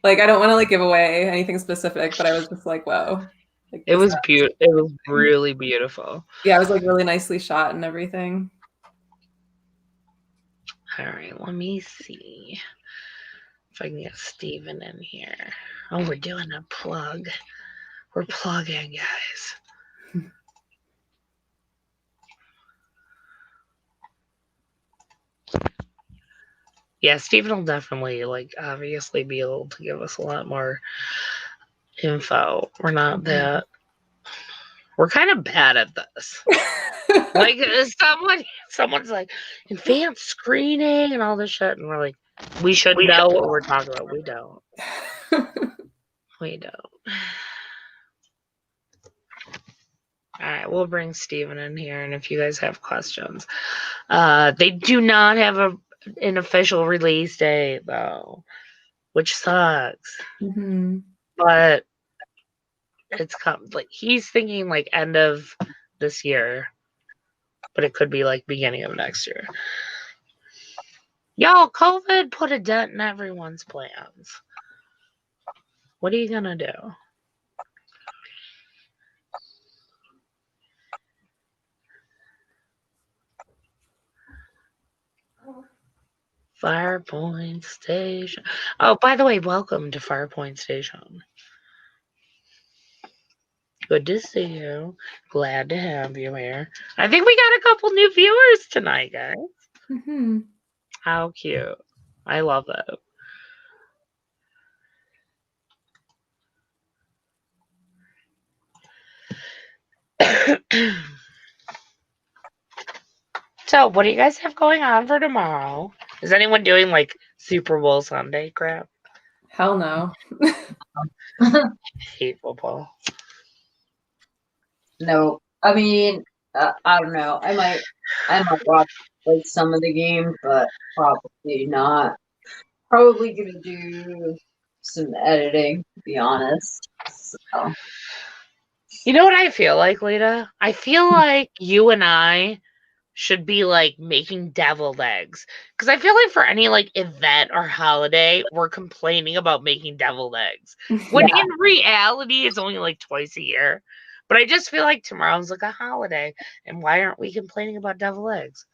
Like I don't want to like give away anything specific, but I was just like, whoa. Like, It was beautiful. It was really beautiful. Yeah, it was like really nicely shot and everything. All right, let me see if I can get Steven in here. Oh, we're doing a plug. We're plugging, guys. Yeah, Steven will definitely, like, obviously be able to give us a lot more info. We're not that. We're kind of bad at this. Like, someone's like, advanced screening and all this shit, and we're like, we should know what we're talking about. We don't. We don't. All right, we'll bring Steven in here, and if you guys have questions, they do not have an official release date though, which sucks. Mm-hmm. But it's come like he's thinking like end of this year, but it could be like beginning of next year. Y'all, COVID put a dent in everyone's plans. What are you gonna do? Firepoint Station. Oh, by the way, welcome to Firepoint Station. Good to see you. Glad to have you here. I think we got a couple new viewers tonight, guys. Mhm. How cute. I love that. So, what do you guys have going on for tomorrow? Is anyone doing like Super Bowl Sunday crap? Hell no. Hate football. No, I mean, I don't know. I might watch like some of the game, but probably not. Probably gonna do some editing, to be honest. So, You know what I feel like, Lita? I feel like you and I should be like making deviled eggs. Because I feel like for any like event or holiday, we're complaining about making deviled eggs. When in reality, it's only like twice a year. But I just feel like tomorrow's like a holiday. And why aren't we complaining about deviled eggs?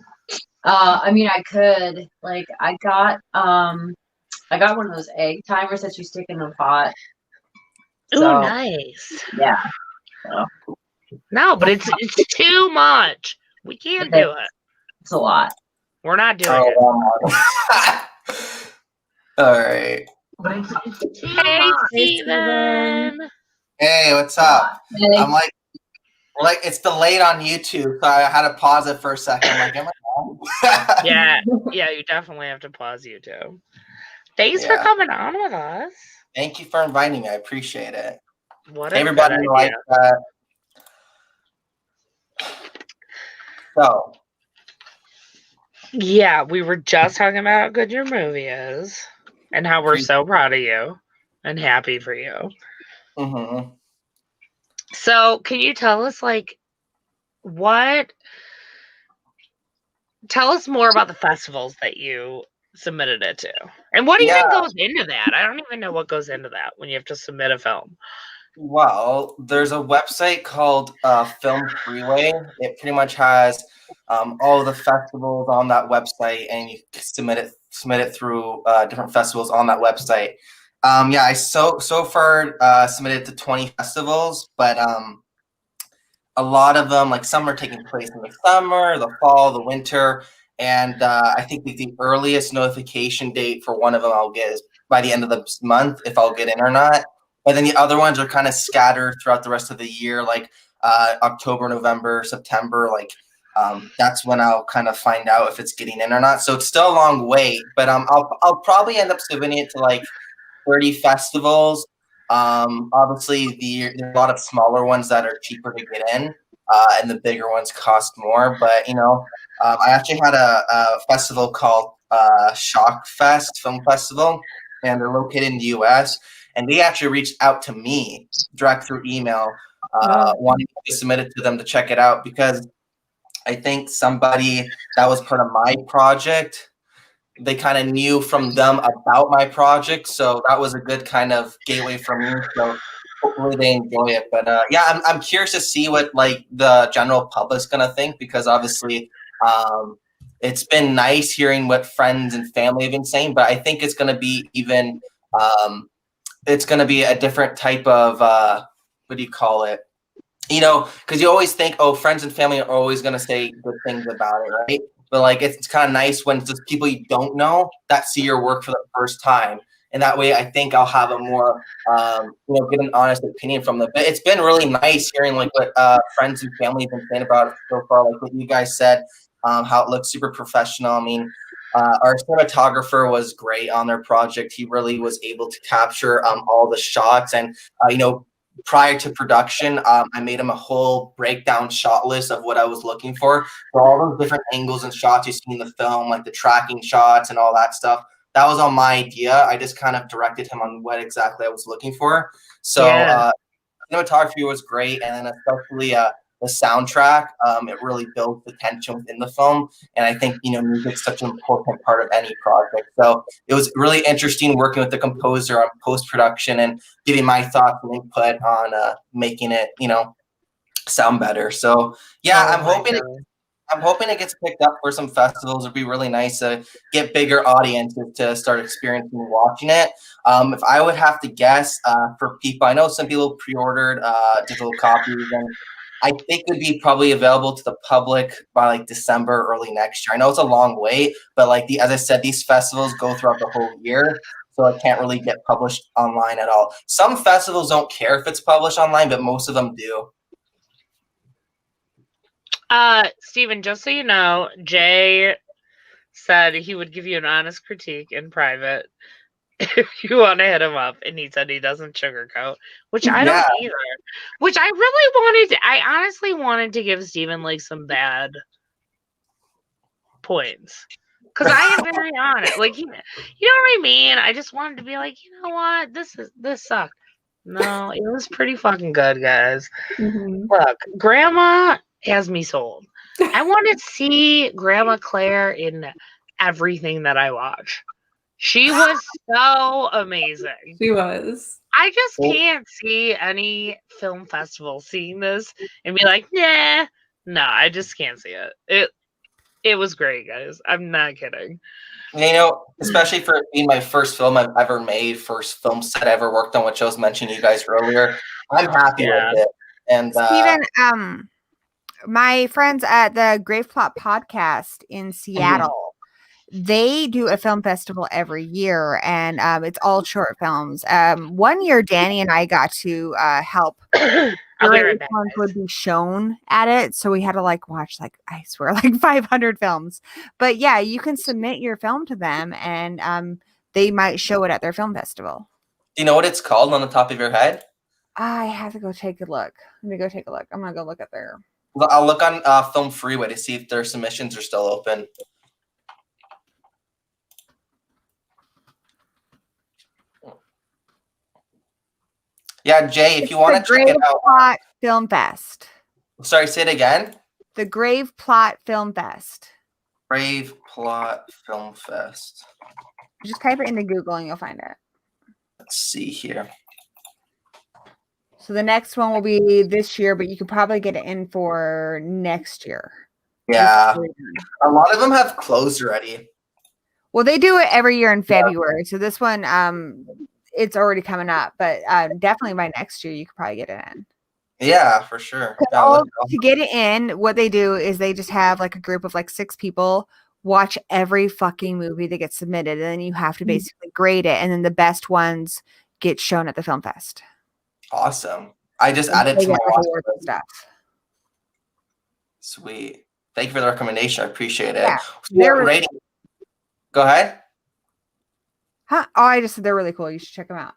I mean, I could like I got one of those egg timers that you stick in the pot. Ooh, So, nice. yeah. So, No, but it's too much. We can't do it. it's a lot. We're not doing it. All right. Hey, Steven. Hey, what's up? Hey. I'm like it's delayed on YouTube, so I had to pause it for a second. I'm like, am I wrong? Yeah, you definitely have to pause YouTube. Thanks for Yeah. coming on with us. Thank you for inviting me. I appreciate it. What a Everybody good like idea. that. So, Yeah, we were just talking about how good your movie is and how we're so proud of you and happy for you. mhm. So, can you tell us like tell us more about the festivals that you submitted it to? And what even goes into that? I don't even know what goes into that when you have to submit a film. Well, there's a website called Film Freeway. It pretty much has all the festivals on that website, and you can submit it through different festivals on that website. Yeah, I so far submitted to 20 festivals, but a lot of them, like some are taking place in the summer, the fall, the winter, and I think the earliest notification date for one of them I'll get is by the end of the month if I'll get in or not. But then the other ones are kind of scattered throughout the rest of the year, like October, November, September. Like that's when I'll kind of find out if it's getting in or not. So it's still a long wait, but I'll probably end up submitting it to like 30 festivals. Obviously, there are a lot of smaller ones that are cheaper to get in, and the bigger ones cost more. But I actually had a festival called Shock Fest Film Festival, and they're located in the U.S. And they actually reached out to me direct through email, wanting to submit it to them to check it out, because I think somebody that was part of my project, they kind of knew from them about my project, so that was a good kind of gateway for me. So hopefully they enjoy it. But yeah, I'm curious to see what like the general public's gonna think, because obviously it's been nice hearing what friends and family have been saying, but I think it's gonna be even it's gonna be a different type of what do you call it? Because you always think, oh, friends and family are always gonna say good things about it, right? But like it's kind of nice when it's just people you don't know that see your work for the first time, and that way I think I'll have a more get an honest opinion from them. But it's been really nice hearing like what friends and family have been saying about it so far. Like what you guys said, how it looks super professional. I mean, our cinematographer was great on their project. He really was able to capture all the shots, and prior to production, I made him a whole breakdown shot list of what I was looking for all those different angles and shots you see in the film, like the tracking shots and all that stuff. That was all my idea. I just kind of directed him on what exactly I was looking for. So cinematography was great, and then especially the soundtrack. It really builds the tension within the film, and I think music's such an important part of any project. So it was really interesting working with the composer on post-production and giving my thoughts and input on making it sound better. So yeah, I'm I'm hoping it gets picked up for some festivals. It'd be really nice to get bigger audiences to start experiencing watching it. If I would have to guess, for people, I know some people pre-ordered digital copies, and I think it would be probably available to the public by like December, early next year. I know it's a long wait, but like as I said, these festivals go throughout the whole year, so it can't really get published online at all. Some festivals don't care if it's published online, but most of them do. Steven, just so you know, Jay said he would give you an honest critique in private if you want to hit him up, and he said he doesn't sugarcoat, which I don't either. Which I really I honestly wanted to give Steven like some bad points. Because I am very honest. Like, you know what I mean? I just wanted to be like, you know what? This sucked. No, it was pretty fucking good, guys. Mhm. Look, Grandma has me sold. I want to see Grandma Claire in everything that I watch. She was so amazing. She was. I just can't see any film festival seeing this and be like, nah. No, I just can't see it. It was great, guys. I'm not kidding. You know, especially for it being my first film I've ever made, first film set I ever worked on, which I was mentioning to you guys earlier. I'm happy with it. And Steven, my friends at the Grave Plot podcast in Seattle, they do a film festival every year, and it's all short films. One year, Danny and I got to help. Ones would be shown at it, so we had to like watch I swear 500 films. But yeah, you can submit your film to them, and they might show it at their film festival. Do you know what it's called on the top of your head? I have to go take a look. Let me go take a look. I'm gonna go look at their. I'll look on Film Freeway to see if their submissions are still open. Yeah, Jay, if you want to check it out. Plot Film Fest. Sorry, say it again. The Grave Plot Film Fest. Grave Plot Film Fest. Just type it into Google and you'll find it. Let's see here. So the next one will be this year, but you could probably get it in for next year. Yeah. A lot of them have closed already. Well, they do it every year in February. So this one, it's already coming up, but definitely by next year, you could probably get it in. Yeah, for sure. To get it in, what they do is they just have like a group of like 6 people watch every fucking movie that gets submitted, and then you have to basically grade it, and then the best ones get shown at the film fest. Awesome. I just added to my stuff. Sweet. Thank you for the recommendation. I appreciate it. Yeah. Rating. Go ahead. Huh? Oh, I just said they're really cool. You should check them out.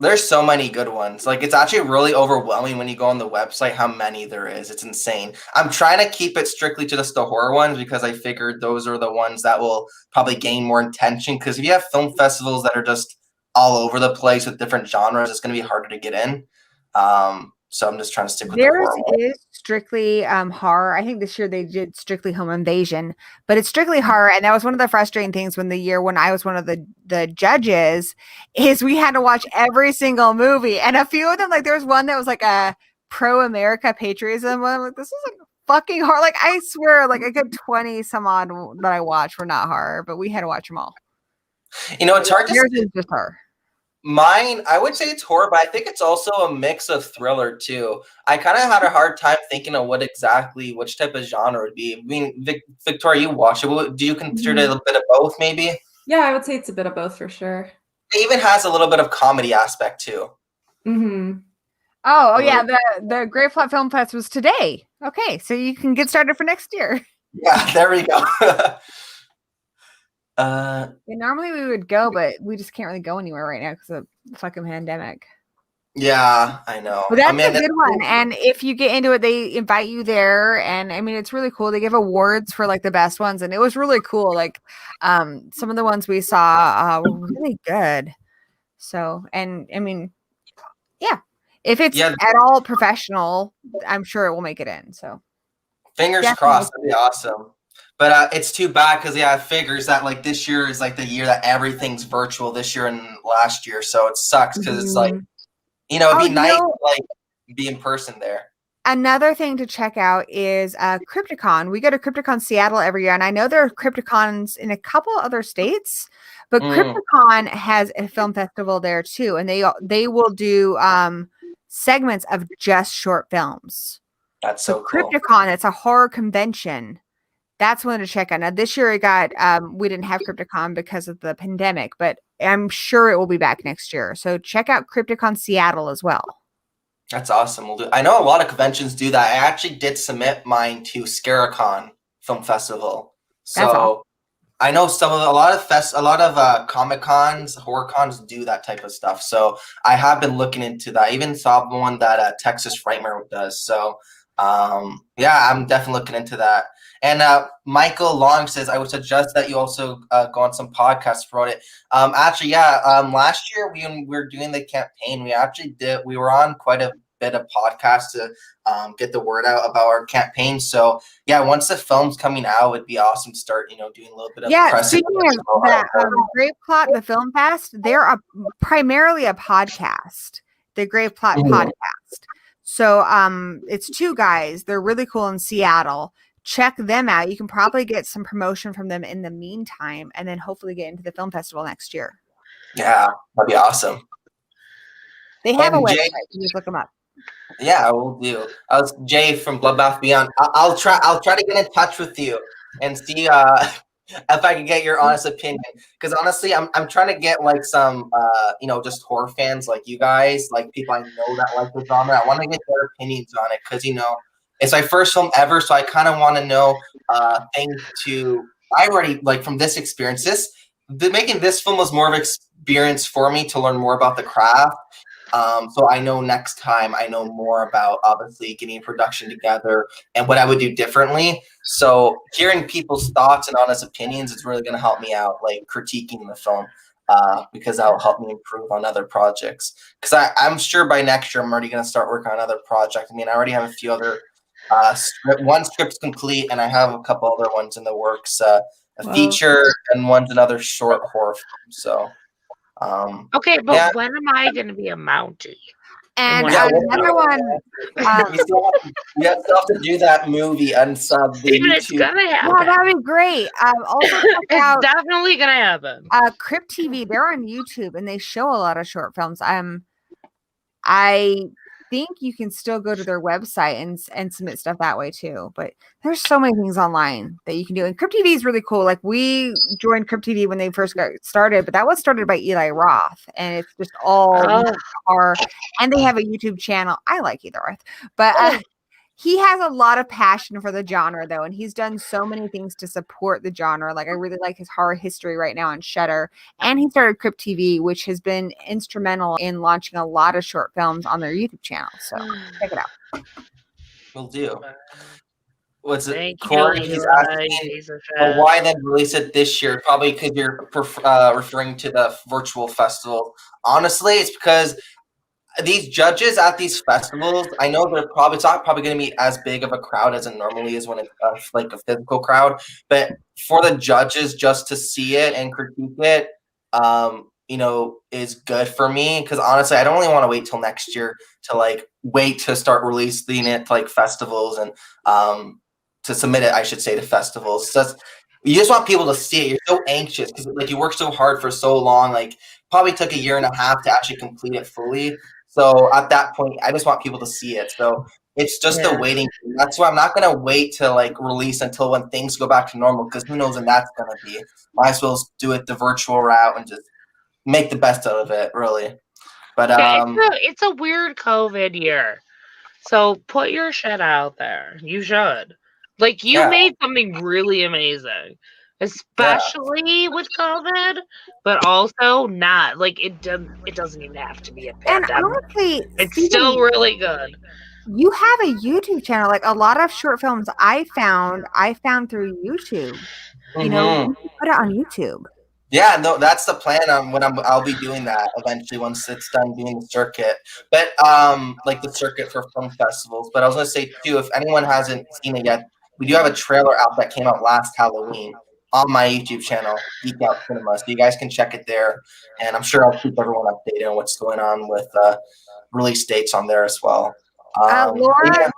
There's so many good ones. Like, it's actually really overwhelming when you go on the website how many there is. It's insane. I'm trying to keep it strictly to just the horror ones because I figured those are the ones that will probably gain more attention. Because if you have film festivals that are just all over the place with different genres, it's going to be harder to get in. So I'm just trying to stick with the horror one. Is strictly horror. I think this year they did strictly home invasion, but it's strictly horror. And that was one of the frustrating things when I was one of the judges, is we had to watch every single movie. And a few of them, like there was one that was like a pro-America patriotism one. I'm like, this is like fucking horror. Like I swear, like a good 20 some odd that I watched were not horror, but we had to watch them all. You know, it's hard to say. Just horror. Mine, I would say it's horror, but I think it's also a mix of thriller too. I kind of had a hard time thinking of which type of genre would be. I mean, Victoria, you watch it. Do you consider it a bit of both, maybe? Yeah, I would say it's a bit of both for sure. It even has a little bit of comedy aspect too. Mm-hmm. Oh yeah, the Grave Plot Film Fest was today. Okay, so you can get started for next year. Yeah, there we go. Normally we would go, but we just can't really go anywhere right now because of the fucking pandemic. Yeah, I know. But that's a good one. And if you get into it, they invite you there. And I mean, it's really cool. They give awards for like the best ones. And it was really cool. Like some of the ones we saw were really good. So, and I mean, yeah, if it's at all professional, I'm sure it will make it in. So fingers crossed. That'd be awesome. But it's too bad because it figures that like this year is like the year that everything's virtual this year and last year. So it sucks because it's like, you know, it'd be nice to like be in person there. Another thing to check out is Crypticon. We go to Crypticon Seattle every year, and I know there are Crypticons in a couple other states, but Crypticon has a film festival there too, and they will do segments of just short films. That's so cool. Crypticon, it's a horror convention. That's one to check out. Now this year it got we didn't have Crypticon because of the pandemic, but I'm sure it will be back next year. So check out Crypticon Seattle as well. That's awesome. I know a lot of conventions do that. I actually did submit mine to Scaricon Film Festival. So I know a lot of Comic Cons, horror cons do that type of stuff. So I have been looking into that. I even saw one that Texas Frightmare does. So yeah, I'm definitely looking into that. And Michael Long says, I would suggest that you also go on some podcasts about it. Actually, yeah, last year when we were doing the campaign, we were on quite a bit of podcasts to get the word out about our campaign. So yeah, once the film's coming out, it'd be awesome to start, doing a little bit of press. Speaking of that, Grave Plot, the Film Fest, they're primarily a podcast. The Grave Plot podcast. So it's two guys. They're really cool in Seattle. Check them out. You can probably get some promotion from them in the meantime, and then hopefully get into the film festival next year. Yeah, that'd be awesome. They have a website. You just look them up. Yeah, I will do. I was Jay from Bloodbath Beyond. I'll try to get in touch with you and see if I can get your honest opinion. Because honestly, I'm trying to get like some just horror fans like you guys, like people I know that like the genre. I want to get their opinions on it because it's my first film ever, so I kind of want to know things I already like from this experience. Making this film was more of an experience for me to learn more about the craft. So I know next time I know more about obviously getting production together and what I would do differently. So hearing people's thoughts and honest opinions is really going to help me out, like critiquing the film, because that will help me improve on other projects. Because I'm sure by next year I'm already going to start working on another project. I mean, I already have a few other one script's complete, and I have a couple other ones in the works. A feature and one's another short horror film. So. Okay, but when am I going to be a Mountie? And another one. We still have to do that movie unsub. It's gonna happen. Yeah, that'd be great. Also, check out definitely gonna happen. Crypt TV. They're on YouTube and they show a lot of short films. I think you can still go to their website and submit stuff that way too. But there's so many things online that you can do. And Crypt TV is really cool. Like we joined Crypt TV when they first got started, but that was started by Eli Roth, and it's just all horror. And they have a YouTube channel. I like Eli Roth, but he has a lot of passion for the genre though, and he's done so many things to support the genre. Like I really like his horror history right now on Shudder, and he started Crypt TV, which has been instrumental in launching a lot of short films on their YouTube channel. So check it out. Will do. What's it? Corey, he's asking why then release it this year? Probably because you're referring to the virtual festival. Honestly, it's because these judges at these festivals, I know it's not probably going to be as big of a crowd as it normally is when it's like a physical crowd. But for the judges just to see it and critique it, is good for me. Because honestly, I don't really want to wait till next year to wait to start releasing it to festivals and to submit it, I should say, to festivals. So you just want people to see it. You're so anxious because you worked so hard for so long. Probably took a year and a half to actually complete it fully. So at that point, I just want people to see it. So it's just a waiting. That's why I'm not going to wait to release until when things go back to normal, because who knows when that's going to be. Might as well do it the virtual route and just make the best out of it, really. But it's a weird COVID year. So put your shit out there. You should. You made something really amazing. Especially with COVID, but also not it doesn't even have to be a pandemic. And honestly, it's still really good. You have a YouTube channel. A lot of short films I found through YouTube. You put it on YouTube. Yeah, no, that's the plan. I'll be doing that eventually once it's done doing the circuit. But the circuit for film festivals. But I was gonna say too, if anyone hasn't seen it yet, we do have a trailer out that came out last Halloween on my YouTube channel, Geek Out Cinema. So you guys can check it there. And I'm sure I'll keep everyone updated on what's going on with release dates on there as well. Laura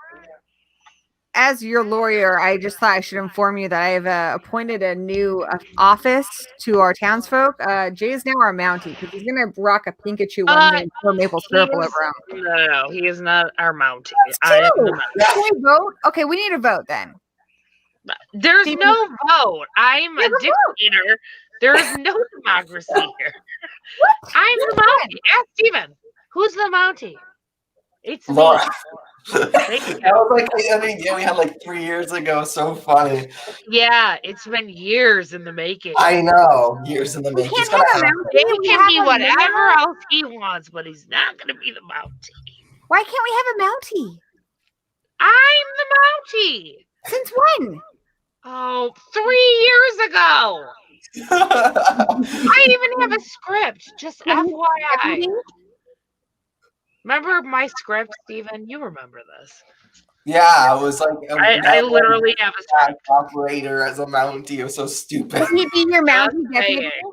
as your lawyer, I just thought I should inform you that I have appointed a new office to our townsfolk. Jay is now our Mountie because he's gonna rock a Pikachu onesie and pour maple syrup all over him. No, he is not our Mountie. That's I am two. the Mountie. Can we vote? Okay, we need a vote then. There's Steven- no vote. I'm a There's a vote. dictator. There is no democracy here. I'm the Mountie. Ask Steven. Who's the Mountie? It's me. Laura. Thank you. That was like the other game we had like 3 years ago. So funny. Yeah, it's been years in the making. I know. Years in the making. It's can't gonna have a happen. Mountie. Dave We can have be a whatever mayor. else he wants, but he's not going to be the Mountie. Why can't we have a Mountie? I'm the Mountie. Since when? Oh, 3 years ago. I even have a script. Just FYI. Remember my script, Steven? You remember this. Yeah, I was like, I literally have a script. operator as a Mountie. It was so stupid. Can he be your Mountie Just deputy? saying.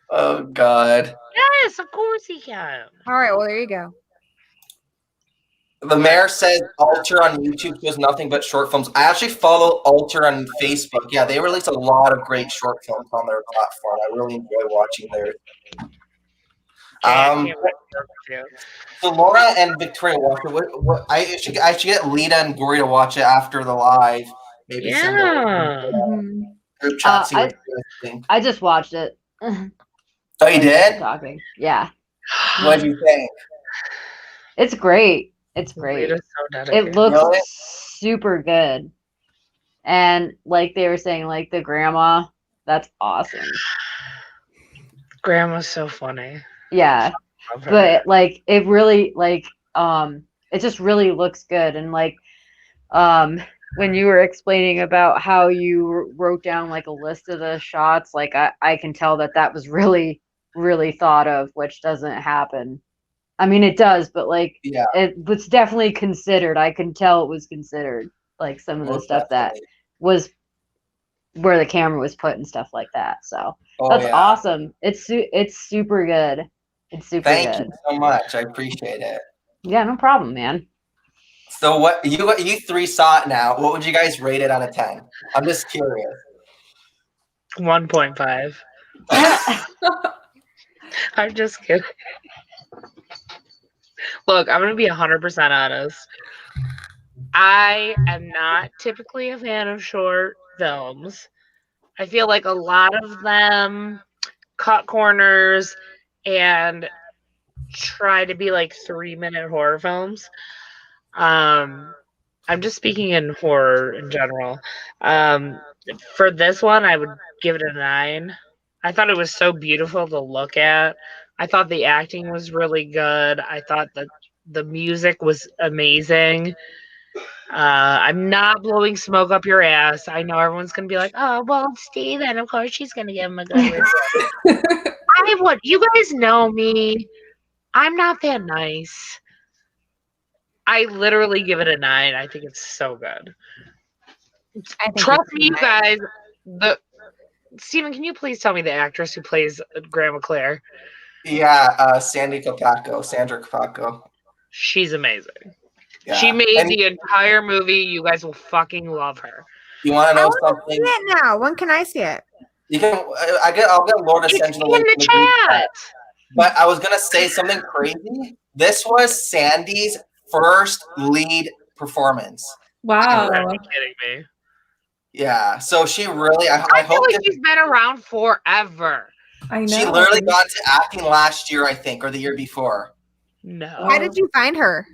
Oh God. Yes, of course he can. All right, well there you go. The mayor says Alter on YouTube shows nothing but short films. I actually follow Alter on Facebook. Yeah, they release a lot of great short films on their platform. I really enjoy watching theirs. Can't wait to work with you. So Laura and Victoria watch it. What I should get Lita and Gory to watch it after the live. Maybe send Yeah. a Mhm. group chat. See what you guys think. I just watched it. Oh, you did? Talking. Yeah. What did you think? It's great. It's great. Lita's so dedicated. It looks Really? super good. And like they were saying, like the grandma, that's awesome. Grandma's so funny. Yeah. Love her. But like it really it just really looks good. And like when you were explaining about how you wrote down like a list of the shots, like I can tell that was really thought of, which doesn't happen. I mean it does, but like Yeah. it was definitely considered. I can tell it was considered, like some of the Most stuff that definitely. was where the camera was put and stuff like that. So Oh, that's yeah. awesome. It's super good. It's super Thank good. you so much. I appreciate it. Yeah, no problem, man. So what you three saw it now. What would you guys rate it out of 10? I'm just curious. 1.5. I'm just kidding. Look, I'm gonna be 100% honest. I am not typically a fan of short films. I feel like a lot of them cut corners and try to be like 3-minute horror films. I'm just speaking in horror in general. For this one, I would give it a 9. I thought it was so beautiful to look at. I thought the acting was really good. I thought that the music was amazing. I'm not blowing smoke up your ass. I know everyone's gonna be like, "Oh, well, Steven, of course she's gonna give him a good review." I would. You guys know me. I'm not that nice. I literally give it a 9. I think it's so good. I think Trust it's me, you nice. guys. Steven, can you please tell me the actress who plays Grandma Claire? Yeah, Sandra Capaco. She's amazing. Yeah. She made And the entire movie. You guys will fucking love her. you want to I know want to see something? it now. When can I see it? You can. I'll get Laura to It's send in you the link the to group chat. But I was gonna say something crazy. This was Sandy's first lead performance. Wow. Are you kidding me? Yeah. So she really. I I feel hope like that she's been around forever. I know. she literally got into acting last year, I think, or the year before. No. How did you find her?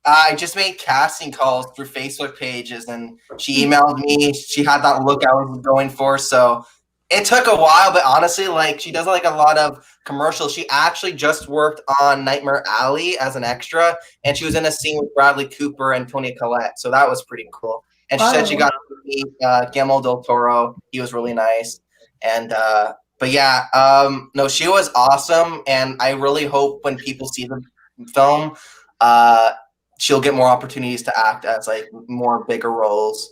I just made casting calls through Facebook pages, and she emailed me. She had that look I was going for, so it took a while. But honestly, like she does like a lot of commercials. She actually just worked on Nightmare Alley as an extra, and she was in a scene with Bradley Cooper and Tony Collette, so that was pretty cool. And she said she got to meet Guillermo del Toro. He was really nice, and but yeah, no, she was awesome, and I really hope when people see the film, she'll get more opportunities to act as like more bigger roles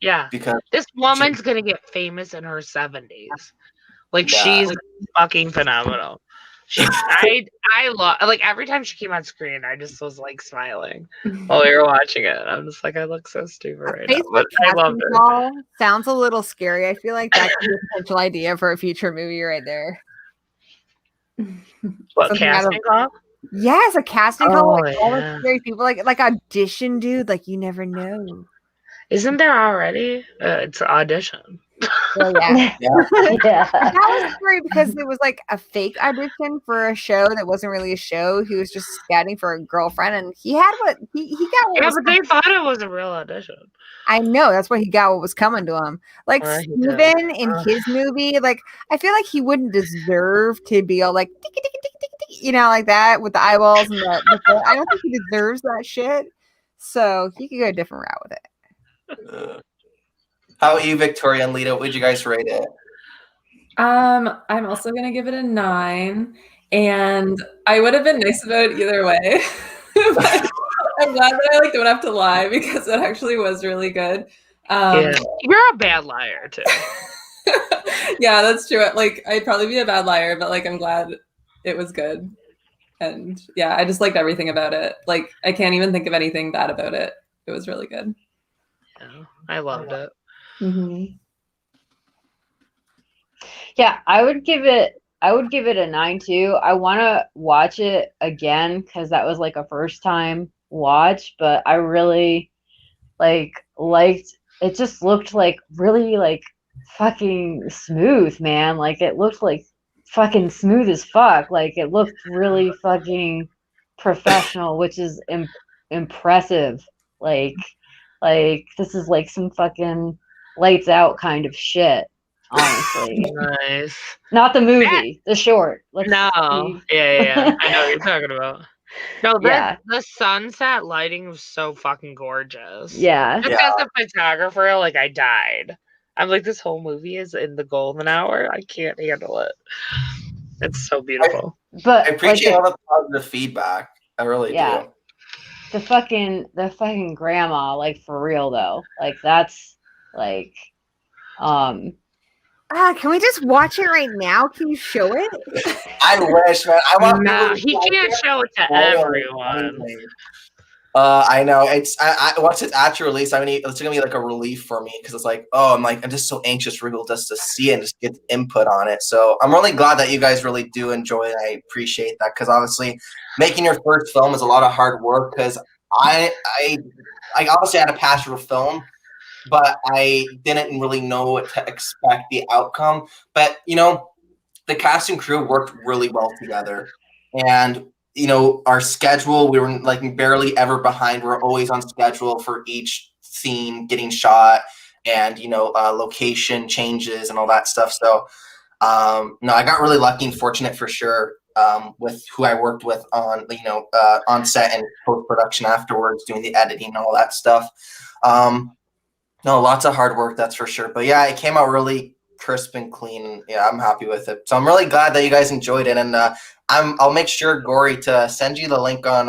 Yeah. because This woman's gonna get famous in her 70s. Like Yeah. she's fucking phenomenal. I love, like, every time she came on screen, I just was like smiling while we were watching it. I'm just like, I look so stupid right now, but I loved her. Call sounds a little scary. I feel like that could be a potential idea for a future movie right there. What, Something out of- casting call? Yes, a casting call. Oh, Like all yeah. the scary people, like audition, dude. Like you never know. Isn't there already? It's an audition. So, yeah. Yeah. That was scary because it was like a fake audition for a show that wasn't really a show. He was just scouting for a girlfriend, and he had what he got. What Yeah, was but they thought it was a real audition. I know that's why he got what was coming to him. Like He did. Steven in his movie, like I feel like he wouldn't deserve to be all like, tick, tick, tick, tick, tick, you know, like that with the eyeballs and the I don't think he deserves that shit. So he could go a different route with it. How about you, Victoria and Lita? Would you guys rate it? I'm also gonna give it a 9, and I would have been nice about it either way. But I'm glad that I don't have to lie because it actually was really good. Yeah. You're a bad liar too. Yeah, that's true. Like I'd probably be a bad liar, but like I'm glad it was good. And yeah, I just liked everything about it. Like I can't even think of anything bad about it. It was really good. Yeah, I loved it. Mm-hmm. Yeah, I would give it a 9 too. I want to watch it again because that was like a first time watch, but I really liked it. Just looked like really like fucking smooth, man. Like it looked like fucking smooth as fuck. Like it looked really fucking professional, which is impressive. Like this is like some fucking lights out kind of shit. Honestly, Nice. not the movie, the short. Let's No, be- yeah. I know what you're talking about. No, Yeah. the sunset lighting was so fucking gorgeous. Yeah. Just as a photographer, like I died. I'm like, this whole movie is in the golden hour. I can't handle it. It's so beautiful. But I appreciate like, all the positive feedback. I really Yeah. do. the fucking grandma, like for real though. Like that's like Can we just watch it right now? Can you show it? I wish, man. I want No, people he to can't show it to everyone. I know it's. I once it's actually released, I mean, it's gonna be like a relief for me because it's like, oh, I'm just so anxious for people just to see it and just get input on it. So I'm really glad that you guys really do enjoy it. I appreciate that because obviously, making your first film is a lot of hard work. Because I obviously had a passion for film, but I didn't really know what to expect the outcome. But the cast and crew worked really well together, and our schedule, we were like barely ever behind. We're always on schedule for each scene getting shot, and location changes and all that stuff. So no, I got really lucky and fortunate for sure with who I worked with on on set and post production afterwards, doing the editing and all that stuff. No, lots of hard work, that's for sure. But yeah, it came out really crisp and clean. And yeah, I'm happy with it. So I'm really glad that you guys enjoyed it. And I'll make sure, Gory, to send you the link on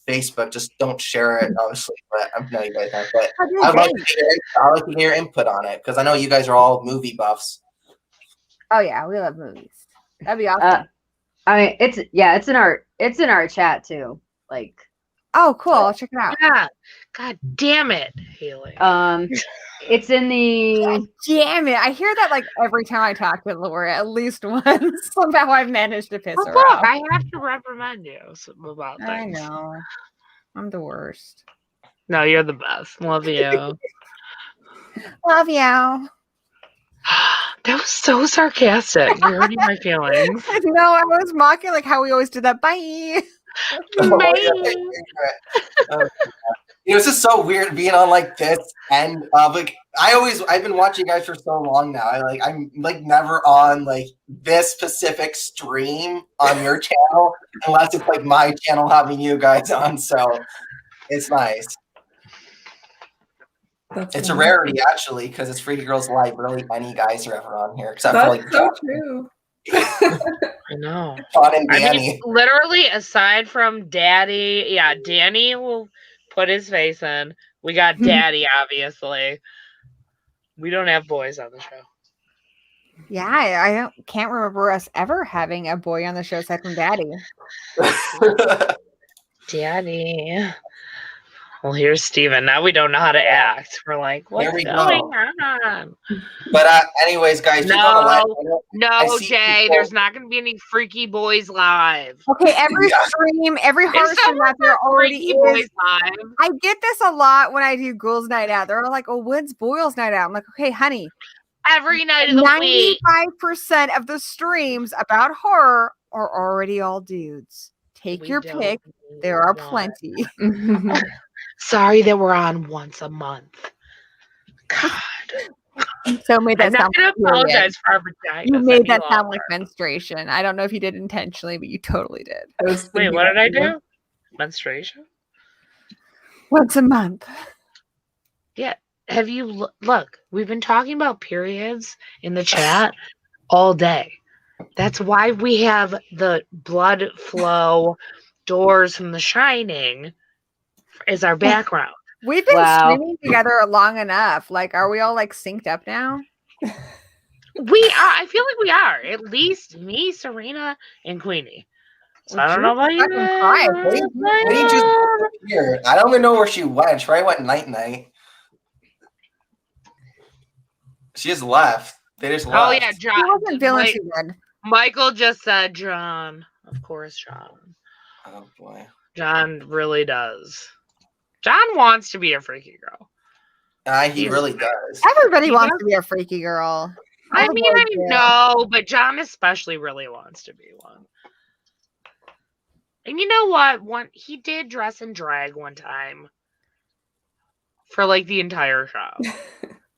Facebook. Just don't share it, obviously. But I know you guys have. But I'd like to hear your input on it because I know you guys are all movie buffs. Oh yeah, we love movies. That'd be awesome. I mean it's in our chat too. Like Oh, cool. I'll check it out. Yeah. God damn it, Haley. it's in the God damn it. I hear that like every time I talk to Laura, at least once. Somehow I've managed to piss her off. I have to reprimand you about things. I know. I'm the worst. No, you're the best. Love you. Love you. That was so sarcastic. You're hurting my feelings. No, I was mocking like how we always do that. Bye. This is so weird being on like this and like I've been watching you guys for so long now. I'm like never on like this specific stream on your channel unless it's like my channel having you guys on. So it's nice. It's a rarity actually because it's Freaky Girls Live. Really, any guys are ever on here except for like so true. I know. John and I Danny. mean, literally, aside from Daddy, yeah, Danny will put his face in. We got Daddy, obviously. We don't have boys on the show. Yeah, I can't remember us ever having a boy on the show aside from Daddy. Daddy. Well, here's Steven. Now we don't know how to act. We're like, what's we going go. on? But anyways, guys, just want to let No, see Jay, people- there's not going to be any Freaky Boys live. Okay, every Yeah. stream, every horror stream someone out there already Freaky is. Boys live. I get this a lot when I do Girls' Night Out. They're all like, "Oh, when's Boyle's Night Out?" I'm like, "Okay, honey, Every night of the week. 95% of the streams about horror are already all dudes. Take We your don't pick. need There are one. plenty." Sorry that we're on once a month. God. So made I'm that not sound going like to period. apologize for our vaginas. You made any that sound like longer. menstruation. I don't know if you did intentionally, but you totally did. Wait, what did I do? Menstruation? Once a month. Yeah. Have you look? We've been talking about periods in the chat all day. That's why we have the blood flow doors from The Shining as our background. We've been Wow. streaming together long enough. Like, are we all like synced up now? We are. I feel like we are. At least me, Serena, and Queenie. So I don't know about you. Fucking cry. Queenie just disappeared. I don't even know where she went. She probably went night. She just left. They just left. Oh yeah, He John. wasn't feeling too good. Michael just said John. Of course, John. Oh boy. John really does. John wants to be a freaky girl. He really does. Everybody He wants does. to be a freaky girl. I All the mean, boys I do. know, but John especially really wants to be one. And you know what? He did dress in drag one time for like the entire show.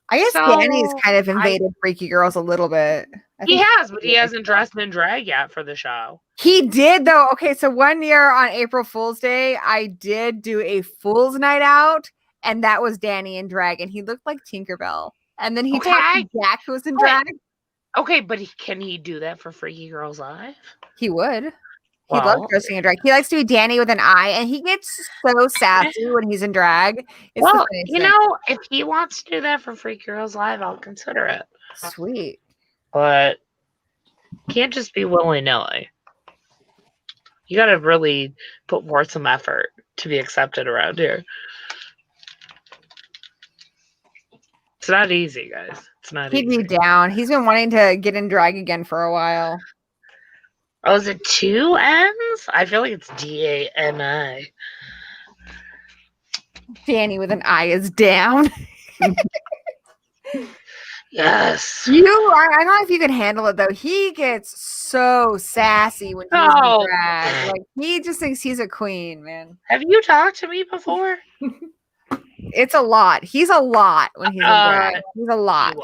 I guess So, Danny's kind of invaded freaky girls a little bit. I He think has, but he hasn't dressed in drag yet for the show. he did though. Okay, so one year on April Fool's Day, I did do a Fool's Night Out, and that was Danny in drag, and he looked like Tinkerbell. And then he Okay, talked to Jack, who was in Wait. drag. Okay, but can he do that for Freaky Girls Live? He would. He Well- loves dressing in drag. He likes to be Danny with an eye, and he gets so sassy when he's in drag. It's the Well, funniest you thing. know, if he wants to do that for Freaky Girls Live, I'll consider it. Sweet. But can't just be willy-nilly. You gotta really put forth some effort to be accepted around here. It's not easy, guys. It's not Keep easy. me down. He's been wanting to get in drag again for a while. Oh, is it 2 N's? I feel like it's D-A-N-I. Danny with an eye is down. Yes. You are. I don't know if you can handle it though. He gets so sassy when he's Oh. in drag. Like he just thinks he's a queen, man. Have you talked to me before? It's a lot. He's a lot when he's in drag. He's a lot.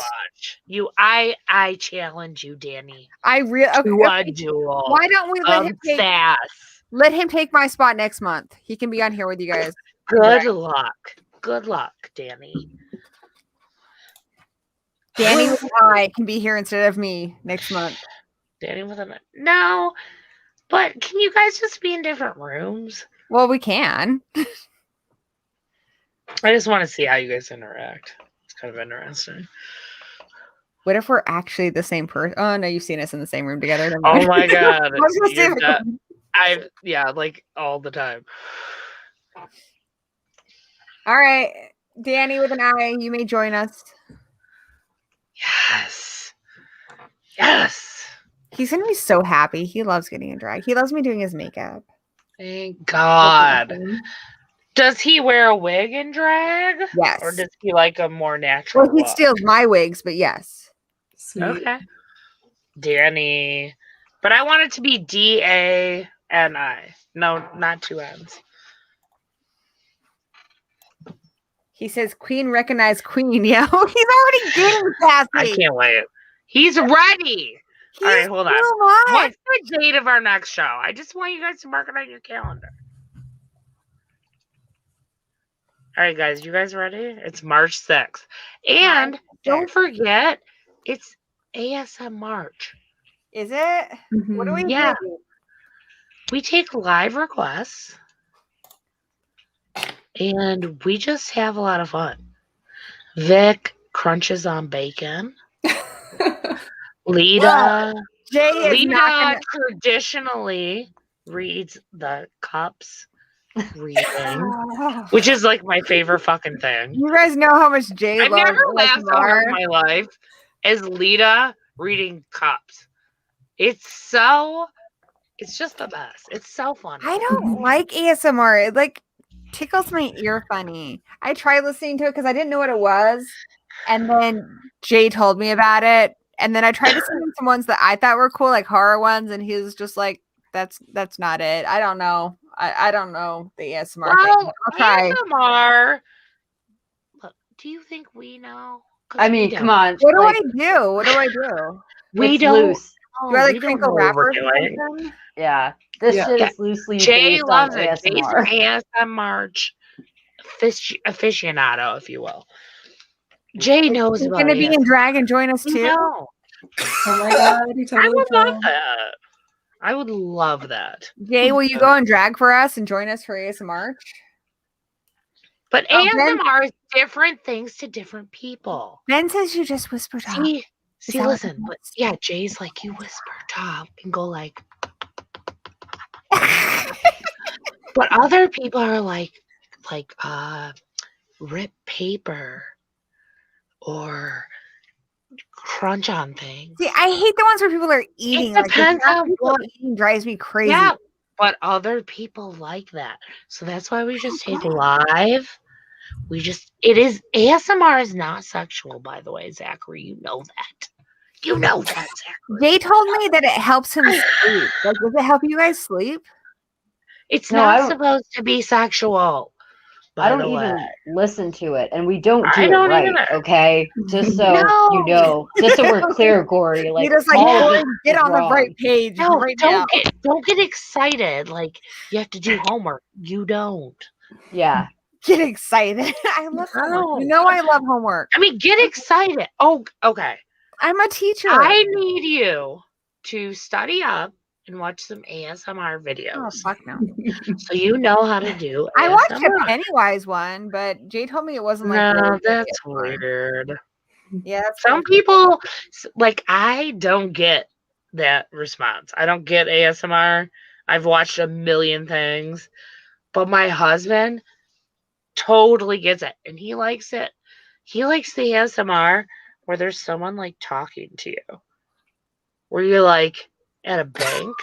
You watch. I challenge you, Danny. I really. Okay, To a okay. duel. Why don't we let of him take? sass. Let him take my spot next month. He can be on here with you guys. Good luck. Good luck, Danny. Danny with an eye can be here instead of me next month. Danny with a no, but can you guys just be in different rooms? Well, we can. I just want to see how you guys interact. It's kind of interesting. What if we're actually the same person? Oh no, you've seen us in the same room together. Never Oh mind. my god! I was gonna say, You're done. Yeah, like all the time. all right, Danny with an eye, you may join us. Yes. Yes. He's gonna be so happy. He loves getting in drag. He loves me doing his makeup. Thank God. Does he wear a wig in drag? Yes. Or does he like a more natural Well, he look? steals my wigs, but yes. Okay. Danny. But I want it to be D-A-N-I. No, not 2 N's. He says, "Queen recognize queen." Yeah, he's already getting sassy. I can't wait. He's ready. He's All right, hold on. too much. What's the date of our next show? I just want you guys to mark it on your calendar. All right, guys, you guys ready? It's March 6th. And don't forget, it's ASM March. Is it? What do we Yeah. do? We take live requests and we just have a lot of fun. Vic crunches on bacon. Lita. Jay is not Lita traditionally reads the cups reading, gonna. which is like my favorite fucking thing. You guys know how much Jay I've loves never laughed so hard in ASMR. my life as Lita reading cups. It's just the best. It's so funny. I don't like ASMR. It like tickles my ear funny. I tried listening to it because I didn't know what it was. And then Jay told me about it. And then I tried to send him some ones that I thought were cool, like horror ones, and he was just like, that's not it. I don't know. I don't know the ASMR thing. Well, I'll try. ASMR. Look, do you think we know? 'Cause I we mean, don't. come on. What do like, I do? What do I do? We it's don't. loose. Do I like we don't crinkle know what we're rappers or doing. something? Yeah. This Yeah. shit Yeah. is loosely Jay based loves on it. Jay's ASMR. an ASMR aficionado, if you will. Jay knows He's about gonna be in ASMR. drag and join us You too. know. Oh my god, you I totally would love can. that. I would love that. Jay, will you go and drag for us and join us for ASMR? But Oh, Ben- ASMR is different things to different people. Ben says you just whisper talk. See, that what listen, it but is? yeah, Jay's like, you whisper talk and go like, but other people are like, rip paper or crunch on things. See, I hate the ones where people are eating. Like, the depends sound on of people what- eating drives me crazy. Yeah, but other people like that. So that's why we just take live. It is ASMR is not sexual, by the way, Zachary. You know that. You know that, Zachary. Jay told me that it helps him sleep. Like, does it help you guys sleep? It's No, I not don't- supposed to be sexual. I By don't the even way. listen to it, and we don't do I it don't right, either. okay? Just so No. you know, just so we're clear, Gory. Like, you just like all of "Corey, it get is on the wrong. right page No, right now. don't get excited. Like you have to do homework. You don't. Yeah, Get excited. I love homework. You No. know I love homework. I mean, get excited. Oh, okay. I'm a teacher. I need you to study up and watch some ASMR Oh videos fuck no. so you know how to do I watched a ASMR. Pennywise one, but Jay told me it wasn't like No, really good that's ASMR. weird. Yeah, that's Some weird. people, like, I don't get that response. I don't get ASMR. I've watched a million things, but my husband totally gets it, and he likes it. He likes the ASMR where there's someone like talking to you, where you're like at a bank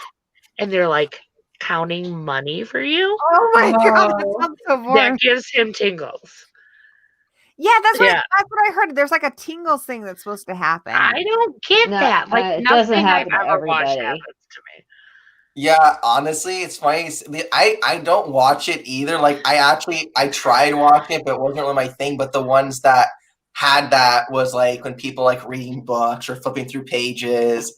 and they're like counting money for you. Oh my god, that No. sounds so boring. That gives him tingles. Yeah, that's Yeah. what I heard. There's like a tingles thing that's supposed to happen. I don't get No, that. Like it doesn't nothing I've happen to ever watched everybody. happens to me. Yeah, honestly, it's funny. I don't watch it either. Like I tried watching it, but it wasn't really my thing. But the ones that had that was like when people like reading books or flipping through pages.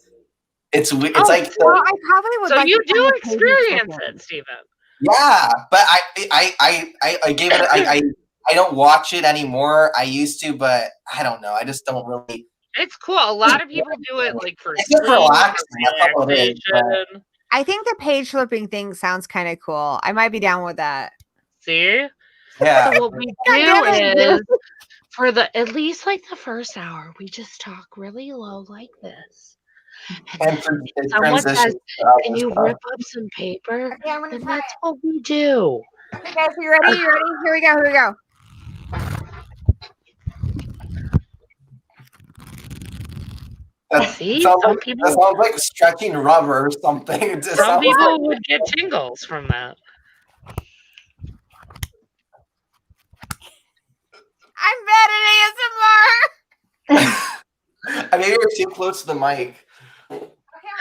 It's like well, I probably would. So like you to do find the pages experience flipping. it, Stephen. yeah, but I gave it. I don't watch it anymore. I used to, but I don't know. I just don't really. It's cool. A lot of people do it like for It's just sleep, relaxing. for That's all it is, but- relaxation. I think the page flipping thing sounds kind of cool. I might be down with that. See? Yeah. So what we God do damn it, is for at least like the first hour, we just talk really low like this. And then for the someone says, transition. can you rip up some paper? Okay, I'm gonna Then try that's what we do. it. Okay, guys, you ready? You ready? Here we go. Here we go. That See? sounds Some like, people- that sounds like stretching rubber or something. It just Some sounds people would get tingles from that. I'm bad at ASMR. maybe you're too close to the mic. Okay,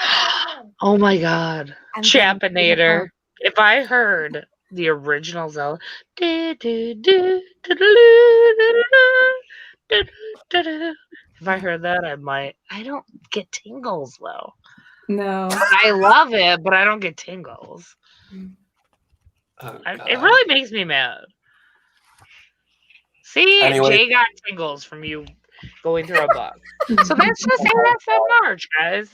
I'm Oh my god. I'm Chapinator. If I heard the original Zelda, if I heard that, I might. I don't get tingles though. No. I love it, but I don't get tingles. Oh, It God. really makes me mad. See, Anyway. Jay got tingles from you going through a book. So that's just ASMR, guys.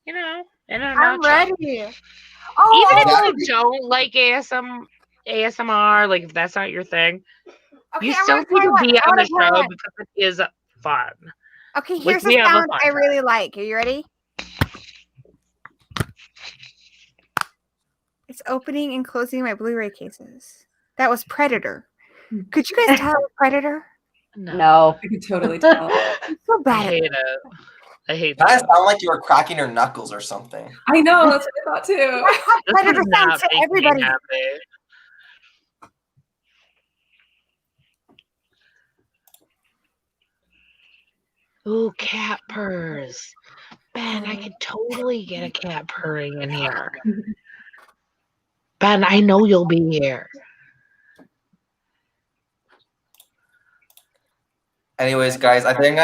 You know, in a I'm nutshell. ready. Oh, Even Yeah. if you don't like ASMR, like if that's not your thing, okay, you I'm still gonna try need to be one. on I the wanna try show one. because it is fun. Okay, Like, here's we a have a sound fun I time. really like. Are you ready? It's opening and closing my Blu-ray cases. That was Predator. Could you guys tell it was Predator? No. I could totally tell. I'm so I bad at hate it. it. I hate That that. sound like you were cracking your knuckles or something. I know, that's what I thought too. That's how This Predator does not sounds to make me everybody. happy. Ooh, cat purrs. Ben, I could totally get a cat purring in here. Ben, I know you'll be here. Anyways, guys, I think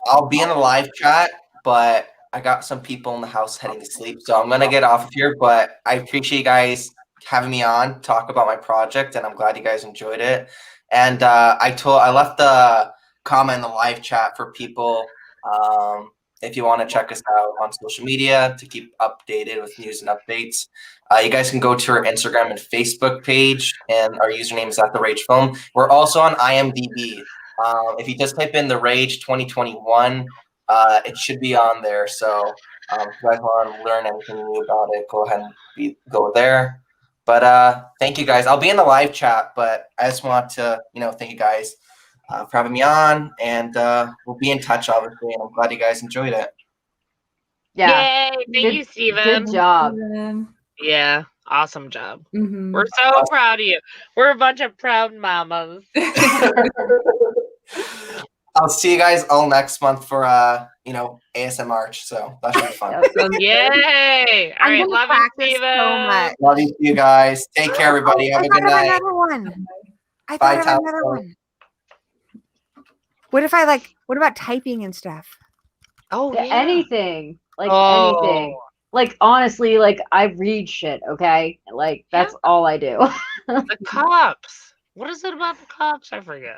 I'll be in the live chat, but I got some people in the house heading to sleep, so I'm gonna get off of here. But I appreciate you guys having me on, talk about my project, and I'm glad you guys enjoyed it. And I left the comment in the live chat for people if you want to check us out on social media to keep updated with news and updates. You guys can go to our Instagram and Facebook page, and our username is @theragefilm. We're also on IMDb. If you just type in The Rage 2021, it should be on there. So if you guys want to learn anything new about it, go ahead and go there. But thank you guys. I'll be in the live chat, but I just want to, thank you guys for having me on, and we'll be in touch, obviously. And I'm glad you guys enjoyed it. Yeah. Yay! Thank you, Steven. Good job. Yeah, awesome job. Mhm. We're so proud of you. We're a bunch of proud mamas. I'll see you guys all next month for ASM March. So that should be fun. Yay! All I'm right, gonna love you, practice Steven. so much. Love you guys. Take care, everybody. Have I a thought good of night. another one. I Bye, thought of another Taupo. one. What about typing and stuff? Oh, yeah. Anything. Like Oh. anything. Like honestly, like I read shit, okay? Like that's all I do. The cups. What is it about the cups? I forget.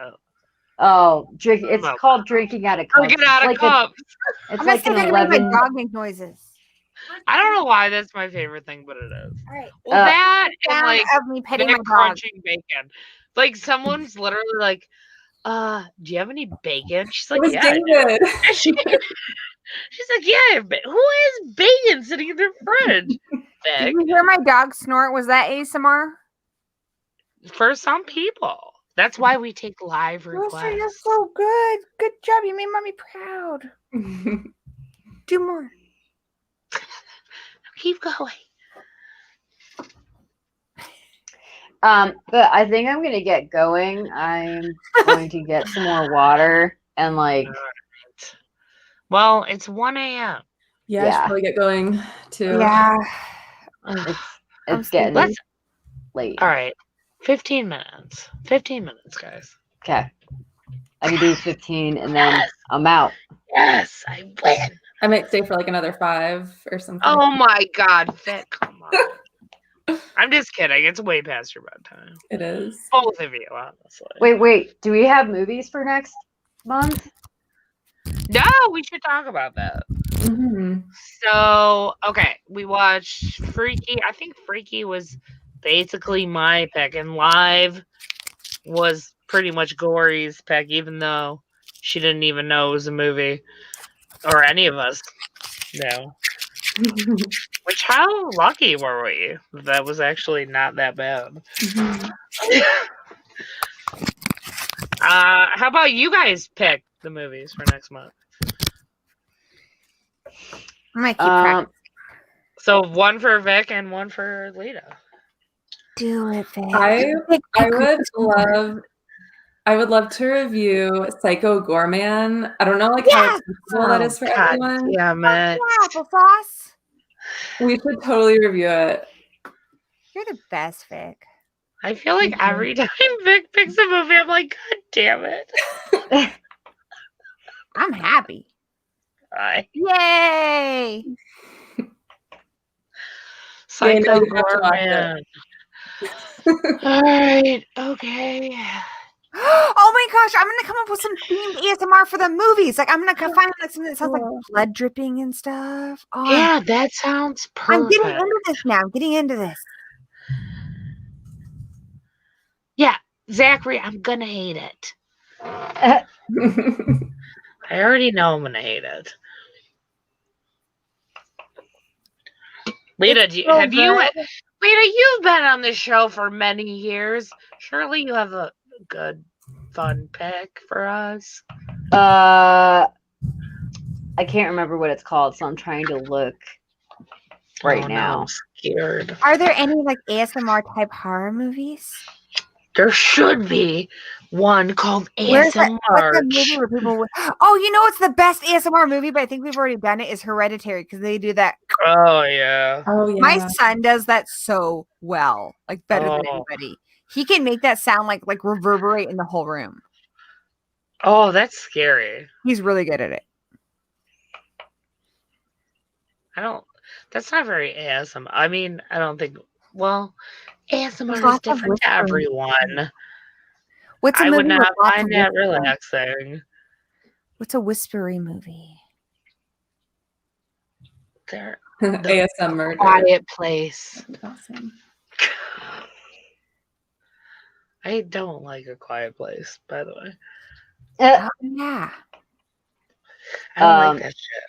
Oh, drink it's Well, called drinking out of cups. Drinking out of It's cups. It's I'm like gonna an see if I can make 11. my dog make noises. I don't know why that's my favorite thing, but it is. All right. Well, that and Sound like of me petting Vic my dog. crunching bacon. Like someone's literally like, do you have any bacon? She's It like, was yeah. I do." David. She's like, yeah, but who has bacon sitting in their fridge? Did Vic. you hear my dog snort? Was that ASMR? For some people. That's why we take live Roaster, you're requests. so good. Good job. You made mommy proud. Do more. Keep going. But I think I'm gonna get going. I'm going to get some more water and like Well, it's 1 a.m. Yeah, I should probably get going too. Yeah. it's getting Let's late. all right. 15 minutes. 15 minutes, guys. Okay. I can do 15 and then I'm out. Yes, I win. I might stay for like another 5 or something. Oh my god, Vic, come on. I'm just kidding. It's way past your bedtime. It is. Both of you, honestly. Wait. Do we have movies for next month? No, we should talk about that. Mm-hmm. So, okay, we watched Freaky. I think Freaky was basically my pick, and Live was pretty much Gory's pick, even though she didn't even know it was a movie, or any of us know. Which, how lucky were we? That was actually not that bad. How about you guys pick the movies for next month? I might keep track. So one for Vic and one for Lita. Do it, Vic. I would love to review Psycho Gorman. I don't know like how accessible that is for everyone. Damn it. Applesauce. We should totally review it. You're the best, Vic. I feel like every time Vic picks a movie, I'm like, God damn it. I'm happy. Bye. Yay! Psycho you have to watch Gorman. All right. Okay. Oh my gosh, I'm gonna come up with some themed ASMR for the movies. Like I'm gonna find like something that sounds like blood dripping and stuff. Oh, Yeah, that sounds perfect. I'm getting into this now. I'm getting into this. Yeah, Zachary, I'm gonna hate it. I already know I'm gonna hate it. Lita, It's so have you? good. Lita, you've been on this show for many years. Surely you have a good, fun pick for us. I can't remember what it's called, so I'm trying to look right Oh, now. I'm scared. Are there any like ASMR type horror movies? There should be one called Where's that? ASMR. What's the movie where people? Oh, you know what's the best ASMR movie? But I think we've already done it. Is Hereditary because they do that. Oh yeah. Oh yeah. My son does that so well, like better than Oh. anybody. He can make that sound like reverberate in the whole room. Oh, that's scary. He's really good at it. That's not very ASMR. I mean, I don't think. Well, ASMR There's is lots of different to whispering. everyone. What's a I movie would with not lots find of that whispering? relaxing. What's a whispery movie? There, ASM murder. Quiet Place. Awesome. I don't like A Quiet Place, by the way. Oh, yeah. I don't Um, like that shit.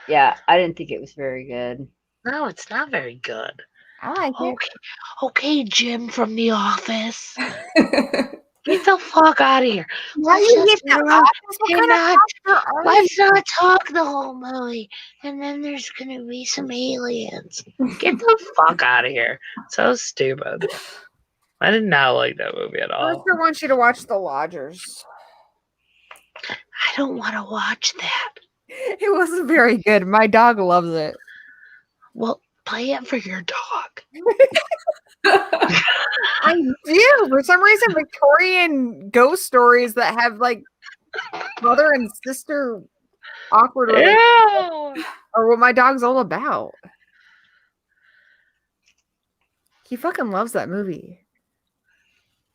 Yeah, I didn't think it was very good. No, it's not very good. I like it. Okay, Jim from The Office. Get the fuck out of here. Why Let's you just get the not- Office? What and kind of not- actor are Let's you? not talk the whole movie, and then there's gonna be some aliens. Get the fuck out of here. So stupid. I did not like that movie at all. Buster wants you to watch The Lodgers. I don't want to watch that. It wasn't very good. My dog loves it. Well, play it for your dog. I do. For some reason, Victorian ghost stories that have like brother and sister awkward relationships Ew. are what my dog's all about. He fucking loves that movie.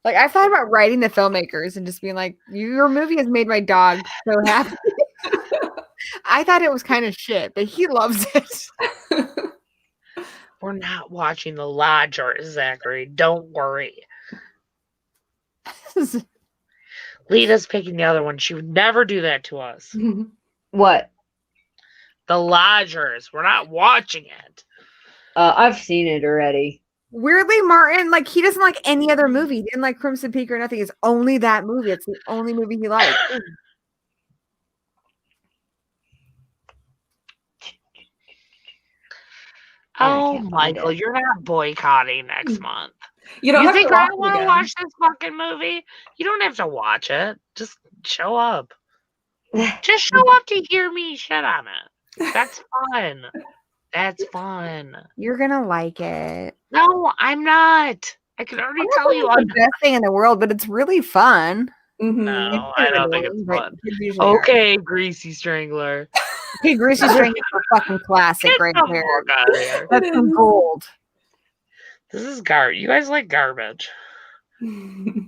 Like I thought about writing the filmmakers and just being like, your movie has made my dog so happy. I thought it was kind of shit, but he loves it. We're not watching The Lodger, Zachary. Don't worry. Lita's picking the other one. She would never do that to us. What? The Lodgers. We're not watching it. I've seen it already. Weirdly, Martin, like he doesn't like any other movie. He didn't like Crimson Peak or nothing. It's only that movie. It's the only movie he likes. Oh, can't find Michael, it. you're not boycotting next month. You don't You have think to I watch it want to again. watch this fucking movie? You don't have to watch it. Just show up. Just show up to hear me shit on it. That's fun. That's fun. You're gonna like it. No, I'm not. I can already tell you I'm the best thing in the world, but it's really fun. Mhm. No, I don't think it's But fun. kids usually are. Okay, Greasy Strangler. Okay, Greasy Strangler is a fucking classic Get right the there. fuck out of here. That's some gold. This is garbage. You guys like garbage. You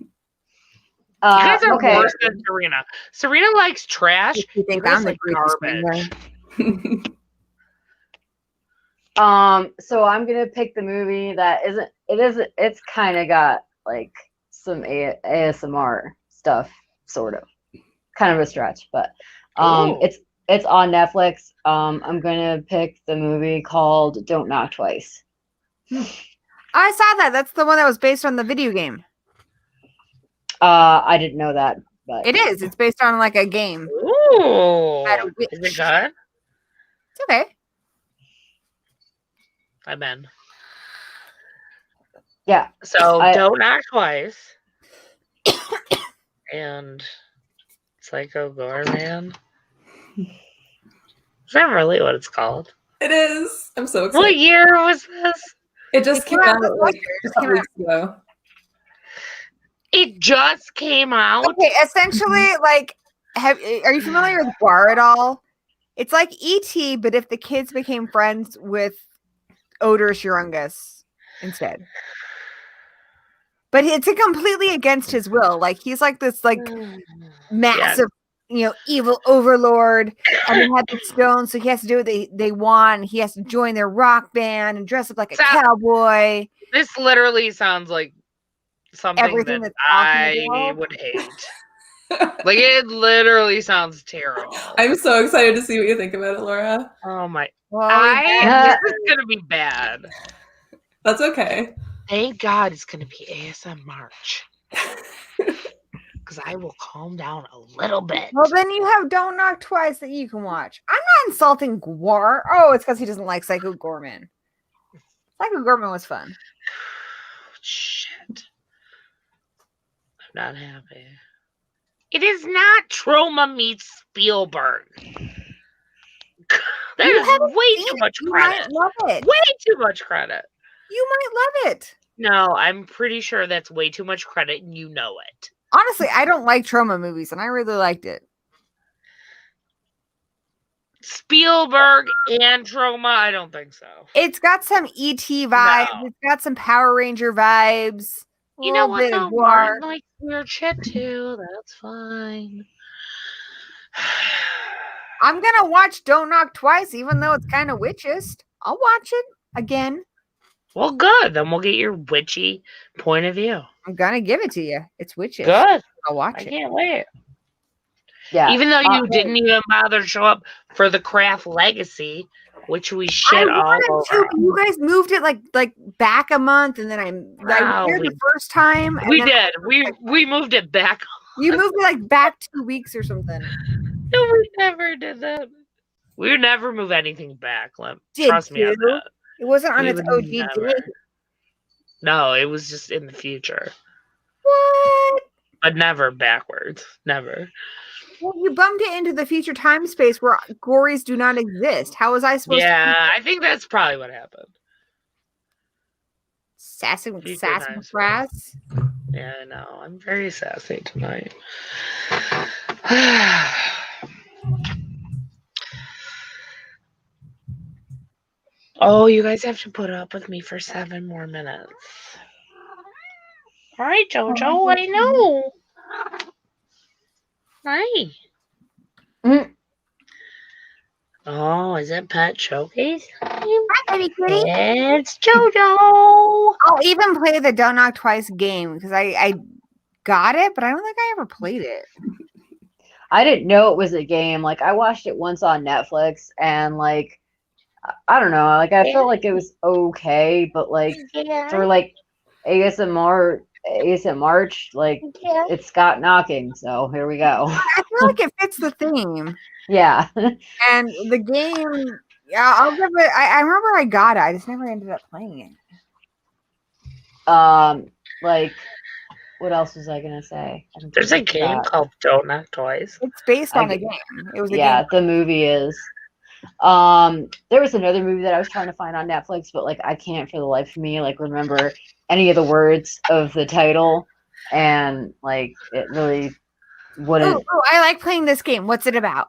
Uh, guys are okay. worse than Serena. Serena likes trash. You think guys I'm the like Greasy Strangler? So I'm gonna pick the movie that it's kind of got like some ASMR stuff, sort of, kind of a stretch, but Ooh. it's on Netflix. I'm gonna pick the movie called Don't Knock Twice. I saw that. That's the one that was based on the video game. I didn't know that, but It is. It's based on like a game. Ooh. At a Is it witch. good? It's okay. I'm in. Yeah. So I- Don't Knock Twice. And Psycho Gorman. Is that really what it's called? It is. I'm so What excited. year was this? It just came came out out this like year. It a just couple came out. weeks ago. It just came out. Okay, essentially, like, are you familiar with Guar at all? It's like E.T., but if the kids became friends with Oderus Urungus instead. But it's completely against his will. Like he's like this, like massive, evil overlord, and they have the stone, so he has to do what they want. And he has to join their rock band and dress up like a cowboy. This literally sounds like something Everything that that's I awesome about. would hate. Like it literally sounds terrible. I'm so excited to see what you think about it, Laura. Oh my! This is gonna be bad. That's okay. Thank God it's gonna be ASM March. Because I will calm down a little bit. Well, then you have Don't Knock Twice that you can watch. I'm not insulting Gwar. Oh, it's because he doesn't like Psycho Gorman. Psycho Gorman was fun. Shit. I'm not happy. It is not Trauma meets Spielberg. That You is haven't way seen too it. much You credit. might love it. Way too much credit. You might love it. No, I'm pretty sure that's way too much credit, and you know it. Honestly, I don't like trauma movies, and I really liked it. Spielberg and Trauma, I don't think so. It's got some ET vibes. No. It's got some Power Ranger vibes. You know what, bit of though? Gwar. Martin likes weird shit, too. That's fine. I'm gonna watch Don't Knock Twice, even though it's kind of witchist. I'll watch it again. Well, good. Then we'll get your witchy point of view. I'm gonna give it to you. It's witchist. Good. I'll watch I it. can't wait. Yeah. Even though you didn't even bother to show up for the Craft Legacy, which we shit all wanted over. to, but you guys moved it like back a month, and then I Wow, was there we- the first time. and We then did. We moved it back. You moved it like back 2 weeks or something. No, we never did that. We would never move anything back. Did Trust me on you? that. It wasn't on We its would OG never. date. No, it was just in the future. What? But never backwards. Never. Well, you bumped it into the future time space where gories do not exist. How was I supposed to? Yeah, I think that's probably what happened. Sassy Future sass time and space. frass. Yeah, I know. I'm very sassy tonight. Oh, you guys have to put up with me for 7 more minutes. All right, Jojo, I know. Hi. Mhm. Oh, is it Pet Showcase? Hi, baby kitty. It's Jojo. I'll even play the Don't Knock Twice game because I got it, but I don't think I ever played it. I didn't know it was a game. Like I watched it once on Netflix, and like I don't know. Like I felt like it was okay, but like for like ASMR March, like it's got knocking. So here we go. I feel like it fits the theme. Yeah. And the game, yeah, I'll give it. I remember I got it. I just never ended up playing it. Like what else was I gonna say? I don't There's a think I game forgot. called Don't Knock Twice. It's based I on a get- game. It was a Yeah, game. the movie is. There was another movie that I was trying to find on Netflix, but like I can't for the life of me like remember any of the words of the title, and like it really wouldn't. Oh, I like playing this game. What's it about?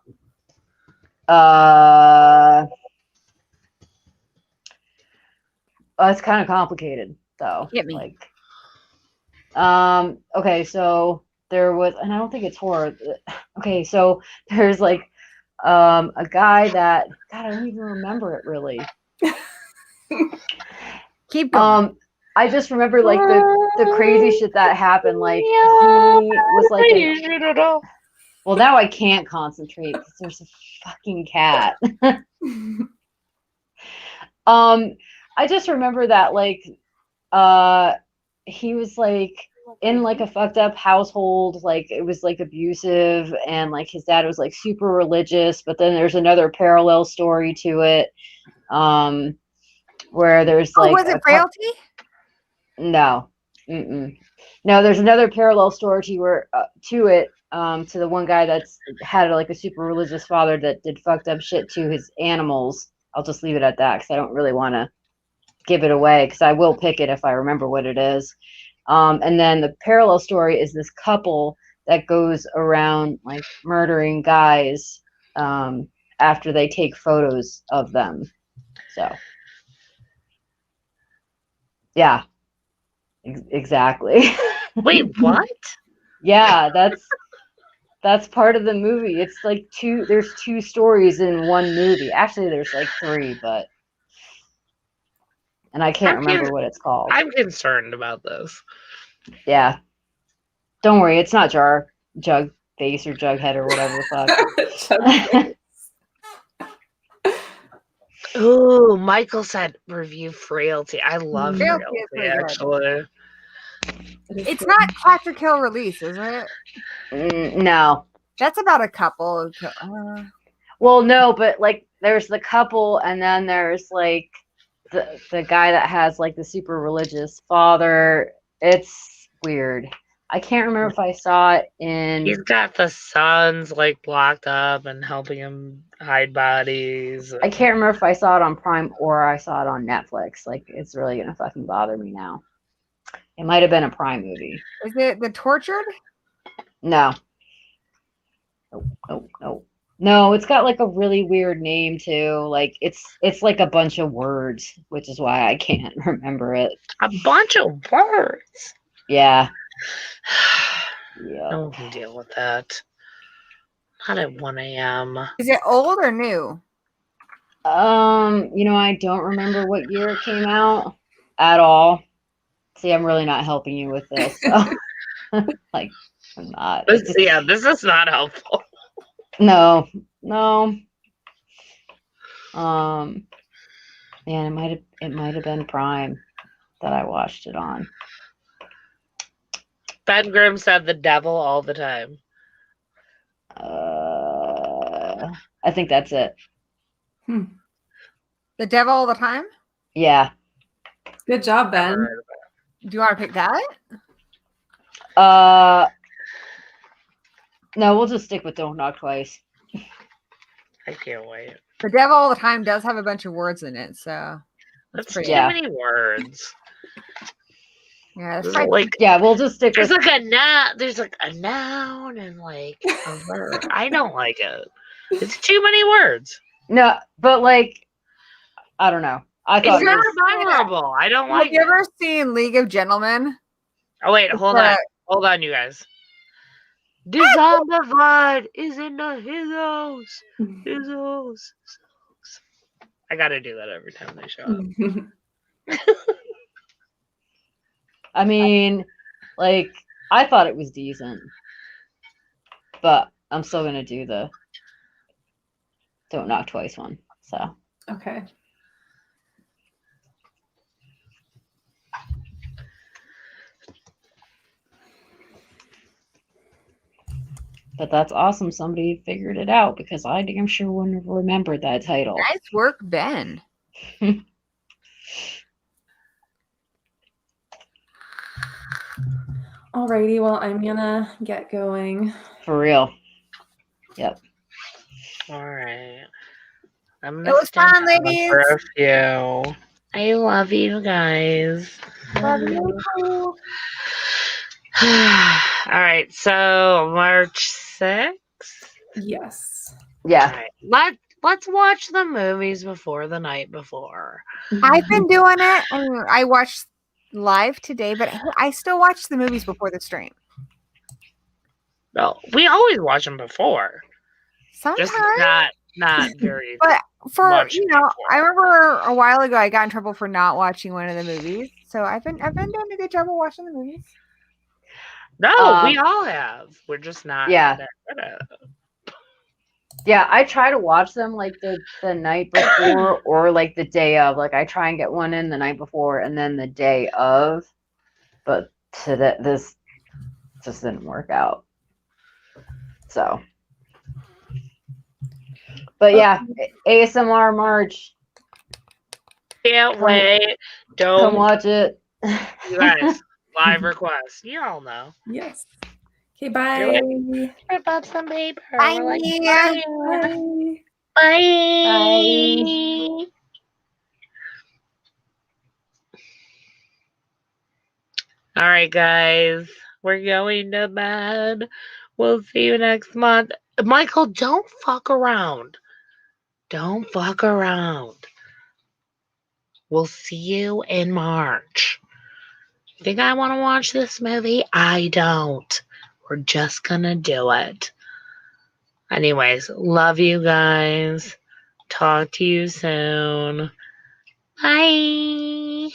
It's kind of complicated though. Hit me. Like, okay, so there was, and I don't think it's horror. Okay, so there's like, a guy that, God, I don't even remember it really. Keep going. I just remember like the crazy shit that happened. Like he was like, well, now I can't concentrate because there's a fucking cat. I just remember that like he was like in like a fucked up household, like it was like abusive, and like his dad was like super religious, but then there's another parallel story to it where there's like was it Frailty? No. Mm-mm. No, there's another parallel story to it to the one guy that's had like a super religious father that did fucked up shit to his animals. I'll just leave it at that because I don't really want to give it away because I will pick it if I remember what it is. And then the parallel story is this couple that goes around like murdering guys after they take photos of them. So, yeah, exactly. Wait, what? Yeah, that's part of the movie. It's like there's 2 stories in one movie. Actually, there's like 3, but and I can't remember what it's called. I'm concerned about this. Yeah. Don't worry, it's not Jug Face or Jughead or whatever the fuck. Ooh, Michael said review Frailty. I love Frailty Frailty, is pretty good. actually. It's not Catch or Kill Release, is it? No. That's about a couple. Well, no, but like there's the couple, and then there's like the guy that has like the super religious father. It's weird. I can't remember if I saw it in. He's got the sons like locked up and helping him hide bodies. I can't remember if I saw it on Prime or I saw it on Netflix. Like, it's really gonna fucking bother me now. It might have been a Prime movie. Is it The Tortured? No. Nope. No, it's got like a really weird name too. Like it's like a bunch of words, which is why I can't remember it. A bunch of words. Yeah. Yeah. No one can deal with that. Not at 1 a.m. Is it old or new? I don't remember what year it came out at all. See, I'm really not helping you with this. So. Like, I'm not. This is not helpful. No. Man, it might have been Prime that I watched it on. Ben Grimm said the devil all the time. I think that's it. The Devil All the Time? Yeah. Good job, Ben. Do you want to pick that? No, we'll just stick with Don't Knock Twice. I can't wait. The Devil All the Time does have a bunch of words in it, so That's pretty too Yeah. many words. yeah, that's There's probably- like Yeah, we'll just stick there's with. like a noun. There's like a noun and like a verb. I don't like it. It's too many words. No, but like, I don't know. I thought It's it not was, memorable. I don't Have like you it. ever seen League of Gentlemen? Oh wait, hold on. Hold on, you guys. The Zombified is in the hills. Hills. I gotta do that every time they show up. I mean, like, I thought it was decent, but I'm still gonna do the Don't Knock Twice one. So Okay. but that's awesome. Somebody figured it out because I damn sure wouldn't have remembered that title. Nice work, Ben. Alrighty, well, I'm gonna get going. For real. Yep. All right. I'm It gonna was stand fun, down ladies. for a few. I love you guys. Love you. All right, so March 6th. Yes. Yeah. All right, let's watch the movies before the night before. I've been doing it, and I watched live today, but I still watch the movies before the stream. No, we always watch them before, Sometimes, just not very. but for much before. I remember a while ago I got in trouble for not watching one of the movies. So I've been doing a good job of watching the movies. No, we all have. We're just not. Yeah. that good at it. Yeah, I try to watch them like the night before or like the day of. Like I try and get one in the night before and then the day of. But this just didn't work out. So. But yeah, ASMR March. Can't wait. Come Don't watch it. you guys live requests. You all know. Yes. Okay, bye. Rip up some paper. Bye. We're like, Bye. bye. All right, guys. We're going to bed. We'll see you next month. Michael, don't fuck around. Don't fuck around. We'll see you in March. Think I want to watch this movie? I don't. We're just gonna do it. Anyways, love you guys. Talk to you soon. Bye.